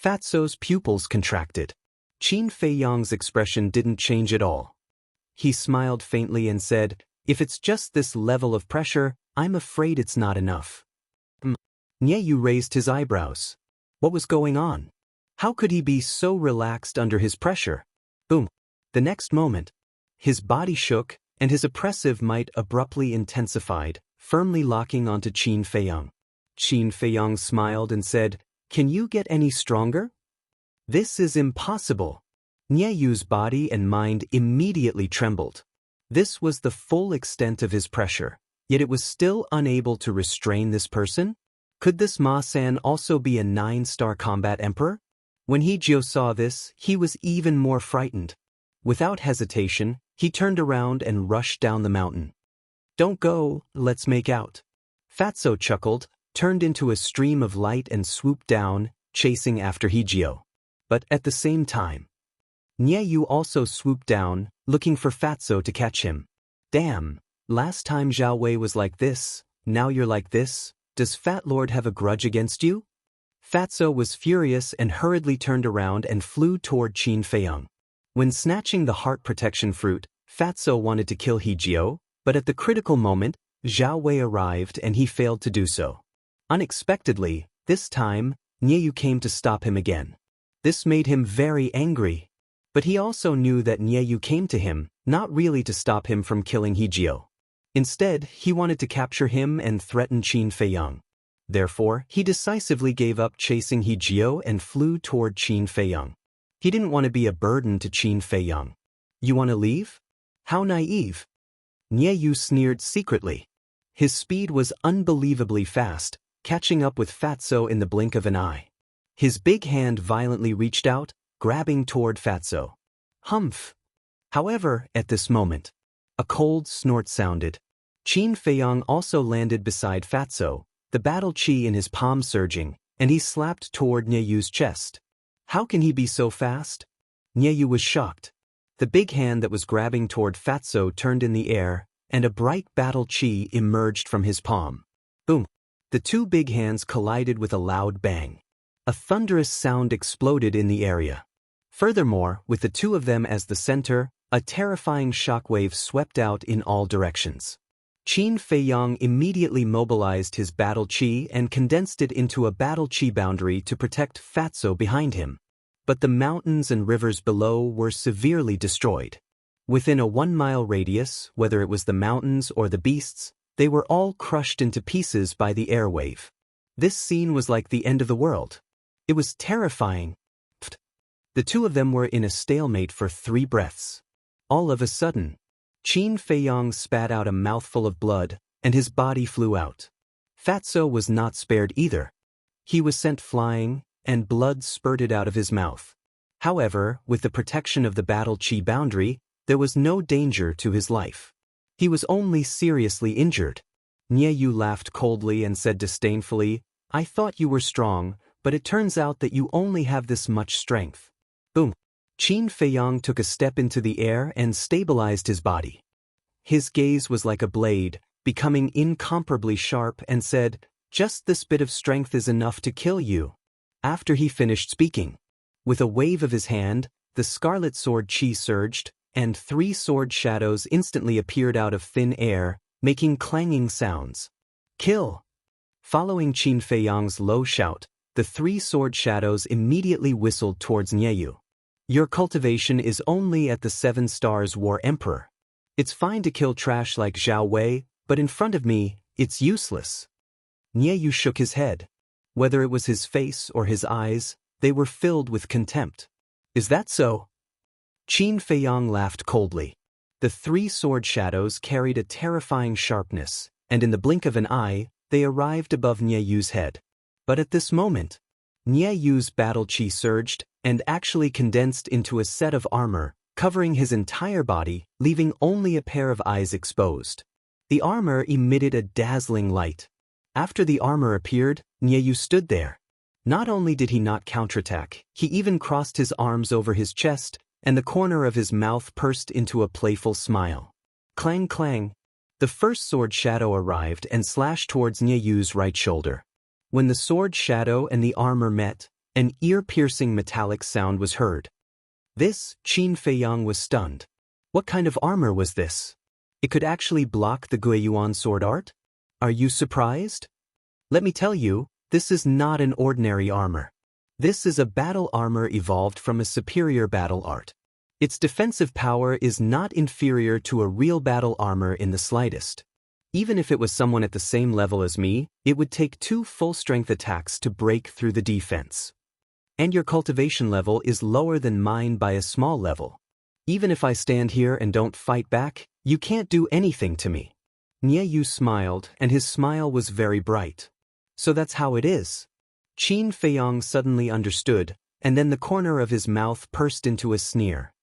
Speaker 1: Fatso's pupils contracted. Qin Feiyang's expression didn't change at all. He smiled faintly and said, "If it's just this level of pressure, I'm afraid it's not enough." Nieyu raised his eyebrows. What was going on? How could he be so relaxed under his pressure? Boom. The next moment, his body shook and his oppressive might abruptly intensified, firmly locking onto Qin Feiyang. Qin Feiyang smiled and said, "Can you get any stronger?" "This is impossible." Nieyu's body and mind immediately trembled. This was the full extent of his pressure, yet it was still unable to restrain this person? Could this Ma-san also be a 9-star combat emperor? When Hee-jio saw this, he was even more frightened. Without hesitation, he turned around and rushed down the mountain. "Don't go, let's make out." Fatso chuckled, turned into a stream of light and swooped down, chasing after Hee-jio. But at the same time, Nieyue also swooped down, looking for Fatso to catch him. "Damn, last time Zhao Wei was like this, now you're like this. Does Fat Lord have a grudge against you?" Fatso was furious and hurriedly turned around and flew toward Qin Feiyang. When snatching the heart protection fruit, Fatso wanted to kill Hee-jio, but at the critical moment, Zhao Wei arrived and he failed to do so. Unexpectedly, this time, Nieyue came to stop him again. This made him very angry. But he also knew that Nieyue came to him, not really to stop him from killing Hee-jio. Instead, he wanted to capture him and threaten Qin Feiyang. Therefore, he decisively gave up chasing Hee-jio and flew toward Qin Feiyang. He didn't want to be a burden to Qin Feiyang. "You want to leave? How naive." Nieyue sneered secretly. His speed was unbelievably fast, catching up with Fatso in the blink of an eye. His big hand violently reached out, grabbing toward Fatso. Humph! However, at this moment, a cold snort sounded. Qin Feiyang also landed beside Fatso, the battle chi in his palm surging, and he slapped toward Nieyue's chest. How can he be so fast? Nieyue was shocked. The big hand that was grabbing toward Fatso turned in the air, and a bright battle chi emerged from his palm. Boom! The two big hands collided with a loud bang. A thunderous sound exploded in the area. Furthermore, with the two of them as the center, a terrifying shockwave swept out in all directions. Qin Feiyang immediately mobilized his battle chi and condensed it into a battle chi boundary to protect Fatso behind him. But the mountains and rivers below were severely destroyed. Within a 1-mile radius, whether it was the mountains or the beasts, they were all crushed into pieces by the airwave. This scene was like the end of the world. It was terrifying. The two of them were in a stalemate for 3 breaths. All of a sudden, Qin Feiyang spat out a mouthful of blood, and his body flew out. Fatso was not spared either. He was sent flying, and blood spurted out of his mouth. However, with the protection of the battle chi boundary, there was no danger to his life. He was only seriously injured. Nieyue laughed coldly and said disdainfully, "I thought you were strong, but it turns out that you only have this much strength." Boom! Qin Feiyang took a step into the air and stabilized his body. His gaze was like a blade, becoming incomparably sharp, and said, "Just this bit of strength is enough to kill you." After he finished speaking, with a wave of his hand, the scarlet sword chi surged, and 3 sword shadows instantly appeared out of thin air, making clanging sounds. "Kill!" Following Qin Feiyang's low shout, the 3 sword shadows immediately whistled towards Nieyue. "Your cultivation is only at the 7 stars War Emperor. It's fine to kill trash like Zhao Wei, but in front of me, it's useless." Nieyue shook his head. Whether it was his face or his eyes, they were filled with contempt. "Is that so?" Qin Feiyang laughed coldly. The 3 sword shadows carried a terrifying sharpness, and in the blink of an eye, they arrived above Nieyue's head. But at this moment, Nieyue's battle chi surged, and actually condensed into a set of armor, covering his entire body, leaving only a pair of eyes exposed. The armor emitted a dazzling light. After the armor appeared, Nieyue stood there. Not only did he not counterattack, he even crossed his arms over his chest, and the corner of his mouth pursed into a playful smile. Clang clang. The first sword shadow arrived and slashed towards Nieyue's right shoulder. When the sword shadow and the armor met, an ear-piercing metallic sound was heard. Qin Feiyang was stunned. What kind of armor was this? It could actually block the Guiyuan sword art? Are you surprised? Let me tell you, this is not an ordinary armor. This is a battle armor evolved from a superior battle art. Its defensive power is not inferior to a real battle armor in the slightest. Even if it was someone at the same level as me, it would take 2 full-strength attacks to break through the defense. And your cultivation level is lower than mine by a small level. Even if I stand here and don't fight back, you can't do anything to me." Nie Yu smiled, and his smile was very bright. "So that's how it is." Qin Feiyong suddenly understood, and then the corner of his mouth pursed into a sneer.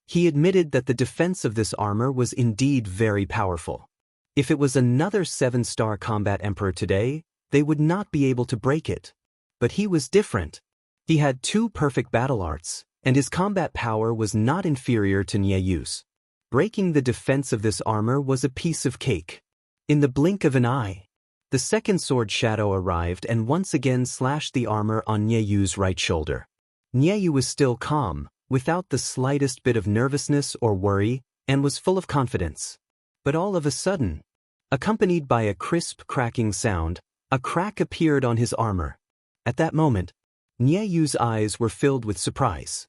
Speaker 1: He admitted that the defense of this armor was indeed very powerful. If it was another 7-star combat emperor today, they would not be able to break it. But he was different. He had 2 perfect battle arts, and his combat power was not inferior to Nie Yu's. Breaking the defense of this armor was a piece of cake. In the blink of an eye, the second sword shadow arrived and once again slashed the armor on Nie Yu's right shoulder. Nie Yu was still calm, without the slightest bit of nervousness or worry, and was full of confidence. But all of a sudden, accompanied by a crisp cracking sound, a crack appeared on his armor. At that moment, Nie Yu's eyes were filled with surprise.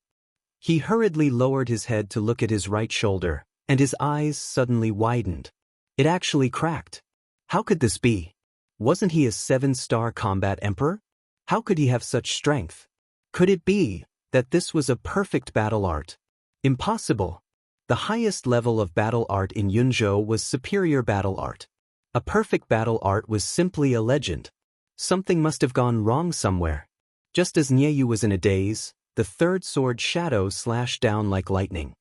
Speaker 1: He hurriedly lowered his head to look at his right shoulder, and his eyes suddenly widened. It actually cracked. How could this be? Wasn't he a 7-star combat emperor? How could he have such strength? Could it be that this was a perfect battle art? Impossible. The highest level of battle art in Yunzhou was superior battle art. A perfect battle art was simply a legend. Something must have gone wrong somewhere. Just as Nie Yu was in a daze, the third sword shadow slashed down like lightning.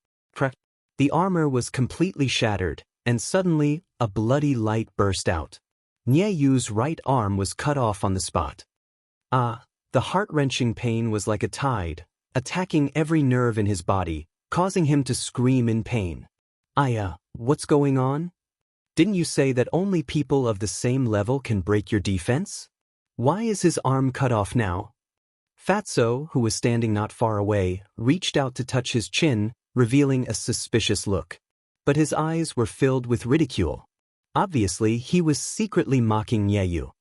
Speaker 1: The armor was completely shattered, and suddenly, a bloody light burst out. Nie Yu's right arm was cut off on the spot. The heart-wrenching pain was like a tide, attacking every nerve in his body, causing him to scream in pain. What's going on? Didn't you say that only people of the same level can break your defense? Why is his arm cut off now? Fatso, who was standing not far away, reached out to touch his chin, revealing a suspicious look. But his eyes were filled with ridicule. Obviously, he was secretly mocking Nie Yu.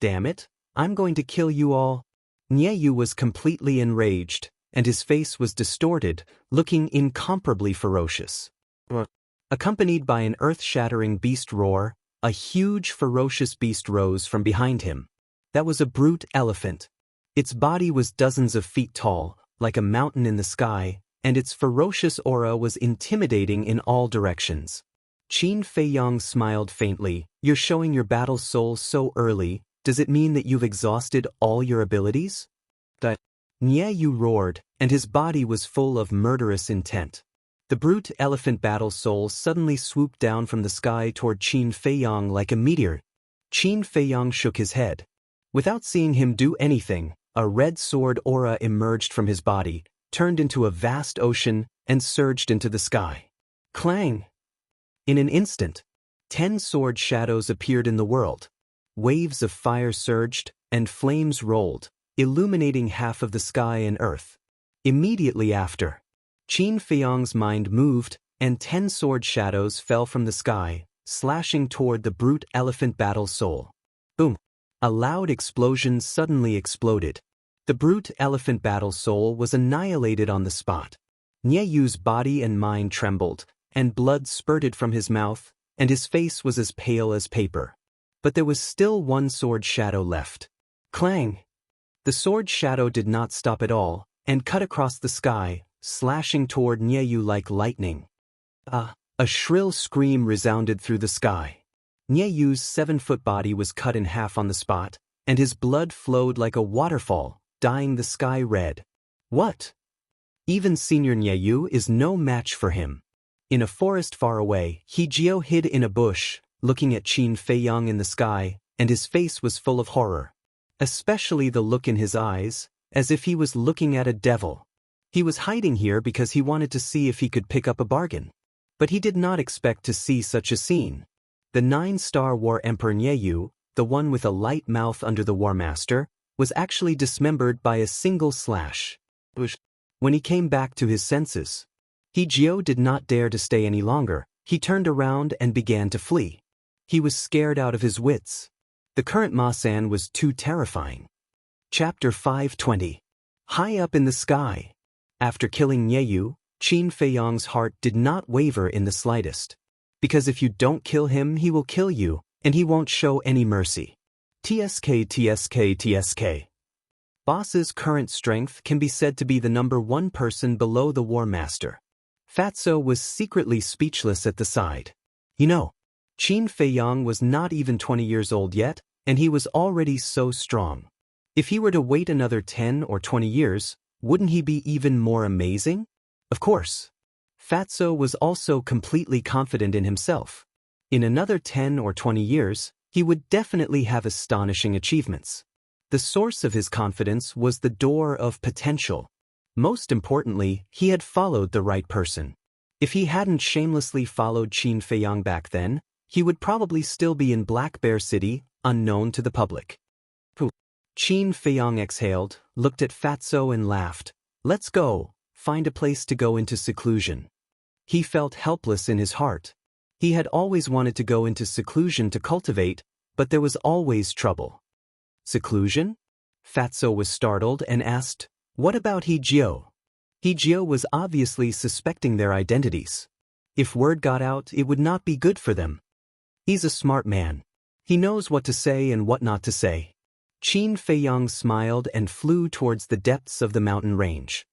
Speaker 1: "Damn it, I'm going to kill you all." Nie Yu was completely enraged, and his face was distorted, looking incomparably ferocious. Accompanied by an earth-shattering beast roar, a huge ferocious beast rose from behind him. That was a brute elephant. Its body was dozens of feet tall, like a mountain in the sky, and its ferocious aura was intimidating in all directions. Qin Feiyong smiled faintly. "You're showing your battle soul so early. Does it mean that you've exhausted all your abilities?" Nie Yu roared, and his body was full of murderous intent. The brute elephant battle soul suddenly swooped down from the sky toward Qin Feiyong like a meteor. Qin Feiyong shook his head. Without seeing him do anything, a red sword aura emerged from his body, turned into a vast ocean, and surged into the sky. Clang! In an instant, 10 sword shadows appeared in the world. Waves of fire surged, and flames rolled, illuminating half of the sky and earth. Immediately after, Qin Feiyong's mind moved, and 10 sword shadows fell from the sky, slashing toward the brute elephant battle soul. Boom! A loud explosion suddenly exploded. The brute elephant battle soul was annihilated on the spot. Nie Yu's body and mind trembled, and blood spurted from his mouth, and his face was as pale as paper. But there was still one sword shadow left. Clang! The sword shadow did not stop at all, and cut across the sky, slashing toward Nie Yu like lightning. A shrill scream resounded through the sky. Nie Yu's 7-foot body was cut in half on the spot, and his blood flowed like a waterfall, dyeing the sky red. What? Even Senior Nie Yu is no match for him. In a forest far away, He Jiao hid in a bush, looking at Qin Feiyong in the sky, and his face was full of horror. Especially the look in his eyes, as if he was looking at a devil. He was hiding here because he wanted to see if he could pick up a bargain. But he did not expect to see such a scene. The 9-star War Emperor Nie Yu, the one with a light mouth under the War Master, was actually dismembered by a single slash. When he came back to his senses, He Jiao did not dare to stay any longer. He turned around and began to flee. He was scared out of his wits. The current Masan was too terrifying. Chapter 520. High up in the sky. After killing Nie Yu, Qin Feiyong's heart did not waver in the slightest. Because if you don't kill him, he will kill you, and he won't show any mercy. TSK. Boss's current strength can be said to be the #1 person below the War Master. Fatso was secretly speechless at the side. You know, Qin Feiyang was not even 20 years old yet, and he was already so strong. If he were to wait another 10 or 20 years, wouldn't he be even more amazing? Of course. Fatso was also completely confident in himself. In another 10 or 20 years, he would definitely have astonishing achievements. The source of his confidence was the door of potential. Most importantly, he had followed the right person. If he hadn't shamelessly followed Qin Feiyang back then, he would probably still be in Black Bear City, unknown to the public. Qin Feiyang exhaled, looked at Fatso and laughed. Let's go, find a place to go into seclusion. He felt helpless in his heart. He had always wanted to go into seclusion to cultivate, but there was always trouble. Seclusion? Fatso was startled and asked, what about He Jiao? He Jiao was obviously suspecting their identities. If word got out, it would not be good for them. He's a smart man. He knows what to say and what not to say. Qin Feiyang smiled and flew towards the depths of the mountain range.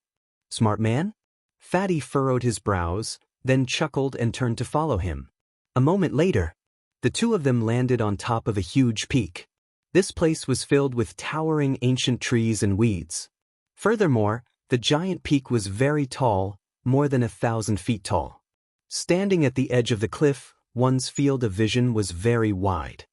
Speaker 1: Smart man? Fatty furrowed his brows, then chuckled and turned to follow him. A moment later, the two of them landed on top of a huge peak. This place was filled with towering ancient trees and weeds. Furthermore, the giant peak was very tall, more than 1,000 feet tall. Standing at the edge of the cliff, one's field of vision was very wide.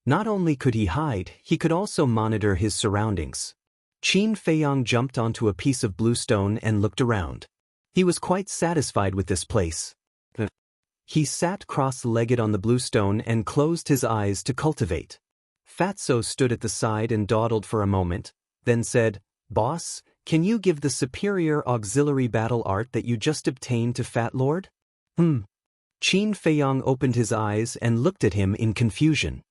Speaker 1: Not only could he hide, he could also monitor his surroundings. Qin Feiyang jumped onto a piece of bluestone and looked around. He was quite satisfied with this place. He sat cross-legged on the bluestone and closed his eyes to cultivate. Fatso stood at the side and dawdled for a moment, then said, Boss, can you give the superior auxiliary battle art that you just obtained to Fat Lord? Qin Feiyang opened his eyes and looked at him in confusion.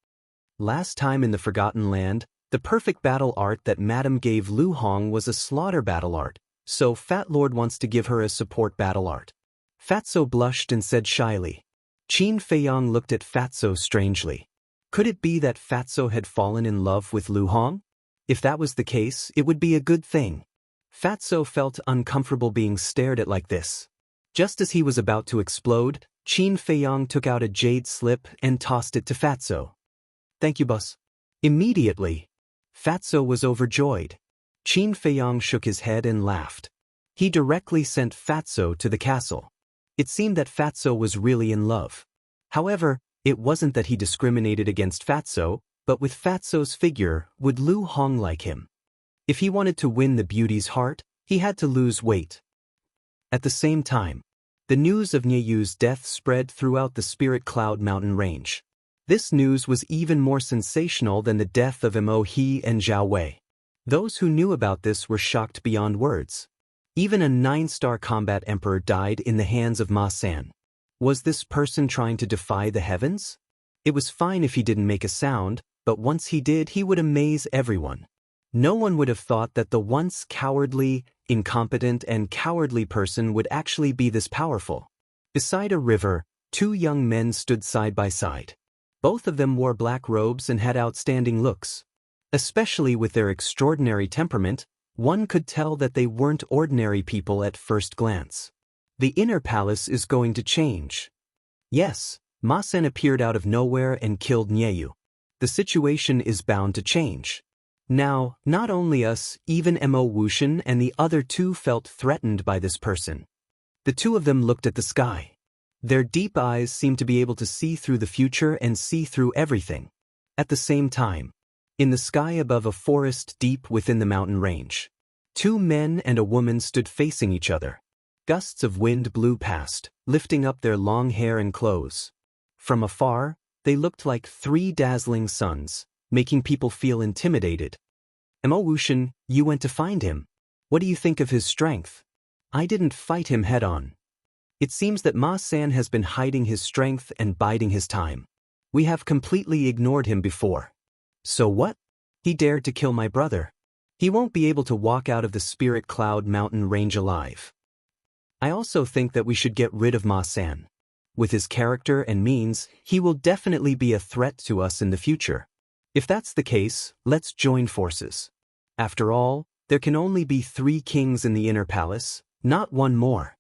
Speaker 1: Last time in the Forgotten Land, the perfect battle art that Madame gave Lu Hong was a slaughter battle art, so Fat Lord wants to give her a support battle art. Fatso blushed and said shyly. Qin Feiyang looked at Fatso strangely. Could it be that Fatso had fallen in love with Lu Hong? If that was the case, it would be a good thing. Fatso felt uncomfortable being stared at like this. Just as he was about to explode, Qin Feiyang took out a jade slip and tossed it to Fatso. Thank you, boss. Immediately, Fatso was overjoyed. Qin Feiyang shook his head and laughed. He directly sent Fatso to the castle. It seemed that Fatso was really in love. However, it wasn't that he discriminated against Fatso, but with Fatso's figure, would Lu Hong like him? If he wanted to win the beauty's heart, he had to lose weight. At the same time, the news of Nieyu's death spread throughout the Spirit Cloud mountain range. This news was even more sensational than the death of Mo He and Zhao Wei. Those who knew about this were shocked beyond words. Even a 9-star combat emperor died in the hands of Ma San. Was this person trying to defy the heavens? It was fine if he didn't make a sound, but once he did, he would amaze everyone. No one would have thought that the once cowardly, incompetent, and cowardly person would actually be this powerful. Beside a river, 2 young men stood side by side. Both of them wore black robes and had outstanding looks. Especially with their extraordinary temperament, one could tell that they weren't ordinary people at first glance. The inner palace is going to change. Yes, Ma Sen appeared out of nowhere and killed Nieyu. The situation is bound to change. Now, not only us, even Mo Wuxian and the other 2 felt threatened by this person. The 2 of them looked at the sky. Their deep eyes seemed to be able to see through the future and see through everything. At the same time, in the sky above a forest deep within the mountain range, 2 men and a woman stood facing each other. Gusts of wind blew past, lifting up their long hair and clothes. From afar, they looked like 3 dazzling suns, making people feel intimidated. Mo Wuxian, you went to find him. What do you think of his strength? I didn't fight him head-on. It seems that Ma San has been hiding his strength and biding his time. We have completely ignored him before. So what? He dared to kill my brother. He won't be able to walk out of the Spirit Cloud mountain range alive. I also think that we should get rid of Ma San. With his character and means, he will definitely be a threat to us in the future. If that's the case, let's join forces. After all, There can only be 3 kings in the inner palace, not one more.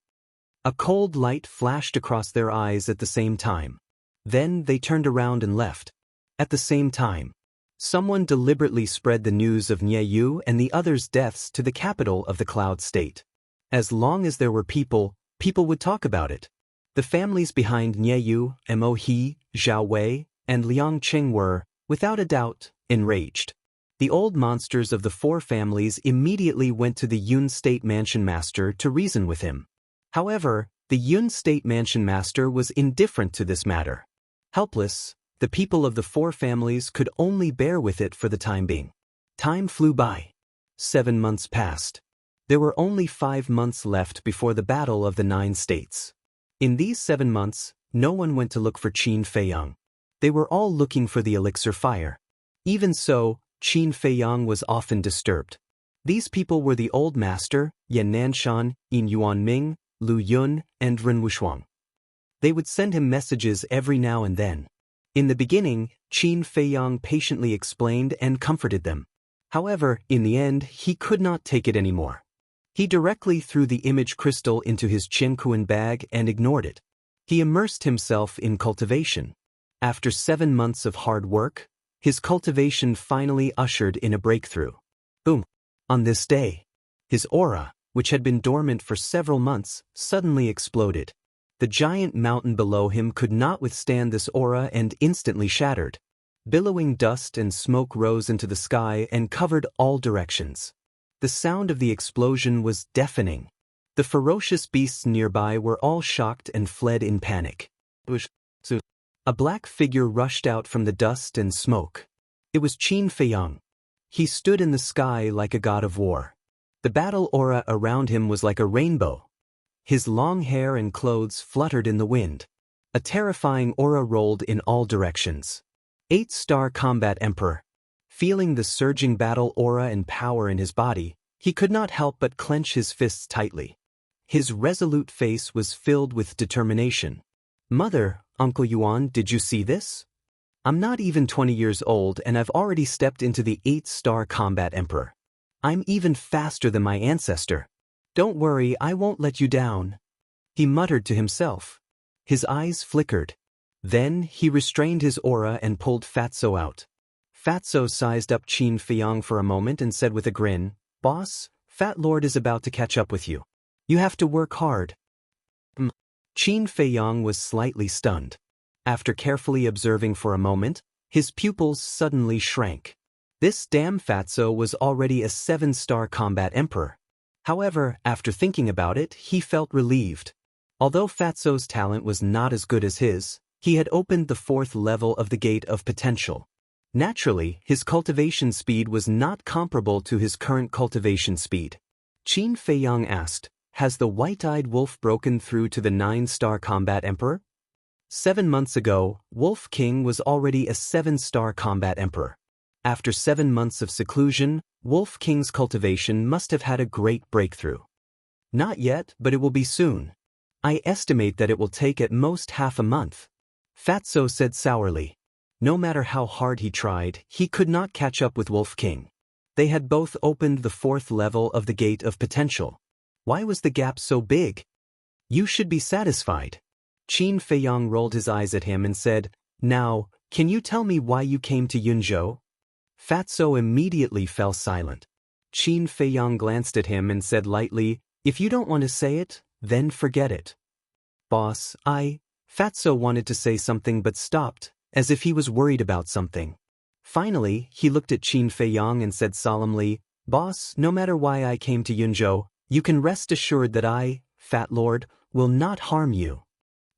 Speaker 1: A cold light flashed across their eyes at the same time. Then they turned around and left. At the same time, someone deliberately spread the news of Nyeyu and the others' deaths to the capital of the Cloud State. As long as there were people would talk about it. The families behind Nyeyu, Mo He, Zhao Wei, and Liang Qing were, without a doubt, enraged. The old monsters of the 4 families immediately went to the Yun State Mansion Master to reason with him. However, the Yun State Mansion Master was indifferent to this matter. Helpless, the people of the 4 families could only bear with it for the time being. Time flew by. 7 months passed. There were only 5 months left before the Battle of the 9 States. In these 7 months, no one went to look for Qin Feiyang. They were all looking for the elixir fire. Even so, Qin Feiyang was often disturbed. These people were the old master, Yan Nanshan, Yin Yuanming, Lu Yun, and Ren Wushuang. They would send him messages every now and then. In the beginning, Qin Feiyang patiently explained and comforted them. However, in the end, he could not take it anymore. He directly threw the image crystal into his Qinkuan bag and ignored it. He immersed himself in cultivation. After 7 months of hard work, his cultivation finally ushered in a breakthrough. Boom! On this day, his aura, which had been dormant for several months, suddenly exploded. The giant mountain below him could not withstand this aura and instantly shattered. Billowing dust and smoke rose into the sky and covered all directions. The sound of the explosion was deafening. The ferocious beasts nearby were all shocked and fled in panic. A black figure rushed out from the dust and smoke. It was Qin Feiyang. He stood in the sky like a god of war. The battle aura around him was like a rainbow. His long hair and clothes fluttered in the wind. A terrifying aura rolled in all directions. 8-star combat emperor. Feeling the surging battle aura and power in his body, he could not help but clench his fists tightly. His resolute face was filled with determination. Mother, Uncle Yuan, did you see this? I'm not even 20 years old and I've already stepped into the 8-star combat emperor. I'm even faster than my ancestor. Don't worry, I won't let you down. He muttered to himself. His eyes flickered. Then he restrained his aura and pulled Fatso out. Fatso sized up Qin Feiyang for a moment and said with a grin, "Boss, Fat Lord is about to catch up with you. You have to work hard." Qin Feiyang was slightly stunned. After carefully observing for a moment, his pupils suddenly shrank. This damn Fatso was already a 7-star combat emperor. However, after thinking about it, he felt relieved. Although Fatso's talent was not as good as his, he had opened the 4th level of the Gate of Potential. Naturally, his cultivation speed was not comparable to his current cultivation speed. Qin Feiyang asked, "Has the white-eyed wolf broken through to the 9-star combat emperor?" 7 months ago, Wolf King was already a 7-star combat emperor. After 7 months of seclusion, Wolf King's cultivation must have had a great breakthrough. Not yet, but it will be soon. I estimate that it will take at most half a month. Fatso said sourly. No matter how hard he tried, he could not catch up with Wolf King. They had both opened the 4th level of the Gate of Potential. Why was the gap so big? You should be satisfied. Qin Feiyang rolled his eyes at him and said, "Now, can you tell me why you came to Yunzhou?" Fatso immediately fell silent. Qin Feiyang glanced at him and said lightly, "If you don't want to say it, then forget it." "Boss, Fatso wanted to say something but stopped, as if he was worried about something. Finally, he looked at Qin Feiyang and said solemnly, "Boss, no matter why I came to Yunzhou, you can rest assured that I, Fat Lord, will not harm you."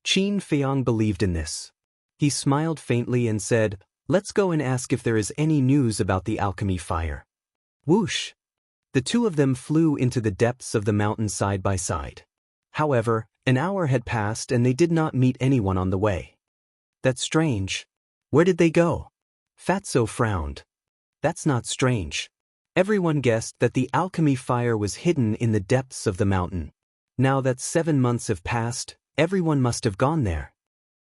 Speaker 1: Qin Feiyang believed in this. He smiled faintly and said, "Let's go and ask if there is any news about the alchemy fire." Whoosh! The two of them flew into the depths of the mountain side by side. However, an hour had passed and they did not meet anyone on the way. "That's strange. Where did they go?" Fatso frowned. "That's not strange. Everyone guessed that the alchemy fire was hidden in the depths of the mountain. Now that 7 months have passed, everyone must have gone there."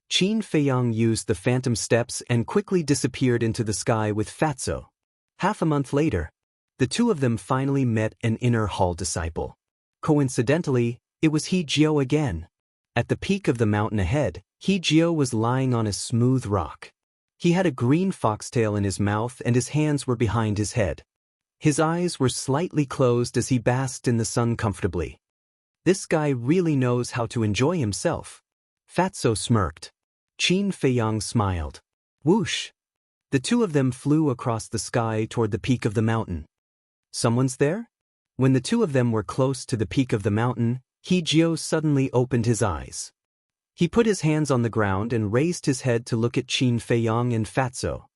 Speaker 1: Qin Feiyang used the phantom steps and quickly disappeared into the sky with Fatso. Half a month later, The two of them finally met an inner hall disciple. Coincidentally, it was He-Jio again. At the peak of the mountain ahead, He-Jio was lying on a smooth rock. He had a green foxtail in his mouth and his hands were behind his head. His eyes were slightly closed as he basked in the sun comfortably. This guy really knows how to enjoy himself. Fatso smirked. Qin Feiyang smiled. Whoosh! The two of them flew across the sky toward the peak of the mountain. Someone's there? When the two of them were close to the peak of the mountain, He-Jio suddenly opened his eyes. He put his hands on the ground and raised his head to look at Qin Feiyang and Fatso.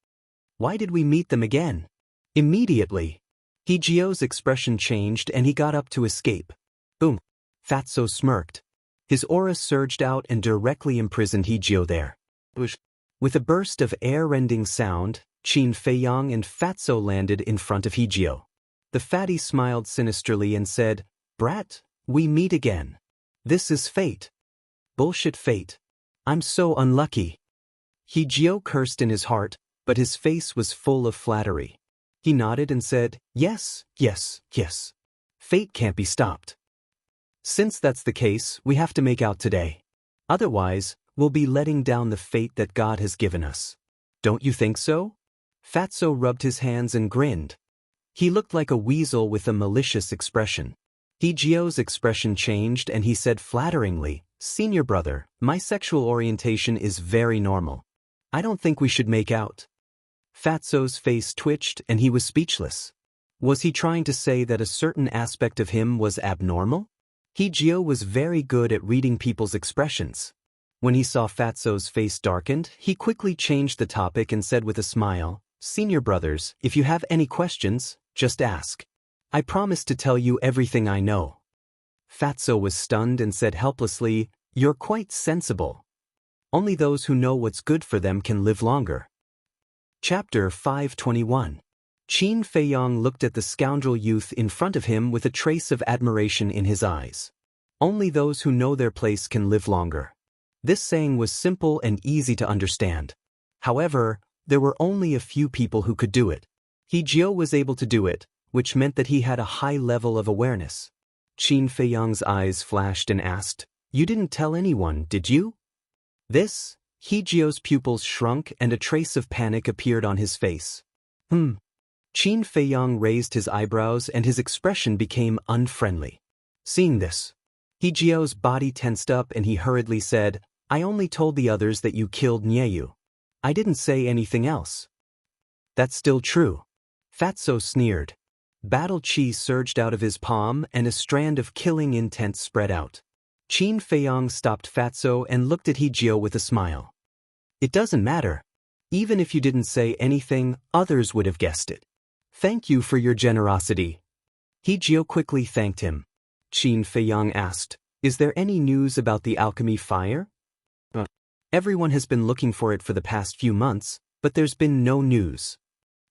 Speaker 1: Why did we meet them again? Immediately, He-Jio's expression changed and he got up to escape. Boom! Fatso smirked. His aura surged out and directly imprisoned He-Jio there. With a burst of air-rending sound, Qin Feiyang and Fatso landed in front of He-Jio. The fatty smiled sinisterly and said, "Brat, we meet again. This is fate." Bullshit fate. I'm so unlucky. He-Jio cursed in his heart, but his face was full of flattery. He nodded and said, "Yes, yes, yes. Fate can't be stopped. Since that's the case, we have to make out today. Otherwise, we'll be letting down the fate that God has given us. Don't you think so?" Fatso rubbed his hands and grinned. He looked like a weasel with a malicious expression. He-Jio's expression changed and he said flatteringly, "Senior brother, my sexual orientation is very normal. I don't think we should make out." Fatso's face twitched and he was speechless. Was he trying to say that a certain aspect of him was abnormal? He-Jio was very good at reading people's expressions. When he saw Fatso's face darkened, he quickly changed the topic and said with a smile, "Senior brothers, if you have any questions, just ask. I promise to tell you everything I know." Fatso was stunned and said helplessly, "You're quite sensible. Only those who know what's good for them can live longer." Chapter 521. Qin Feiyang looked at the scoundrel youth in front of him with a trace of admiration in his eyes. Only those who know their place can live longer. This saying was simple and easy to understand. However, there were only a few people who could do it. He-Jio was able to do it, which meant that he had a high level of awareness. Qin Feiyang's eyes flashed and asked, "You didn't tell anyone, did you?" This, He-Jio's pupils shrunk and a trace of panic appeared on his face. Qin Feiyang raised his eyebrows and his expression became unfriendly. Seeing this, He-Jio's body tensed up and he hurriedly said, "I only told the others that you killed Nyeyu. I didn't say anything else." "That's still true." Fatso sneered. Battle chi surged out of his palm and a strand of killing intent spread out. Qin Feiyang stopped Fatso and looked at He-Jio with a smile. "It doesn't matter. Even if you didn't say anything, others would have guessed it. Thank you for your generosity." He-Jio quickly thanked him. Qin Feiyang asked, "Is there any news about the alchemy fire?" "Everyone has been looking for it for the past few months, but there's been no news."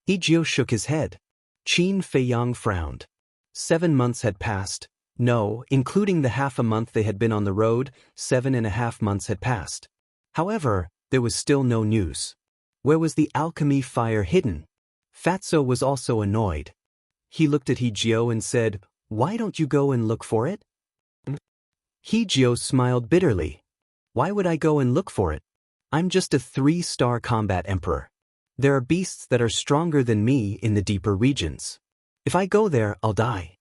Speaker 1: He-Jio shook his head. Qin Feiyang frowned. 7 months had passed. No, including the half a month they had been on the road, 7.5 months had passed. However, there was still no news. Where was the alchemy fire hidden? Fatso was also annoyed. He looked at He-Jio and said, "Why don't you go and look for it?" He-Jio smiled bitterly. "Why would I go and look for it? I'm just a 3-star combat emperor. There are beasts that are stronger than me in the deeper regions. If I go there, I'll die.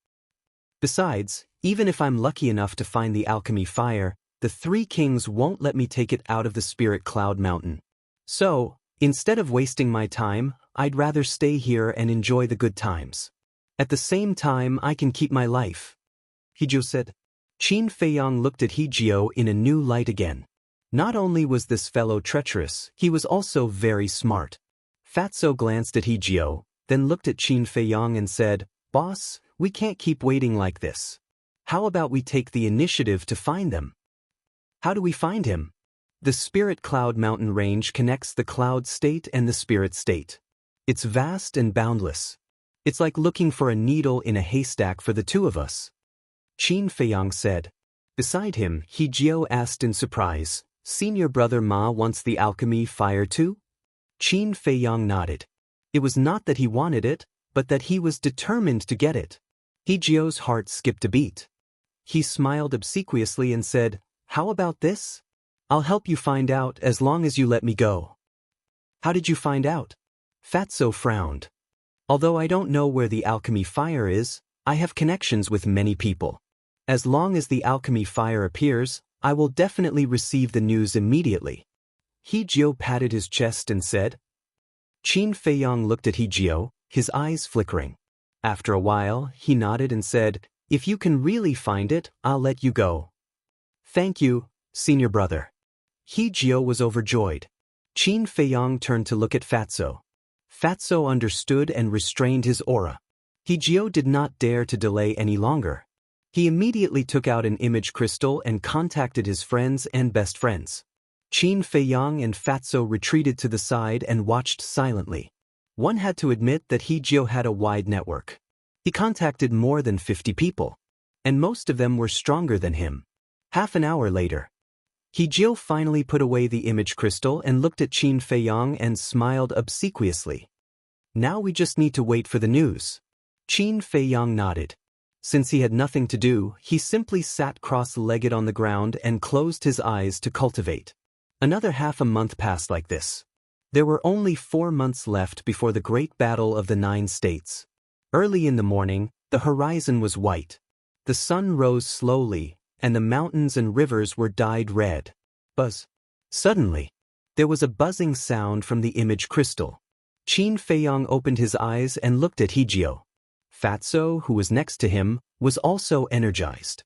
Speaker 1: Besides, even if I'm lucky enough to find the alchemy fire, the 3 kings won't let me take it out of the spirit cloud mountain. So, instead of wasting my time, I'd rather stay here and enjoy the good times. At the same time, I can keep my life." He-Jio said. Qin Feiyang looked at He-Jio in a new light again. Not only was this fellow treacherous, he was also very smart. Fatso glanced at He-Jio, then looked at Qin Feiyang and said, "Boss, we can't keep waiting like this. How about we take the initiative to find them?" "How do we find him?" The Spirit Cloud mountain range connects the cloud state and the spirit state. It's vast and boundless. It's like looking for a needle in a haystack for the two of us. Qin Feiyang said. Beside him, He-Jio asked in surprise, "Senior brother Ma wants the alchemy fire too?" Qin Feiyang nodded. It was not that he wanted it, but that he was determined to get it. Hijio's heart skipped a beat. He smiled obsequiously and said, "How about this? I'll help you find out as long as you let me go." "How did you find out?" Fatso frowned. "Although I don't know where the alchemy fire is, I have connections with many people. As long as the alchemy fire appears, I will definitely receive the news immediately." Hijio patted his chest and said. Qin Feiyang looked at Hijio, his eyes flickering. After a while, he nodded and said, "If you can really find it, I'll let you go." "Thank you, senior brother." Hijio was overjoyed. Qin Feiyang turned to look at Fatso. Fatso understood and restrained his aura. Hijio did not dare to delay any longer. He immediately took out an image crystal and contacted his friends and best friends. Qin Feiyang and Fatso retreated to the side and watched silently. One had to admit that Hijio had a wide network. He contacted more than 50 people, and most of them were stronger than him. Half an hour later, Hijio finally put away the image crystal and looked at Qin Feiyang and smiled obsequiously. "Now we just need to wait for the news." Qin Feiyang nodded. Since he had nothing to do, he simply sat cross-legged on the ground and closed his eyes to cultivate. Another half a month passed like this. There were only 4 months left before the great battle of the 9 states. Early in the morning, the horizon was white. The sun rose slowly, and the mountains and rivers were dyed red. Buzz. Suddenly, there was a buzzing sound from the image crystal. Qin Feiyang opened his eyes and looked at Hijio. Fatso, who was next to him, was also energized.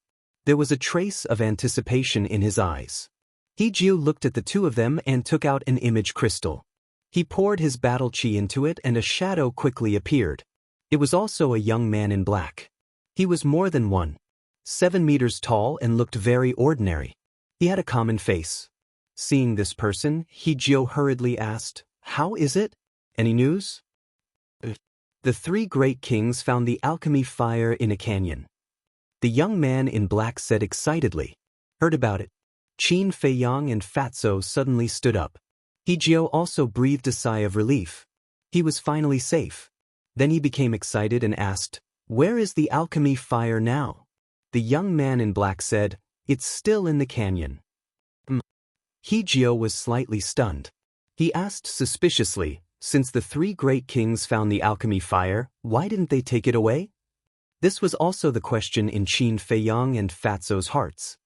Speaker 1: There was a trace of anticipation in his eyes. Hijio looked at the two of them and took out an image crystal. He poured his battle chi into it and a shadow quickly appeared. It was also a young man in black. He was more than 1.7 meters tall and looked very ordinary. He had a common face. Seeing this person, Hijio hurriedly asked, "How is it? Any news?" The 3 great kings found the alchemy fire in a canyon. The young man in black said excitedly, "Heard about it." Qin Feiyang and Fatso suddenly stood up. Hijio also breathed a sigh of relief. He was finally safe. Then he became excited and asked, "Where is the alchemy fire now?" The young man in black said, "It's still in the canyon." Hijio was slightly stunned. He asked suspiciously, "Since the 3 great kings found the alchemy fire, why didn't they take it away?" This was also the question in Qin Feiyang and Fatso's hearts.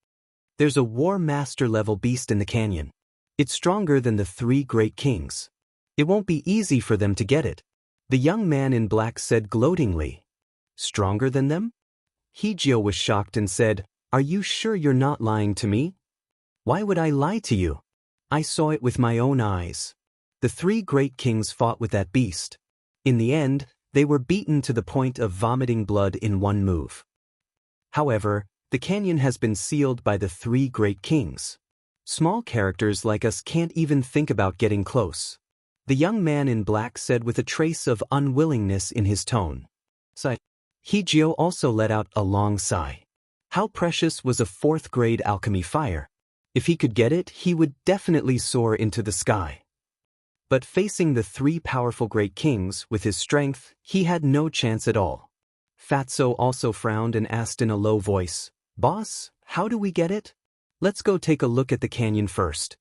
Speaker 1: There's a War Master level beast in the canyon. It's stronger than the 3 great kings. It won't be easy for them to get it. The young man in black said gloatingly. "Stronger than them?" Hijio was shocked and said, "Are you sure you're not lying to me?" "Why would I lie to you? I saw it with my own eyes. The 3 great kings fought with that beast. In the end, they were beaten to the point of vomiting blood in one move. However, the canyon has been sealed by the 3 great kings. Small characters like us can't even think about getting close." The young man in black said with a trace of unwillingness in his tone. Hijio also let out a long sigh. How precious was a 4th grade alchemy fire. If he could get it, he would definitely soar into the sky. But facing the 3 powerful great kings with his strength, he had no chance at all. Fatso also frowned and asked in a low voice, "Boss, how do we get it? Let's go take a look at the canyon first."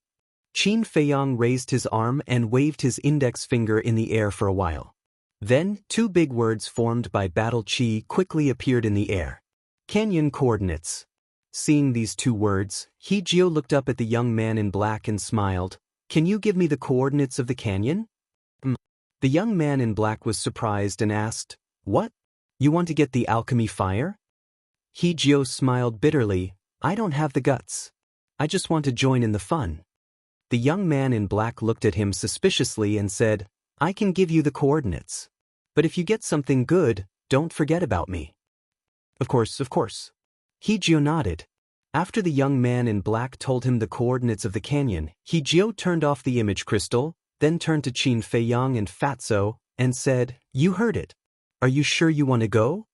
Speaker 1: Qin Feiyang raised his arm and waved his index finger in the air for a while. Then, 2 big words formed by battle chi quickly appeared in the air. Canyon coordinates. Seeing these 2 words, Hijio looked up at the young man in black and smiled. "Can you give me the coordinates of the canyon?" The young man in black was surprised and asked, "What? You want to get the alchemy fire?" Hijio smiled bitterly. "I don't have the guts. I just want to join in the fun." The young man in black looked at him suspiciously and said, "I can give you the coordinates. But if you get something good, don't forget about me." Of course. Hijio nodded. After the young man in black told him the coordinates of the canyon, Hijio turned off the image crystal, then turned to Qin Feiyang and Fatso, and said, "You heard it. Are you sure you want to go?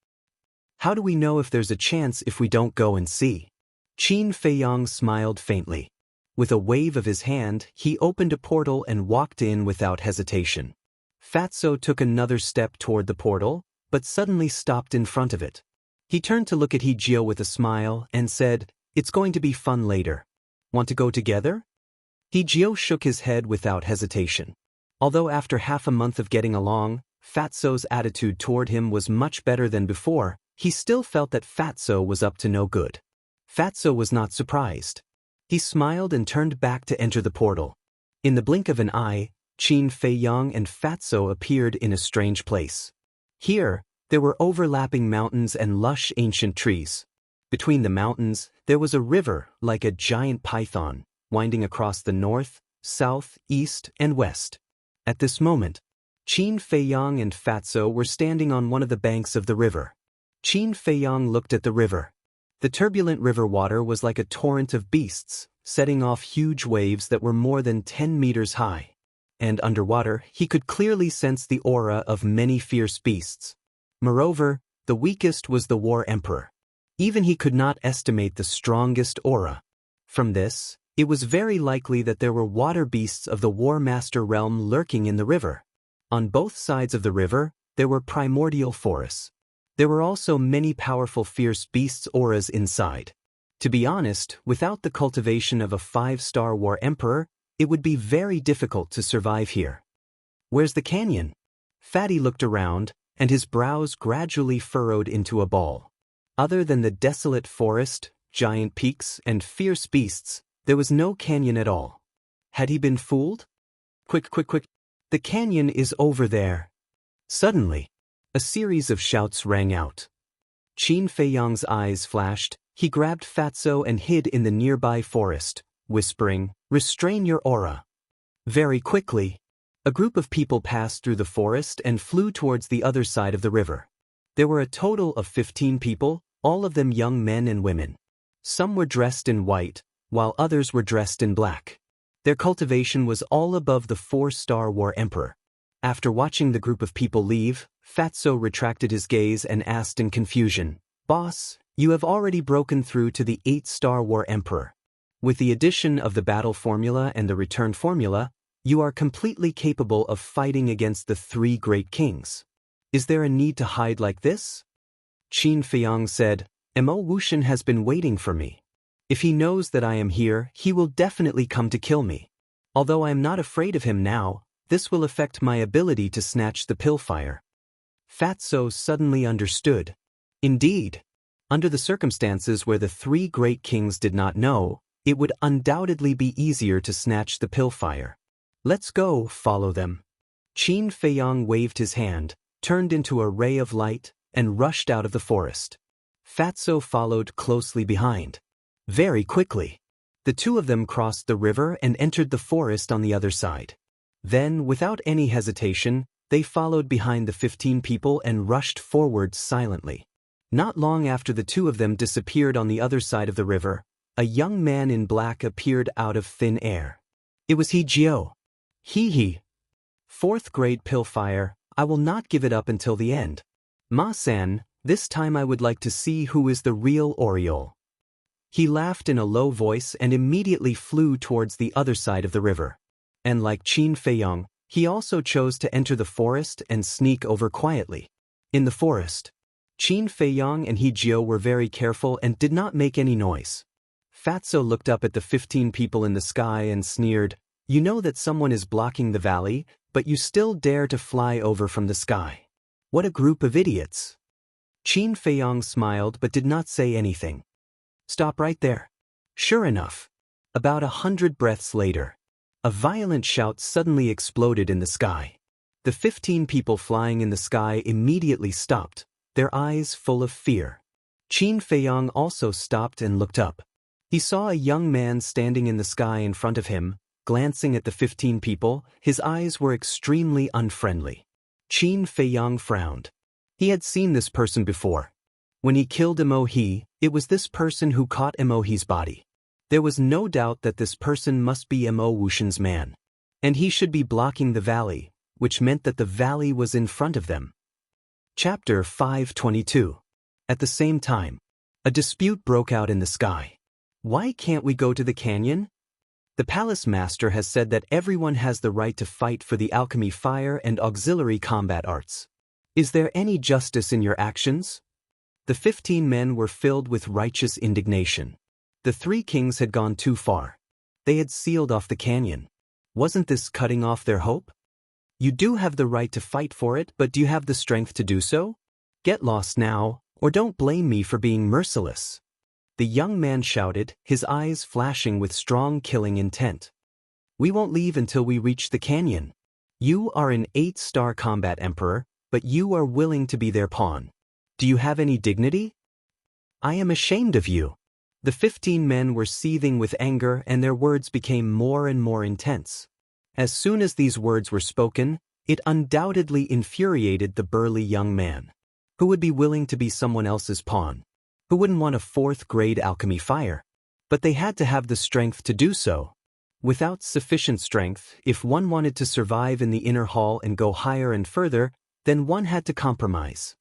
Speaker 1: How do we know if there's a chance if we don't go and see?" Qin Feiyang smiled faintly. With a wave of his hand, he opened a portal and walked in without hesitation. Fatso took another step toward the portal, but suddenly stopped in front of it. He turned to look at Hijio with a smile and said, "It's going to be fun later. Want to go together?" Hijio shook his head without hesitation. Although after half a month of getting along, Fatso's attitude toward him was much better than before, he still felt that Fatso was up to no good. Fatso was not surprised. He smiled and turned back to enter the portal. In the blink of an eye, Qin Feiyang and Fatso appeared in a strange place. Here, there were overlapping mountains and lush ancient trees. Between the mountains, there was a river like a giant python, winding across the north, south, east, and west. At this moment, Qin Feiyang and Fatso were standing on one of the banks of the river. Qin Feiyang looked at the river. The turbulent river water was like a torrent of beasts, setting off huge waves that were more than 10 meters high. And underwater, he could clearly sense the aura of many fierce beasts. Moreover, the weakest was the War Emperor. Even he could not estimate the strongest aura. From this, it was very likely that there were water beasts of the War Master realm lurking in the river. On both sides of the river, there were primordial forests. There were also many powerful fierce beasts' auras inside. To be honest, without the cultivation of a 5-star War Emperor, it would be very difficult to survive here. "Where's the canyon?" Fatty looked around, and his brows gradually furrowed into a ball. Other than the desolate forest, giant peaks, and fierce beasts, there was no canyon at all. Had he been fooled? Quick, quick, quick! The canyon is over there. Suddenly, a series of shouts rang out. Qin Feiyang's eyes flashed. He grabbed Fatso and hid in the nearby forest, whispering, "Restrain your aura." Very quickly, a group of people passed through the forest and flew towards the other side of the river. There were a total of 15 people, all of them young men and women. Some were dressed in white, while others were dressed in black. Their cultivation was all above the 4-star War Emperor. After watching the group of people leave, Fatso retracted his gaze and asked in confusion, "Boss, you have already broken through to the 8-star War Emperor. With the addition of the battle formula and the return formula, you are completely capable of fighting against the 3 great kings. Is there a need to hide like this?" Qin Feiyang said, "Mo Wuxian has been waiting for me. If he knows that I am here, he will definitely come to kill me. Although I am not afraid of him now, this will affect my ability to snatch the Pillfire." Fatso suddenly understood. Indeed, under the circumstances where the 3 great kings did not know, it would undoubtedly be easier to snatch the Pillfire. "Let's go, follow them." Qin Feiyang waved his hand, turned into a ray of light, and rushed out of the forest. Fatso followed closely behind. Very quickly, the two of them crossed the river and entered the forest on the other side. Then, without any hesitation, they followed behind the 15 people and rushed forward silently. Not long after the two of them disappeared on the other side of the river, a young man in black appeared out of thin air. It was Hijio. He. 4th grade Pillfire, I will not give it up until the end. Ma-san, this time I would like to see who is the real Oriole. He laughed in a low voice and immediately flew towards the other side of the river. And like Qin Feiyang, he also chose to enter the forest and sneak over quietly. In the forest, Qin Feiyang and Hijio were very careful and did not make any noise. Fatso looked up at the 15 people in the sky and sneered, "You know that someone is blocking the valley, but you still dare to fly over from the sky. What a group of idiots." Qin Feiyang smiled but did not say anything. "Stop right there." Sure enough, about 100 breaths later, a violent shout suddenly exploded in the sky. The 15 people flying in the sky immediately stopped, their eyes full of fear. Qin Feiyang also stopped and looked up. He saw a young man standing in the sky in front of him, glancing at the 15 people. His eyes were extremely unfriendly. Qin Feiyang frowned. He had seen this person before. When he killed Emohi, it was this person who caught Emohi's body. There was no doubt that this person must be Mo Wuxian's man. And he should be blocking the valley, which meant that the valley was in front of them. Chapter 522. At the same time, a dispute broke out in the sky. "Why can't we go to the canyon?" The palace master has said that everyone has the right to fight for the alchemy fire and auxiliary combat arts. Is there any justice in your actions? The 15 men were filled with righteous indignation. The 3 kings had gone too far. They had sealed off the canyon. Wasn't this cutting off their hope? You do have the right to fight for it, but do you have the strength to do so? Get lost now, or don't blame me for being merciless. The young man shouted, his eyes flashing with strong killing intent. We won't leave until we reach the canyon. You are an 8-star combat emperor, but you are willing to be their pawn. Do you have any dignity? I am ashamed of you. The 15 men were seething with anger and their words became more and more intense. As soon as these words were spoken, it undoubtedly infuriated the burly young man. Who would be willing to be someone else's pawn? Who wouldn't want a 4th-grade alchemy fire? But they had to have the strength to do so. Without sufficient strength, if one wanted to survive in the inner hall and go higher and further, then one had to compromise.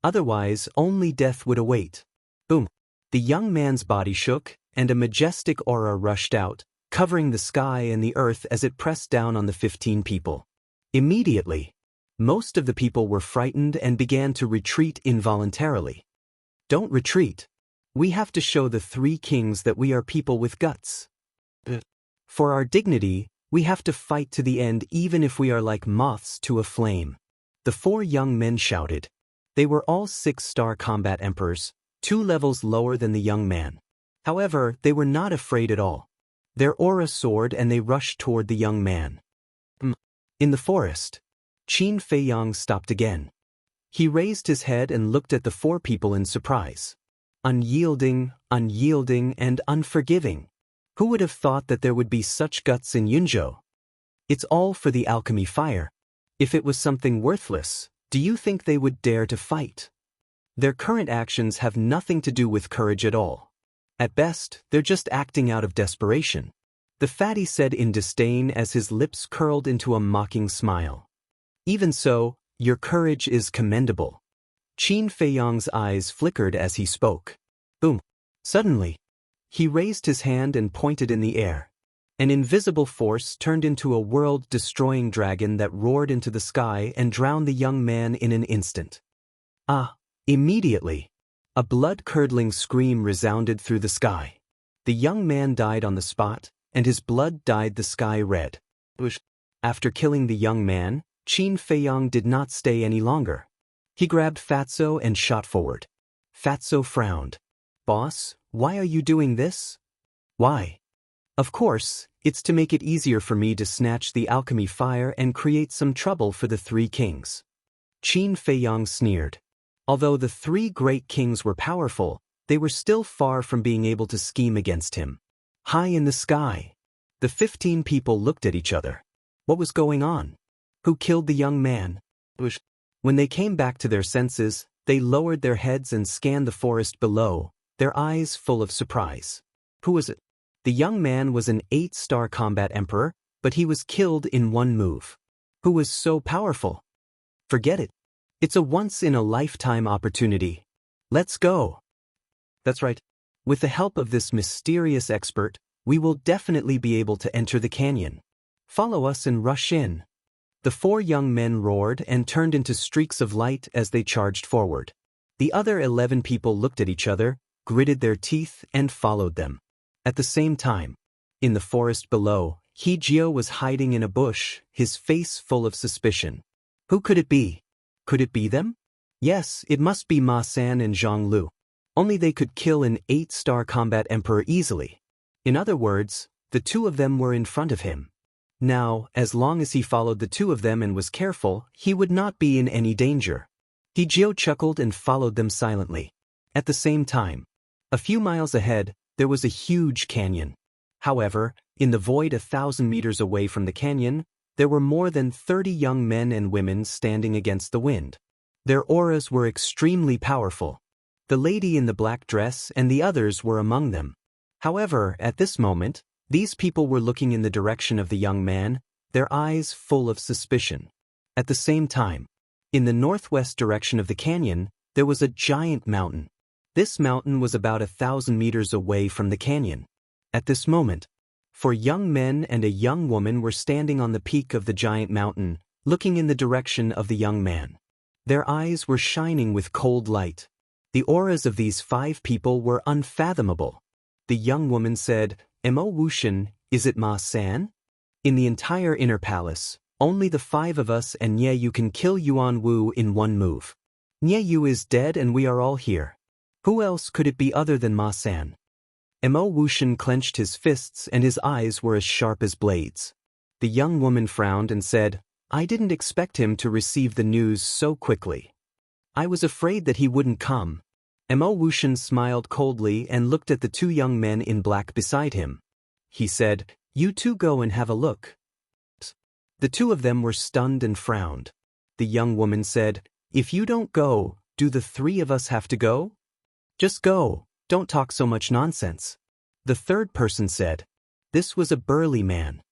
Speaker 1: Otherwise, only death would await. Boom! The young man's body shook, and a majestic aura rushed out, covering the sky and the earth as it pressed down on the 15 people. Immediately, most of the people were frightened and began to retreat involuntarily. Don't retreat. We have to show the 3 kings that we are people with guts. For our dignity, we have to fight to the end even if we are like moths to a flame. The 4 young men shouted. They were all 6-star combat emperors, 2 levels lower than the young man. However, they were not afraid at all. Their aura soared and they rushed toward the young man. In the forest, Qin Feiyang stopped again. He raised his head and looked at the 4 people in surprise. Unyielding, and unforgiving. Who would have thought that there would be such guts in Yunzhou? It's all for the alchemy fire. If it was something worthless, do you think they would dare to fight? Their current actions have nothing to do with courage at all. At best, they're just acting out of desperation. The fatty said in disdain as his lips curled into a mocking smile. Even so, your courage is commendable. Qin Feiyang's eyes flickered as he spoke. Boom! Suddenly, he raised his hand and pointed in the air. An invisible force turned into a world-destroying dragon that roared into the sky and drowned the young man in an instant. Immediately, a blood-curdling scream resounded through the sky. The young man died on the spot, and his blood dyed the sky red. After killing the young man, Qin Feiyang did not stay any longer. He grabbed Fatso and shot forward. Fatso frowned. Boss, why are you doing this? Why? Of course, it's to make it easier for me to snatch the alchemy fire and create some trouble for the 3 kings. Qin Feiyang sneered. Although the 3 great kings were powerful, they were still far from being able to scheme against him. High in the sky, the 15 people looked at each other. What was going on? Who killed the young man? When they came back to their senses, they lowered their heads and scanned the forest below, their eyes full of surprise. Who was it? The young man was an 8-star combat emperor, but he was killed in one move. Who was so powerful? Forget it. It's a once-in-a-lifetime opportunity. Let's go. That's right. With the help of this mysterious expert, we will definitely be able to enter the canyon. Follow us and rush in. The 4 young men roared and turned into streaks of light as they charged forward. The other 11 people looked at each other, gritted their teeth, and followed them. At the same time, in the forest below, He Jio was hiding in a bush, his face full of suspicion. Who could it be? Could it be them? Yes, it must be Ma San and Zhang Lu. Only they could kill an 8-star combat emperor easily. In other words, the 2 of them were in front of him. Now, as long as he followed the 2 of them and was careful, he would not be in any danger. He Jio chuckled and followed them silently. At the same time, a few miles ahead, there was a huge canyon. However, in the void 1,000 meters away from the canyon, there were more than 30 young men and women standing against the wind. Their auras were extremely powerful. The lady in the black dress and the others were among them. However, at this moment, these people were looking in the direction of the young man, their eyes full of suspicion. At the same time, in the northwest direction of the canyon, there was a giant mountain. This mountain was about 1,000 meters away from the canyon. At this moment, 4 young men and a young woman were standing on the peak of the giant mountain, looking in the direction of the young man. Their eyes were shining with cold light. The auras of these 5 people were unfathomable. The young woman said, "Mo Wushan, is it Ma San? In the entire inner palace, only the 5 of us and Nye Yu can kill Yuan Wu in one move. Nye Yu is dead and we are all here. Who else could it be other than Ma San?" Mo Wushan clenched his fists and his eyes were as sharp as blades. The young woman frowned and said, "I didn't expect him to receive the news so quickly. I was afraid that he wouldn't come." Mo Wushan smiled coldly and looked at the 2 young men in black beside him. He said, "You 2 go and have a look." The 2 of them were stunned and frowned. The young woman said, "If you don't go, do the 3 of us have to go?" "Just go, don't talk so much nonsense." The 3rd person said. This was a burly man.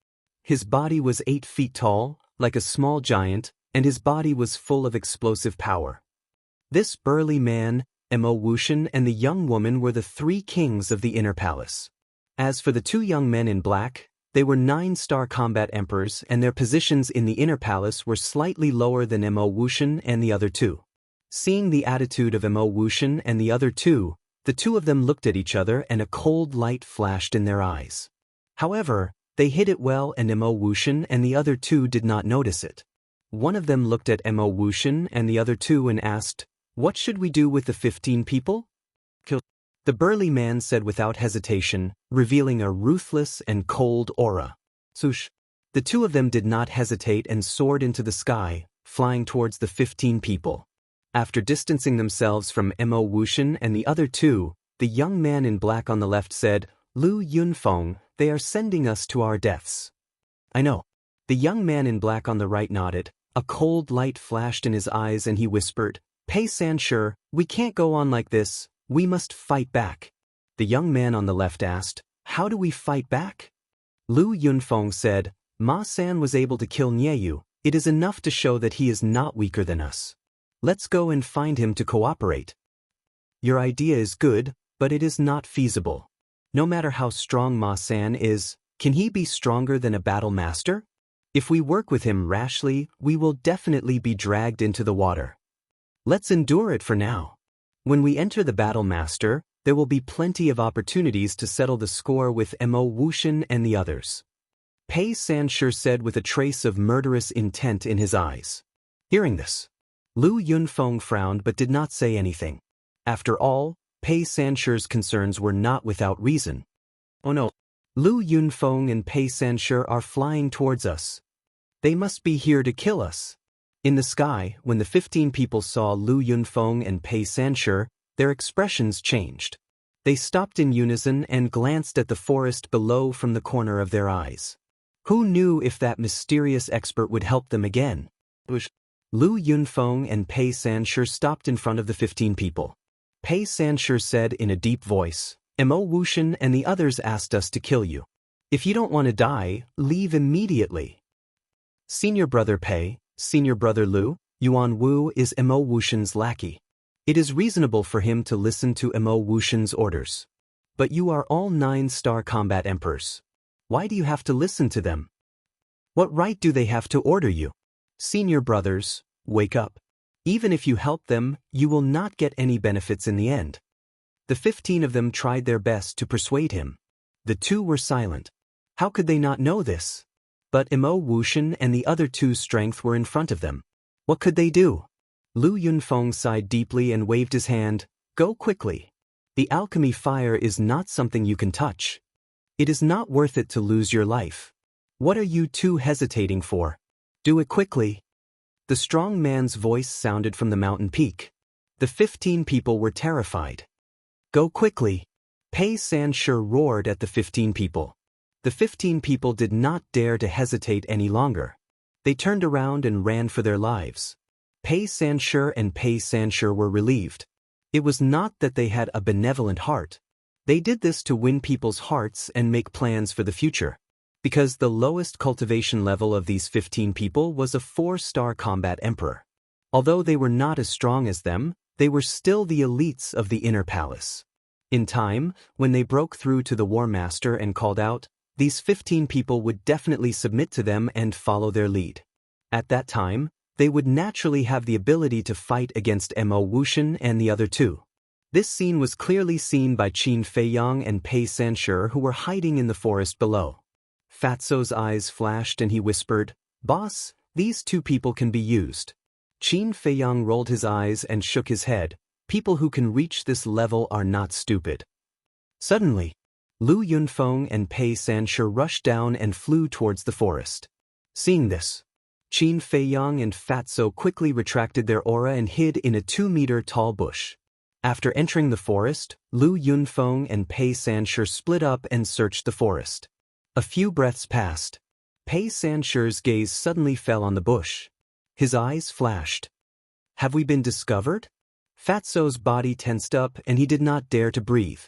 Speaker 1: His body was 8 feet tall, like a small giant, and his body was full of explosive power. This burly man, Mo Wushan, and the young woman were the 3 kings of the inner palace. As for the 2 young men in black, they were 9-star combat emperors and their positions in the inner palace were slightly lower than Mo Wushan and the other 2. Seeing the attitude of Mo Wushan and the other 2, the 2 of them looked at each other and a cold light flashed in their eyes. However, they hid it well and Mo Wushan and the other 2 did not notice it. One of them looked at Mo Wushan and the other 2 and asked, "What should we do with the 15 people?" "Kill." The burly man said without hesitation, revealing a ruthless and cold aura. "Sush." The 2 of them did not hesitate and soared into the sky, flying towards the 15 people. After distancing themselves from Mo Wushan and the other 2, the young man in black on the left said, "Lu Yunfeng, they are sending us to our deaths." "I know." The young man in black on the right nodded, a cold light flashed in his eyes and he whispered, "Pei Sanshur, we can't go on like this, we must fight back." The young man on the left asked, "How do we fight back?" Lu Yunfeng said, "Ma San was able to kill Nye Yu, it is enough to show that he is not weaker than us. Let's go and find him to cooperate." "Your idea is good, but it is not feasible. No matter how strong Ma San is, can he be stronger than a battle master? If we work with him rashly, we will definitely be dragged into the water. Let's endure it for now. When we enter the battle master, there will be plenty of opportunities to settle the score with Mo Wushan and the others." Pei Sanshur said with a trace of murderous intent in his eyes. Hearing this, Lu Yunfeng frowned but did not say anything. After all, Pei Sanshur's concerns were not without reason. "Oh no. Lu Yunfeng and Pei Sanshur are flying towards us. They must be here to kill us." In the sky, when the 15 people saw Lu Yunfeng and Pei Sanshur, their expressions changed. They stopped in unison and glanced at the forest below from the corner of their eyes. Who knew if that mysterious expert would help them again? Lu Yunfeng and Pei Sanshur stopped in front of the 15 people. Pei Sanshur said in a deep voice, "Mo Wushan and the others asked us to kill you. If you don't want to die, leave immediately." "Senior brother Pei, senior brother Lu, Yuan Wu is Mo Wushan's lackey. It is reasonable for him to listen to Mo Wushan's orders. But you are all 9-star combat emperors. Why do you have to listen to them? What right do they have to order you? Senior brothers, wake up. Even if you help them, you will not get any benefits in the end." The 15 of them tried their best to persuade him. The 2 were silent. How could they not know this? But Mo Wushan and the other 2's strength were in front of them. What could they do? Lu Yunfeng sighed deeply and waved his hand. "Go quickly. The alchemy fire is not something you can touch. It is not worth it to lose your life. What are you 2 hesitating for? Do it quickly." The strong man's voice sounded from the mountain peak. The 15 people were terrified. "Go quickly." Pei Sanshur roared at the 15 people. The 15 people did not dare to hesitate any longer. They turned around and ran for their lives. Pei Sanshur and Pei Sanshur were relieved. It was not that they had a benevolent heart. They did this to win people's hearts and make plans for the future. Because the lowest cultivation level of these 15 people was a 4-star combat emperor. Although they were not as strong as them, they were still the elites of the inner palace. In time, when they broke through to the war master and called out, these 15 people would definitely submit to them and follow their lead. At that time, they would naturally have the ability to fight against Mo Wuxian and the other two. This scene was clearly seen by Qin Feiyang and Pei Sanshi, who were hiding in the forest below. Fatso's eyes flashed and he whispered, "Boss, these two people can be used." Qin Feiyang rolled his eyes and shook his head. People who can reach this level are not stupid. Suddenly, Lu Yunfeng and Pei Sanshi rushed down and flew towards the forest. Seeing this, Qin Feiyang and Fatso quickly retracted their aura and hid in a 2-meter-tall bush. After entering the forest, Lu Yunfeng and Pei Sanshi split up and searched the forest. A few breaths passed. Pei Sanshi's gaze suddenly fell on the bush. His eyes flashed. "Have we been discovered?" Fatso's body tensed up and he did not dare to breathe.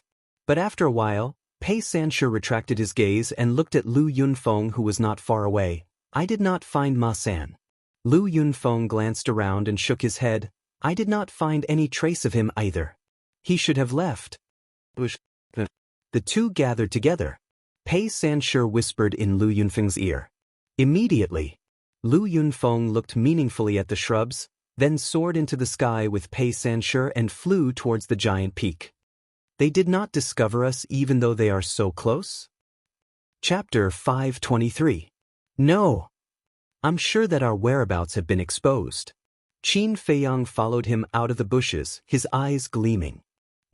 Speaker 1: But after a while, Pei Sanshi retracted his gaze and looked at Lu Yunfeng, who was not far away. "I did not find Ma San." Lu Yunfeng glanced around and shook his head. "I did not find any trace of him either. He should have left." The two gathered together. Pei Sanshi whispered in Lu Yunfeng's ear. Immediately, Lu Yunfeng looked meaningfully at the shrubs, then soared into the sky with Pei Sanshi and flew towards the giant peak. They did not discover us even though they are so close? Chapter 523. No. I'm sure that our whereabouts have been exposed. Qin Feiyang followed him out of the bushes, his eyes gleaming.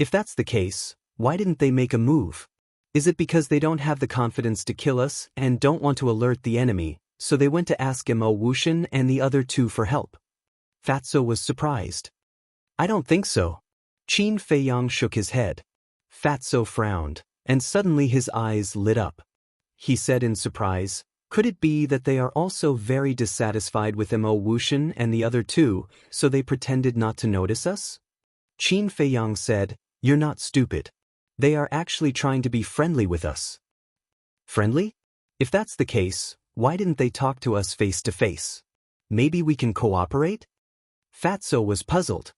Speaker 1: If that's the case, why didn't they make a move? Is it because they don't have the confidence to kill us and don't want to alert the enemy, so they went to ask Mo Wuxian and the other two for help? Fatso was surprised. I don't think so. Qin Feiyang shook his head. Fatso frowned, and suddenly his eyes lit up. He said in surprise, "Could it be that they are also very dissatisfied with Mo Wuxian and the other two, so they pretended not to notice us?" Qin Feiyang said, "You're not stupid. They are actually trying to be friendly with us." Friendly? If that's the case, why didn't they talk to us face to face? Maybe we can cooperate? Fatso was puzzled.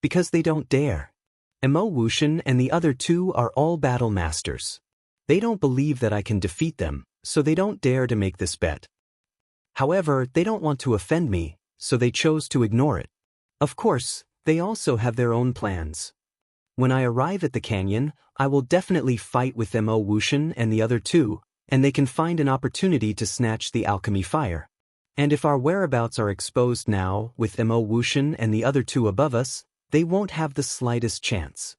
Speaker 1: Because they don't dare. Mo Wuxian and the other two are all battle masters. They don't believe that I can defeat them, so they don't dare to make this bet. However, they don't want to offend me, so they chose to ignore it. Of course, they also have their own plans. When I arrive at the canyon, I will definitely fight with Mo Wuxian and the other two, and they can find an opportunity to snatch the alchemy fire. And if our whereabouts are exposed now, with Mo Wuxian and the other two above us, they won't have the slightest chance.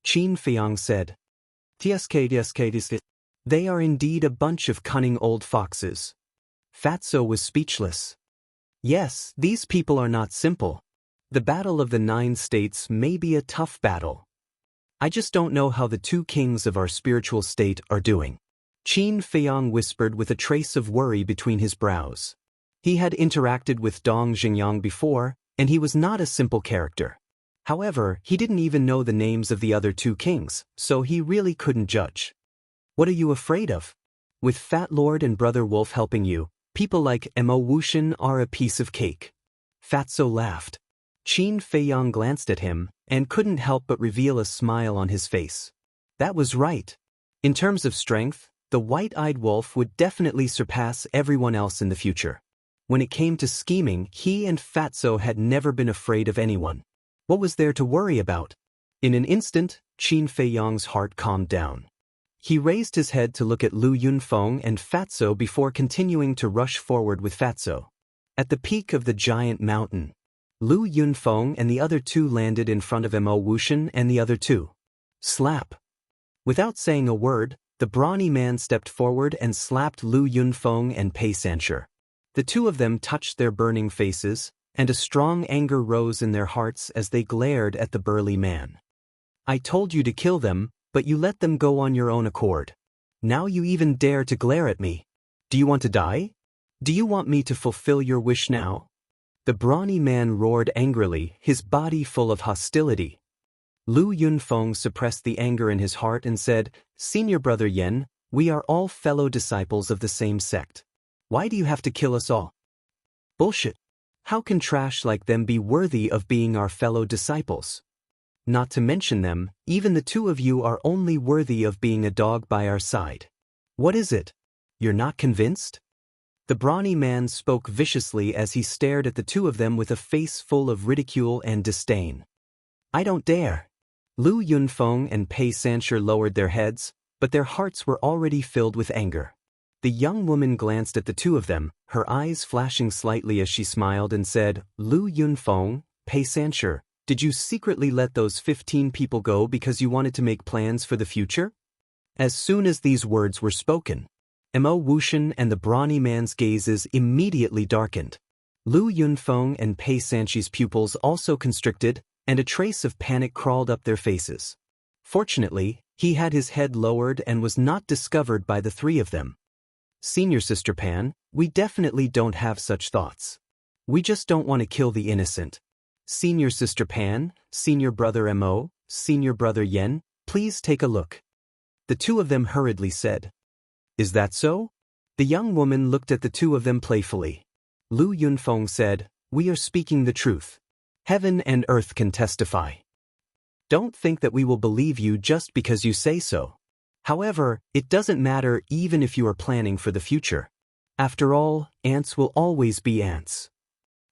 Speaker 1: Qin Feiyang said. They are indeed a bunch of cunning old foxes. Fatso was speechless. Yes, these people are not simple. The battle of the 9 states may be a tough battle. I just don't know how the 2 kings of our spiritual state are doing. Qin Feiyang whispered with a trace of worry between his brows. He had interacted with Dong Xingyang before, and he was not a simple character. However, he didn't even know the names of the other 2 kings, so he really couldn't judge. What are you afraid of? With Fat Lord and Brother Wolf helping you, people like Mo Wuxian are a piece of cake. Fatso laughed. Qin Feiyang glanced at him, and couldn't help but reveal a smile on his face. That was right. In terms of strength, the white-eyed wolf would definitely surpass everyone else in the future. When it came to scheming, he and Fatso had never been afraid of anyone. What was there to worry about? In an instant, Qin Feiyang's heart calmed down. He raised his head to look at Lu Yunfeng and Fatso before continuing to rush forward with Fatso. At the peak of the giant mountain, Lu Yunfeng and the other two landed in front of Mo Wuxian and the other two. Slap! Without saying a word, the brawny man stepped forward and slapped Lu Yunfeng and Pei Sanshi. The two of them touched their burning faces, and a strong anger rose in their hearts as they glared at the burly man. I told you to kill them, but you let them go on your own accord. Now you even dare to glare at me. Do you want to die? Do you want me to fulfill your wish now? The brawny man roared angrily, his body full of hostility. Lu Yunfeng suppressed the anger in his heart and said, Senior Brother Yen, we are all fellow disciples of the same sect. Why do you have to kill us all? Bullshit. How can trash like them be worthy of being our fellow disciples? Not to mention them, even the two of you are only worthy of being a dog by our side. What is it? You're not convinced? The brawny man spoke viciously as he stared at the two of them with a face full of ridicule and disdain. I don't dare. Lu Yunfeng and Pei Sanshur lowered their heads, but their hearts were already filled with anger. The young woman glanced at the two of them, her eyes flashing slightly as she smiled and said, Lu Yunfeng, Pei Sanshur, did you secretly let those 15 people go because you wanted to make plans for the future? As soon as these words were spoken, Mo Wuxian and the brawny man's gazes immediately darkened. Lu Yunfeng and Pei Sanshur's pupils also constricted, and a trace of panic crawled up their faces. Fortunately, he had his head lowered and was not discovered by the three of them. Senior Sister Pan, we definitely don't have such thoughts. We just don't want to kill the innocent. Senior Sister Pan, Senior Brother Mo, Senior Brother Yen, please take a look. The two of them hurriedly said. Is that so? The young woman looked at the two of them playfully. Lu Yunfeng said, we are speaking the truth. Heaven and earth can testify. Don't think that we will believe you just because you say so. However, it doesn't matter even if you are planning for the future. After all, ants will always be ants.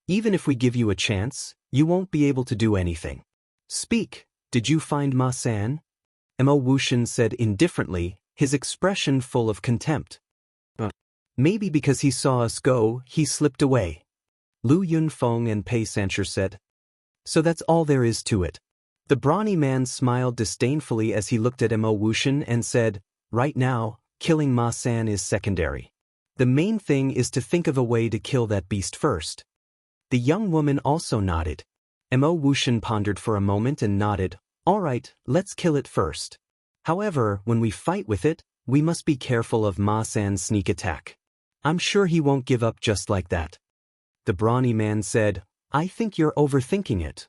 Speaker 1: Even if we give you a chance, you won't be able to do anything. Speak, did you find Ma San? Mo Wuxian said indifferently, his expression full of contempt. Maybe because he saw us go, he slipped away. Lu Yunfeng and Pei Sanshur said. So that's all there is to it. The brawny man smiled disdainfully as he looked at Mo Wuxian and said, right now, killing Ma San is secondary. The main thing is to think of a way to kill that beast first. The young woman also nodded. Mo Wuxian pondered for a moment and nodded, all right, let's kill it first. However, when we fight with it, we must be careful of Ma San's sneak attack. I'm sure he won't give up just like that. The brawny man said, I think you're overthinking it.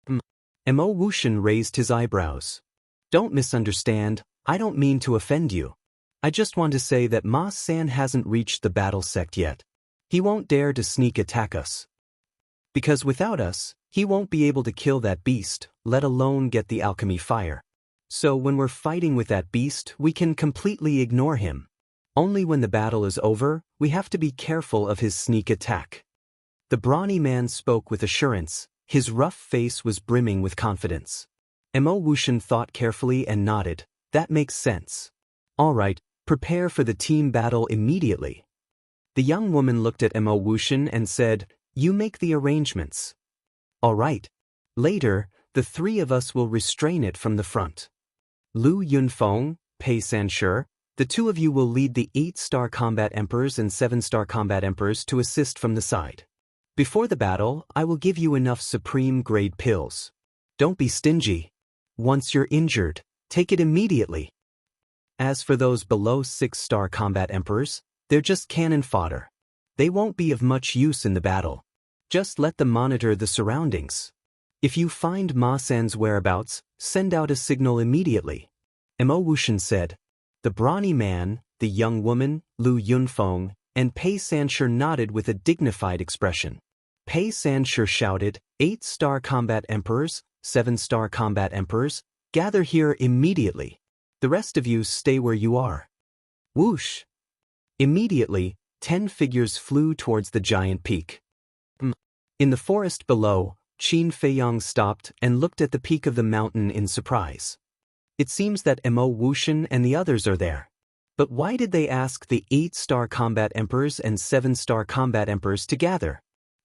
Speaker 1: Mo Wuxian raised his eyebrows. Don't misunderstand, I don't mean to offend you. I just want to say that Ma San hasn't reached the battle sect yet. He won't dare to sneak attack us. Because without us, he won't be able to kill that beast, let alone get the alchemy fire. So when we're fighting with that beast, we can completely ignore him. Only when the battle is over, we have to be careful of his sneak attack. The brawny man spoke with assurance, his rough face was brimming with confidence. Mo Wuxian thought carefully and nodded, that makes sense. All right, prepare for the team battle immediately. The young woman looked at Mo Wuxian and said, you make the arrangements. All right. Later, the three of us will restrain it from the front. Lu Yunfeng, Pei Sanshur, the two of you will lead the 8-star combat emperors and 7-star combat emperors to assist from the side. Before the battle, I will give you enough supreme-grade pills. Don't be stingy. Once you're injured, take it immediately. As for those below 6-star combat emperors, they're just cannon fodder. They won't be of much use in the battle. Just let them monitor the surroundings. If you find Ma San's whereabouts, send out a signal immediately. Mo Wuxian said. The brawny man, the young woman, Lu Yunfeng, and Pei Sanshur nodded with a dignified expression. Pei Sanshur shouted, 8-star combat emperors, 7-star combat emperors, gather here immediately. The rest of you stay where you are. Whoosh! Immediately, 10 figures flew towards the giant peak. In the forest below, Qin Feiyang stopped and looked at the peak of the mountain in surprise. It seems that Mo Wuxian and the others are there. But why did they ask the 8-star combat emperors and 7-star combat emperors to gather?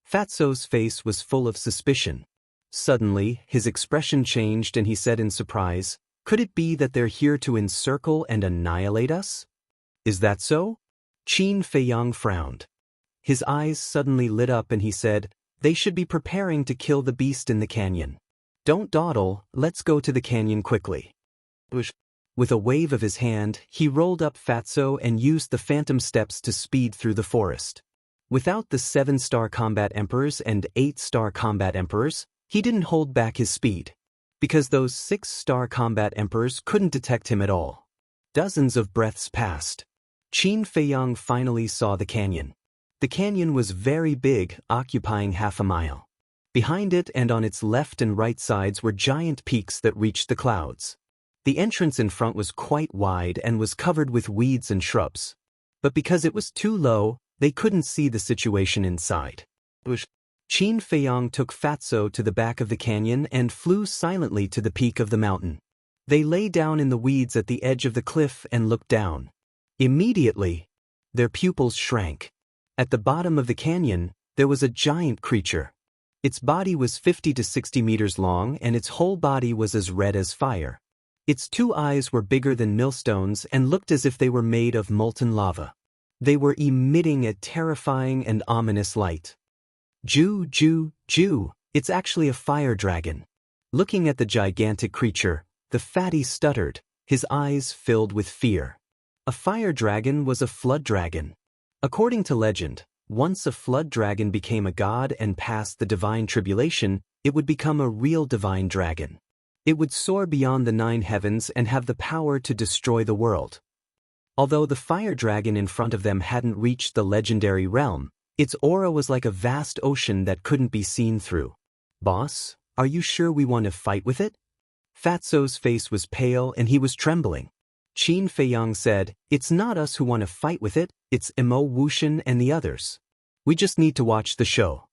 Speaker 1: Fatso's face was full of suspicion. Suddenly, his expression changed and he said in surprise, could it be that they're here to encircle and annihilate us? Is that so? Qin Feiyang frowned. His eyes suddenly lit up and he said, they should be preparing to kill the beast in the canyon. Don't dawdle, let's go to the canyon quickly. With a wave of his hand, he rolled up Fatso and used the phantom steps to speed through the forest. Without the 7-star combat emperors and 8-star combat emperors, he didn't hold back his speed. Because those 6-star combat emperors couldn't detect him at all. Dozens of breaths passed. Qin Feiyang finally saw the canyon. The canyon was very big, occupying half a mile. Behind it and on its left and right sides were giant peaks that reached the clouds. The entrance in front was quite wide and was covered with weeds and shrubs. But because it was too low, they couldn't see the situation inside. Qin Feiyang took Fatso to the back of the canyon and flew silently to the peak of the mountain. They lay down in the weeds at the edge of the cliff and looked down. Immediately, their pupils shrank. At the bottom of the canyon, there was a giant creature. Its body was 50 to 60 meters long and its whole body was as red as fire. Its 2 eyes were bigger than millstones and looked as if they were made of molten lava. They were emitting a terrifying and ominous light. Ju, it's actually a fire dragon. Looking at the gigantic creature, the fatty stuttered, his eyes filled with fear. A fire dragon was a flood dragon. According to legend, once a flood dragon became a god and passed the divine tribulation, it would become a real divine dragon. It would soar beyond the 9 heavens and have the power to destroy the world. Although the fire dragon in front of them hadn't reached the legendary realm, its aura was like a vast ocean that couldn't be seen through. Boss, are you sure we want to fight with it? Fatso's face was pale and he was trembling. Qin Feiyang said, "It's not us who want to fight with it, it's Mo Wuxian and the others. We just need to watch the show."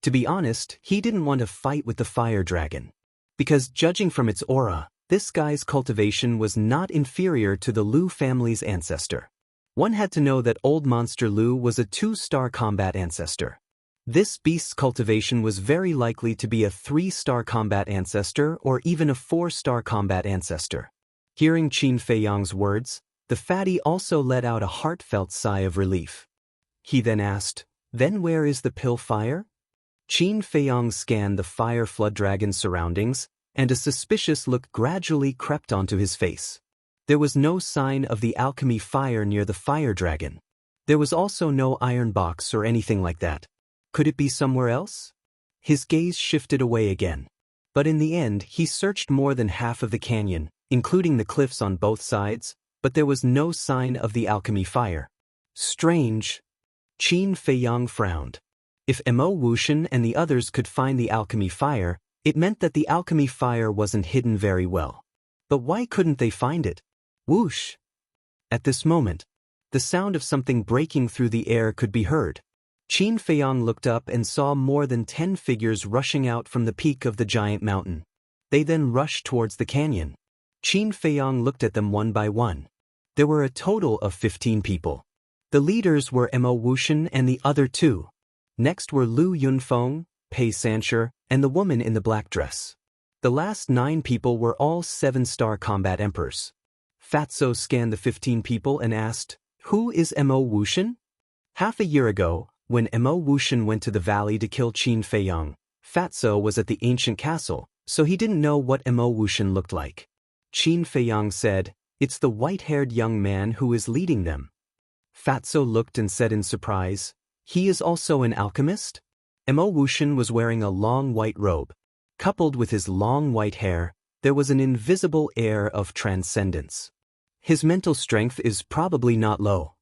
Speaker 1: To be honest, he didn't want to fight with the fire dragon. Because judging from its aura, this guy's cultivation was not inferior to the Liu family's ancestor. One had to know that old monster Liu was a 2-star combat ancestor. This beast's cultivation was very likely to be a 3-star combat ancestor or even a 4-star combat ancestor. Hearing Qin Feiyang's words, the fatty also let out a heartfelt sigh of relief. He then asked, "Then where is the pill fire?" Qin Feiyang scanned the fire flood dragon's surroundings, and a suspicious look gradually crept onto his face. There was no sign of the alchemy fire near the fire dragon. There was also no iron box or anything like that. Could it be somewhere else? His gaze shifted away again. But in the end, he searched more than half of the canyon, including the cliffs on both sides, but there was no sign of the alchemy fire. Strange. Qin Feiyang frowned. If Mo Wuxian and the others could find the alchemy fire, it meant that the alchemy fire wasn't hidden very well. But why couldn't they find it? Whoosh! At this moment, the sound of something breaking through the air could be heard. Qin Feiyang looked up and saw more than 10 figures rushing out from the peak of the giant mountain. They then rushed towards the canyon. Qin Feiyang looked at them one by one. There were a total of 15 people. The leaders were Mo Wuxian and the other 2. Next were Liu Yunfeng, Pei Sanshi, and the woman in the black dress. The last 9 people were all 7-star combat emperors. Fatso scanned the 15 people and asked, "Who is Mo Wuxian?" Half a year ago, when Mo Wuxian went to the valley to kill Qin Feiyang, Fatso was at the ancient castle, so he didn't know what Mo Wuxian looked like. Qin Feiyang said, "It's the white-haired young man who is leading them." Fatso looked and said in surprise, "He is also an alchemist?" Mo Wuxian was wearing a long white robe. Coupled with his long white hair, there was an invisible air of transcendence. His mental strength is probably not low.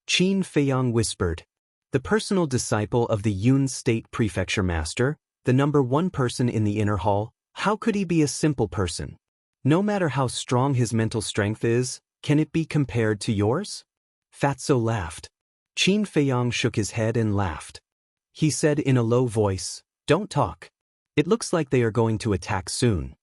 Speaker 1: Qin Feiyang whispered. The personal disciple of the Yun State Prefecture Master, the #1 person in the inner hall, how could he be a simple person? No matter how strong his mental strength is, can it be compared to yours? Fatso laughed. Qin Feiyang shook his head and laughed. He said in a low voice, "Don't talk. It looks like they are going to attack soon."